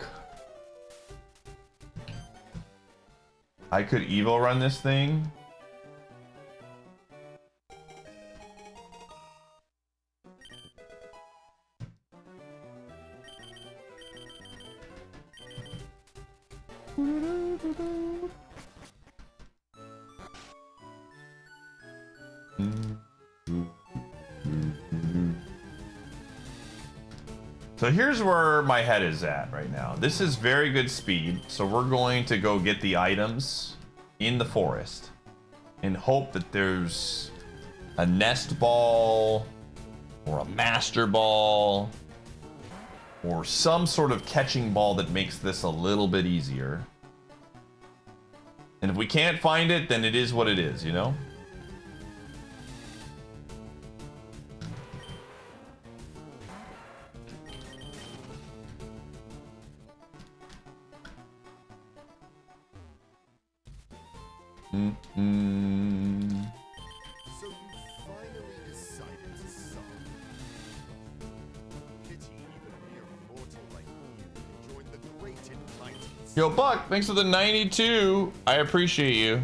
I could Evo run this thing. So here's where my head is at right now. This is very good speed, so we're going to go get the items in the forest and hope that there's a nest ball or a master ball or some sort of catching ball that makes this a little bit easier. And if we can't find it, then it is what it is, you know? So you finally decided to suck. Pity even a mere mortal like you joined the great and mighty. Yo, Buck, thanks for the 92. I appreciate you.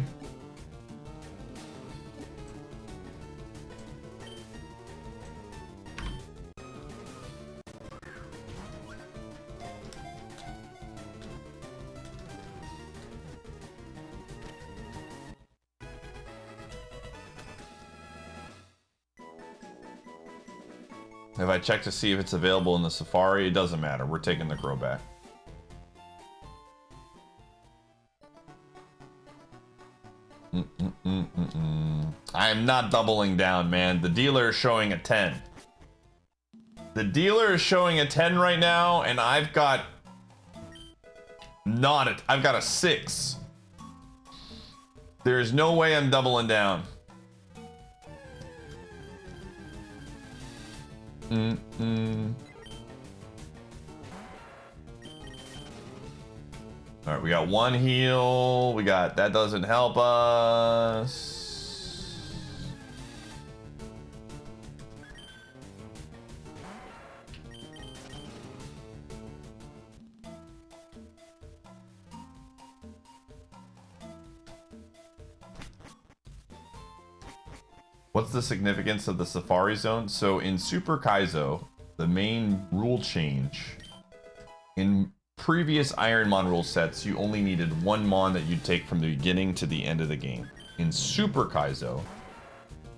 If I check to see if it's available in the Safari, it doesn't matter. We're taking the Crobat. I am not doubling down, man. The dealer is showing a 10. The dealer is showing a 10 right now, and I've got I've got a 6. There is no way I'm doubling down. All right, we got one heal. We got that doesn't help us. What's the significance of the Safari Zone? So in Super Kaizo, the main rule change, in previous IronMON rule sets, you only needed one Mon that you'd take from the beginning to the end of the game. In Super Kaizo,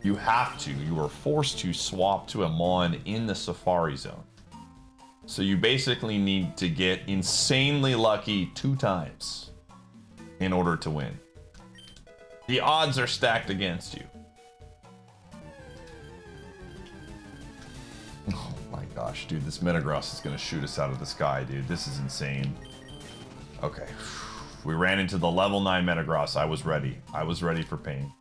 You have to. You are forced to swap to a Mon in the Safari Zone. So you basically need to get insanely lucky 2 times in order to win. The odds are stacked against you. Oh my gosh, dude, this Metagross is gonna shoot us out of the sky, dude. This is insane. Okay. We ran into the level 9 Metagross. I was ready. I was ready for pain.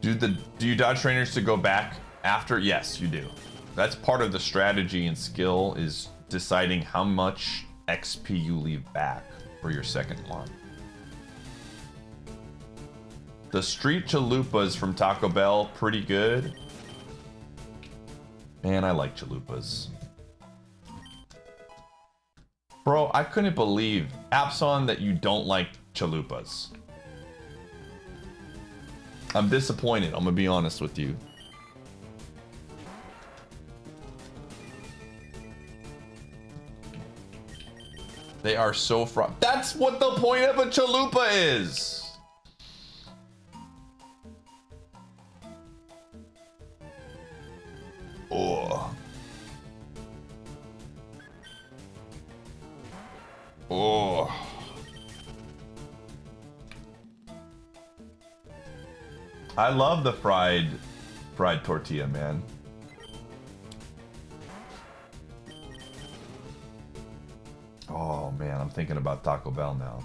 Do you dodge trainers to go back after? Yes, you do. That's part of the strategy and skill, is deciding how much XP you leave back for your second one. The street chalupas from Taco Bell, pretty good. Man, I like chalupas. Bro, I couldn't believe, Apson, that you don't like chalupas. I'm disappointed, I'm gonna be honest with you. They are so That's what the point of a chalupa is! Oh. Oh. I love the fried tortilla, man. Oh man, I'm thinking about Taco Bell now.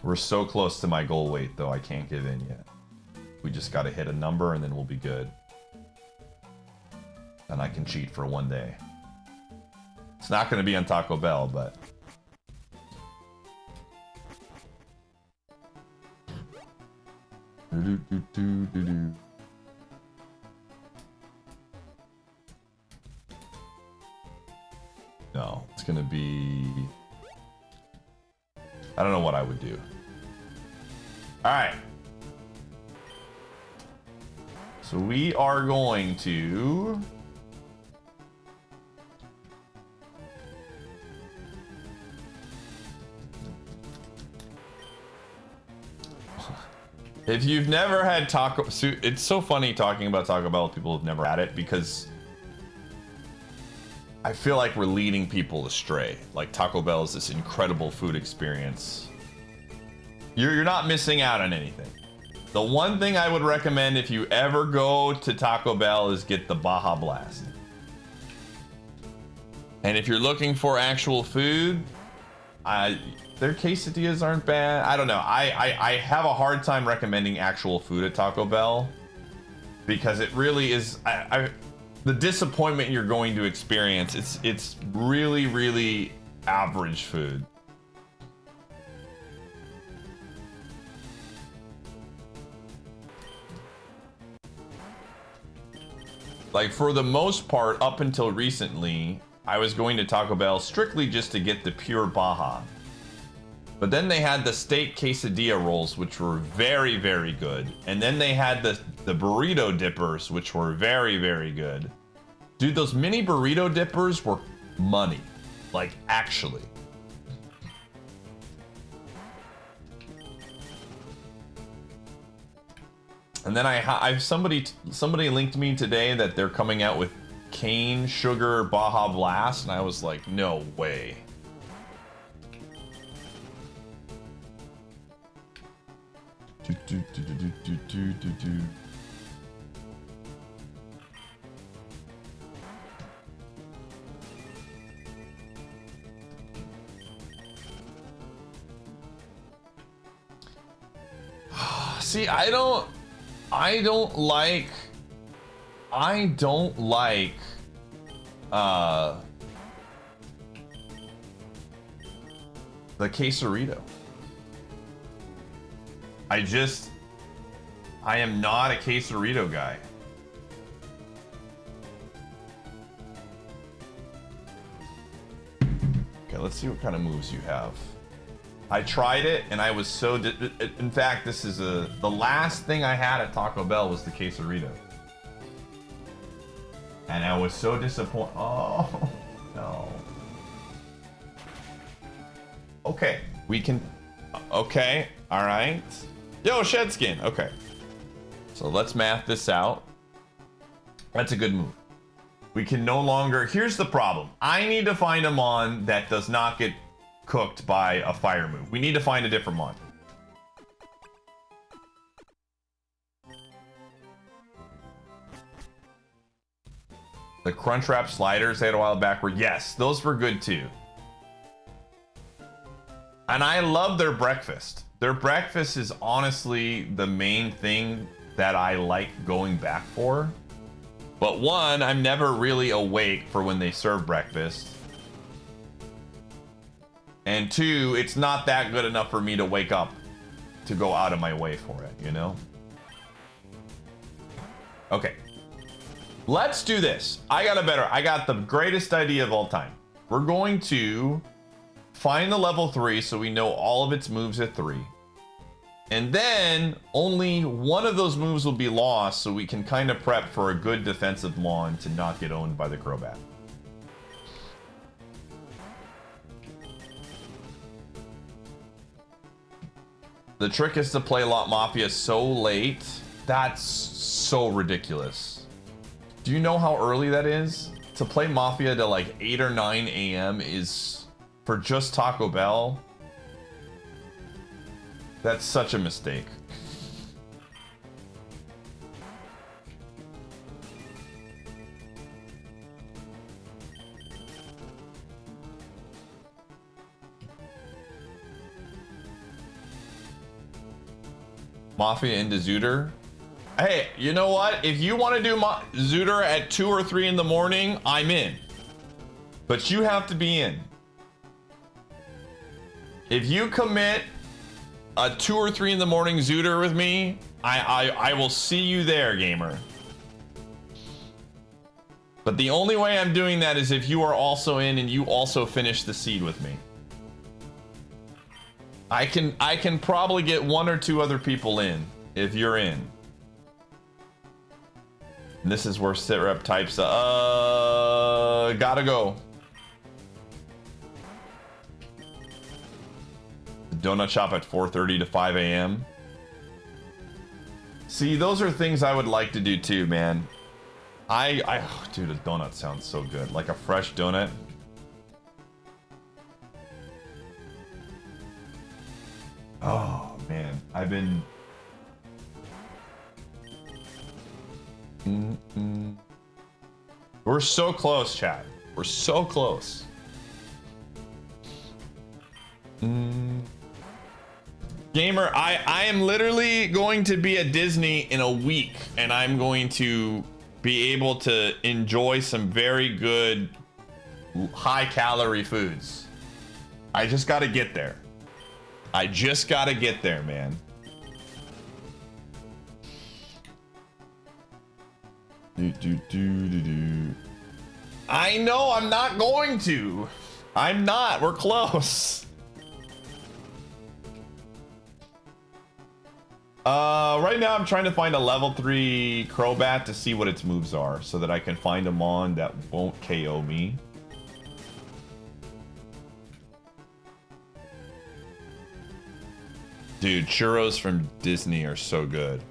We're so close to my goal weight though, I can't give in yet. We just gotta hit a number and then we'll be good. And I can cheat for 1 day. It's not gonna be on Taco Bell, but... No, it's gonna be... I don't know what I would do. Alright. So we are going to... If you've never had Taco... It's so funny talking about Taco Bell with people who've never had it, because I feel like we're leading people astray. Like, Taco Bell is this incredible food experience. You're not missing out on anything. The one thing I would recommend if you ever go to Taco Bell is get the Baja Blast. And if you're looking for actual food, their quesadillas aren't bad. I don't know. I have a hard time recommending actual food at Taco Bell, because it really is the disappointment you're going to experience. It's really, really average food. Like, for the most part, up until recently, I was going to Taco Bell strictly just to get the pure Baja. But then they had the steak quesadilla rolls, which were very, very good. And then they had the burrito dippers, which were very, very good. Dude, those mini burrito dippers were money. Like, actually. And then I've somebody linked me today that they're coming out with cane sugar Baja Blast, and I was like, no way. See, I don't like the quesarito. I am not a quesarito guy. Okay, let's see what kind of moves you have. I tried it and I was so in fact, this is the last thing I had at Taco Bell was the quesarito. And I was so disappointed. Oh, no. Okay, we can Okay, all right. Yo, shed skin. Okay. So let's math this out. That's a good move. We can no longer... Here's the problem. I need to find a mon that does not get cooked by a fire move. We need to find a different mon. The Crunchwrap sliders they had a while back were... Yes, those were good too. And I love their breakfast. Their breakfast is honestly the main thing that I like going back for. But one, I'm never really awake for when they serve breakfast. And two, it's not that good enough for me to wake up to go out of my way for it, you know? Okay. Let's do this. I got the greatest idea of all time. We're going to find the level 3 so we know all of its moves at 3. And then only one of those moves will be lost so we can kind of prep for a good defensive mon to not get owned by the Crobat. The trick is to play Lot Mafia so late. That's so ridiculous. Do you know how early that is? To play Mafia to like 8 or 9 a.m. is for just Taco Bell. That's such a mistake. Mafia into Zooter. Hey, you know what? If you want to do Zooter at 2 or 3 in the morning, I'm in. But you have to be in. If you commit a 2 or 3 in the morning Zooter with me, I will see you there, gamer. But the only way I'm doing that is if you are also in and you also finish the seed with me. I can probably get 1 or 2 other people in if you're in. And this is where Sitrep types gotta go. Donut shop at 4:30 to 5 a.m. See, those are things I would like to do too, man. Dude, a donut sounds so good. Like a fresh donut. Oh, man. I've been... We're so close, chat. We're so close. Gamer, I am literally going to be at Disney in a week, and I'm going to be able to enjoy some very good high-calorie foods. I just got to get there. I just got to get there, man. I know I'm not going to. I'm not. We're close. Right now I'm trying to find a level 3 Crobat to see what its moves are so that I can find a mon that won't KO me. Dude, churros from Disney are so good.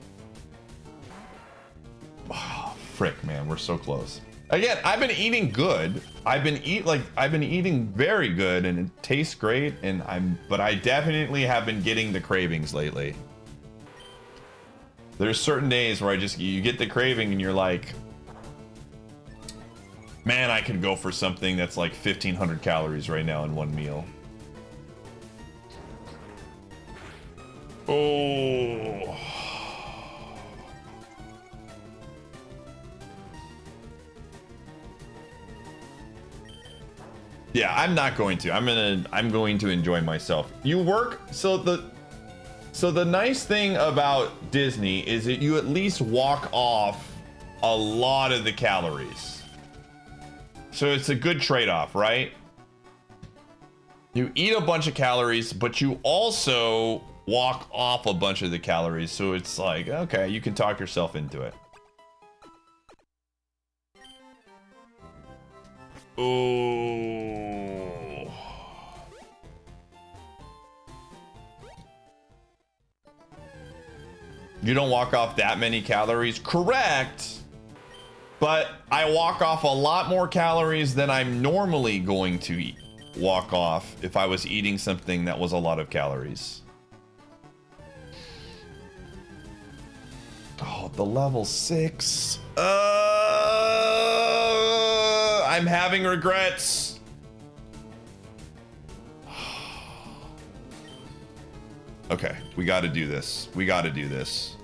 Oh, frick, man, we're so close. Again, I've been eating good. I've been eating very good and it tastes great but I definitely have been getting the cravings lately. There's certain days where you get the craving and you're like, man, I could go for something that's like 1,500 calories right now in one meal. Oh. Yeah, I'm not going to. I'm going to enjoy myself. You work, so the nice thing about Disney is that you at least walk off a lot of the calories. So it's a good trade-off, right? You eat a bunch of calories, but you also walk off a bunch of the calories. So it's like, okay, you can talk yourself into it. Oh. You don't walk off that many calories. Correct. But I walk off a lot more calories than I'm normally going to eat. Walk off if I was eating something that was a lot of calories. Oh, the level 6. I'm having regrets. Okay, we got to do this. We got to do this.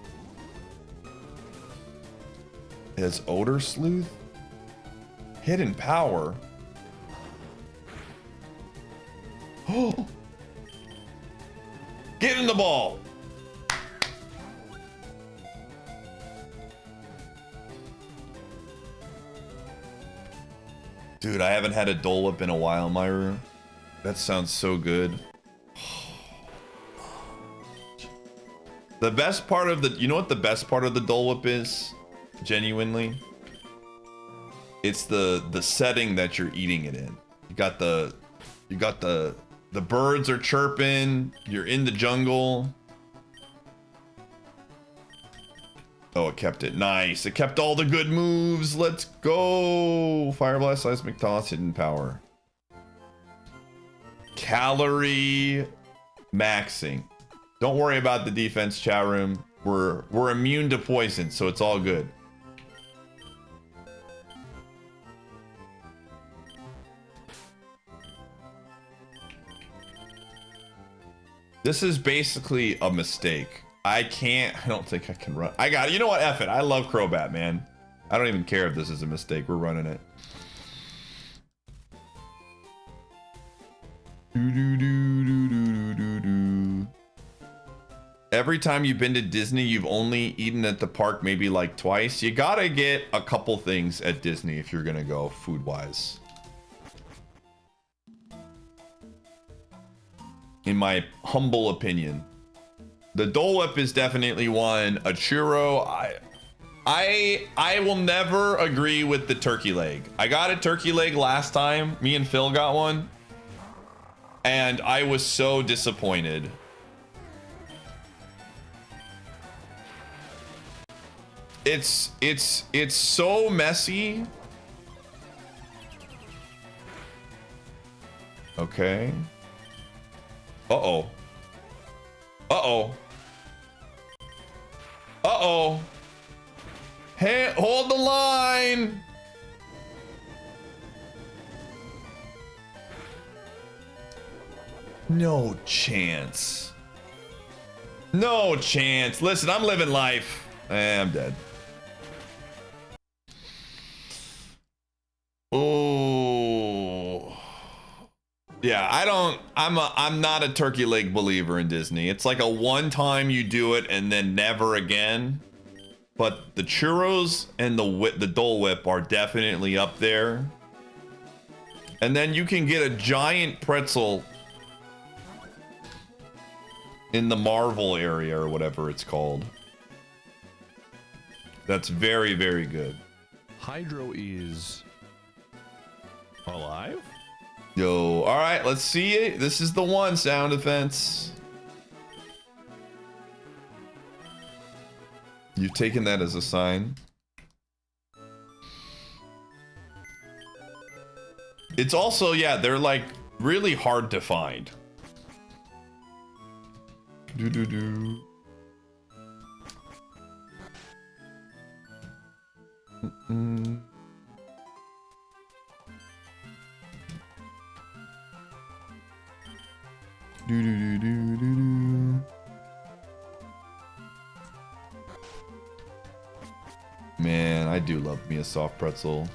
Is Odor Sleuth? Hidden Power? Oh! Get in the ball! Dude, I haven't had a Dole Whip in a while, Myra. That sounds so good. The best part of the, you know what the best part of the Dole Whip is? Genuinely, it's the setting that you're eating it in. You got the birds are chirping. You're in the jungle. Oh, it kept it. Nice. It kept all the good moves. Let's go. Fire Blast, Seismic Toss, Hidden Power. Calorie maxing. Don't worry about the defense, chat room. We're immune to poison, so it's all good. This is basically a mistake. I don't think I can run. I got it. You know what? F it. I love Crobat, man. I don't even care if this is a mistake. We're running it. Every time you've been to Disney, you've only eaten at the park maybe like twice. You gotta get a couple things at Disney if you're gonna go food-wise. In my humble opinion. The Dole Whip is definitely one. A churro, I will never agree with the turkey leg. I got a turkey leg last time. Me and Phil got one. And I was so disappointed. It's so messy. Okay. Uh-oh. Uh-oh. Uh-oh. Hey, hold the line. No chance. No chance. Listen, I'm living life. I'm dead. Oh. Yeah, I'm not a turkey leg believer in Disney. It's like a one time you do it and then never again. But the churros and the Dole Whip are definitely up there. And then you can get a giant pretzel in the Marvel area or whatever it's called. That's very, very good. Hydro is alive? Yo, all right, let's see it. This is the one sound defense. You've taken that as a sign. It's also, yeah, they're like really hard to find. Do. Man, I do love me a soft pretzel.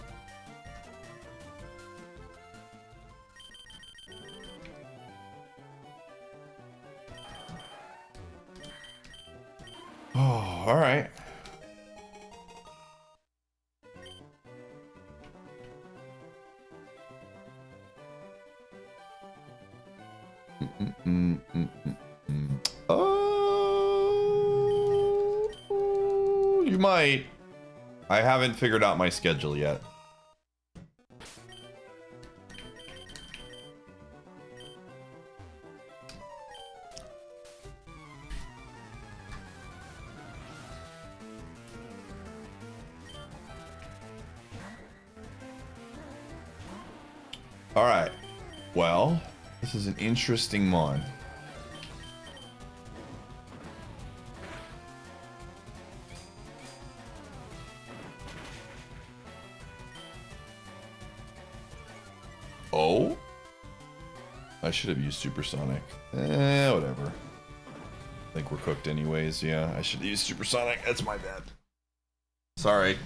Oh, all right. Oh, you might. I haven't figured out my schedule yet. All right. Well, this is an interesting mon. Oh? I should have used supersonic. Whatever. I think we're cooked anyways. Yeah, I should use supersonic. That's my bad. Sorry.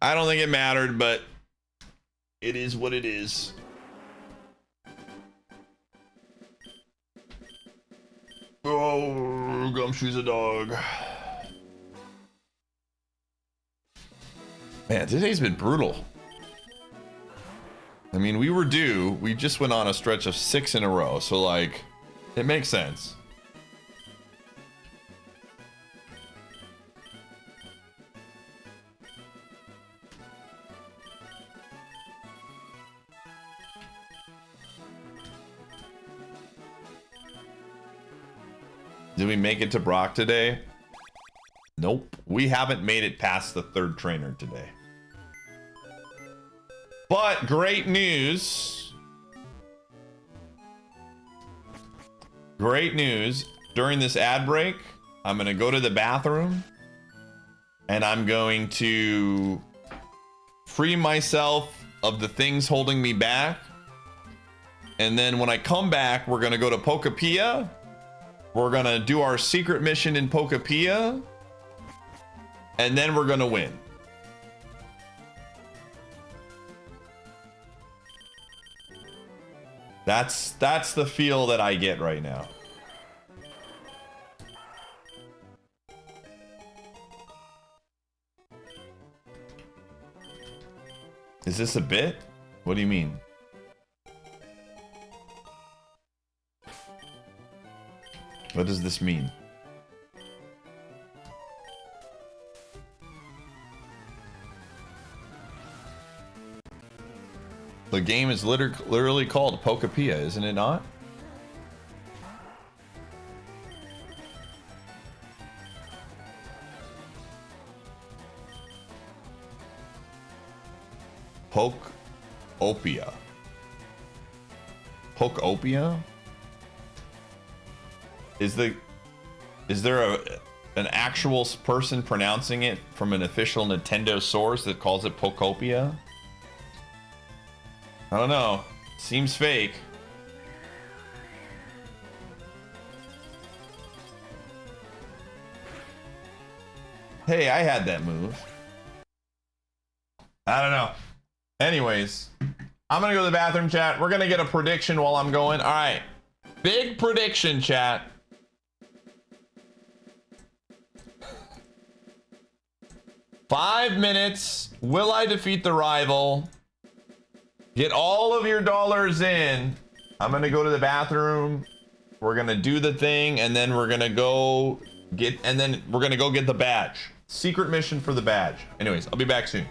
I don't think it mattered, but it is what it is. Oh, Gumshoe's a dog. Man, today's been brutal. I mean, we were due. We just went on a stretch of 6 in a row, so like, it makes sense. Did we make it to Brock today? Nope. We haven't made it past the 3rd trainer today. But great news. Great news. During this ad break, I'm going to go to the bathroom and I'm going to free myself of the things holding me back. And then when I come back, we're going to go to Pokéapia. We're going to do our secret mission in Pokéapia. And then we're going to win. That's the feel that I get right now. Is this a bit? What do you mean? What does this mean? The game is literally called Pokéapia, isn't it not? Pokéapia. Pokéapia? Is there an actual person pronouncing it from an official Nintendo source that calls it Pokéapia? I don't know. Seems fake. Hey, I had that move. I don't know. Anyways, I'm gonna go to the bathroom, chat. We're gonna get a prediction while I'm going. All right. Big prediction, chat. Five minutes. Will I defeat the rival? Get all of your dollars in. I'm gonna go to the bathroom. We're gonna do the thing, and then we're gonna go get the badge. Secret mission for the badge. Anyways, I'll be back soon.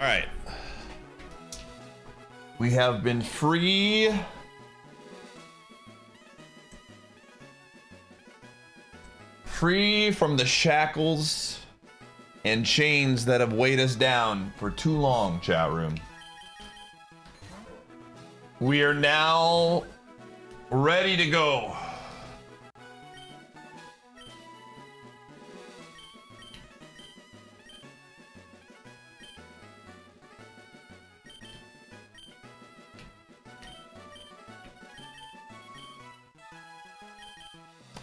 All right. We have been free. Free from the shackles and chains that have weighed us down for too long, chat room. We are now ready to go.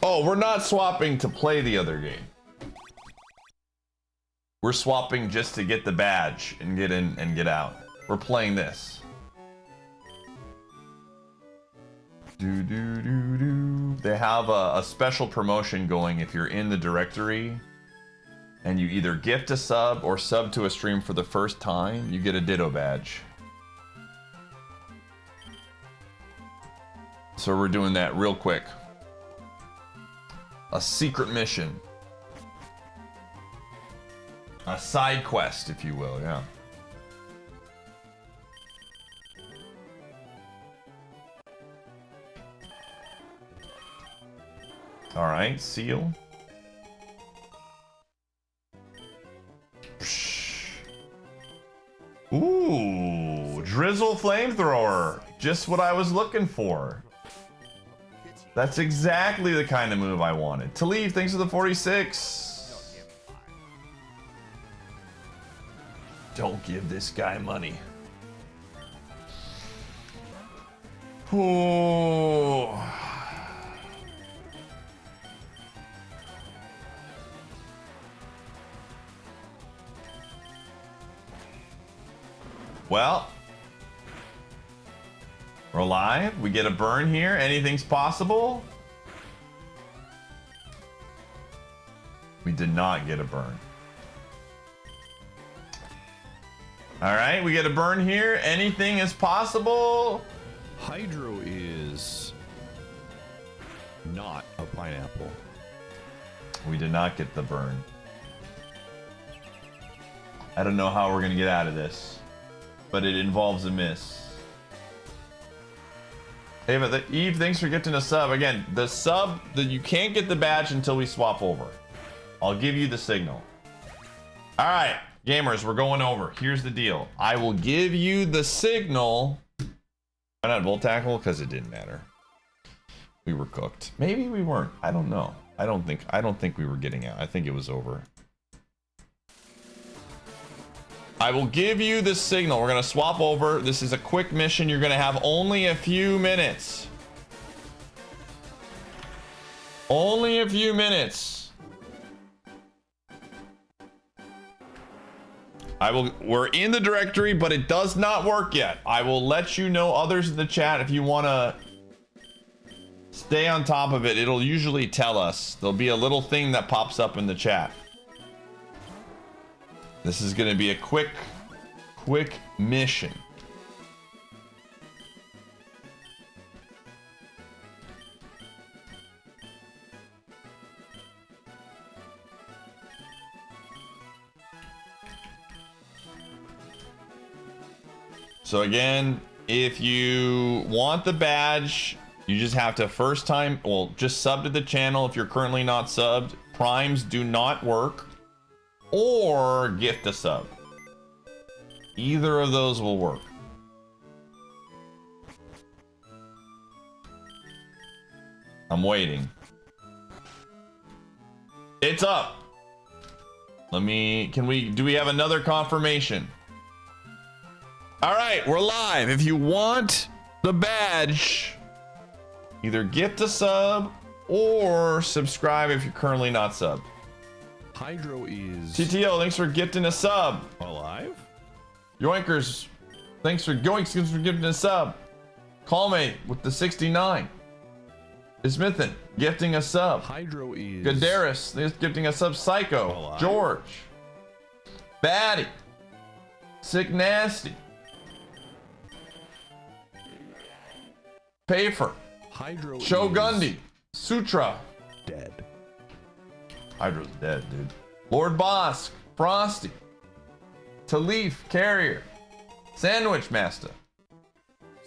Oh, we're not swapping to play the other game. We're swapping just to get the badge and get in and get out. We're playing this. They have a special promotion going if you're in the directory and you either gift a sub or sub to a stream for the first time, you get a ditto badge. So we're doing that real quick. A secret mission. A side quest, if you will, yeah. All right, seal. Ooh, drizzle flamethrower. Just what I was looking for. That's exactly the kind of move I wanted. To leave, thanks for the 46. Don't give this guy money. Ooh. Well, we're alive. We get a burn here. Anything's possible. We did not get a burn. All right, we get a burn here. Anything is possible. Hydro is not a pineapple. We did not get the burn. I don't know how we're gonna get out of this, but it involves a miss. Hey, but Eve, thanks for getting a sub. Again, the sub, you can't get the badge until we swap over. I'll give you the signal. All right, gamers, we're going over. Here's the deal. I will give you the signal. Why not Volt Tackle? Because it didn't matter. We were cooked. Maybe we weren't. I don't know. I don't think we were getting out. I think it was over. I will give you the signal. We're going to swap over. This is a quick mission. You're going to have only a few minutes. Only a few minutes. We're in the directory, but it does not work yet. I will let you know, others in the chat, if you want to stay on top of it. It'll usually tell us. There'll be a little thing that pops up in the chat. This is going to be a quick mission. So again, if you want the badge, you just have to just sub to the channel if you're currently not subbed. Primes do not work. Or gift a sub. Either of those will work. I'm waiting. It's up. Do we have another confirmation? All right, we're live. If you want the badge, either gift a sub or subscribe if you're currently not subbed. Hydro is TTO, thanks for gifting a sub. alive. Yoinkers, thanks for gifting a sub. Callmate with the 69. Ismithan, gifting a sub. Hydro is Gadaris, thanks for gifting a sub. Psycho, alive. George, Batty, Sick Nasty, Pafer, Hydro Shogundi, is Sutra. dead. Hydro's dead, dude. Lord Bosk, Frosty, Talif, Carrier, Sandwich Master,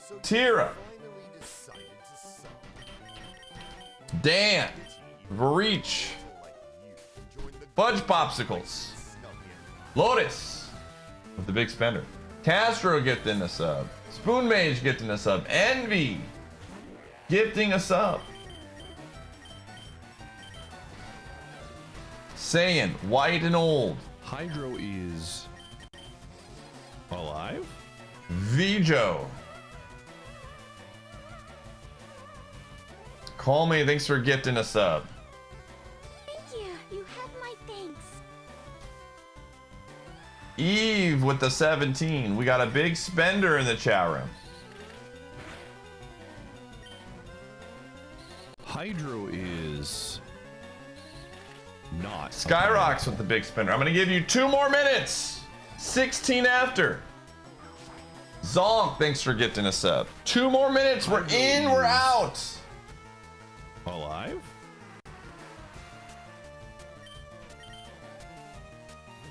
So Tira, finally decided to sub. Dan, Varich, Like you can join the Fudge Popsicles, snub here. Lotus with the big spender, Castro gifting a sub, Spoon Mage gifting a sub, Envy gifting a sub, Saiyan, White and Old, Hydro is alive? Vijo, Call Me, thanks for gifting a sub, Thank you. You have my thanks. Eve with the 17. We got a big spender in the chat room. Hydro is not. Skyrocks with the big spender. I'm gonna give you 2 more minutes. 16 after. Zonk, thanks for gifting a sub. 2 more minutes. We're in, we're out. Alive?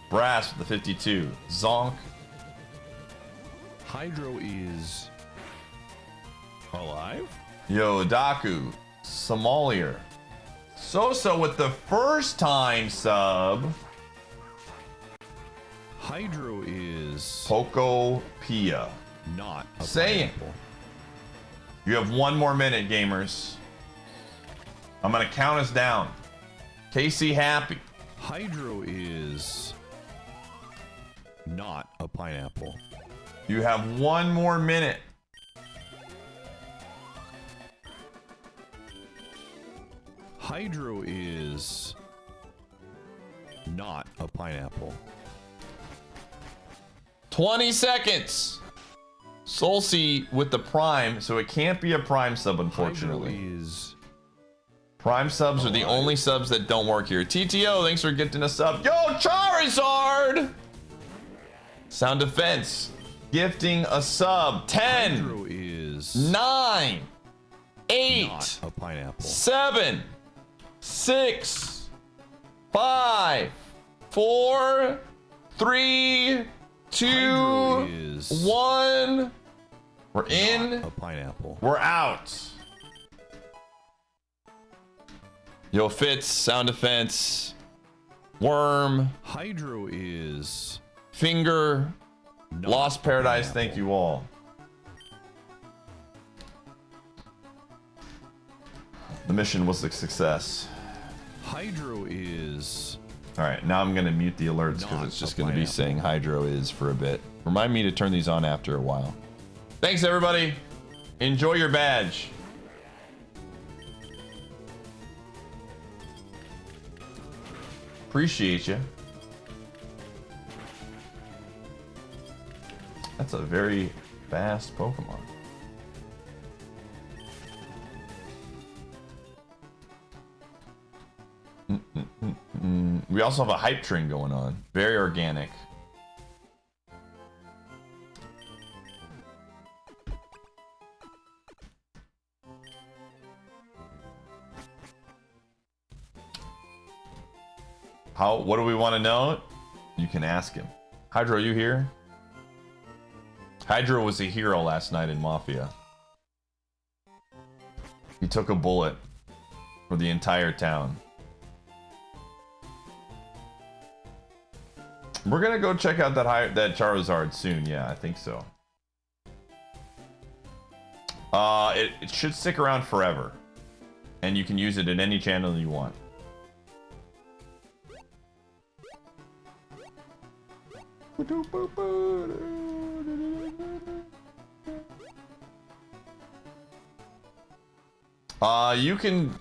Brass with the 52. Zonk. Hydro is alive? Yodaku. Somalier. Sosa with the first time sub. Hydro is Pokéapia. not a Saying. pineapple. You have 1 more minute, gamers. I'm gonna count us down. Casey Happy. Hydro is not a pineapple. You have 1 more minute. Hydro is not a pineapple. 20 seconds. Solcy with the prime, so it can't be a prime sub, unfortunately. Hydro is Prime subs are the only subs that don't work here. TTO, thanks for gifting a sub. Yo, Charizard! Sound Defense, gifting a sub. 10, Hydro is 9, 8, not a pineapple. 7, 6, 5, 4, 3, 2, Hydro is 1. We're in. not a pineapple. We're out. Yo, Fitz, Sound Defense, Worm, Hydro is Finger, not Lost a Paradise, pineapple. thank you all. The mission was a success. Hydro is All right, now I'm gonna mute the alerts because Not it's just a gonna be pineapple. saying Hydro is for a bit. Remind me to turn these on after a while. Thanks, everybody. Enjoy your badge. Appreciate you. That's a very fast Pokemon. We also have a hype train going on. Very organic. What do we want to know? You can ask him. Hydro, you here? Hydro was a hero last night in Mafia. He took a bullet for the entire town. We're gonna go check out that Charizard soon. Yeah, I think so. It should stick around forever, and you can use it in any channel you want. You can.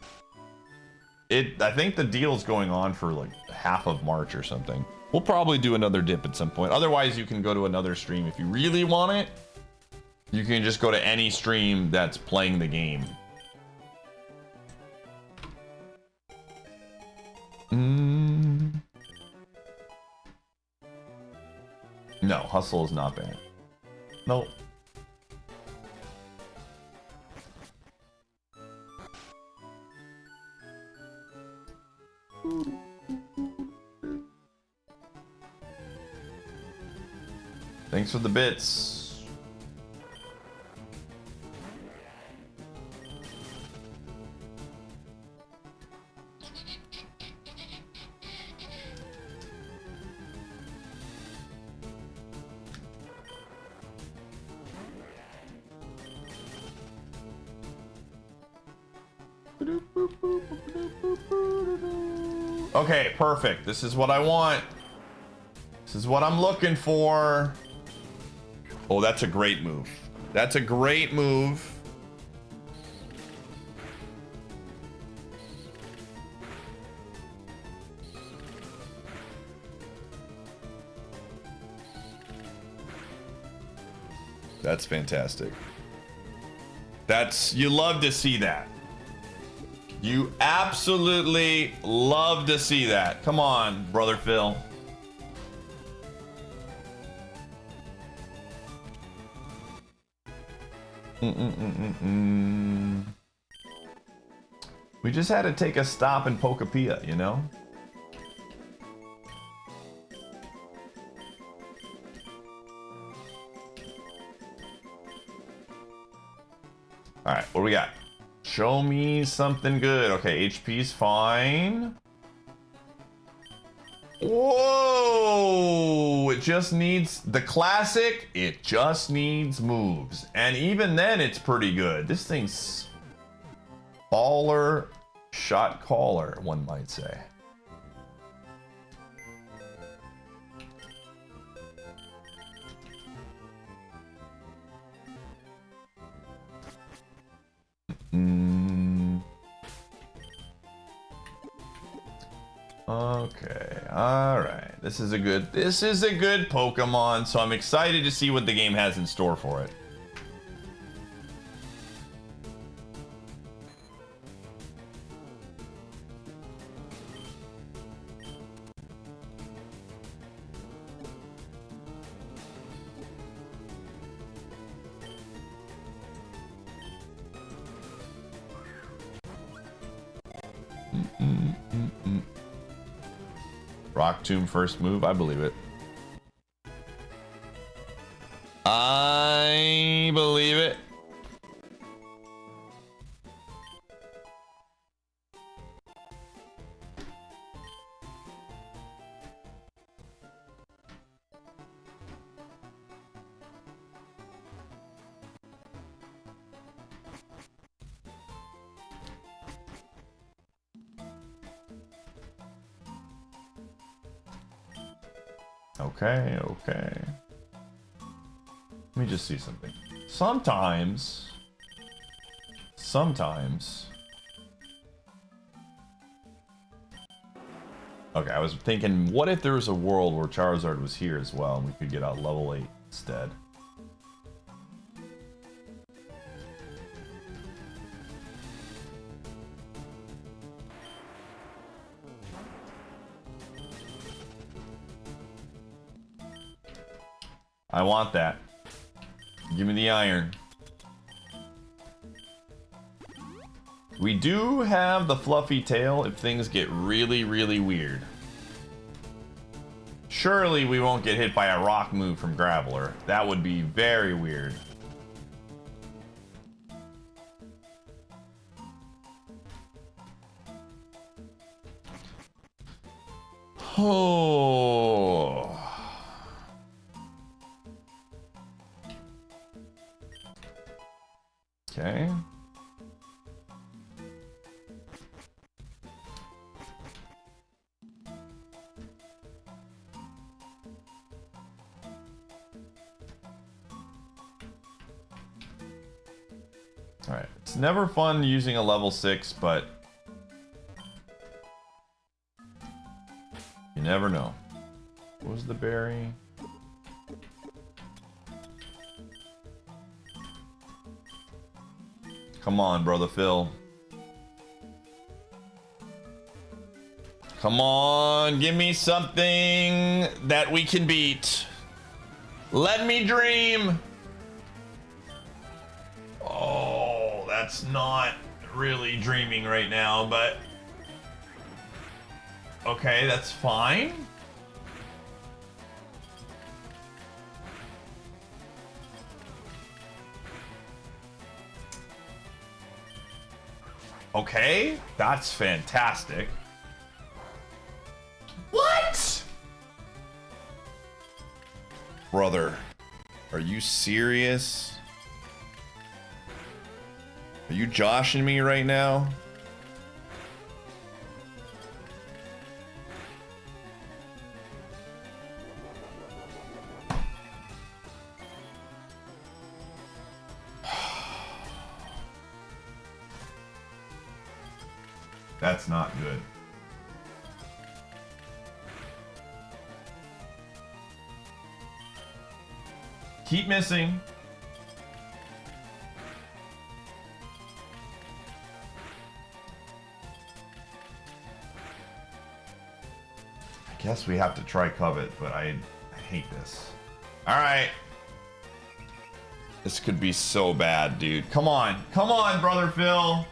I think the deal's going on for like half of March or something. We'll probably do another dip at some point. Otherwise, you can go to another stream if you really want it. You can just go to any stream that's playing the game. No, hustle is not bad. Nope. Thanks for the bits. Okay, perfect. This is what I want. This is what I'm looking for. Oh, that's a great move. That's a great move. That's fantastic. You love to see that. You absolutely love to see that. Come on, brother Phil. We just had to take a stop in Pokéapia, you know? Alright, what do we got? Show me something good. Okay, HP's fine. Whoa! It just needs the classic. It just needs moves. And even then, it's pretty good. This thing's baller, shot caller, one might say. Okay, all right. This is a good Pokemon, so I'm excited to see what the game has in store for it. Rock Tomb first move, I believe it. I believe it. Okay, okay. Let me just see something. Sometimes. Okay, I was thinking, what if there was a world where Charizard was here as well and we could get out level 8 instead? I want that. Give me the iron. We do have the fluffy tail if things get really, really weird. Surely we won't get hit by a rock move from Graveler. That would be very weird. Oh. Okay. All right. It's never fun using a level 6, but you never know. What was the berry? Come on, brother Phil. Come on, give me something that we can beat. Let me dream. Oh, that's not really dreaming right now, but okay, that's fine. Okay, that's fantastic. What? Brother, are you serious? Are you joshing me right now? That's not good. Keep missing. I guess we have to try Covet, but I hate this. All right. This could be so bad, dude. Come on. Come on, brother Phil.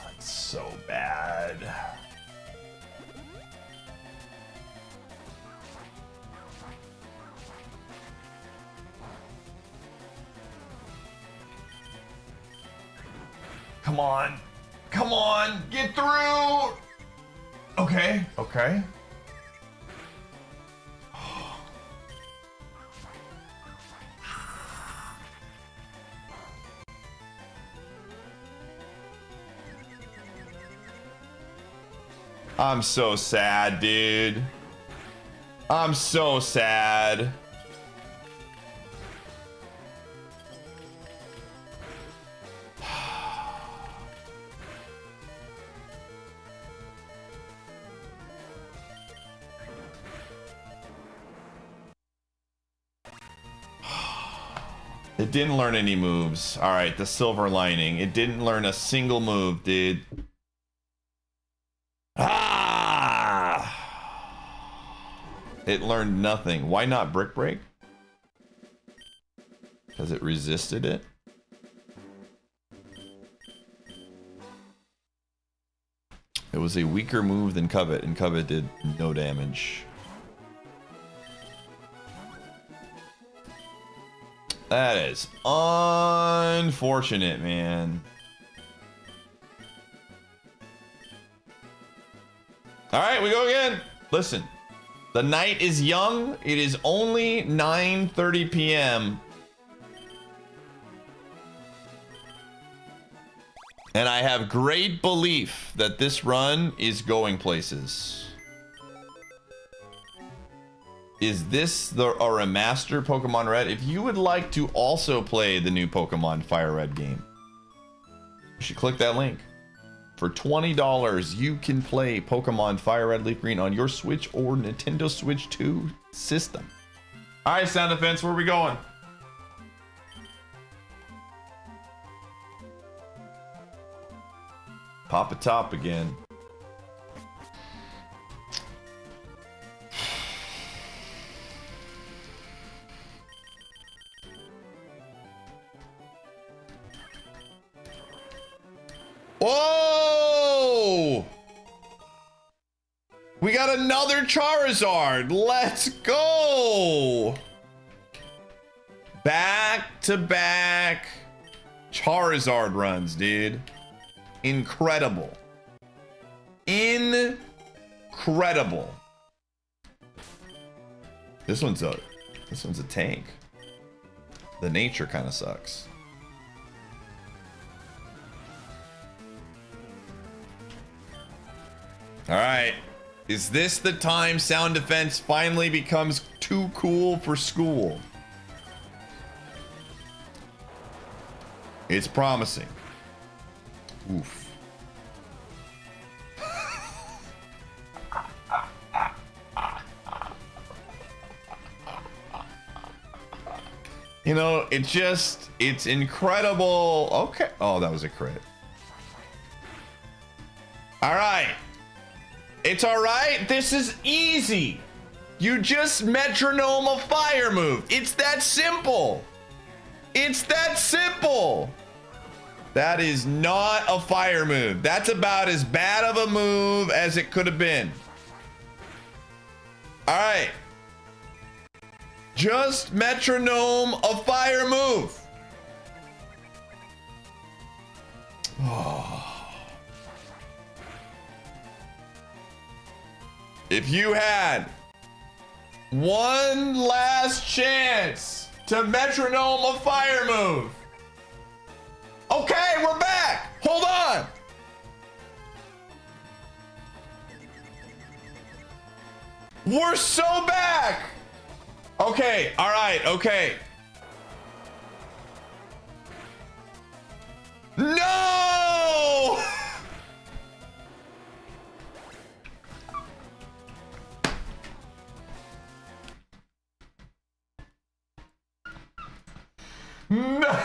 That's so bad. Come on. Come on. Get through. Okay. Okay. I'm so sad, dude. I'm so sad. It didn't learn any moves. All right, the silver lining. It didn't learn a single move, dude. Ah! It learned nothing. Why not Brick Break? Because it resisted it. It was a weaker move than Covet, and Covet did no damage. That is unfortunate, man. All right, we go again. Listen, the night is young. It is only 9:30 p.m. And I have great belief that this run is going places. Is this a remastered Pokemon Red? If you would like to also play the new Pokemon Fire Red game, you should click that link. For $20, you can play Pokemon Fire Red Leaf Green on your Switch or Nintendo Switch 2 system. All right, Sound Defense, where are we going? Pop a top again. Whoa! We got another Charizard. Let's go. Back to back Charizard runs, dude. Incredible. Incredible. This one's a tank. The nature kind of sucks. All right. Is this the time Sound Defense finally becomes too cool for school? It's promising. Oof. You know, it's incredible. Okay. Oh, that was a crit. All right. It's all right. This is easy. You just metronome a fire move. It's that simple. It's that simple. That is not a fire move. That's about as bad of a move as it could have been. All right. Just metronome a fire move. Oh. If you had one last chance to metronome a fire move. Okay, we're back. Hold on. We're so back. Okay, all right, okay. No! No!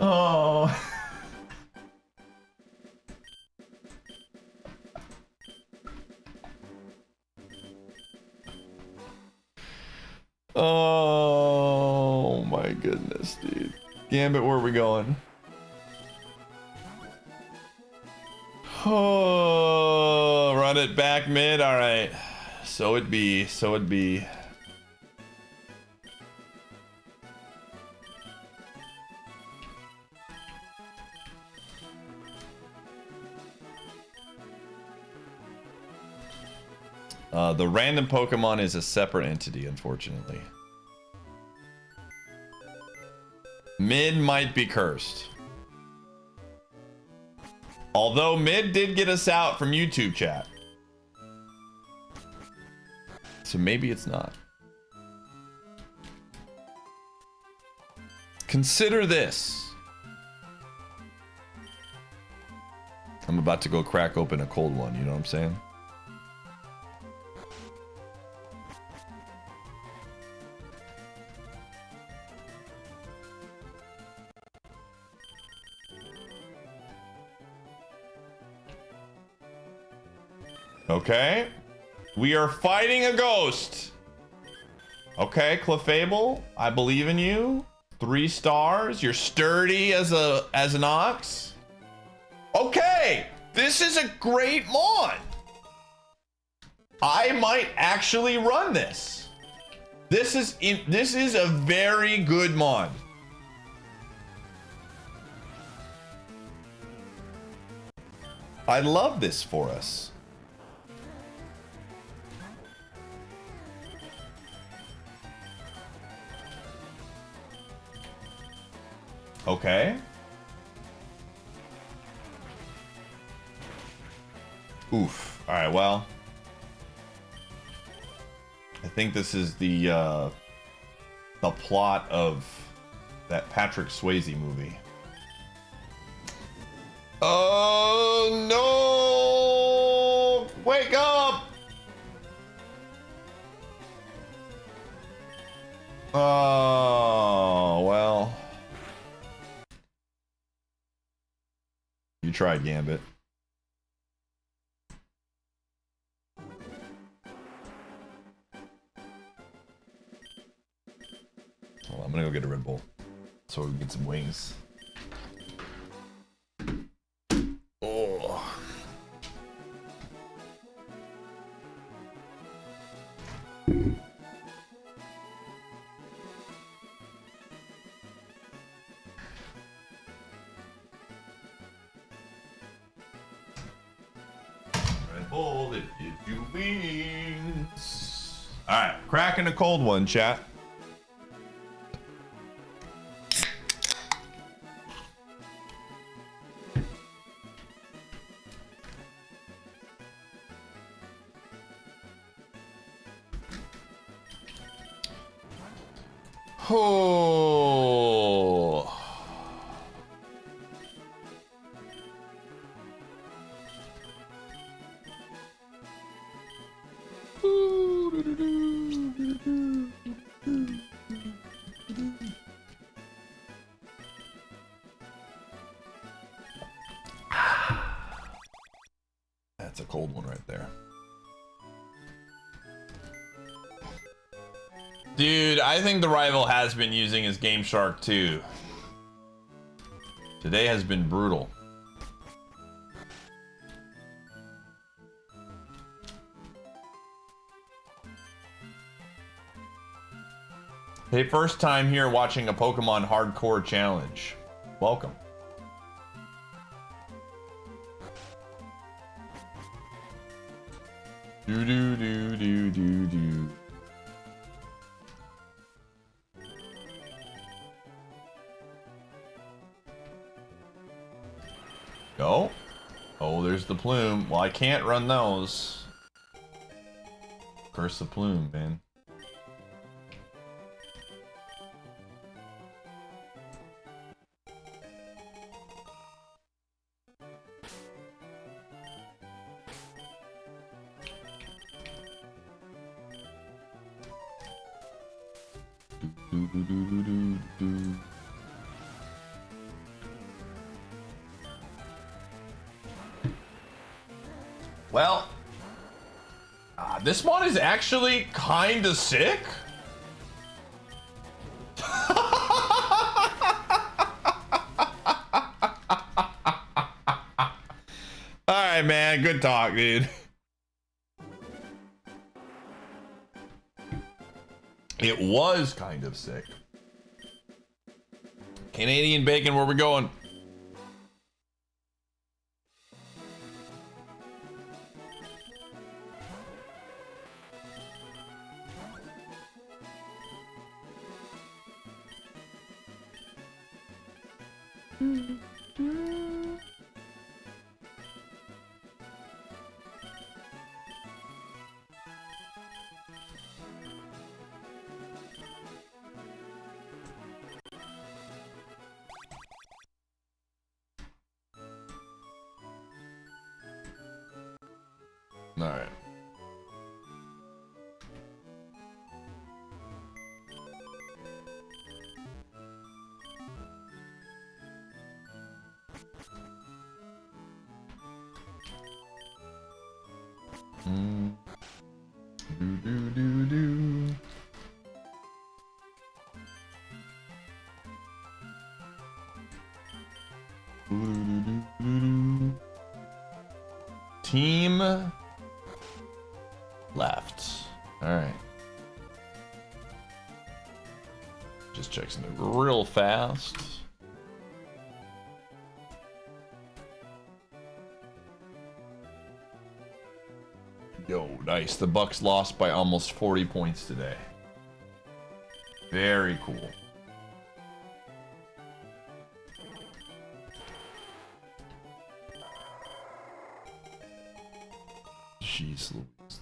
Oh. Oh my goodness, dude. Gambit, where are we going? Oh, run it back mid. All right. So it be. So it be. The random Pokemon is a separate entity, unfortunately. Mid might be cursed. Although Mid did get us out from YouTube chat. So maybe it's not. Consider this. I'm about to go crack open a cold one, you know what I'm saying? Okay. We are fighting a ghost. Okay, Clefable, I believe in you. 3 stars. You're sturdy as an ox. Okay, this is a great mon. I might actually run this. This is a very good mon. I love this for us. Okay. Oof. All right, well. I think this is the plot of that Patrick Swayze movie. Oh no! Wake up! Oh, well. You tried, Gambit. Hold on, I'm gonna go get a Red Bull so we can get some wings. Oh. Red Bull, it gives you wings. All right, cracking a cold one, chat. Oh. That's a cold one right there. Dude, I think the rival has been using his Game Shark too. Today has been brutal. Hey, first time here watching a Pokemon hardcore challenge. Welcome. Do do do do do do. Go. Oh, there's the plume. Well, I can't run those. Curse the plume, man. Do, do, do, do, do, do. Well, this one is actually kind of sick. All right, man. Good talk, dude. It was kind of sick. Canadian bacon, where we going? All right. Do do do do. Team left. All right. Just check something real fast. Yo, nice. The Bucks lost by almost 40 points today. Very cool. Jeez Louise.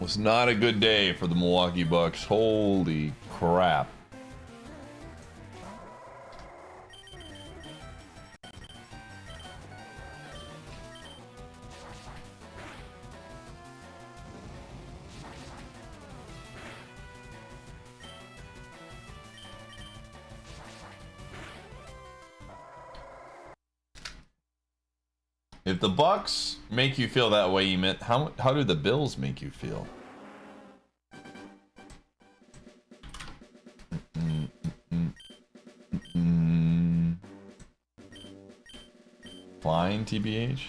Was not a good day for the Milwaukee Bucks. Holy crap. If the Bucks make you feel that way, you meant how do the Bills make you feel? Flying TBH?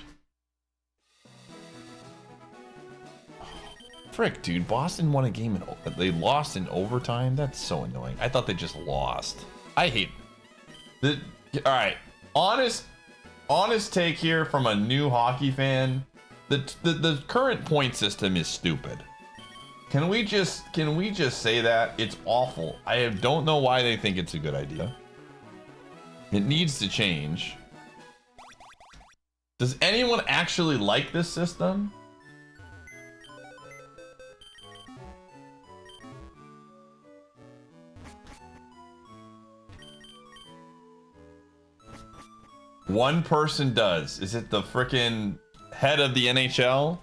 Frick, dude, Boston won a game and they lost in overtime. That's so annoying. I thought they just lost. I hate the. All right, honest take here from a new hockey fan. The current point system is stupid. Can we just say that? It's awful. I don't know why they think it's a good idea. It needs to change. Does anyone actually like this system? One person does. Is it the frickin' head of the NHL?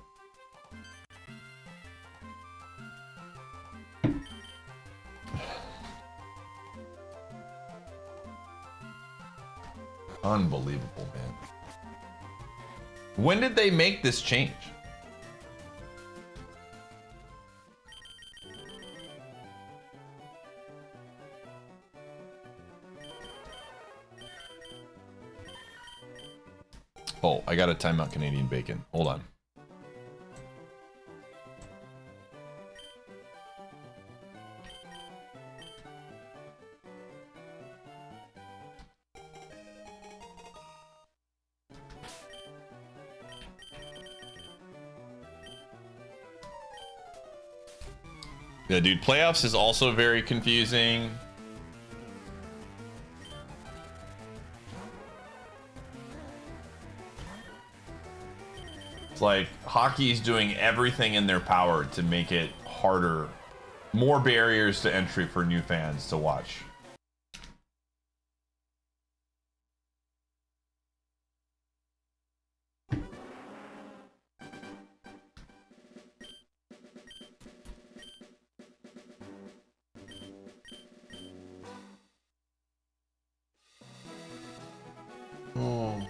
Unbelievable, man. When did they make this change? Oh, I got a timeout Canadian bacon. Hold on. Yeah, dude, playoffs is also very confusing. It's like hockey's doing everything in their power to make it harder, more barriers to entry for new fans to watch. Oh.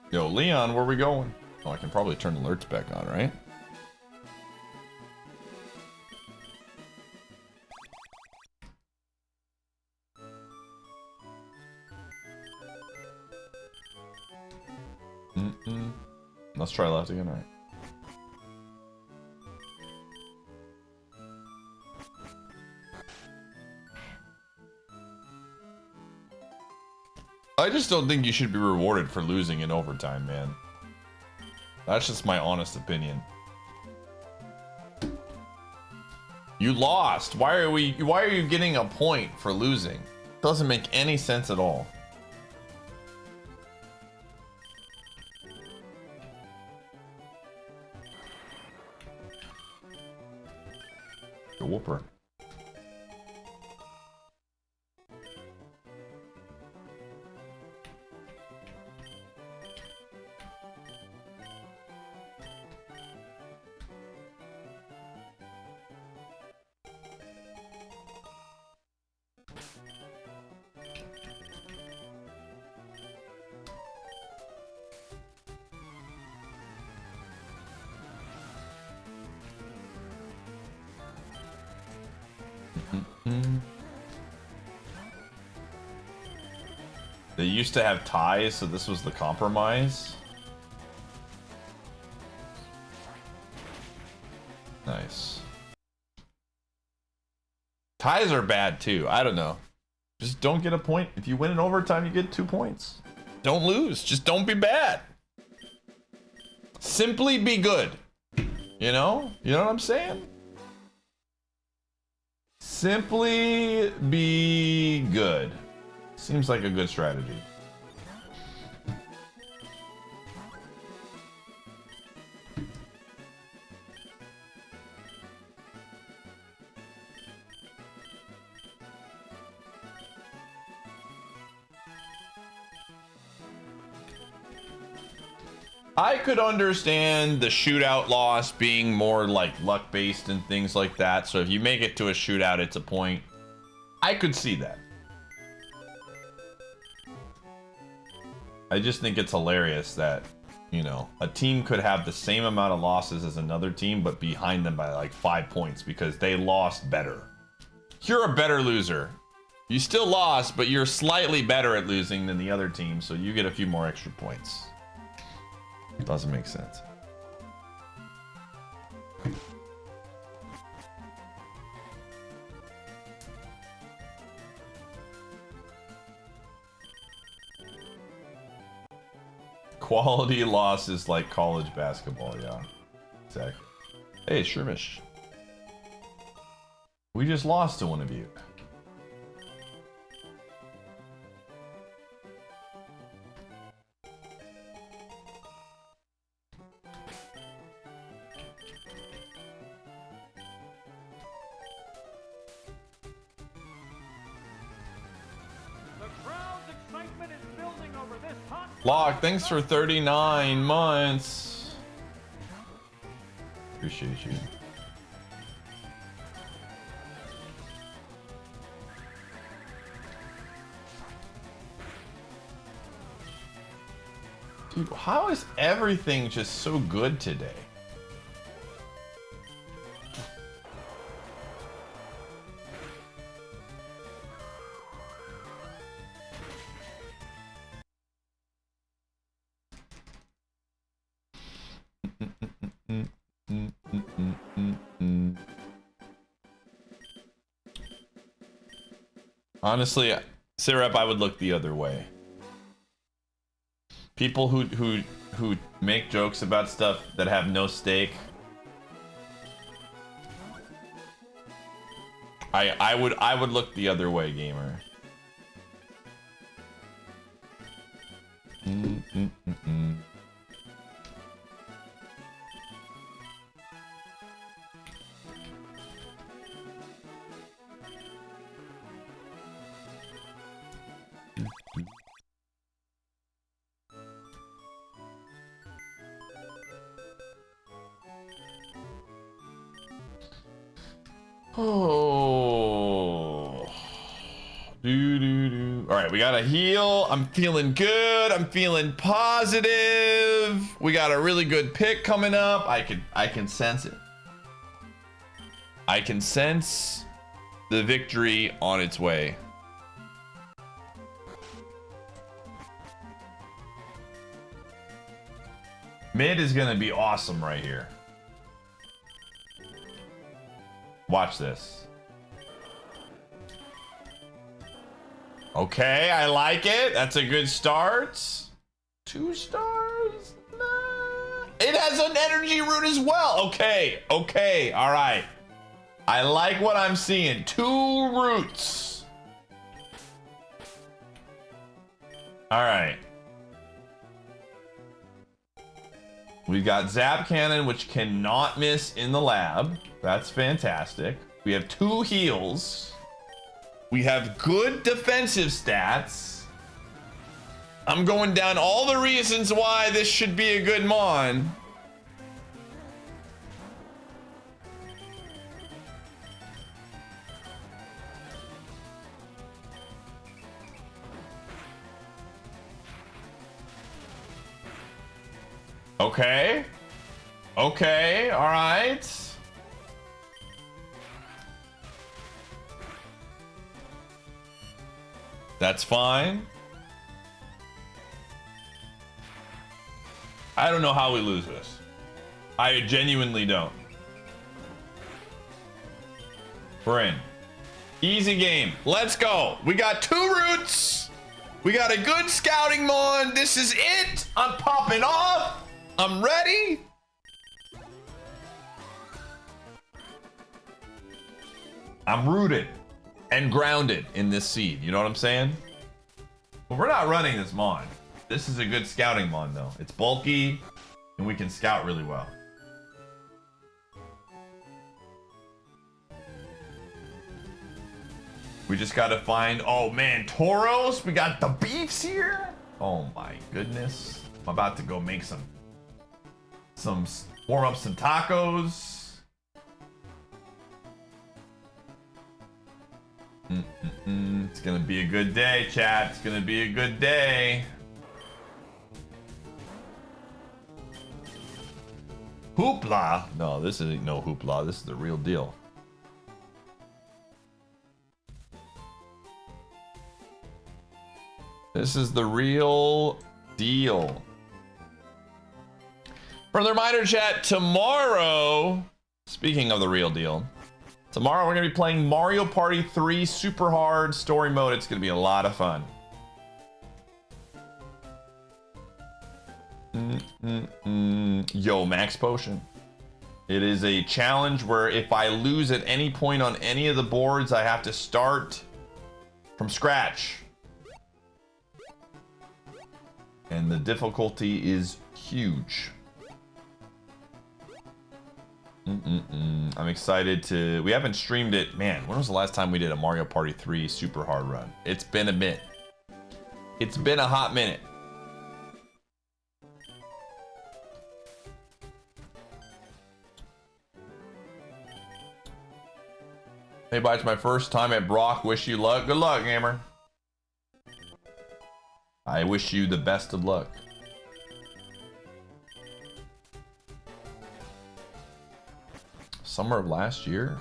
Yo, Leon, where we going? Oh, I can probably turn alerts back on, right? Let's try left again, alright. I just don't think you should be rewarded for losing in overtime, man. That's just my honest opinion. You lost. Why are you getting a point for losing? Doesn't make any sense at all. The whooper. They used to have ties, so this was the compromise. Nice. Ties are bad too. I don't know. Just don't get a point. If you win in overtime, you get 2 points. Don't lose. Just don't be bad. Simply be good. You know? You know what I'm saying? Simply be good. Seems like a good strategy. I could understand the shootout loss being more like luck based and things like that. So if you make it to a shootout, it's a point. I could see that. I just think it's hilarious that, you know, a team could have the same amount of losses as another team, but behind them by like 5 points because they lost better. You're a better loser. You still lost, but you're slightly better at losing than the other team, so you get a few more extra points. Doesn't make sense. Quality loss is like college basketball, yeah. Exactly. Hey, Shermish. We just lost to one of you. Lock, thanks for 39 months. Appreciate you. Dude, how is everything just so good today? Honestly, Syrup, I would look the other way. People who make jokes about stuff that have no stake. I would look the other way, gamer. Oh. All right, we got a heal. I'm feeling good. I'm feeling positive. We got a really good pick coming up. I can sense it. I can sense the victory on its way. Mid is gonna be awesome right here. Watch this. Okay, I like it. That's a good start. 2 stars? Nah. It has an energy root as well. Okay, okay, all right. I like what I'm seeing. 2 roots. All right. We've got Zap Cannon, which cannot miss in the lab. That's fantastic. We have 2 heals. We have good defensive stats. I'm going down all the reasons why this should be a good Mon. Okay. Okay, all right. That's fine. I don't know how we lose this. I genuinely don't. We're in. Easy game. Let's go. We got 2 roots. We got a good scouting mon. This is it. I'm popping off. I'm ready. I'm rooted and grounded in this seed. You know what I'm saying? But we're not running this mon. This is a good scouting mon though. It's bulky and we can scout really well. We just gotta find, oh man, Tauros. We got the beefs here. Oh my goodness. I'm about to go make some warm up some tacos. It's gonna be a good day, chat. It's gonna be a good day. Hoopla. No, this isn't no hoopla. This is the real deal. This is the real deal. For the reminder, chat, tomorrow, speaking of the real deal, tomorrow we're gonna be playing Mario Party 3 super hard story mode. It's gonna be a lot of fun. Yo, max potion. It is a challenge where if I lose at any point on any of the boards, I have to start from scratch. And the difficulty is huge. I'm excited to... We haven't streamed it. Man, when was the last time we did a Mario Party 3 super hard run? It's been a bit. It's been a hot minute. Hey, bye, it's my first time at Brock. Wish you luck. Good luck, gamer. I wish you the best of luck. summer of last year?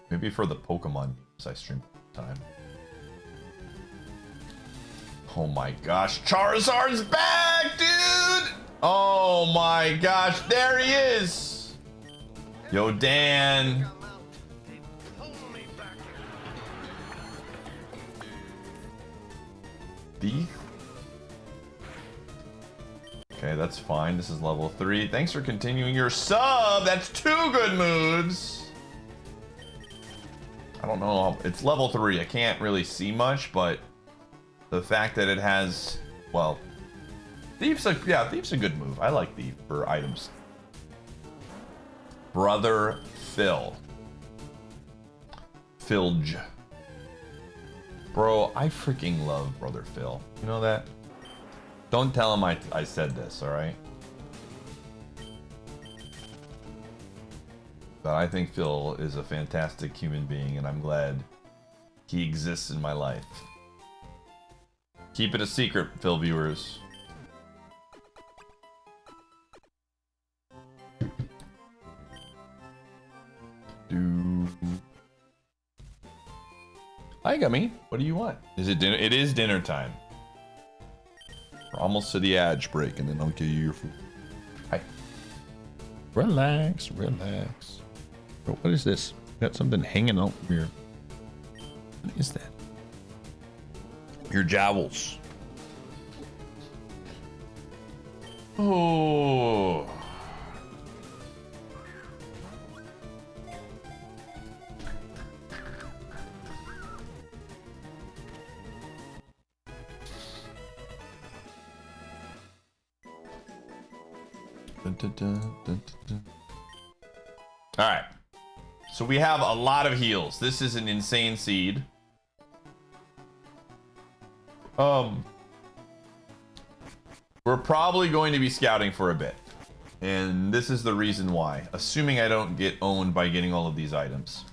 Maybe for the Pokemon memes I streamed at the time. Oh my gosh, Charizard's back, dude! Oh my gosh, there he is! Yo, Dan. D? Okay, that's fine. This is level 3. Thanks for continuing your sub! That's 2 good moves! I don't know. It's level 3. I can't really see much, but the fact that it has, well, Thief's a good move. I like Thief for items. Brother Phil. Philj. Bro, I freaking love Brother Phil. You know that? Don't tell him I said this, alright? But I think Phil is a fantastic human being, and I'm glad he exists in my life. Keep it a secret, Phil viewers. Hi, Gummy. What do you want? Is it dinner? It is dinner time. We're almost to the edge break, and then I'll give you your food. Hi. Relax, relax. Bro, what is this? Got something hanging out here. What is that? Your jowls. Oh. All right, so we have a lot of heals. This is an insane seed. We're probably going to be scouting for a bit, and this is the reason why, assuming I don't get owned by getting all of these items.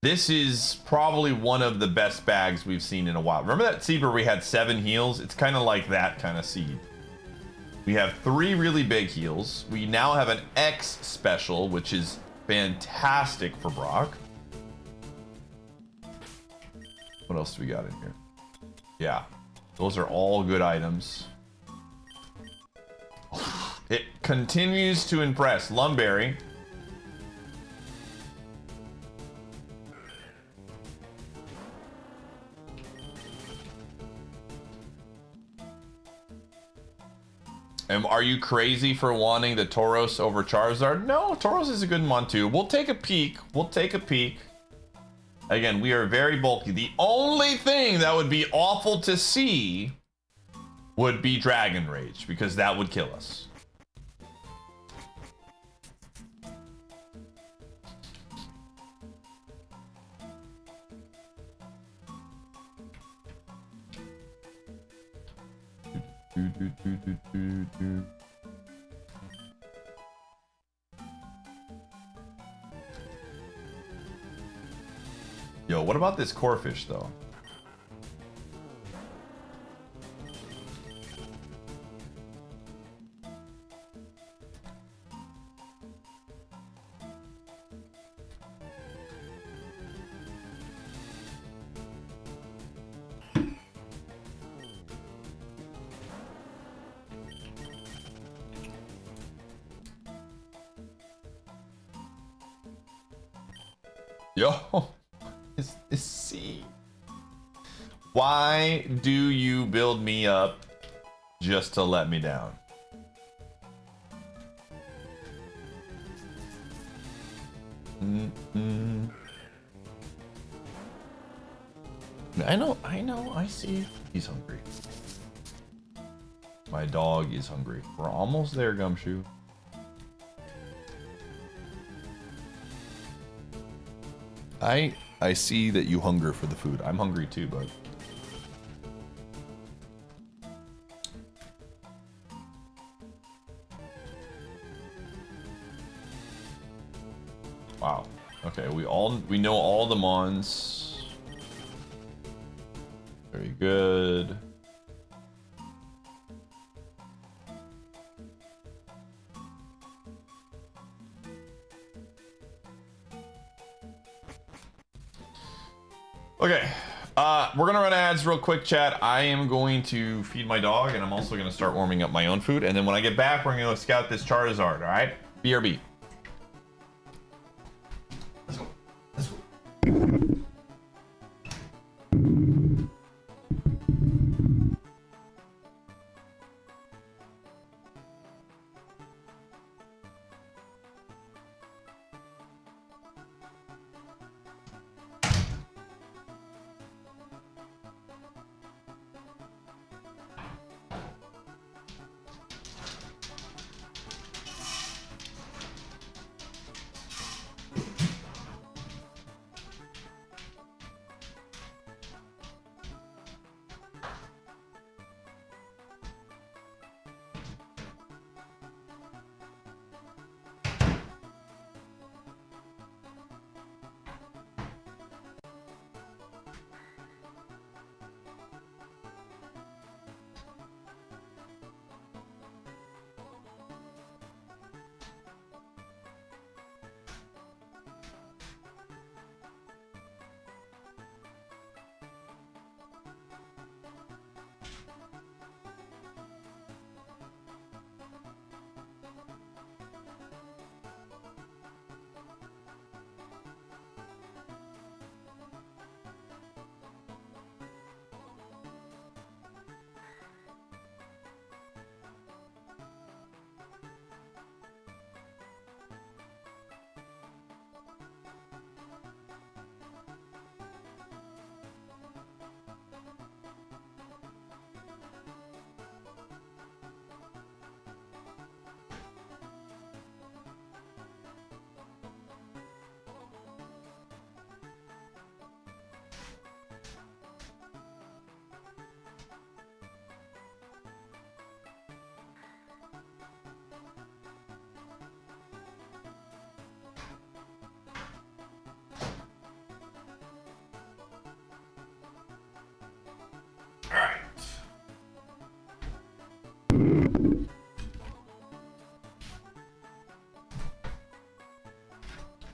This is probably one of the best bags we've seen in a while. Remember that seed where we had 7 heals? It's kind of like that kind of seed. We have 3 really big heals. We now have an X special, which is fantastic for Brock. What else do we got in here? Yeah, those are all good items. It continues to impress. Lumberry. Are you crazy for wanting the Tauros over Charizard? No, Tauros is a good mon too. We'll take a peek. We'll take a peek. Again, we are very bulky. The only thing that would be awful to see would be Dragon Rage, because that would kill us. Yo, what about this Corphish though? Yo, is C. Why do you build me up just to let me down? I know, I see. He's hungry. My dog is hungry. We're almost there, Gumshoe. I see that you hunger for the food. I'm hungry too, bud. Wow. Okay, we know all the mons. Very good. Okay. We're gonna run ads real quick, chat. I am going to feed my dog, and I'm also gonna start warming up my own food. And then when I get back, we're gonna go scout this Charizard. All right? BRB. Let's go. Let's go.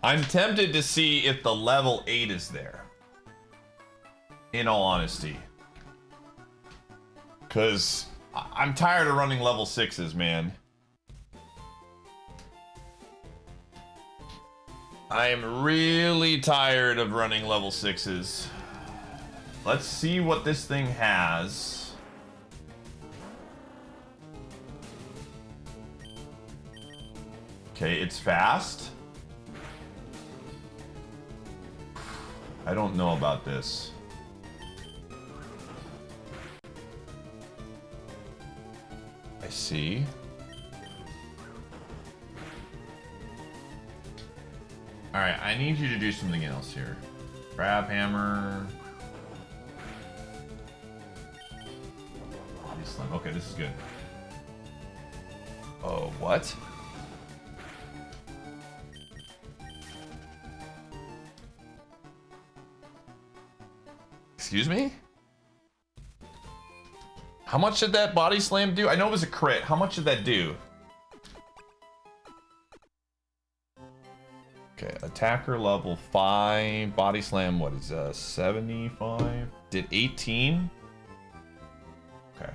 I'm tempted to see if the level 8 is there. In all honesty. Because I'm tired of running level 6s, man. I am really tired of running level 6s. Let's see what this thing has. Okay, it's fast. I don't know about this. I see. Alright, I need you to do something else here. Grab hammer. Body slam. Okay, this is good. Oh, what? Excuse me? How much did that body slam do? I know it was a crit. How much did that do? Okay, attacker level 5. Body slam, what is 75? Did 18? Okay.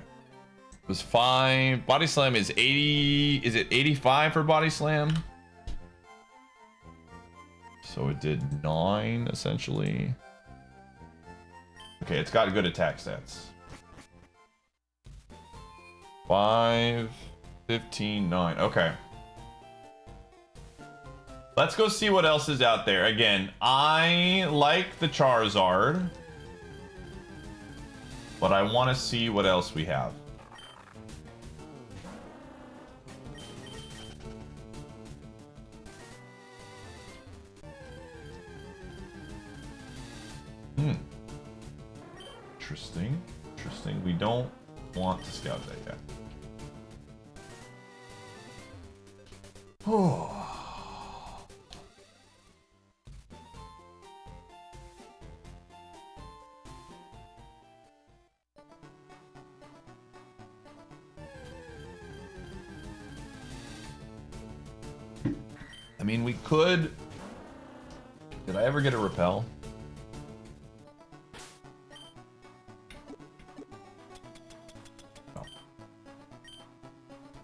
It was 5. Body slam is 80. Is it 85 for body slam? So it did 9, essentially. Okay, it's got good attack stats. 5, 15, 9. Okay. Let's go see what else is out there. Again, I like the Charizard, but I want to see what else we have. Interesting. Interesting. We don't want to scout that yet. Oh. I mean, we could... Did I ever get a repel?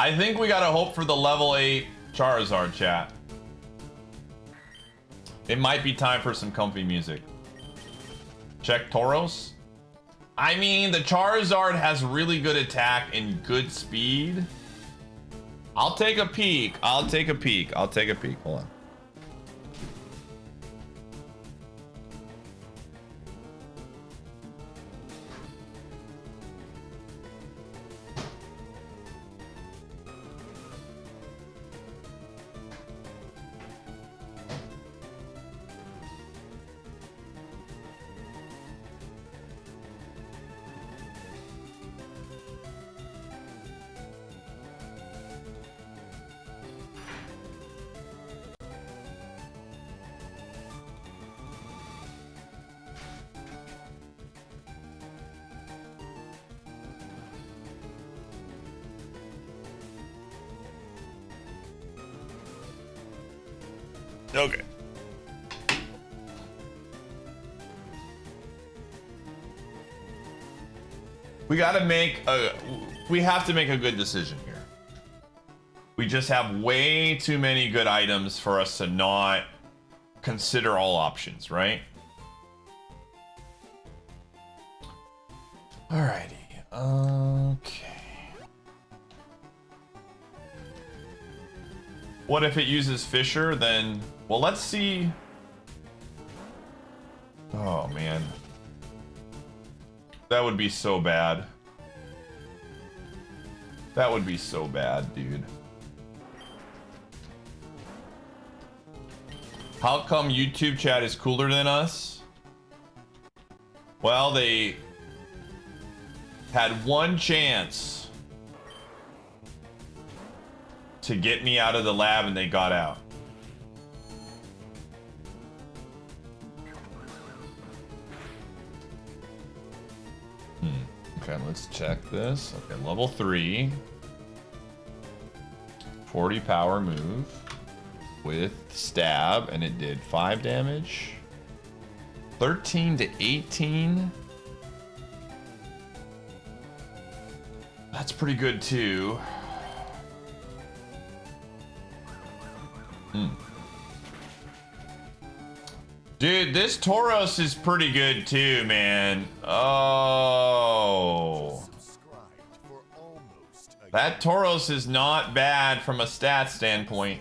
I think we gotta hope for the level 8 Charizard, chat. It might be time for some comfy music. Check Tauros. I mean, the Charizard has really good attack and good speed. I'll take a peek. I'll take a peek. I'll take a peek. Hold on. Okay. We have to make a good decision here. We just have way too many good items for us to not consider all options, right? Alrighty. Okay. What if it uses Fisher? Then, well, let's see. Oh, man. That would be so bad. That would be so bad, dude. How come YouTube chat is cooler than us? Well, they had one chance to get me out of the lab and they got out. Okay, let's check this. Okay, level 3. 40 power move with stab, and it did 5 damage. 13 to 18. That's pretty good too. Dude, this Tauros is pretty good too, man. Oh. That Tauros is not bad from a stat standpoint.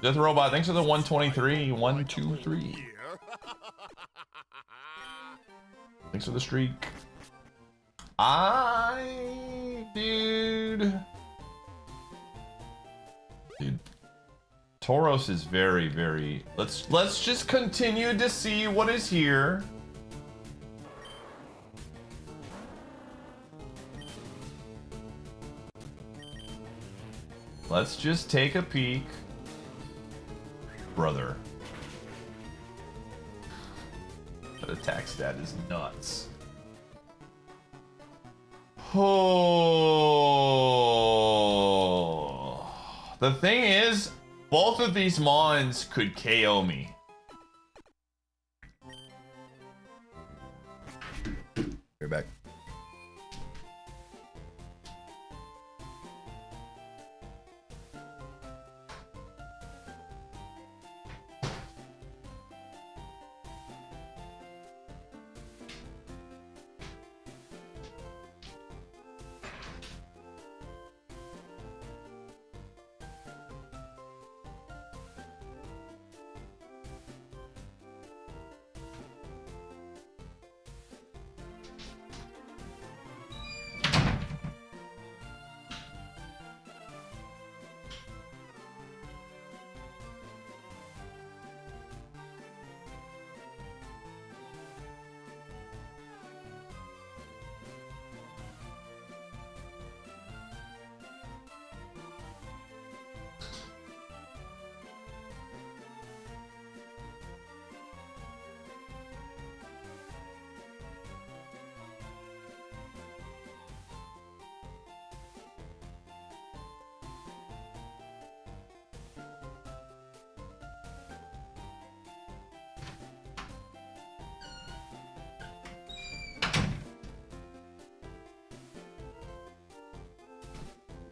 Death Robot, thanks for the 123. 1, 2, 3. Thanks for the streak. Dude. Tauros is very, very... Let's just continue to see what is here. Let's just take a peek. Brother. That attack stat is nuts. Oh. The thing is, both of these mons could KO me. You're back.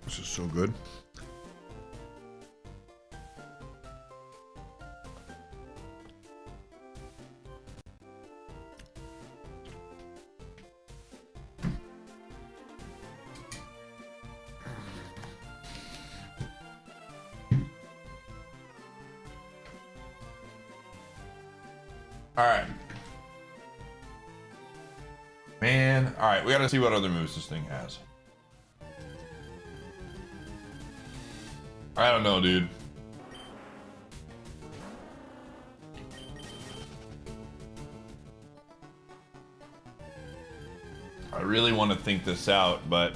This is so good. All right. Man, all right, we gotta see what other moves this thing has. I don't know, dude. I really want to think this out, but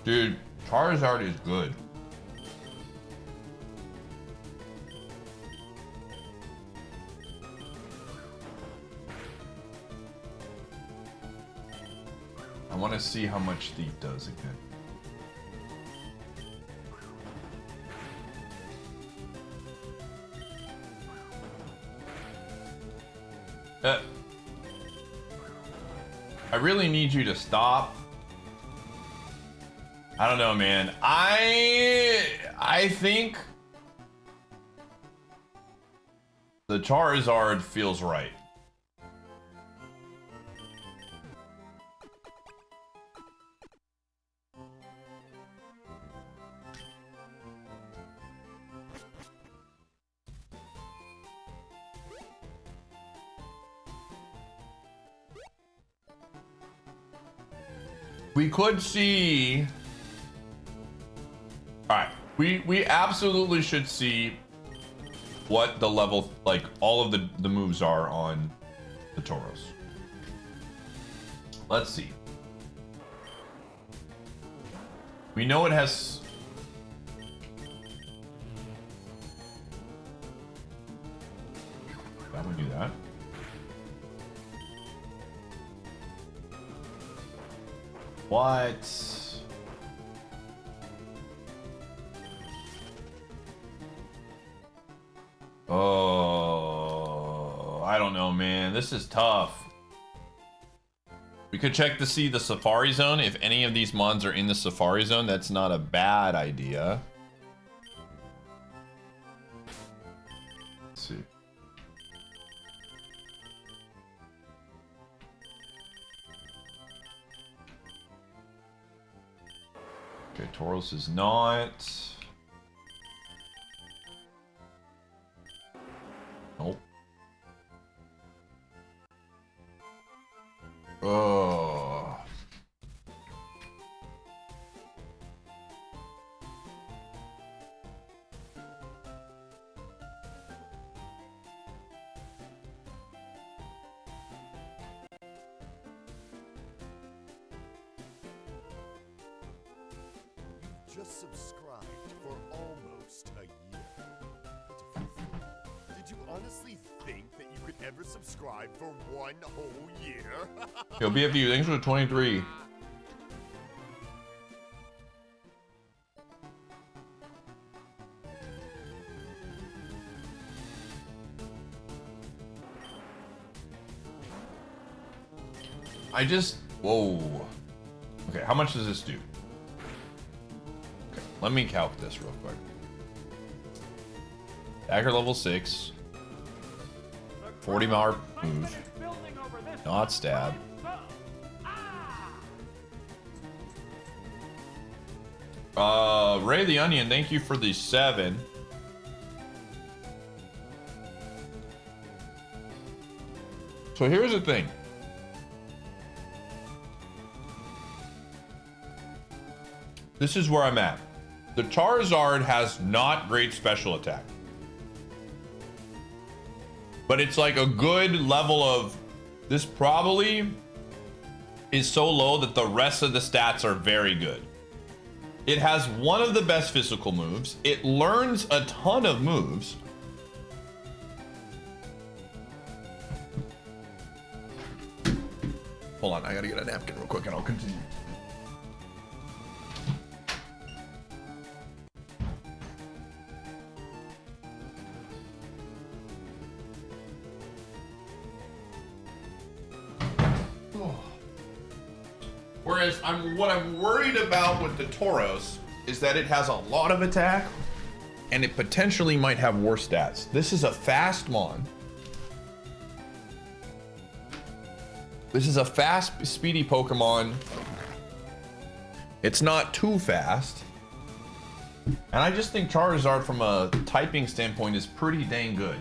dude, Charizard is good. I want to see how much Thief does again. I really need you to stop. I don't know, man. I think the Charizard feels right. We could see. All right, we absolutely should see what the level, like all of the moves are on the Tauros. Let's see. We know it has. That would do that. What? Oh, I don't know, man. This is tough. We could check to see the Safari Zone. If any of these mons are in the Safari Zone, that's not a bad idea. Let's see. Okay, Tauros is not. Nope. Oh. Just subscribed for almost a year. Did you honestly think that you could ever subscribe for one whole year? Yo, BFU, thanks for the 23. I just, whoa. Okay, how much does this do? Okay, let me calc this real quick. Dagger level 6. 40 mile move. Not stab. Ray the Onion, thank you for the 7. So here's the thing. This is where I'm at. The Charizard has not great special attack. But it's like a good level of, this probably is so low that the rest of the stats are very good. It has one of the best physical moves. It learns a ton of moves. Hold on, I gotta get a napkin real quick and I'll continue. Whereas what I'm worried about with the Tauros is that it has a lot of attack and it potentially might have worse stats. This is a fast mon. This is a fast, speedy Pokemon. It's not too fast. And I just think Charizard from a typing standpoint is pretty dang good.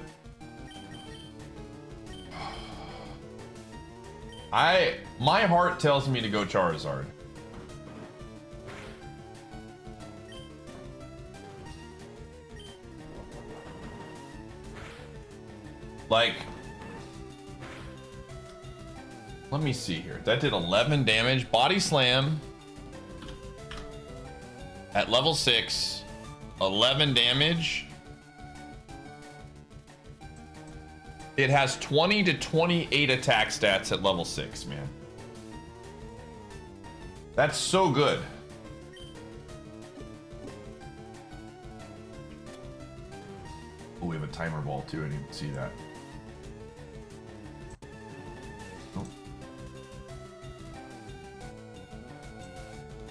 My heart tells me to go Charizard. Like, let me see here. That did 11 damage. Body slam at level 6. 11 damage. It has 20 to 28 attack stats at level 6, man. That's so good. Oh, we have a timer ball too. I didn't even see that. Oh.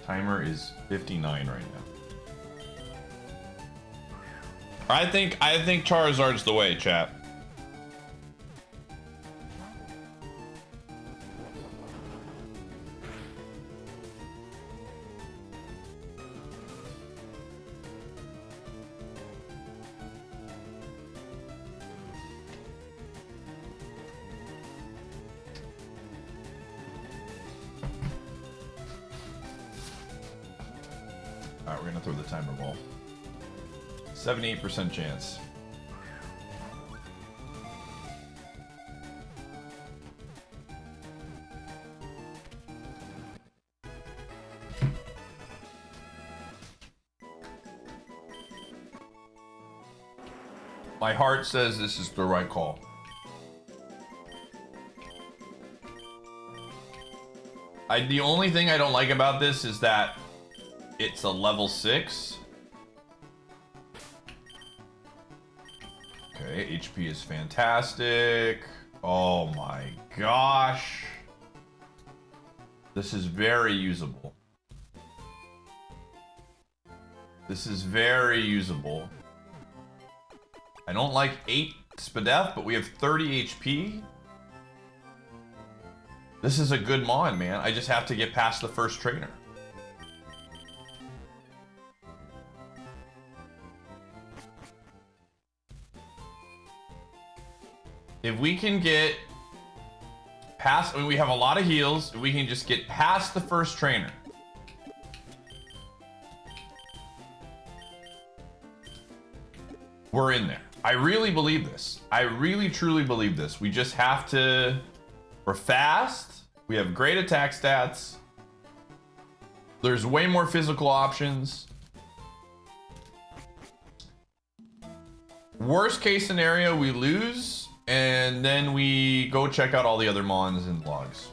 Timer is 59 right now. I think Charizard's the way, chat. All right, we're gonna throw the timer ball. 78% chance. My heart says this is the right call. The only thing I don't like about this is that it's a level 6. Okay, HP is fantastic. Oh my gosh. This is very usable. This is very usable. I don't like 8 Spadef, but we have 30 HP. This is a good mon, man. I just have to get past the first trainer. If we can get past, I mean, we have a lot of heals. If we can just get past the first trainer. We're in there. I really believe this. I really, truly believe this. We just have to, we're fast. We have great attack stats. There's way more physical options. Worst case scenario, we lose. And then we go check out all the other mons and logs.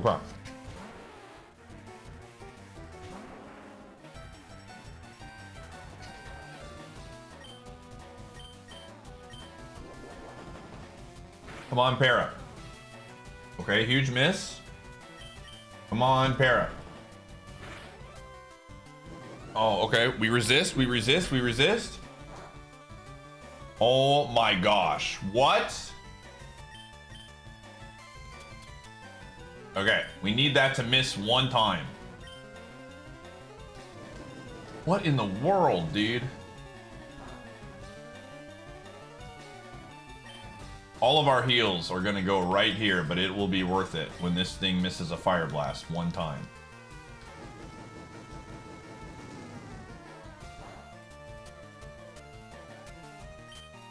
Okay. Come on, Para. Okay, huge miss. Come on, Para. Oh, okay. We resist, we resist, we resist. Oh my gosh. What? Okay, we need that to miss one time. What in the world, dude? All of our heals are gonna go right here, but it will be worth it when this thing misses a fire blast one time.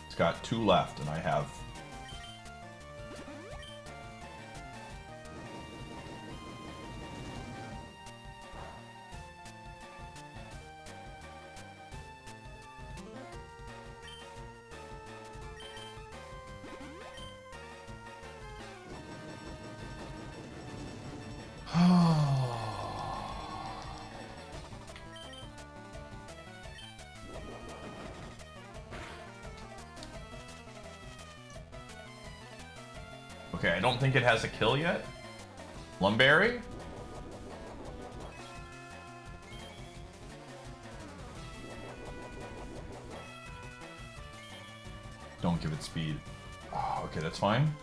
It's got 2 left, and I have... Okay, I don't think it has a kill yet. Lumberry? Don't give it speed. Oh, okay, that's fine.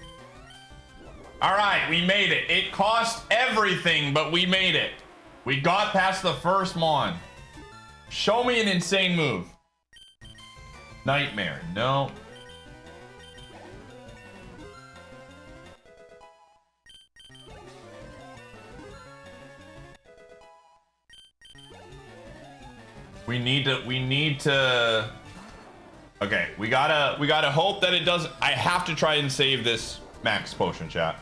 All right, we made it. It cost everything, but we made it. We got past the first Mon. Show me an insane move. Nightmare. No. We need to. Okay, we gotta hope that it doesn't. I have to try and save this max potion, chat.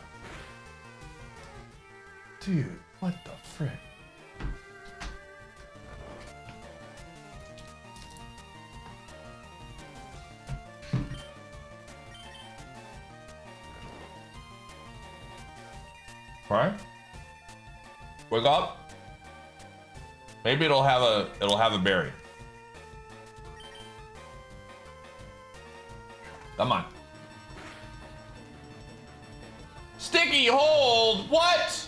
Dude, what the frick? Alright. Wake up. Maybe it'll have a berry. Come on. Sticky hold. What?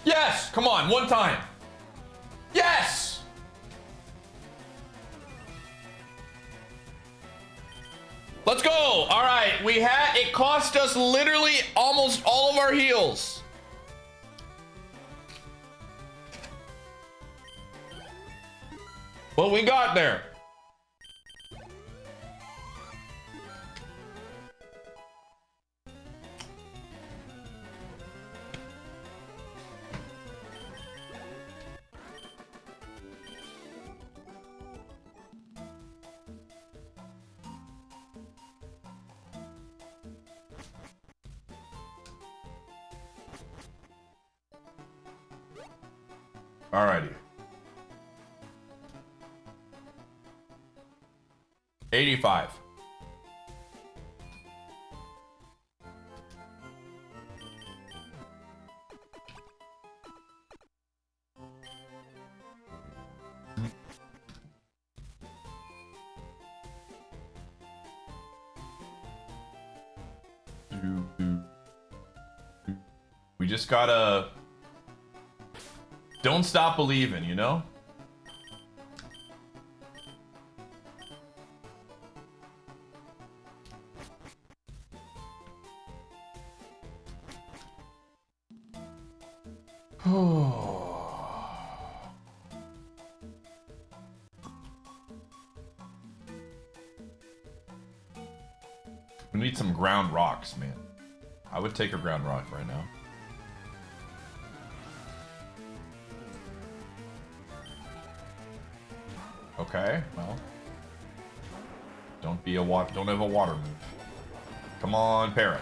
Yes. Come on. One time. Yes. Let's go. All right, it cost us literally almost all of our heals. But we got there. Alrighty. 85. We just gotta don't stop believing, you know? We need some ground rocks, man. I would take a ground rock right now. Okay, well. Don't have a water move. Come on, Para.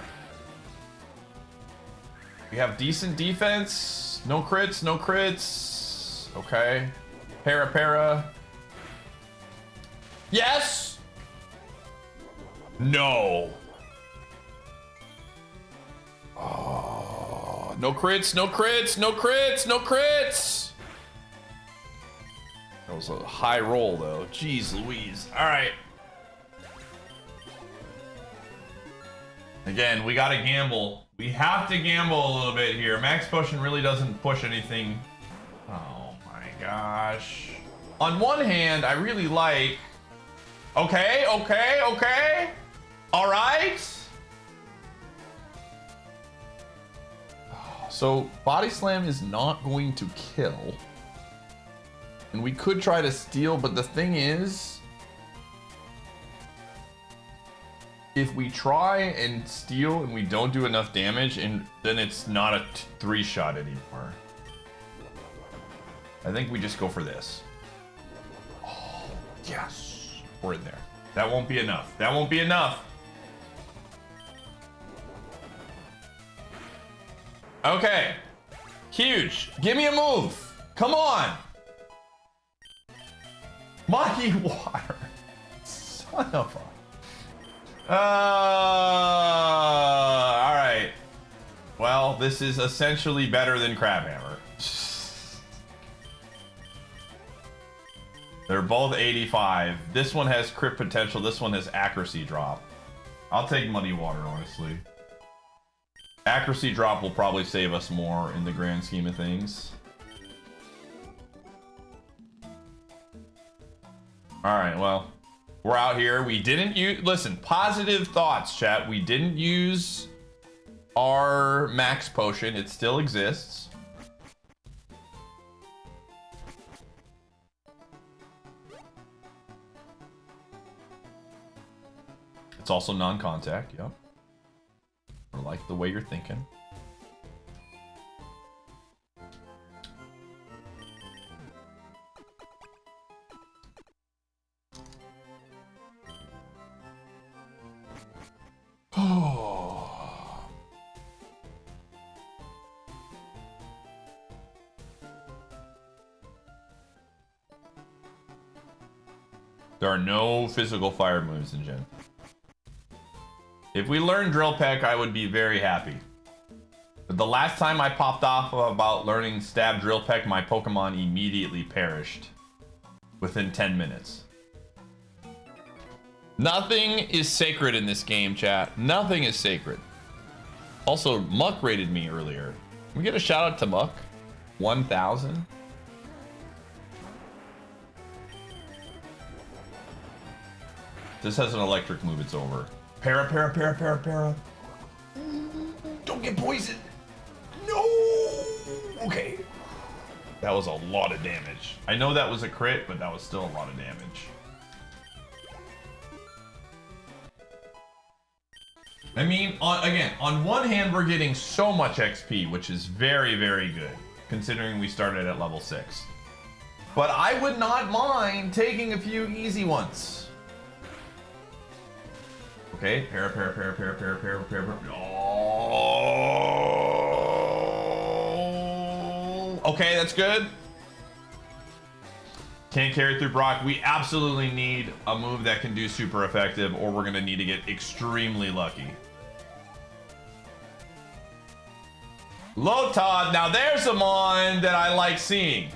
We have decent defense. No crits, no crits. Okay. Para. Yes! No. Oh, no crits, no crits, no crits, no crits. That was a high roll, though. Jeez Louise. All right. Again, we gotta gamble. We have to gamble a little bit here. Max Potion really doesn't push anything. Oh my gosh. On one hand, I really like... Okay. All right. So, Body Slam is not going to kill. And we could try to steal, but the thing is... if we try and steal and we don't do enough damage, and then it's not a 3-shot anymore. I think we just go for this. Oh, yes. We're in there. That won't be enough. That won't be enough. Okay. Huge. Give me a move. Come on. Muddy water. Son of a... all right. Well, this is essentially better than Crabhammer. They're both 85. This one has crit potential. This one has accuracy drop. I'll take Muddy Water, honestly. Accuracy drop will probably save us more in the grand scheme of things. All right, well, we're out here. We didn't use, listen, positive thoughts, chat. We didn't use our max potion. It still exists. It's also non-contact, yep. I like the way you're thinking. There are no physical fire moves in Gen. If we learn Drill Peck, I would be very happy. But the last time I popped off about learning Stab Drill Peck, my Pokemon immediately perished within 10 minutes. Nothing is sacred in this game, chat. Nothing is sacred. Also, Muck rated me earlier. Can we get a shout out to Muck? 1,000? This has an electric move, it's over. Para. Don't get poisoned. No! Okay. That was a lot of damage. I know that was a crit, but that was still a lot of damage. I mean, on one hand, we're getting so much XP, which is very, very good, considering we started at level 6. But I would not mind taking a few easy ones. Okay, para. Oh, okay, that's good. Can't carry through Brock. We absolutely need a move that can do super effective, or we're gonna need to get extremely lucky. Lotad, now there's a mon that I like seeing.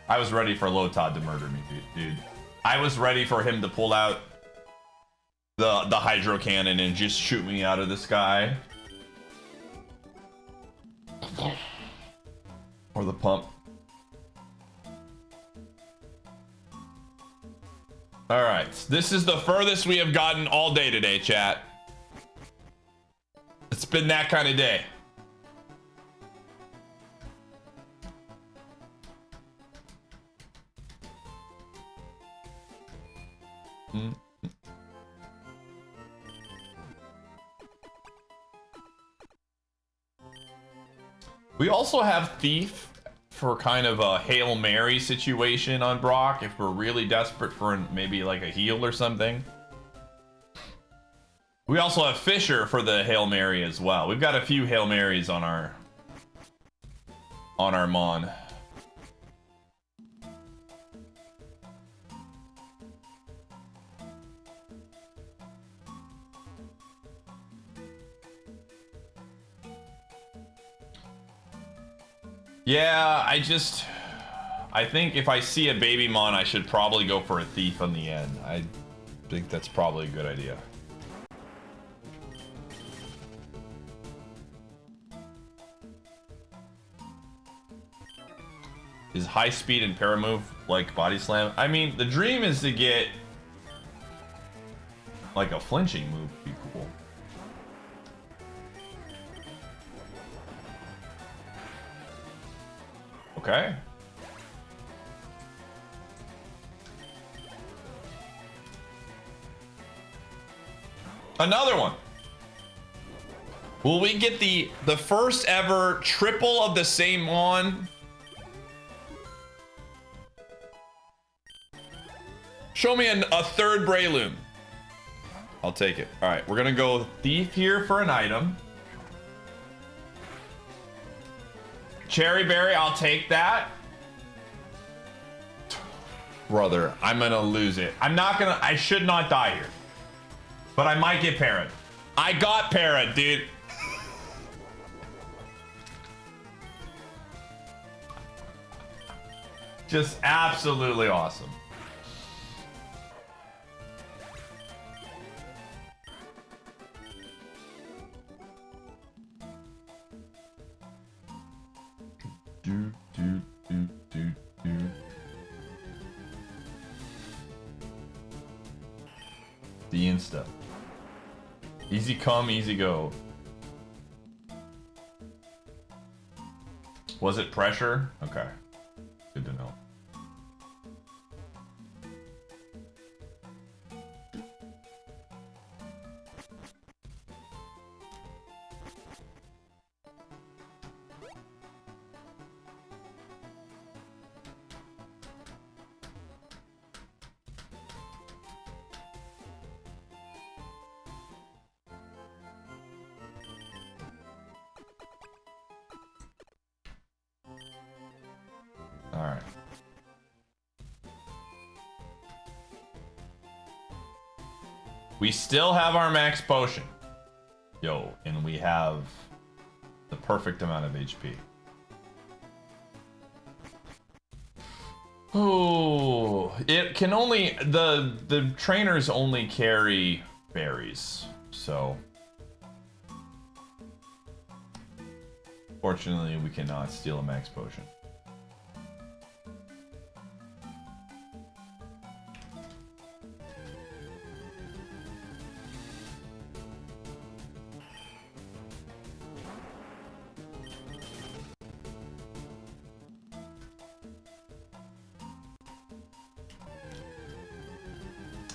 I was ready for Lotad to murder me, dude. I was ready for him to pull out the hydro cannon and just shoot me out of the sky. Or the pump. All right, this is the furthest we have gotten all day today, chat. It's been that kind of day. We also have Thief for kind of a Hail Mary situation on Brock if we're really desperate for maybe like a heal or something. We also have Fisher for the Hail Mary as well. We've got a few Hail Marys on our Mon. Yeah, I think if I see a baby mon, I should probably go for a thief on the end. I think that's probably a good idea. Is high speed and para move like body slam? I mean, the dream is to get like a flinching move would be cool. Okay. Another one. Will we get the first ever triple of the same mon? Show me a third Breloom. I'll take it. All right, we're gonna go Thief here for an item. Cherry Berry, I'll take that. Brother, I'm gonna lose it. I should not die here. But I might get parried. I got parried, dude. Just absolutely awesome. The Insta. Easy come, easy go. Was it pressure? Okay. Good to know. Alright. We still have our max potion. Yo, and we have the perfect amount of HP. Oh, it can only the trainers only carry berries, so fortunately we cannot steal a max potion.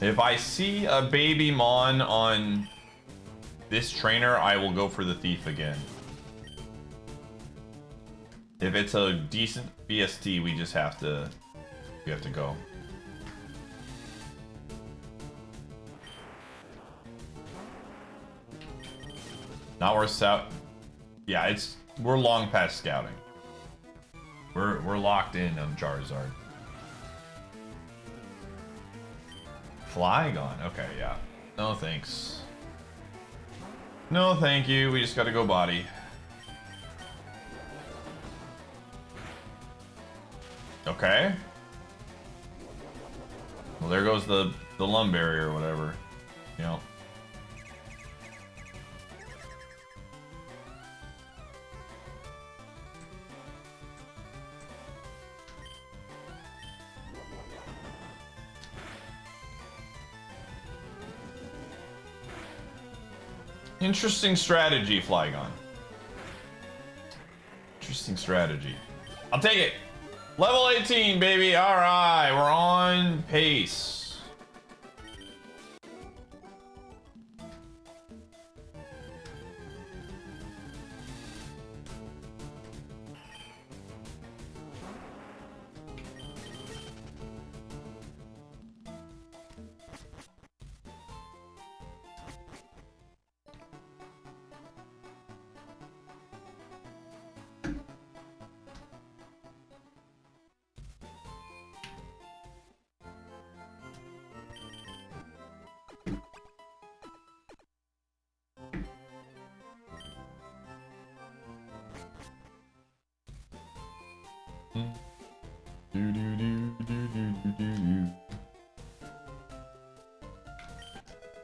If I see a baby Mon on this trainer, I will go for the thief again. If it's a decent BST, we have to go. Not worth out. Yeah, we're long past scouting. We're locked in on Charizard. Flygon. Okay, yeah. No thanks. No thank you. We just gotta go body. Okay. Well, there goes the lum barrier or whatever. You know. Interesting strategy, Flygon. Interesting strategy. I'll take it. Level 18, baby. All right, we're on pace.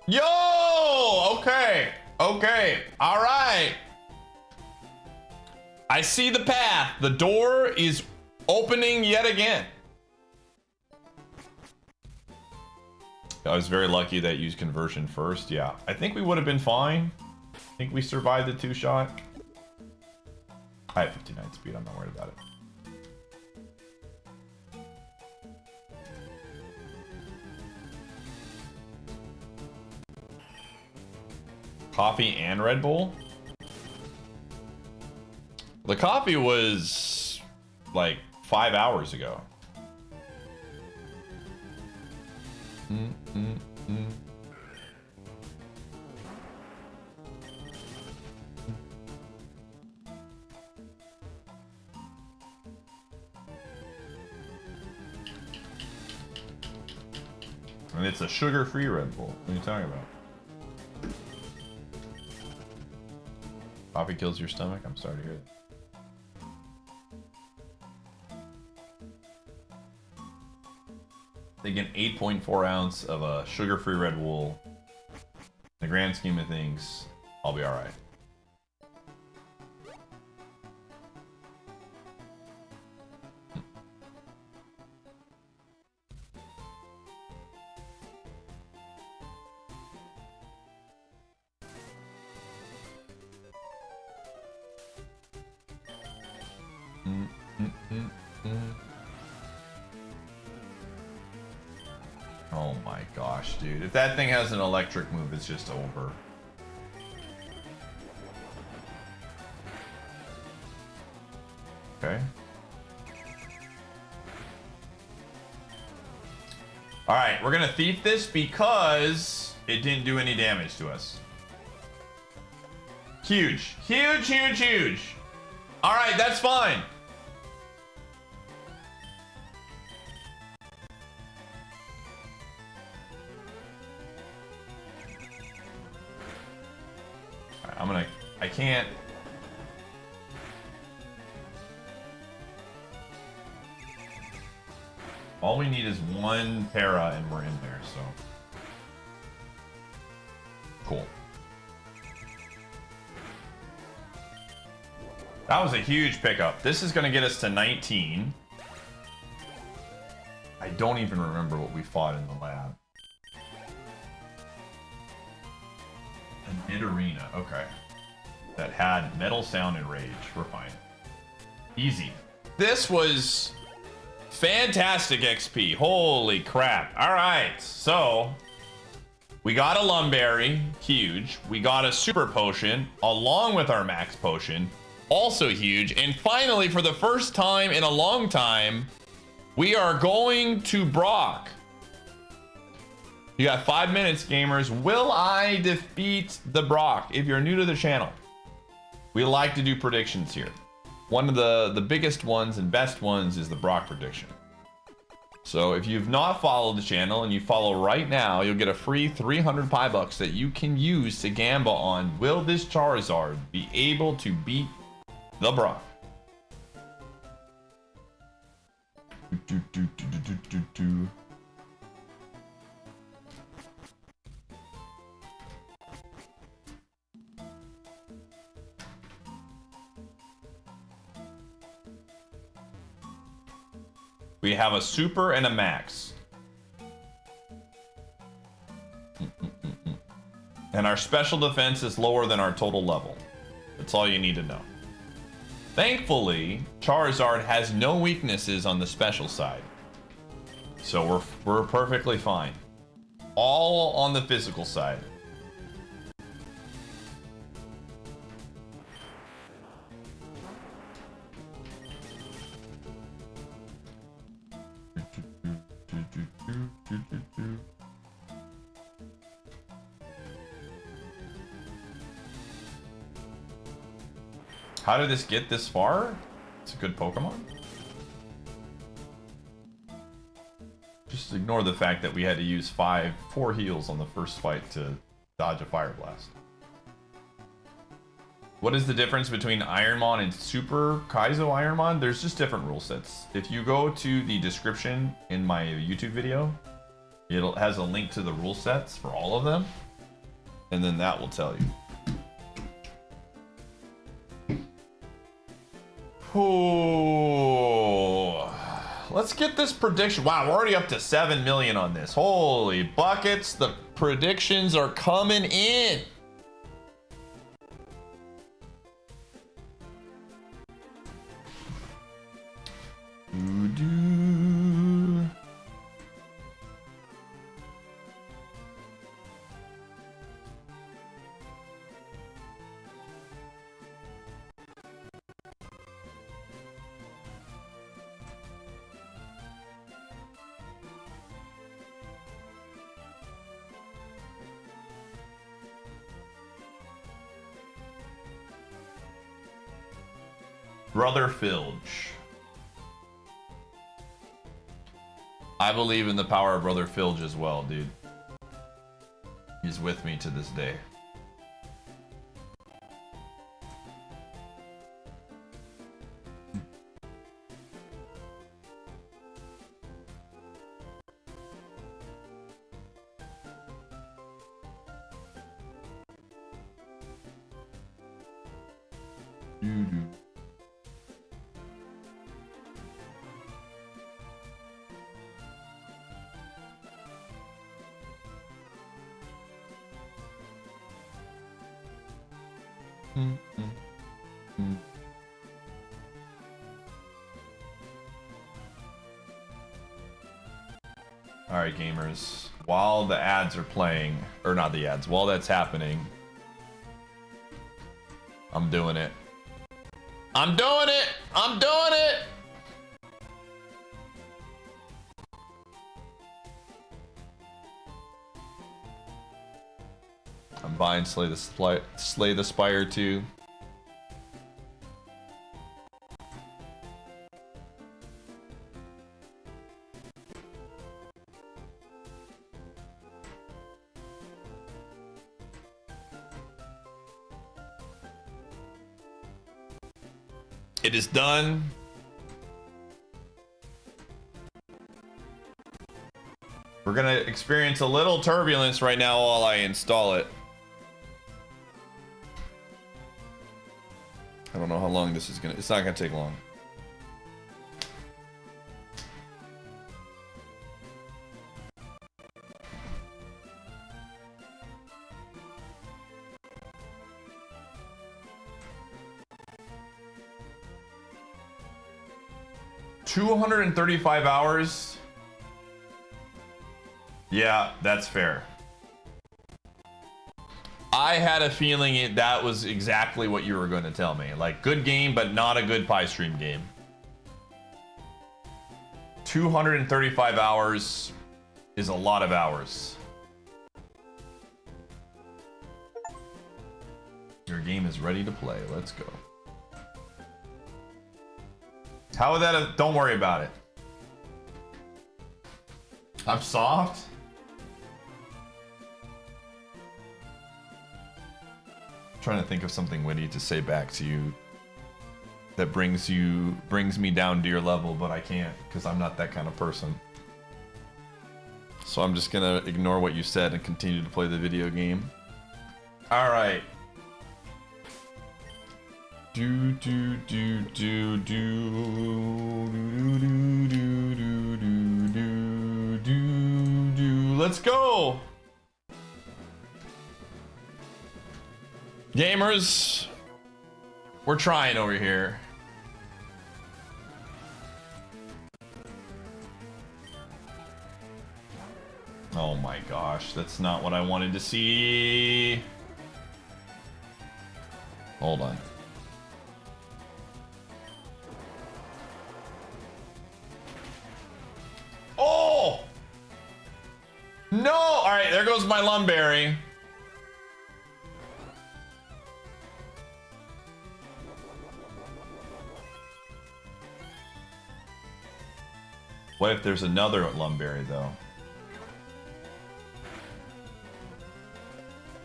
Yo! Okay. Okay. All right. I see the path. The door is opening yet again. I was very lucky that you used conversion first. Yeah. I think we would have been fine. I think we survived the two-shot. I have 59 speed. I'm not worried about it. Coffee and Red Bull? The coffee was like 5 hours ago. And it's a sugar-free Red Bull. What are you talking about? Coffee kills your stomach? I'm sorry to hear that. They get 8.4 ounce of a sugar-free Red Bull. In the grand scheme of things, I'll be alright. Oh my gosh, dude. If that thing has an electric move, it's just over. Okay. Alright, we're gonna thief this because it didn't do any damage to us. Huge. Huge, huge, huge. Alright, that's fine. Alright, I can't. All we need is one para and we're in there, so. Cool. That was a huge pickup. This is going to get us to 19. I don't even remember what we fought in the lab. An mid-arena, okay. That had metal sound and rage. We're fine. Easy. This was fantastic XP. Holy crap. All right, so we got a Lumberry, huge. We got a super potion along with our max potion, also huge. And finally, for the first time in a long time, we are going to Brock. You got 5 minutes, gamers. Will I defeat the Brock? If you're new to the channel, we like to do predictions here. One of the biggest ones and best ones is the Brock prediction. So if you've not followed the channel and you follow right now, you'll get a free 300 Pokébucks that you can use to gamble on, will this Charizard be able to beat the Brock? We have a super and a max. And our special defense is lower than our total level. That's all you need to know. Thankfully, Charizard has no weaknesses on the special side. So we're perfectly fine. All on the physical side. How did this get this far? It's a good Pokemon. Just ignore the fact that we had to use 4 heals on the first fight to dodge a Fire Blast. What is the difference between IronMON and Super Kaizo IronMON? There's just different rule sets. If you go to the description in my YouTube video, it has a link to the rule sets for all of them, and then that will tell you. Ooh. Let's get this prediction. Wow, we're already up to 7 million on this. Holy buckets, the predictions are coming in. Doo-doo. Brother Filge. I believe in the power of Brother Filge as well, dude. He's with me to this day. Doo-doo. All right, gamers. While the ads are playing, or not the ads, while that's happening, I'm doing it. I'm doing it! I'm doing it! I'm buying Slay the Spire 2. It is done. We're gonna experience a little turbulence right now while I install it. I don't know how long this is gonna, it's not gonna take long. $235 hours. Yeah, that's fair. I had a feeling that was exactly what you were going to tell me. Like, good game, but not a good pie stream game. 235 hours is a lot of hours. Your game is ready to play. Let's go. How would that? Don't worry about it. I'm soft. I'm trying to think of something witty to say back to you that brings me down to your level, but I can't because I'm not that kind of person. So I'm just gonna ignore what you said and continue to play the video game. All right. Do do do do do do do do do do do do. Let's go, gamers. We're trying over here. Oh my gosh, that's not what I wanted to see. Hold on. Oh! No! Alright, there goes my Lumberry. What if there's another Lumberry, though?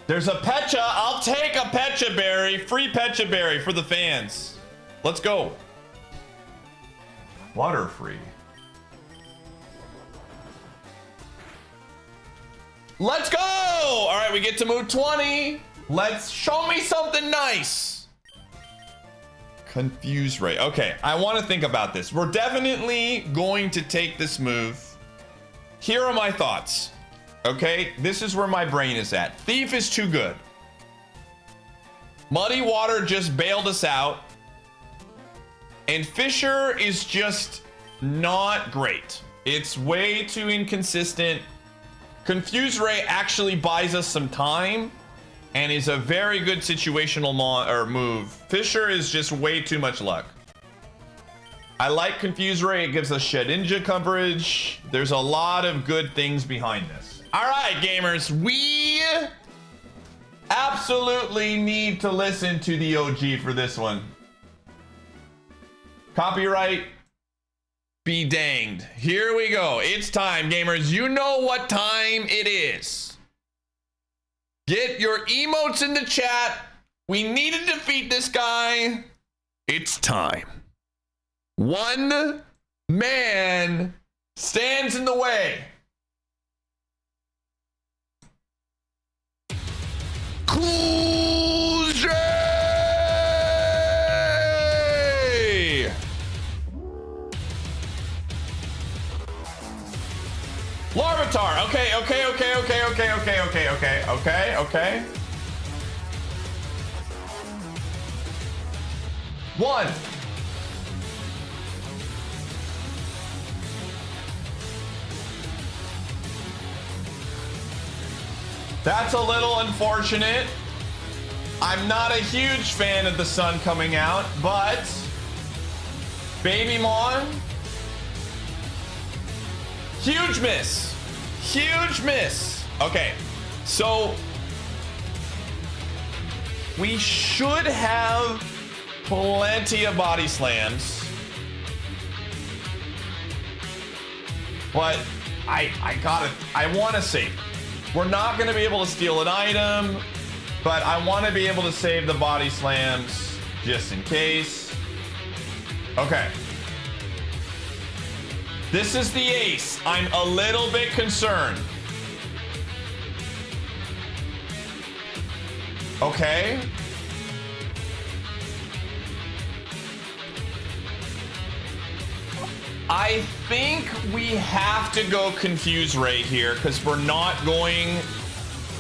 There's a Pecha! I'll take a Pecha Berry! Free Pecha Berry for the fans. Let's go. Water free. Let's go! All right, we get to move 20. Let's show me something nice. Confuse rate. Okay, I want to think about this. We're definitely going to take this move. Here are my thoughts. Okay, this is where my brain is at. Thief is too good. Muddy Water just bailed us out. And Fisher is just not great. It's way too inconsistent. Confuse Ray actually buys us some time and is a very good situational move. Fisher is just way too much luck. I like Confuse Ray. It gives us Shedinja coverage. There's a lot of good things behind this. All right, gamers, we absolutely need to listen to the OG for this one. Copyright be danged. Here we go. It's time, gamers. You know what time it is. Get your emotes in the chat. We need to defeat this guy. It's time. One man stands in the way. Cool J! Larvitar. Okay. One. That's a little unfortunate. I'm not a huge fan of the sun coming out, but Baby Mon, huge miss. Huge miss. Okay, so we should have plenty of body slams. But I want to save. We're not going to be able to steal an item, but I want to be able to save the body slams just in case. Okay. This is the ace. I'm a little bit concerned. Okay. I think we have to go Confuse Ray here because we're not going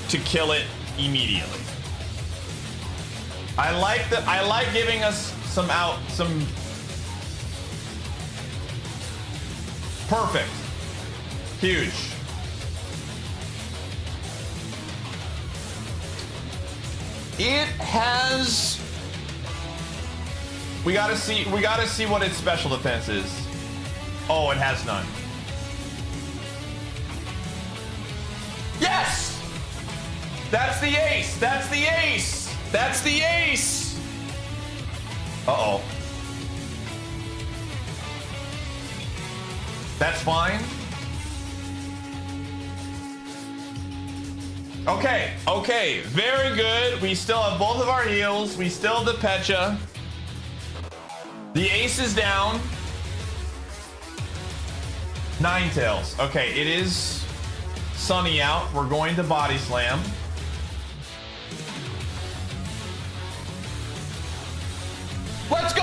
to kill it immediately. I like giving us some perfect. Huge. It has, we gotta see what its special defense is. Oh, it has none. Yes! That's the ace! That's the ace! That's the ace! Uh-oh. That's fine. Okay, okay, very good. We still have both of our heals. We still have the Pecha. The ace is down. Ninetales. Okay, it is sunny out. We're going to body slam. Let's go!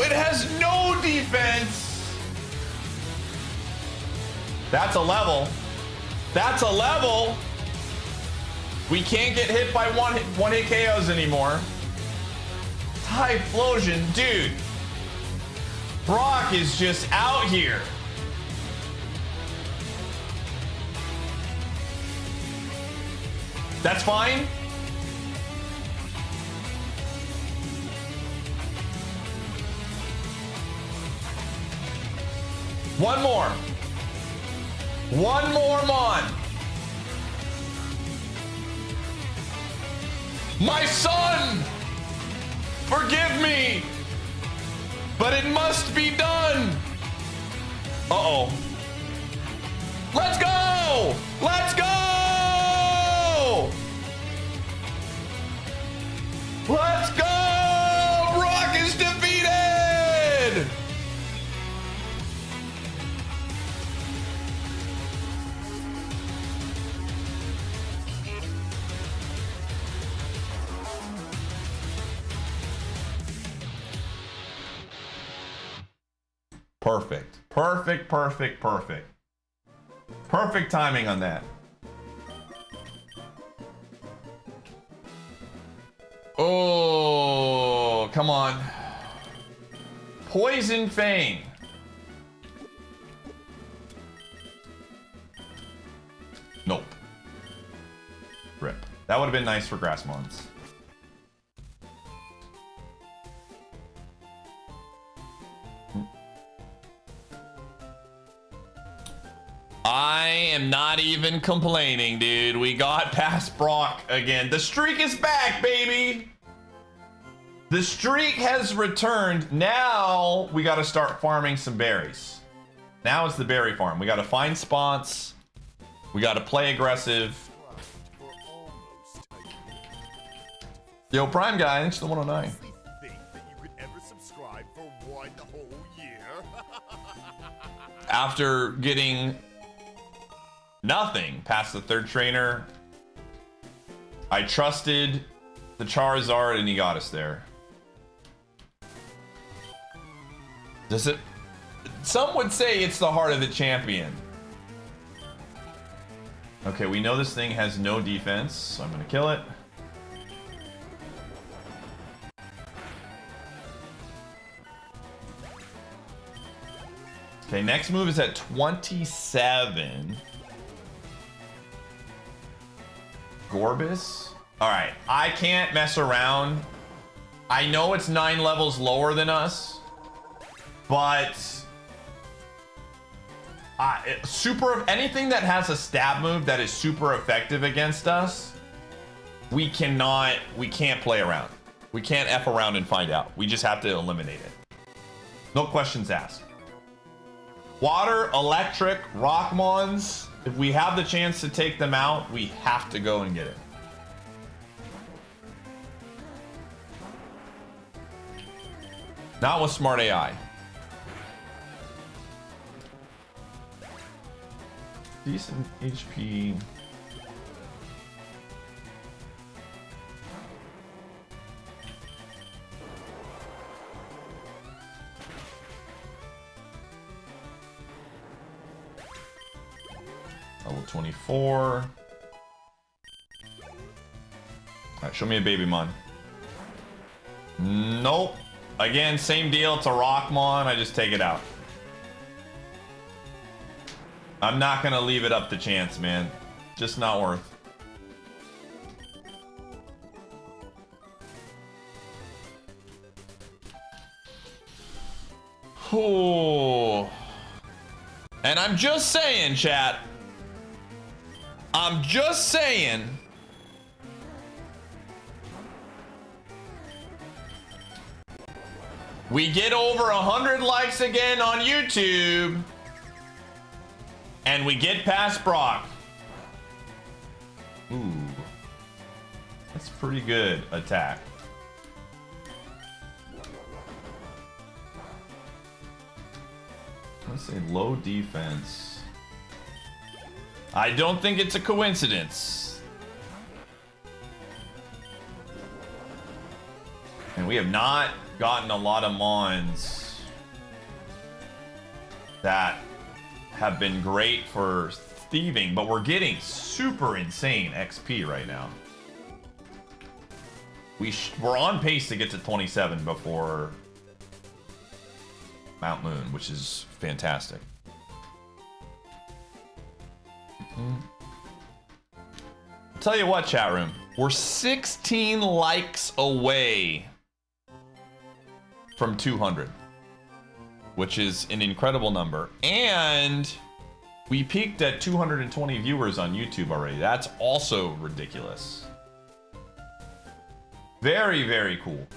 It has no defense. That's a level. That's a level. We can't get hit by one hit KOs anymore. Typhlosion, dude. Brock is just out here. That's fine. One more. One more Mon. My son! Forgive me! But it must be done! Uh-oh. Let's go! Let's go! Let's go! Brock is defeated! Perfect. Perfect, perfect, perfect. Perfect timing on that. Oh, come on. Poison Fang. Nope. Rip. That would have been nice for Grassmons. I am not even complaining, dude. We got past Brock again. The streak is back, baby. The streak has returned. Now we got to start farming some berries. Now it's the berry farm. We got to find spots. We got to play aggressive. Yo, Prime Guy, thanks for the 109. Think that you could ever subscribe for one whole year? After getting nothing past the third trainer, I trusted the Charizard and he got us there. Does it? Some would say it's the heart of the champion. Okay, we know this thing has no defense, so I'm gonna kill it. Okay, next move is at 27. Gorbis. All right, I can't mess around. I know it's 9 levels lower than us, but anything that has a stab move that is super effective against us, we can't play around. We can't F around and find out. We just have to eliminate it. No questions asked. Water, electric, Rockmons. If we have the chance to take them out, we have to go and get it. Not with smart AI. Decent HP. Level 24. All right, show me a baby mon. Nope. Again, same deal. It's a Rockmon. I just take it out. I'm not gonna leave it up to chance, man. Just not worth. Oh. And I'm just saying, chat. I'm just saying. We get over 100 likes again on YouTube. And we get past Brock. Ooh. That's pretty good attack. Let's say low defense. I don't think it's a coincidence. And we have not gotten a lot of mons that have been great for thieving, but we're getting super insane XP right now. We're on pace to get to 27 before Mount Moon, which is fantastic. I'll tell you what, chat room, we're 16 likes away from 200, which is an incredible number. And we peaked at 220 viewers on YouTube already. That's also ridiculous. Very, very cool.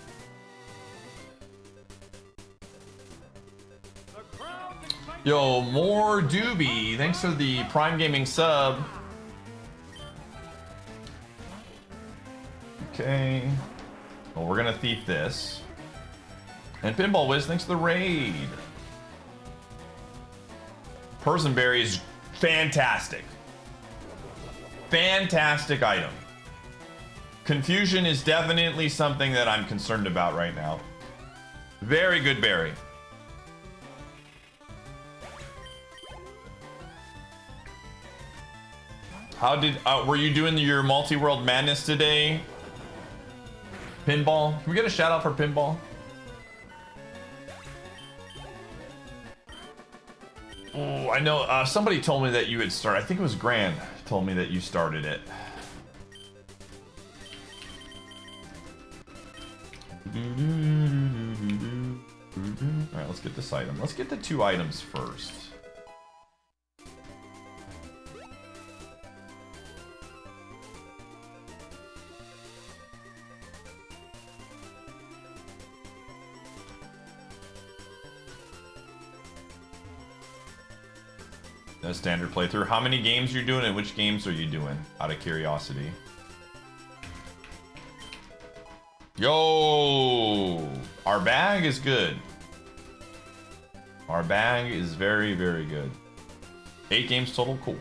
Yo, more Doobie. Thanks for the Prime Gaming sub. Okay. Well, we're gonna thief this. And Pinball Wiz, thanks for the raid. Personberry is fantastic. Fantastic item. Confusion is definitely something that I'm concerned about right now. Very good berry. How did were you doing your multi-world madness today? Pinball? Can we get a shout out for Pinball? Oh, I know somebody told me that you had started. I think it was Grand told me that you started it. All right, let's get this item. Let's get the 2 items first. A standard playthrough. How many games are you doing and which games are you doing? Out of curiosity. Yo! Our bag is good. Our bag is very, very good. 8 games total, cool.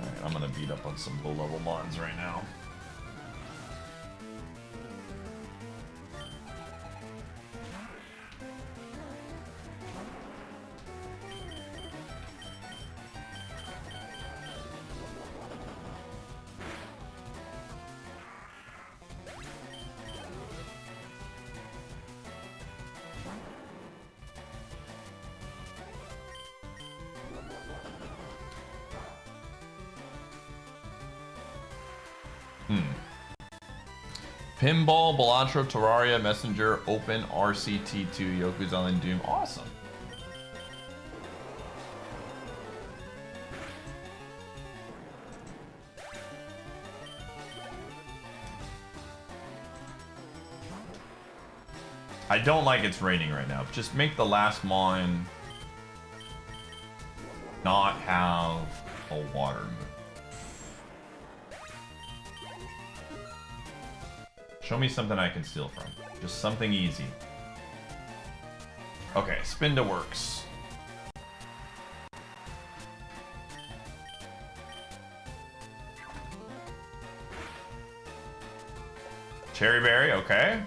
Alright, I'm gonna beat up on some low-level mons right now. Pinball, Balatro, Terraria, Messenger, Open, RCT2, Yoku's Island, Doom. Awesome. I don't like it's raining right now. Just make the last mon not have a water move. Show me something I can steal from. Just something easy. Okay, spin to works. Cherry berry, okay.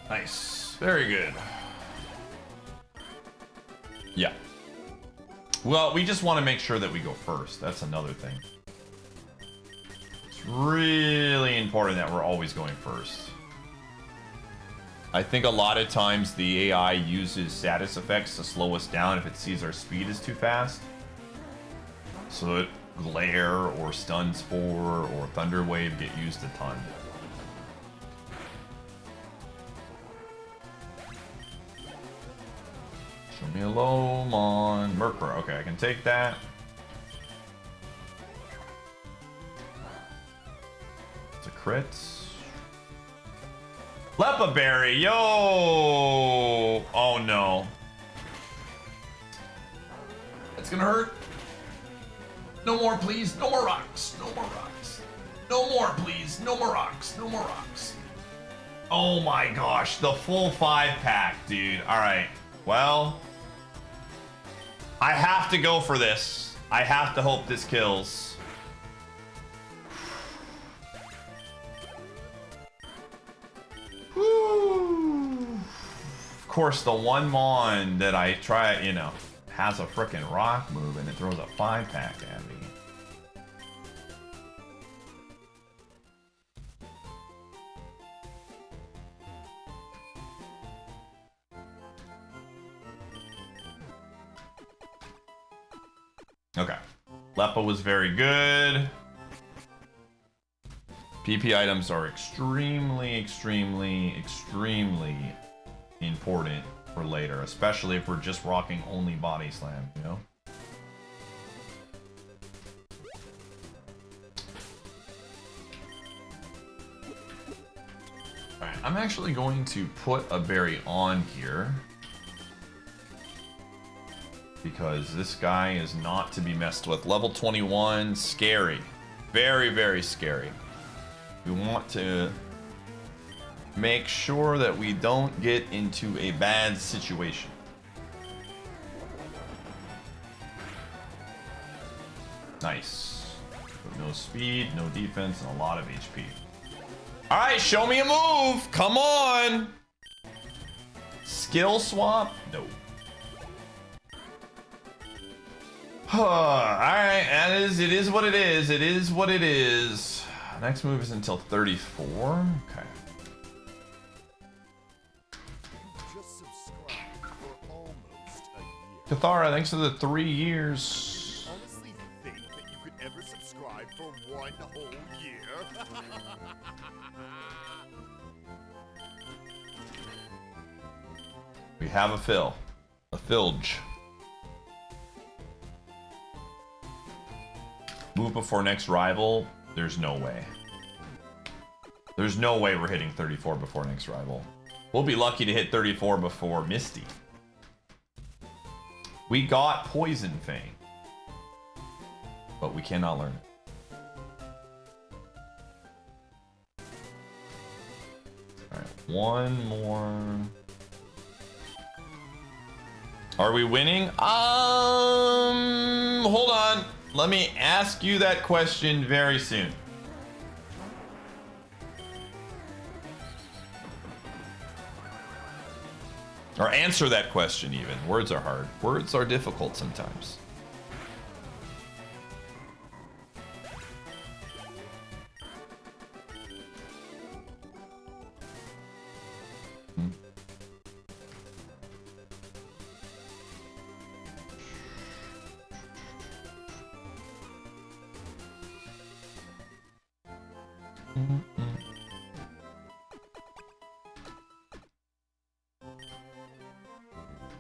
Nice. Very good. Yeah. Well, we just want to make sure that we go first. That's another thing. It's really important that we're always going first. I think a lot of times the AI uses status effects to slow us down if it sees our speed is too fast. So that Glare or Stun Spore or Thunder Wave get used a ton. Show me a low mon. Murkrow. Okay, I can take that. It's a crit. Lepa Berry, yo! Oh no. That's gonna hurt. No more, please. No more rocks. No more rocks. No more, please. No more rocks. No more rocks. Oh my gosh, the full 5-pack, dude. Alright. Well, I have to go for this. I have to hope this kills. Woo. Of course, the one mon that I try, you know, has a frickin' rock move and it throws a 5-pack at me. Okay. Lepa was very good. PP items are extremely, extremely, extremely important for later, especially if we're just rocking only body slam, you know? Alright, I'm actually going to put a berry on here, because this guy is not to be messed with. Level 21, scary. Very, very scary. We want to make sure that we don't get into a bad situation. Nice. But no speed, no defense, and a lot of HP. Alright, show me a move! Come on! Skill swap? No. Alright, it is what it is. It is what it is. Next move is until 34. Okay. Just subscribed for almost a year. Cathara, thanks for the 3 years. Honestly think that you could ever subscribe for one whole year? We have a fill. A filge. Move before next rival. There's no way. There's no way we're hitting 34 before next rival. We'll be lucky to hit 34 before Misty. We got Poison Fang, but we cannot learn it. Alright, one more. Are we winning? Hold on. Let me ask you that question very soon. Or answer that question even. Words are hard. Words are difficult sometimes.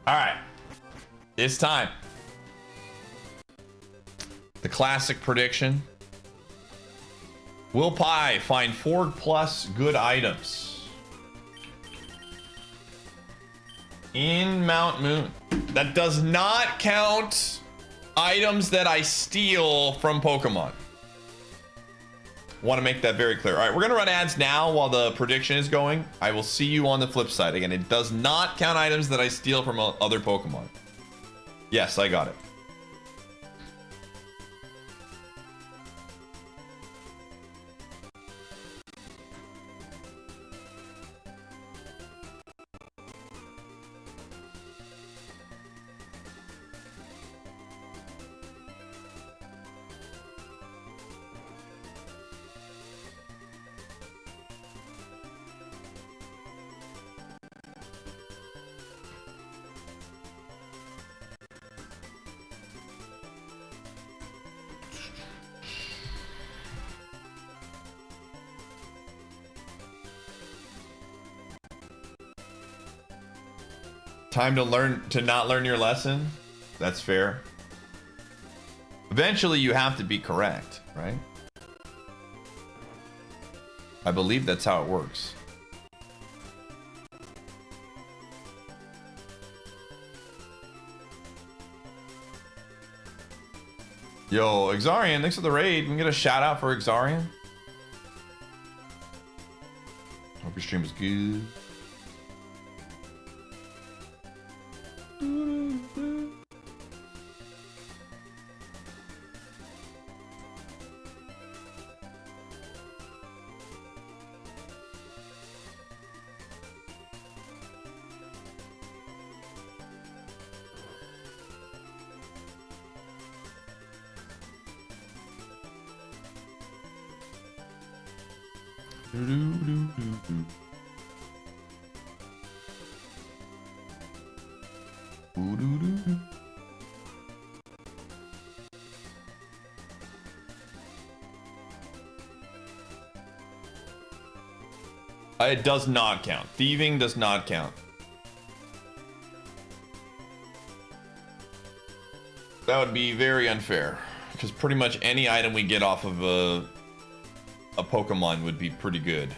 All right, it's time. The classic prediction. Will Pie find 4+ good items in Mount Moon? That does not count items that I steal from Pokemon. Want to make that very clear. All right, we're gonna run ads now while the prediction is going. I will see you on the flip side. Again, it does not count items that I steal from other Pokemon. Yes, I got it. Time to not learn your lesson. That's fair. Eventually you have to be correct, right? I believe that's how it works. Yo, Exarian, thanks for the raid. We can get a shout out for Exarian. Hope your stream was good. It does not count. Thieving does not count. That would be very unfair, because pretty much any item we get off of a Pokemon would be pretty good.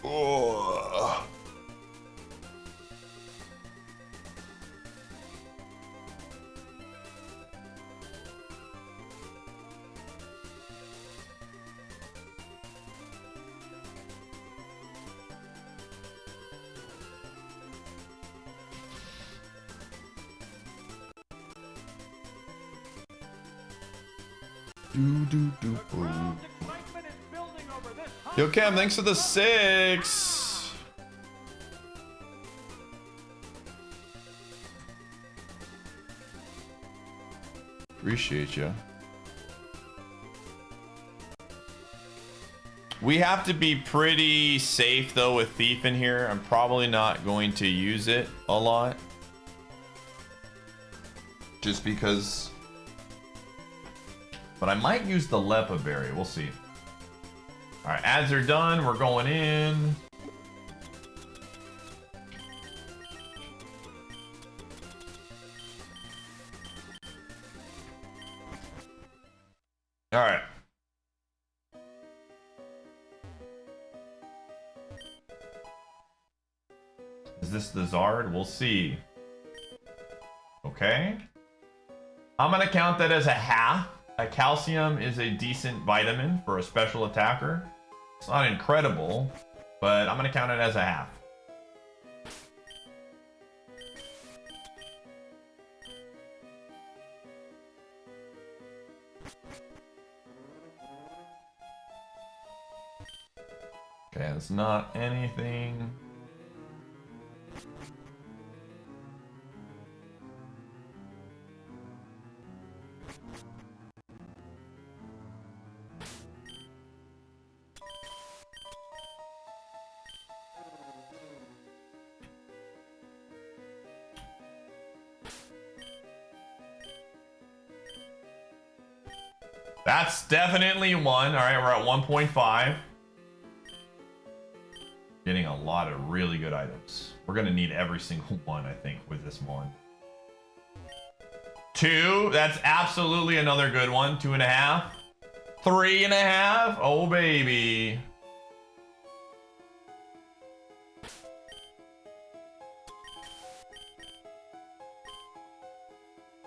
Oh. Yo, Cam, thanks for the 6. Appreciate you. We have to be pretty safe though with Thief in here. I'm probably not going to use it a lot. Just because. But I might use the Lepa Berry. We'll see. All right, ads are done. We're going in. All right. Is this the Zard? We'll see. Okay. I'm going to count that as a half. A calcium is a decent vitamin for a special attacker. It's not incredible, but I'm going to count it as a half. Okay, it's not anything. That's definitely one. All right, we're at 1.5. Getting a lot of really good items. We're gonna need every single one, I think, with this mon. 2, that's absolutely another good one. 2.5. 3.5. Oh, baby.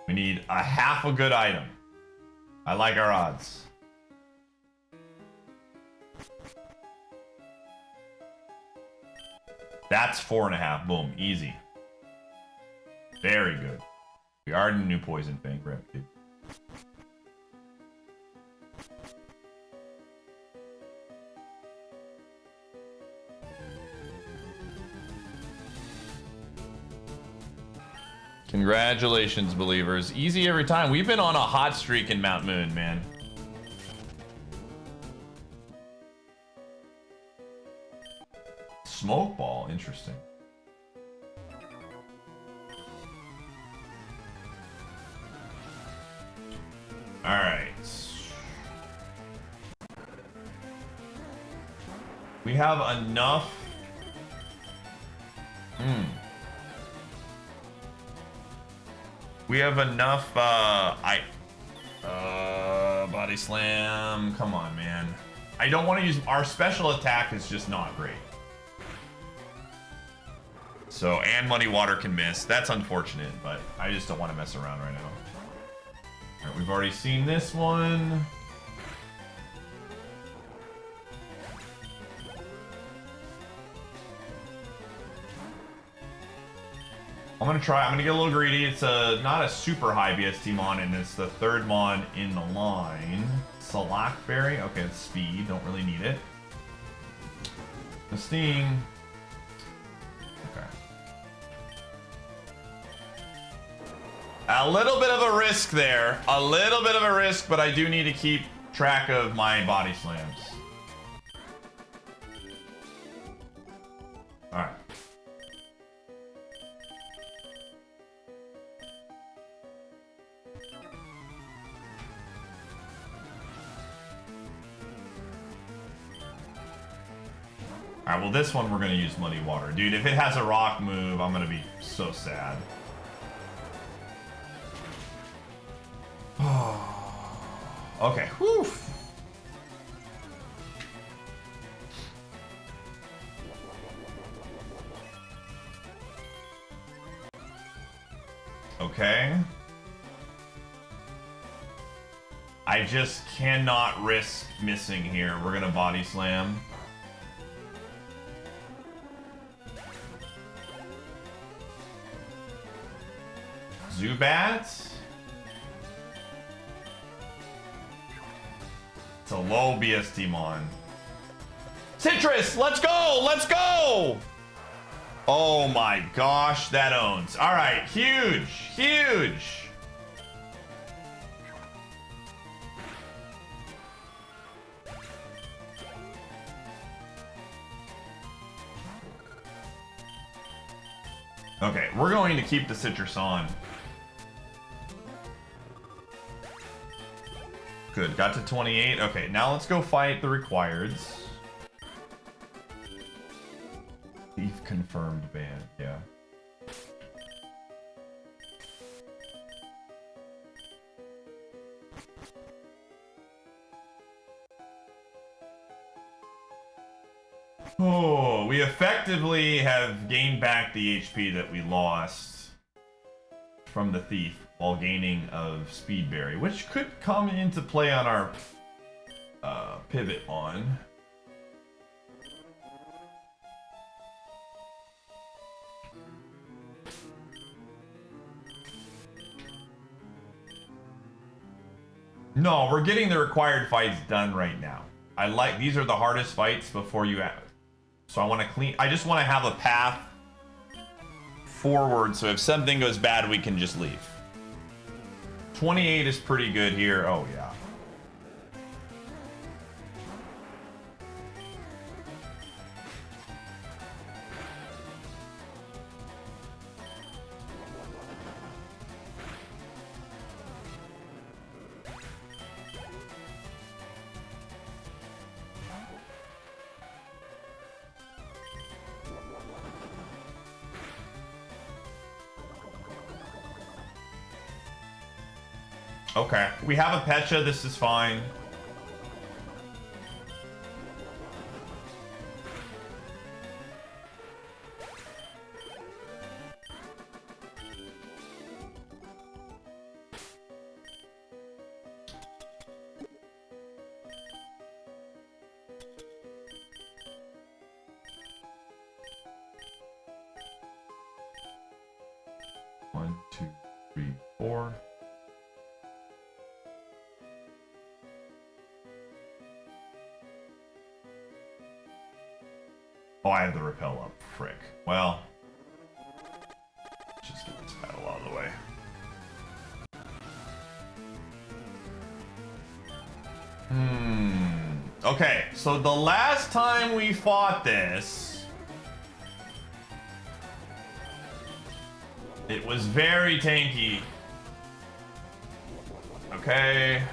We need a half a good item. I like our odds. That's 4.5. Boom. Easy. Very good. We already knew Poison Fang Rip, dude. Congratulations, believers. Easy every time. We've been on a hot streak in Mount Moon, man. Smoke ball, interesting. All right. We have enough. We have enough, body slam. Come on, man. I don't want to use, our special attack is just not great. So, and Muddy Water can miss. That's unfortunate, but I just don't want to mess around right now. All right, we've already seen this one. I'm gonna get a little greedy. It's not a super high BST mon, and it's the third mon in the line. Salak Berry. Okay, it's speed. Don't really need it. The Sting. Okay. A little bit of a risk there. A little bit of a risk, but I do need to keep track of my body slams. All right. Alright, well this one we're gonna use Muddy Water. Dude, if it has a rock move, I'm gonna be so sad. Okay, whew. Okay. I just cannot risk missing here. We're gonna body slam. Zubat. It's a low BST mon. Citrus, let's go! Let's go! Oh my gosh, that owns. All right, huge, huge. Okay, we're going to keep the citrus on. Good, got to 28. Okay, now let's go fight the requireds. Thief confirmed ban, yeah. Oh, we effectively have gained back the HP that we lost from the thief while gaining of Speed Berry, which could come into play on our pivot on. No, we're getting the required fights done right now. I like, these are the hardest fights before you have. So I want to clean, I just want to have a path forward so if something goes bad, we can just leave. 28 is pretty good here. Oh, yeah. Okay. We have a Pecha. This is fine. One, two, three, four. Oh, I have the repel up. Frick. Well, just get this battle out of the way. Okay, so the last time we fought this, it was very tanky. Okay.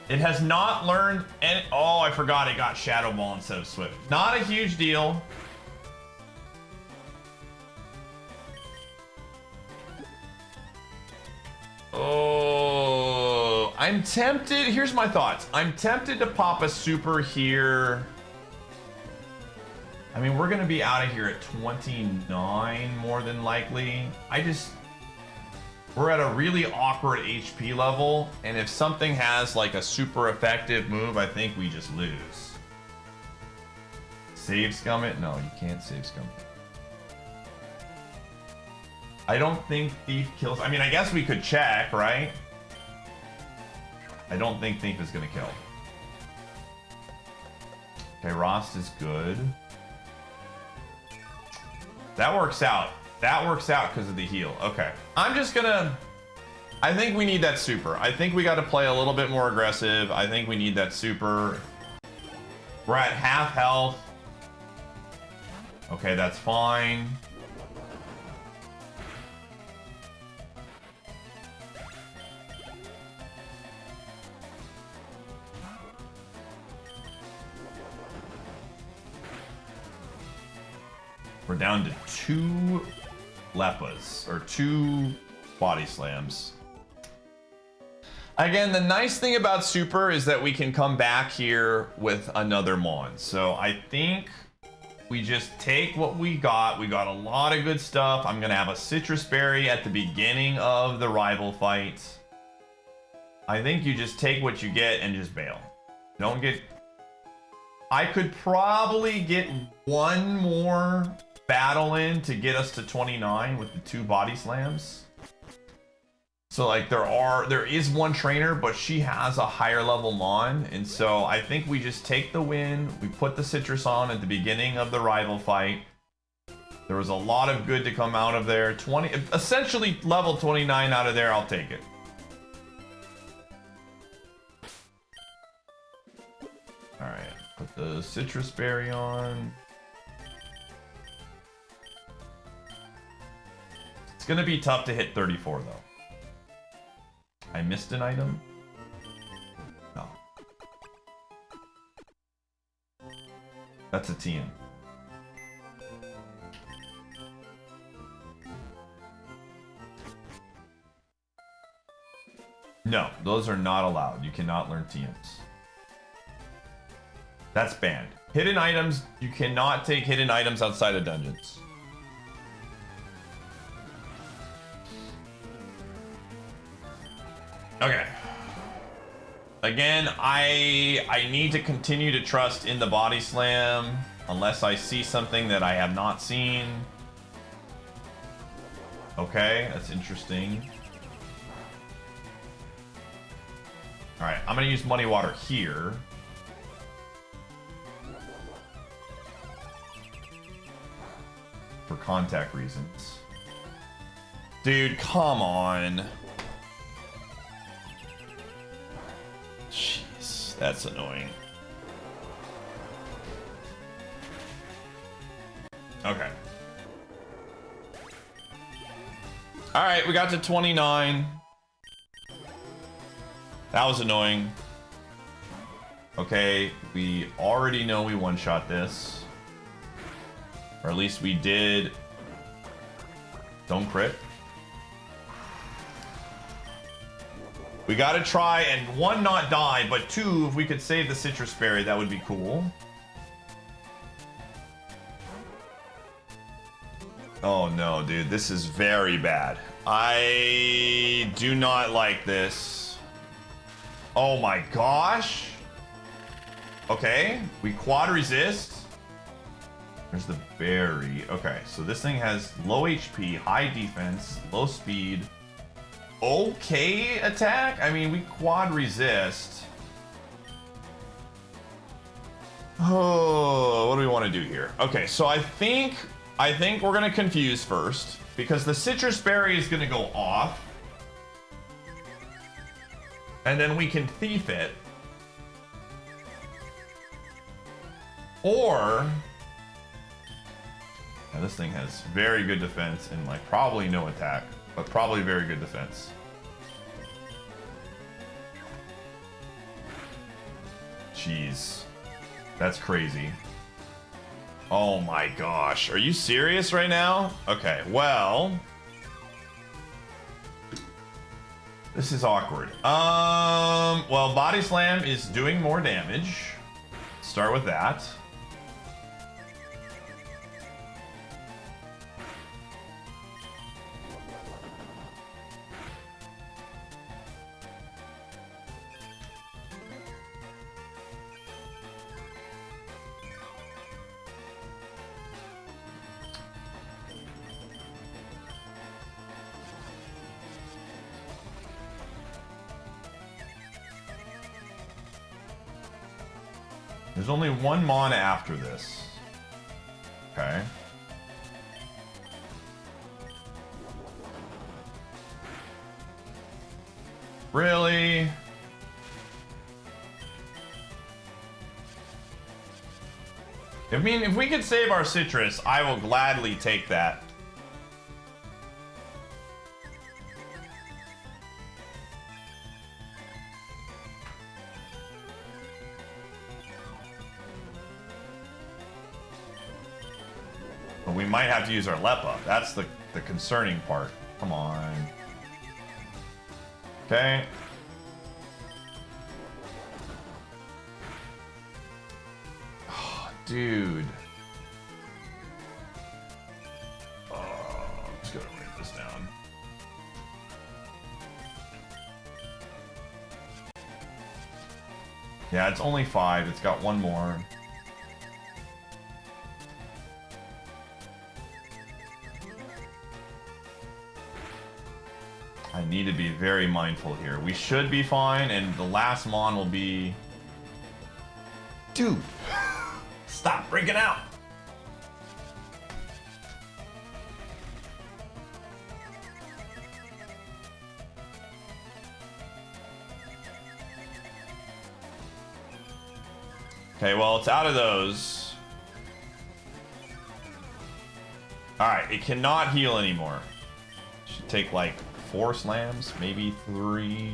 It has not learned any. Oh, I forgot it got Shadow Ball instead of Swift. Not a huge deal. Oh, I'm tempted. Here's my thoughts. I'm tempted to pop a super here. I mean, we're going to be out of here at 29 more than likely. We're at a really awkward HP level, and if something has like a super effective move, I think we just lose. Save scum it? No, you can't save scum it. I don't think Thief kills. I mean, I guess we could check, right? I don't think Thief is gonna kill. Okay, Rost is good. That works out. That works out because of the heal. Okay. I'm just gonna... I think we need that super. I think we got to play a little bit more aggressive. I think we need that super. We're at half health. Okay, that's fine. We're down to 2 Lepas, or 2 body slams. Again, the nice thing about super is that we can come back here with another Mon. So I think we just take what we got. We got a lot of good stuff. I'm gonna have a Citrus Berry at the beginning of the rival fight. I think you just take what you get and just bail. Don't get... I could probably get one more battle in to get us to 29 with the 2 body slams. So like there is one trainer, but she has a higher level Mon, and so I think we just take the win. We put the citrus on at the beginning of the rival fight. There was a lot of good to come out of there. Essentially level 29 out of there, I'll take it. Alright, put the citrus berry on. It's gonna be tough to hit 34 though. I missed an item? No. That's a TM. No, those are not allowed. You cannot learn TMs. That's banned. Hidden items, you cannot take hidden items outside of dungeons. Okay. Again, I need to continue to trust in the body slam unless I see something that I have not seen. Okay, that's interesting. Alright, I'm gonna use Muddy Water here. For contact reasons. Dude, come on. Jeez, that's annoying. Okay. Alright, we got to 29. That was annoying. Okay, we already know we one-shot this. Or at least we did. Don't crit. We gotta try and one, not die, but two, if we could save the citrus berry, that would be cool. Oh no, dude, this is very bad. I do not like this. Oh my gosh. Okay, we quad resist. There's the berry. Okay, so this thing has low HP, high defense, low speed. Okay attack? I mean, we quad resist. Oh, what do we want to do here? Okay, so I think we're gonna confuse first because the citrus berry is gonna go off. And then we can thief it. Or now this thing has very good defense and like probably no attack, but probably very good defense. Jeez. That's crazy. Oh my gosh. Are you serious right now? Okay, well. This is awkward. Well, Body Slam is doing more damage. Start with that. There's only one Mon after this. Okay. Really? I mean, if we could save our citrus, I will gladly take that. But we might have to use our Lepa. That's the concerning part. Come on. Okay. Oh, dude. Oh, I'm just gonna write this down. Yeah, it's only 5. It's got one more. I need to be very mindful here. We should be fine, and the last Mon will be... Dude! Stop breaking out! Okay, well, it's out of those. Alright, it cannot heal anymore. Should take, like, 4 slams, maybe 3.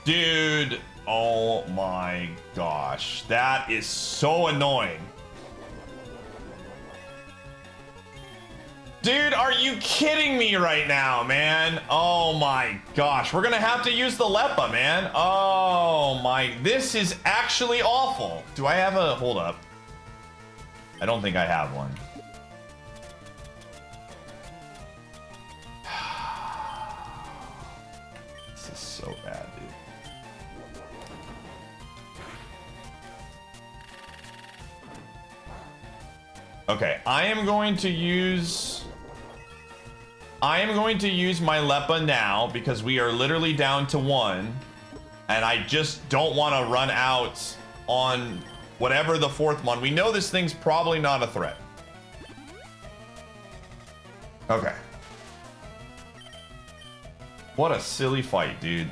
Dude, oh my gosh. That is so annoying. Dude, are you kidding me right now, man? Oh my gosh. We're gonna have to use the Lepa, man. Oh my, this is actually awful. Do I have a, hold up. I don't think I have one. This is so bad, dude. Okay, I am going to use my Lepa now because we are literally down to 1, and I just don't want to run out on whatever the 4th one. We know this thing's probably not a threat. Okay. What a silly fight, dude.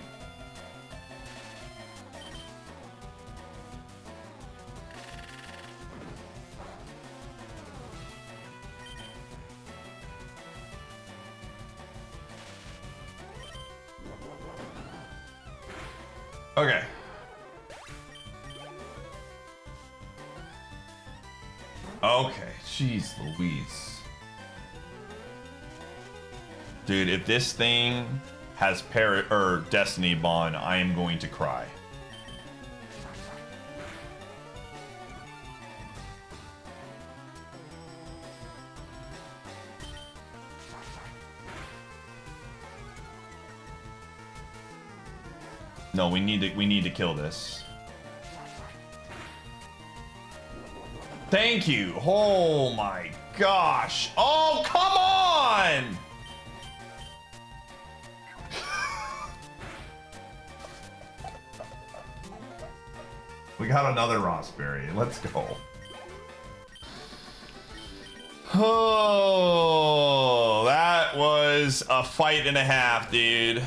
Okay. Okay, jeez Louise. Dude, if this thing has Destiny Bond, I am going to cry. No, we need to kill this. Thank you. Oh my gosh. Oh, come on. We got another Raspberry. Let's go. Oh, that was a fight and a half, dude.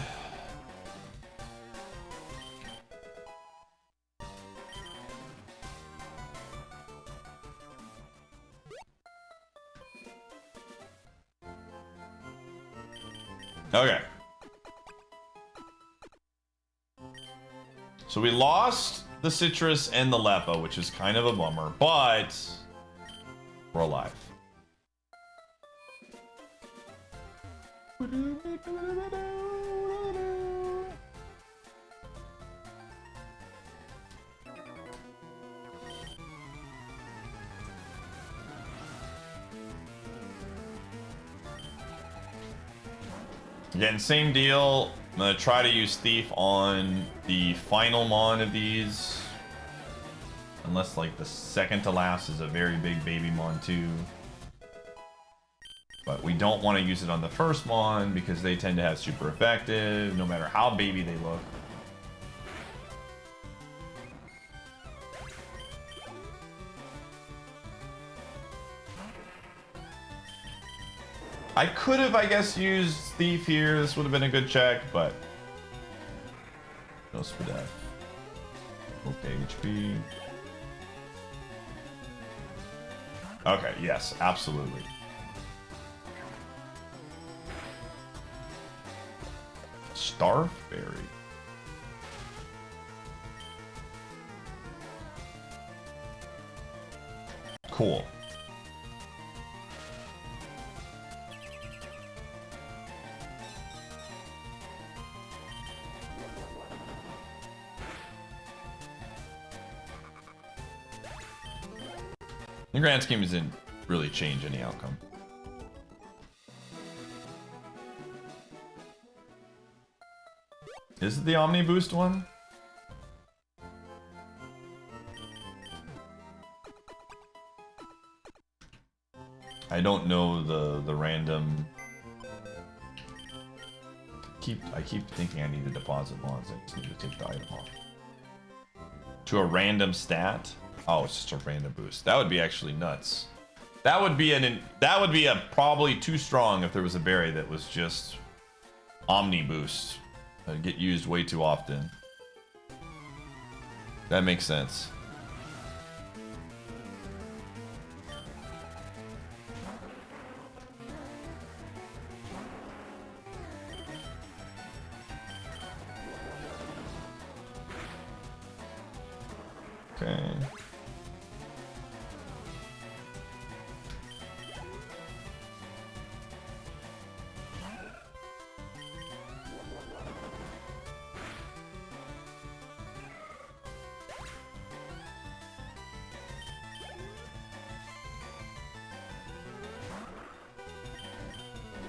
Okay. So we lost the Citrus and the Lepa, which is kind of a bummer, but we're alive. Again, same deal. I'm gonna try to use Thief on the final mon of these. Unless like the second to last is a very big baby mon too. But we don't want to use it on the first mon because they tend to have super effective no matter how baby they look. I could have, I guess, used Thief here. This would have been a good check, but no Spadef. Okay, HP. Okay, yes, absolutely. Starfberry. Cool. The grand scheme doesn't really change any outcome. Is it the Omni Boost one? I don't know the random. I keep thinking I need to deposit bonds. I just need to take the item off. To a random stat? Oh, it's just a random boost. That would be actually nuts. That would be a probably too strong if there was a berry that was just Omni Boost. That'd get used way too often. That makes sense. Okay.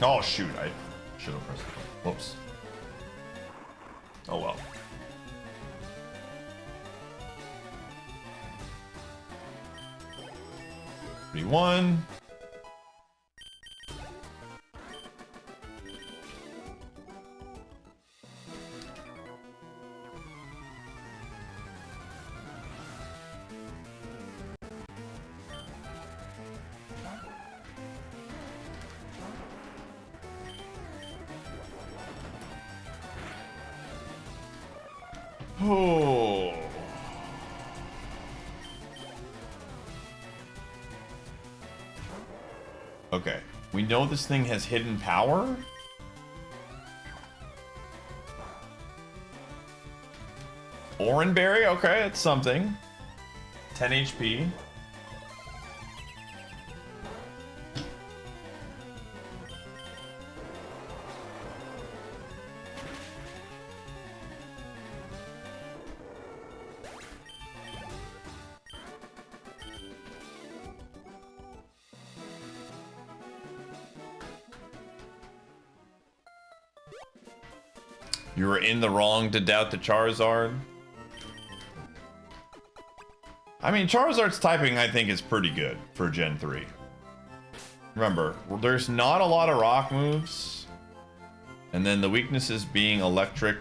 Oh shoot, I should have pressed it. Whoops. Oh well. One. Oh. Okay, we know this thing has hidden power. Oranberry, okay, it's something. 10 HP. You were in the wrong to doubt the Charizard. I mean, Charizard's typing, I think, is pretty good for Gen 3. Remember, there's not a lot of rock moves. And then the weaknesses being electric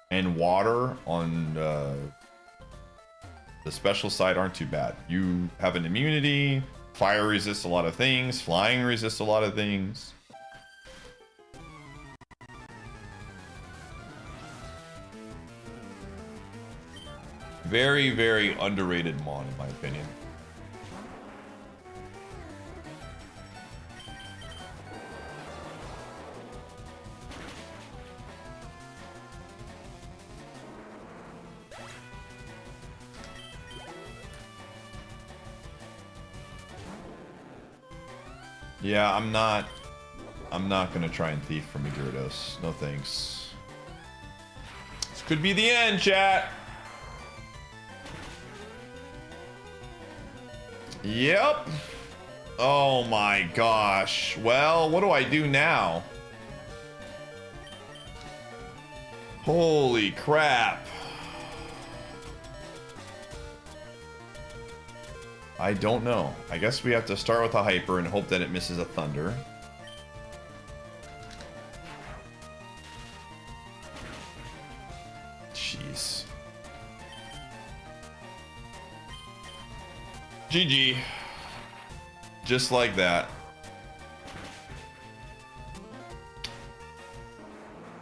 and water on the special side aren't too bad. You have an immunity, fire resists a lot of things, flying resists a lot of things. Very, very underrated Mon, in my opinion. Yeah, I'm not gonna try and thief from a Gyarados. No thanks. This could be the end, chat. Yep. Oh my gosh. Well, what do I do now? Holy crap. I don't know. I guess we have to start with a Hyper and hope that it misses a Thunder. Jeez. GG. Just like that.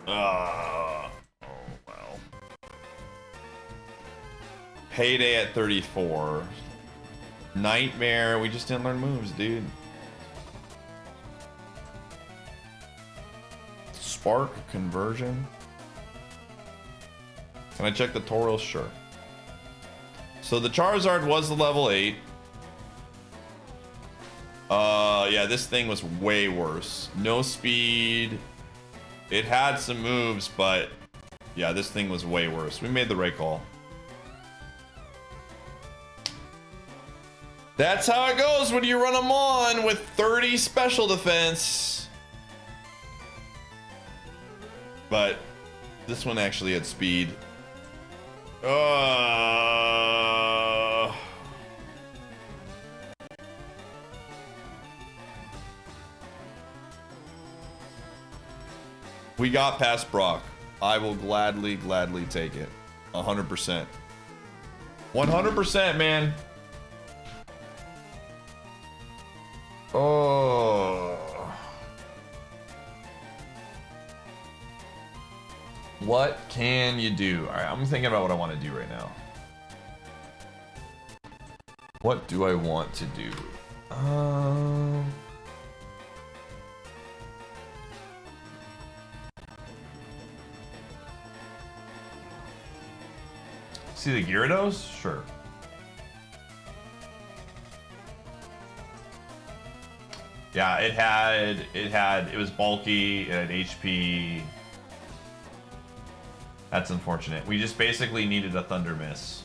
Oh, well. Payday at 34. Nightmare. We just didn't learn moves, dude. Spark conversion. Can I check the Tauros? Sure. So the Charizard was the level 8. Yeah, this thing was way worse. No speed. It had some moves, but yeah, this thing was way worse. We made the right call. That's how it goes when you run them on with 30 special defense. But this one actually had speed. We got past Brock. I will gladly take it. 100%. 100%, man. Oh. What can you do? All right, I'm thinking about what I want to do right now. What do I want to do? See the Gyarados? Sure. Yeah, it was bulky, it had HP. That's unfortunate. We just basically needed a Thunder Miss.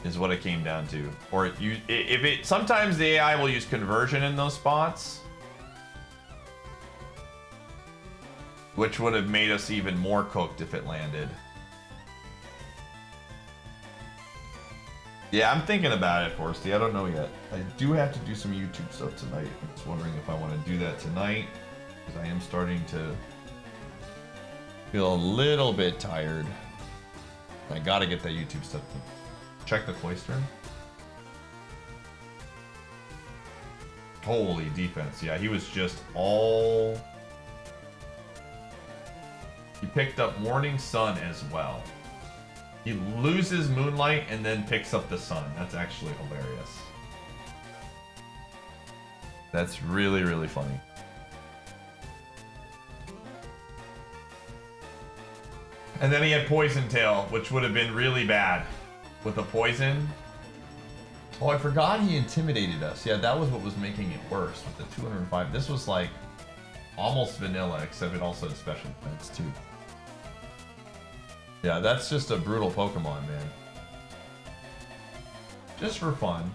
Is what it came down to. Or sometimes the AI will use conversion in those spots, which would have made us even more cooked if it landed. Yeah, I'm thinking about it, Forsty. I don't know yet. I do have to do some YouTube stuff tonight. I'm just wondering if I want to do that tonight, because I am starting to feel a little bit tired. I gotta get that YouTube stuff. Check the Cloister. Holy defense. Yeah, he was just all... He picked up Morning Sun as well. He loses Moonlight and then picks up the Sun. That's actually hilarious. That's really, really funny. And then he had Poison Tail, which would have been really bad with the poison. Oh, I forgot he intimidated us. Yeah, that was what was making it worse with the 205. This was like almost vanilla, except it also had special defense too. Yeah, that's just a brutal Pokemon, man. Just for fun.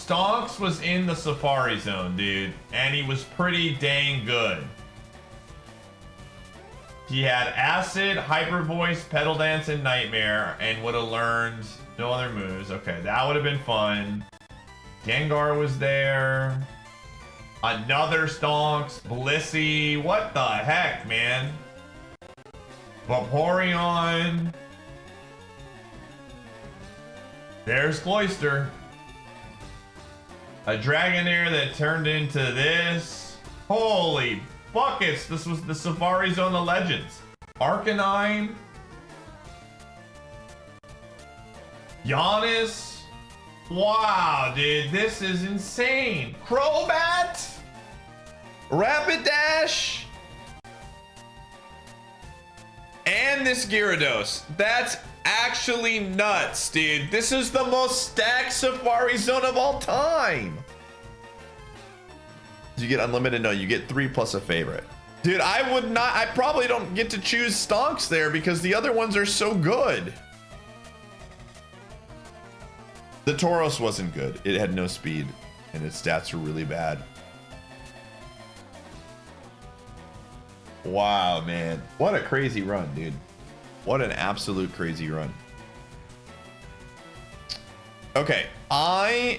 Stonks was in the Safari Zone, dude, and he was pretty dang good. He had Acid, Hyper Voice, Pedal Dance, and Nightmare, and would have learned no other moves. Okay, that would have been fun. Gengar was there. Another Stonks, Blissey. What the heck, man? Vaporeon. There's Cloyster. A Dragonair that turned into this. Holy buckets. This was the Safari Zone of Legends. Arcanine. Giannis. Wow, dude. This is insane. Crobat. Rapidash. And this Gyarados. That's actually nuts, dude. This is the most stacked Safari Zone of all time. Do you get unlimited? No, you get 3 plus a favorite. Dude, I probably don't get to choose Stonks there because the other ones are so good. The Tauros wasn't good. It had no speed and its stats were really bad. Wow, man. What a crazy run, dude. What an absolute crazy run. Okay, I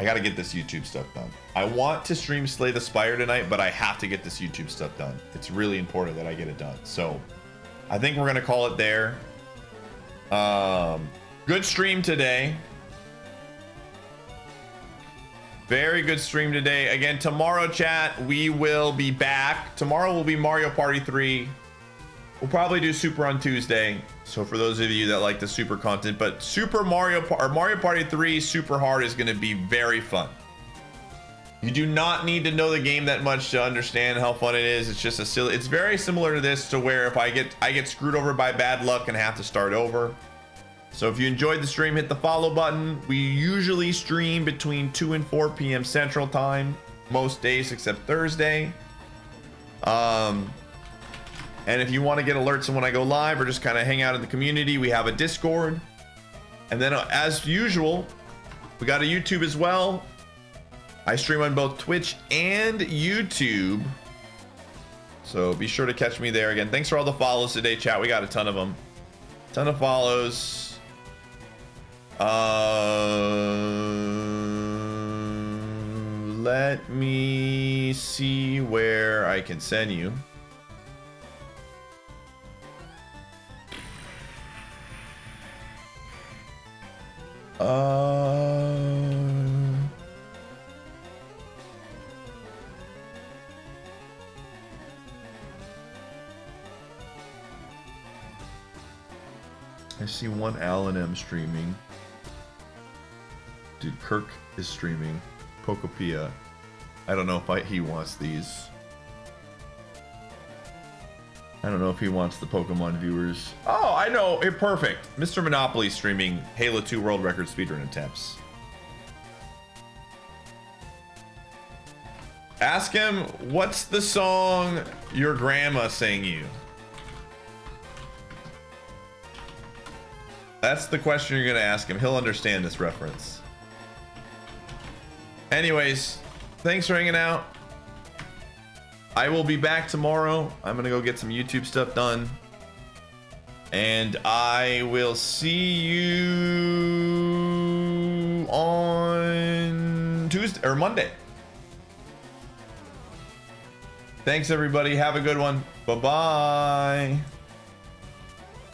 gotta get this YouTube stuff done. I want to stream Slay the Spire tonight, but I have to get this YouTube stuff done. It's really important that I get it done. So I think we're gonna call it there. Good stream today. Very good stream today. Again, tomorrow, chat, we will be back. Tomorrow will be Mario Party 3. We'll probably do Super on Tuesday. So for those of you that like the Super content, but Mario Party 3 Super Hard is going to be very fun. You do not need to know the game that much to understand how fun it is. It's just a silly. It's very similar to this, to where if I get screwed over by bad luck and have to start over. So if you enjoyed the stream, hit the follow button. We usually stream between 2 and 4 p.m. Central Time, most days except Thursday. And if you want to get alerts when I go live or just kind of hang out in the community, we have a Discord. And then as usual, we got a YouTube as well. I stream on both Twitch and YouTube. So be sure to catch me there. Again, thanks for all the follows today, chat. We got a ton of them. Ton of follows. Let me see where I can send you. I see one Alan M streaming. Dude, Kirk is streaming. Pokéapia. I don't know if he wants these. I don't know if he wants the Pokemon viewers. Oh, I know. Perfect. Mr. Monopoly streaming Halo 2 World Record speedrun attempts. Ask him, what's the song your grandma sang you? That's the question you're going to ask him. He'll understand this reference. Anyways, thanks for hanging out. I will be back tomorrow. I'm going to go get some YouTube stuff done. And I will see you on Tuesday or Monday. Thanks, everybody. Have a good one. Bye-bye.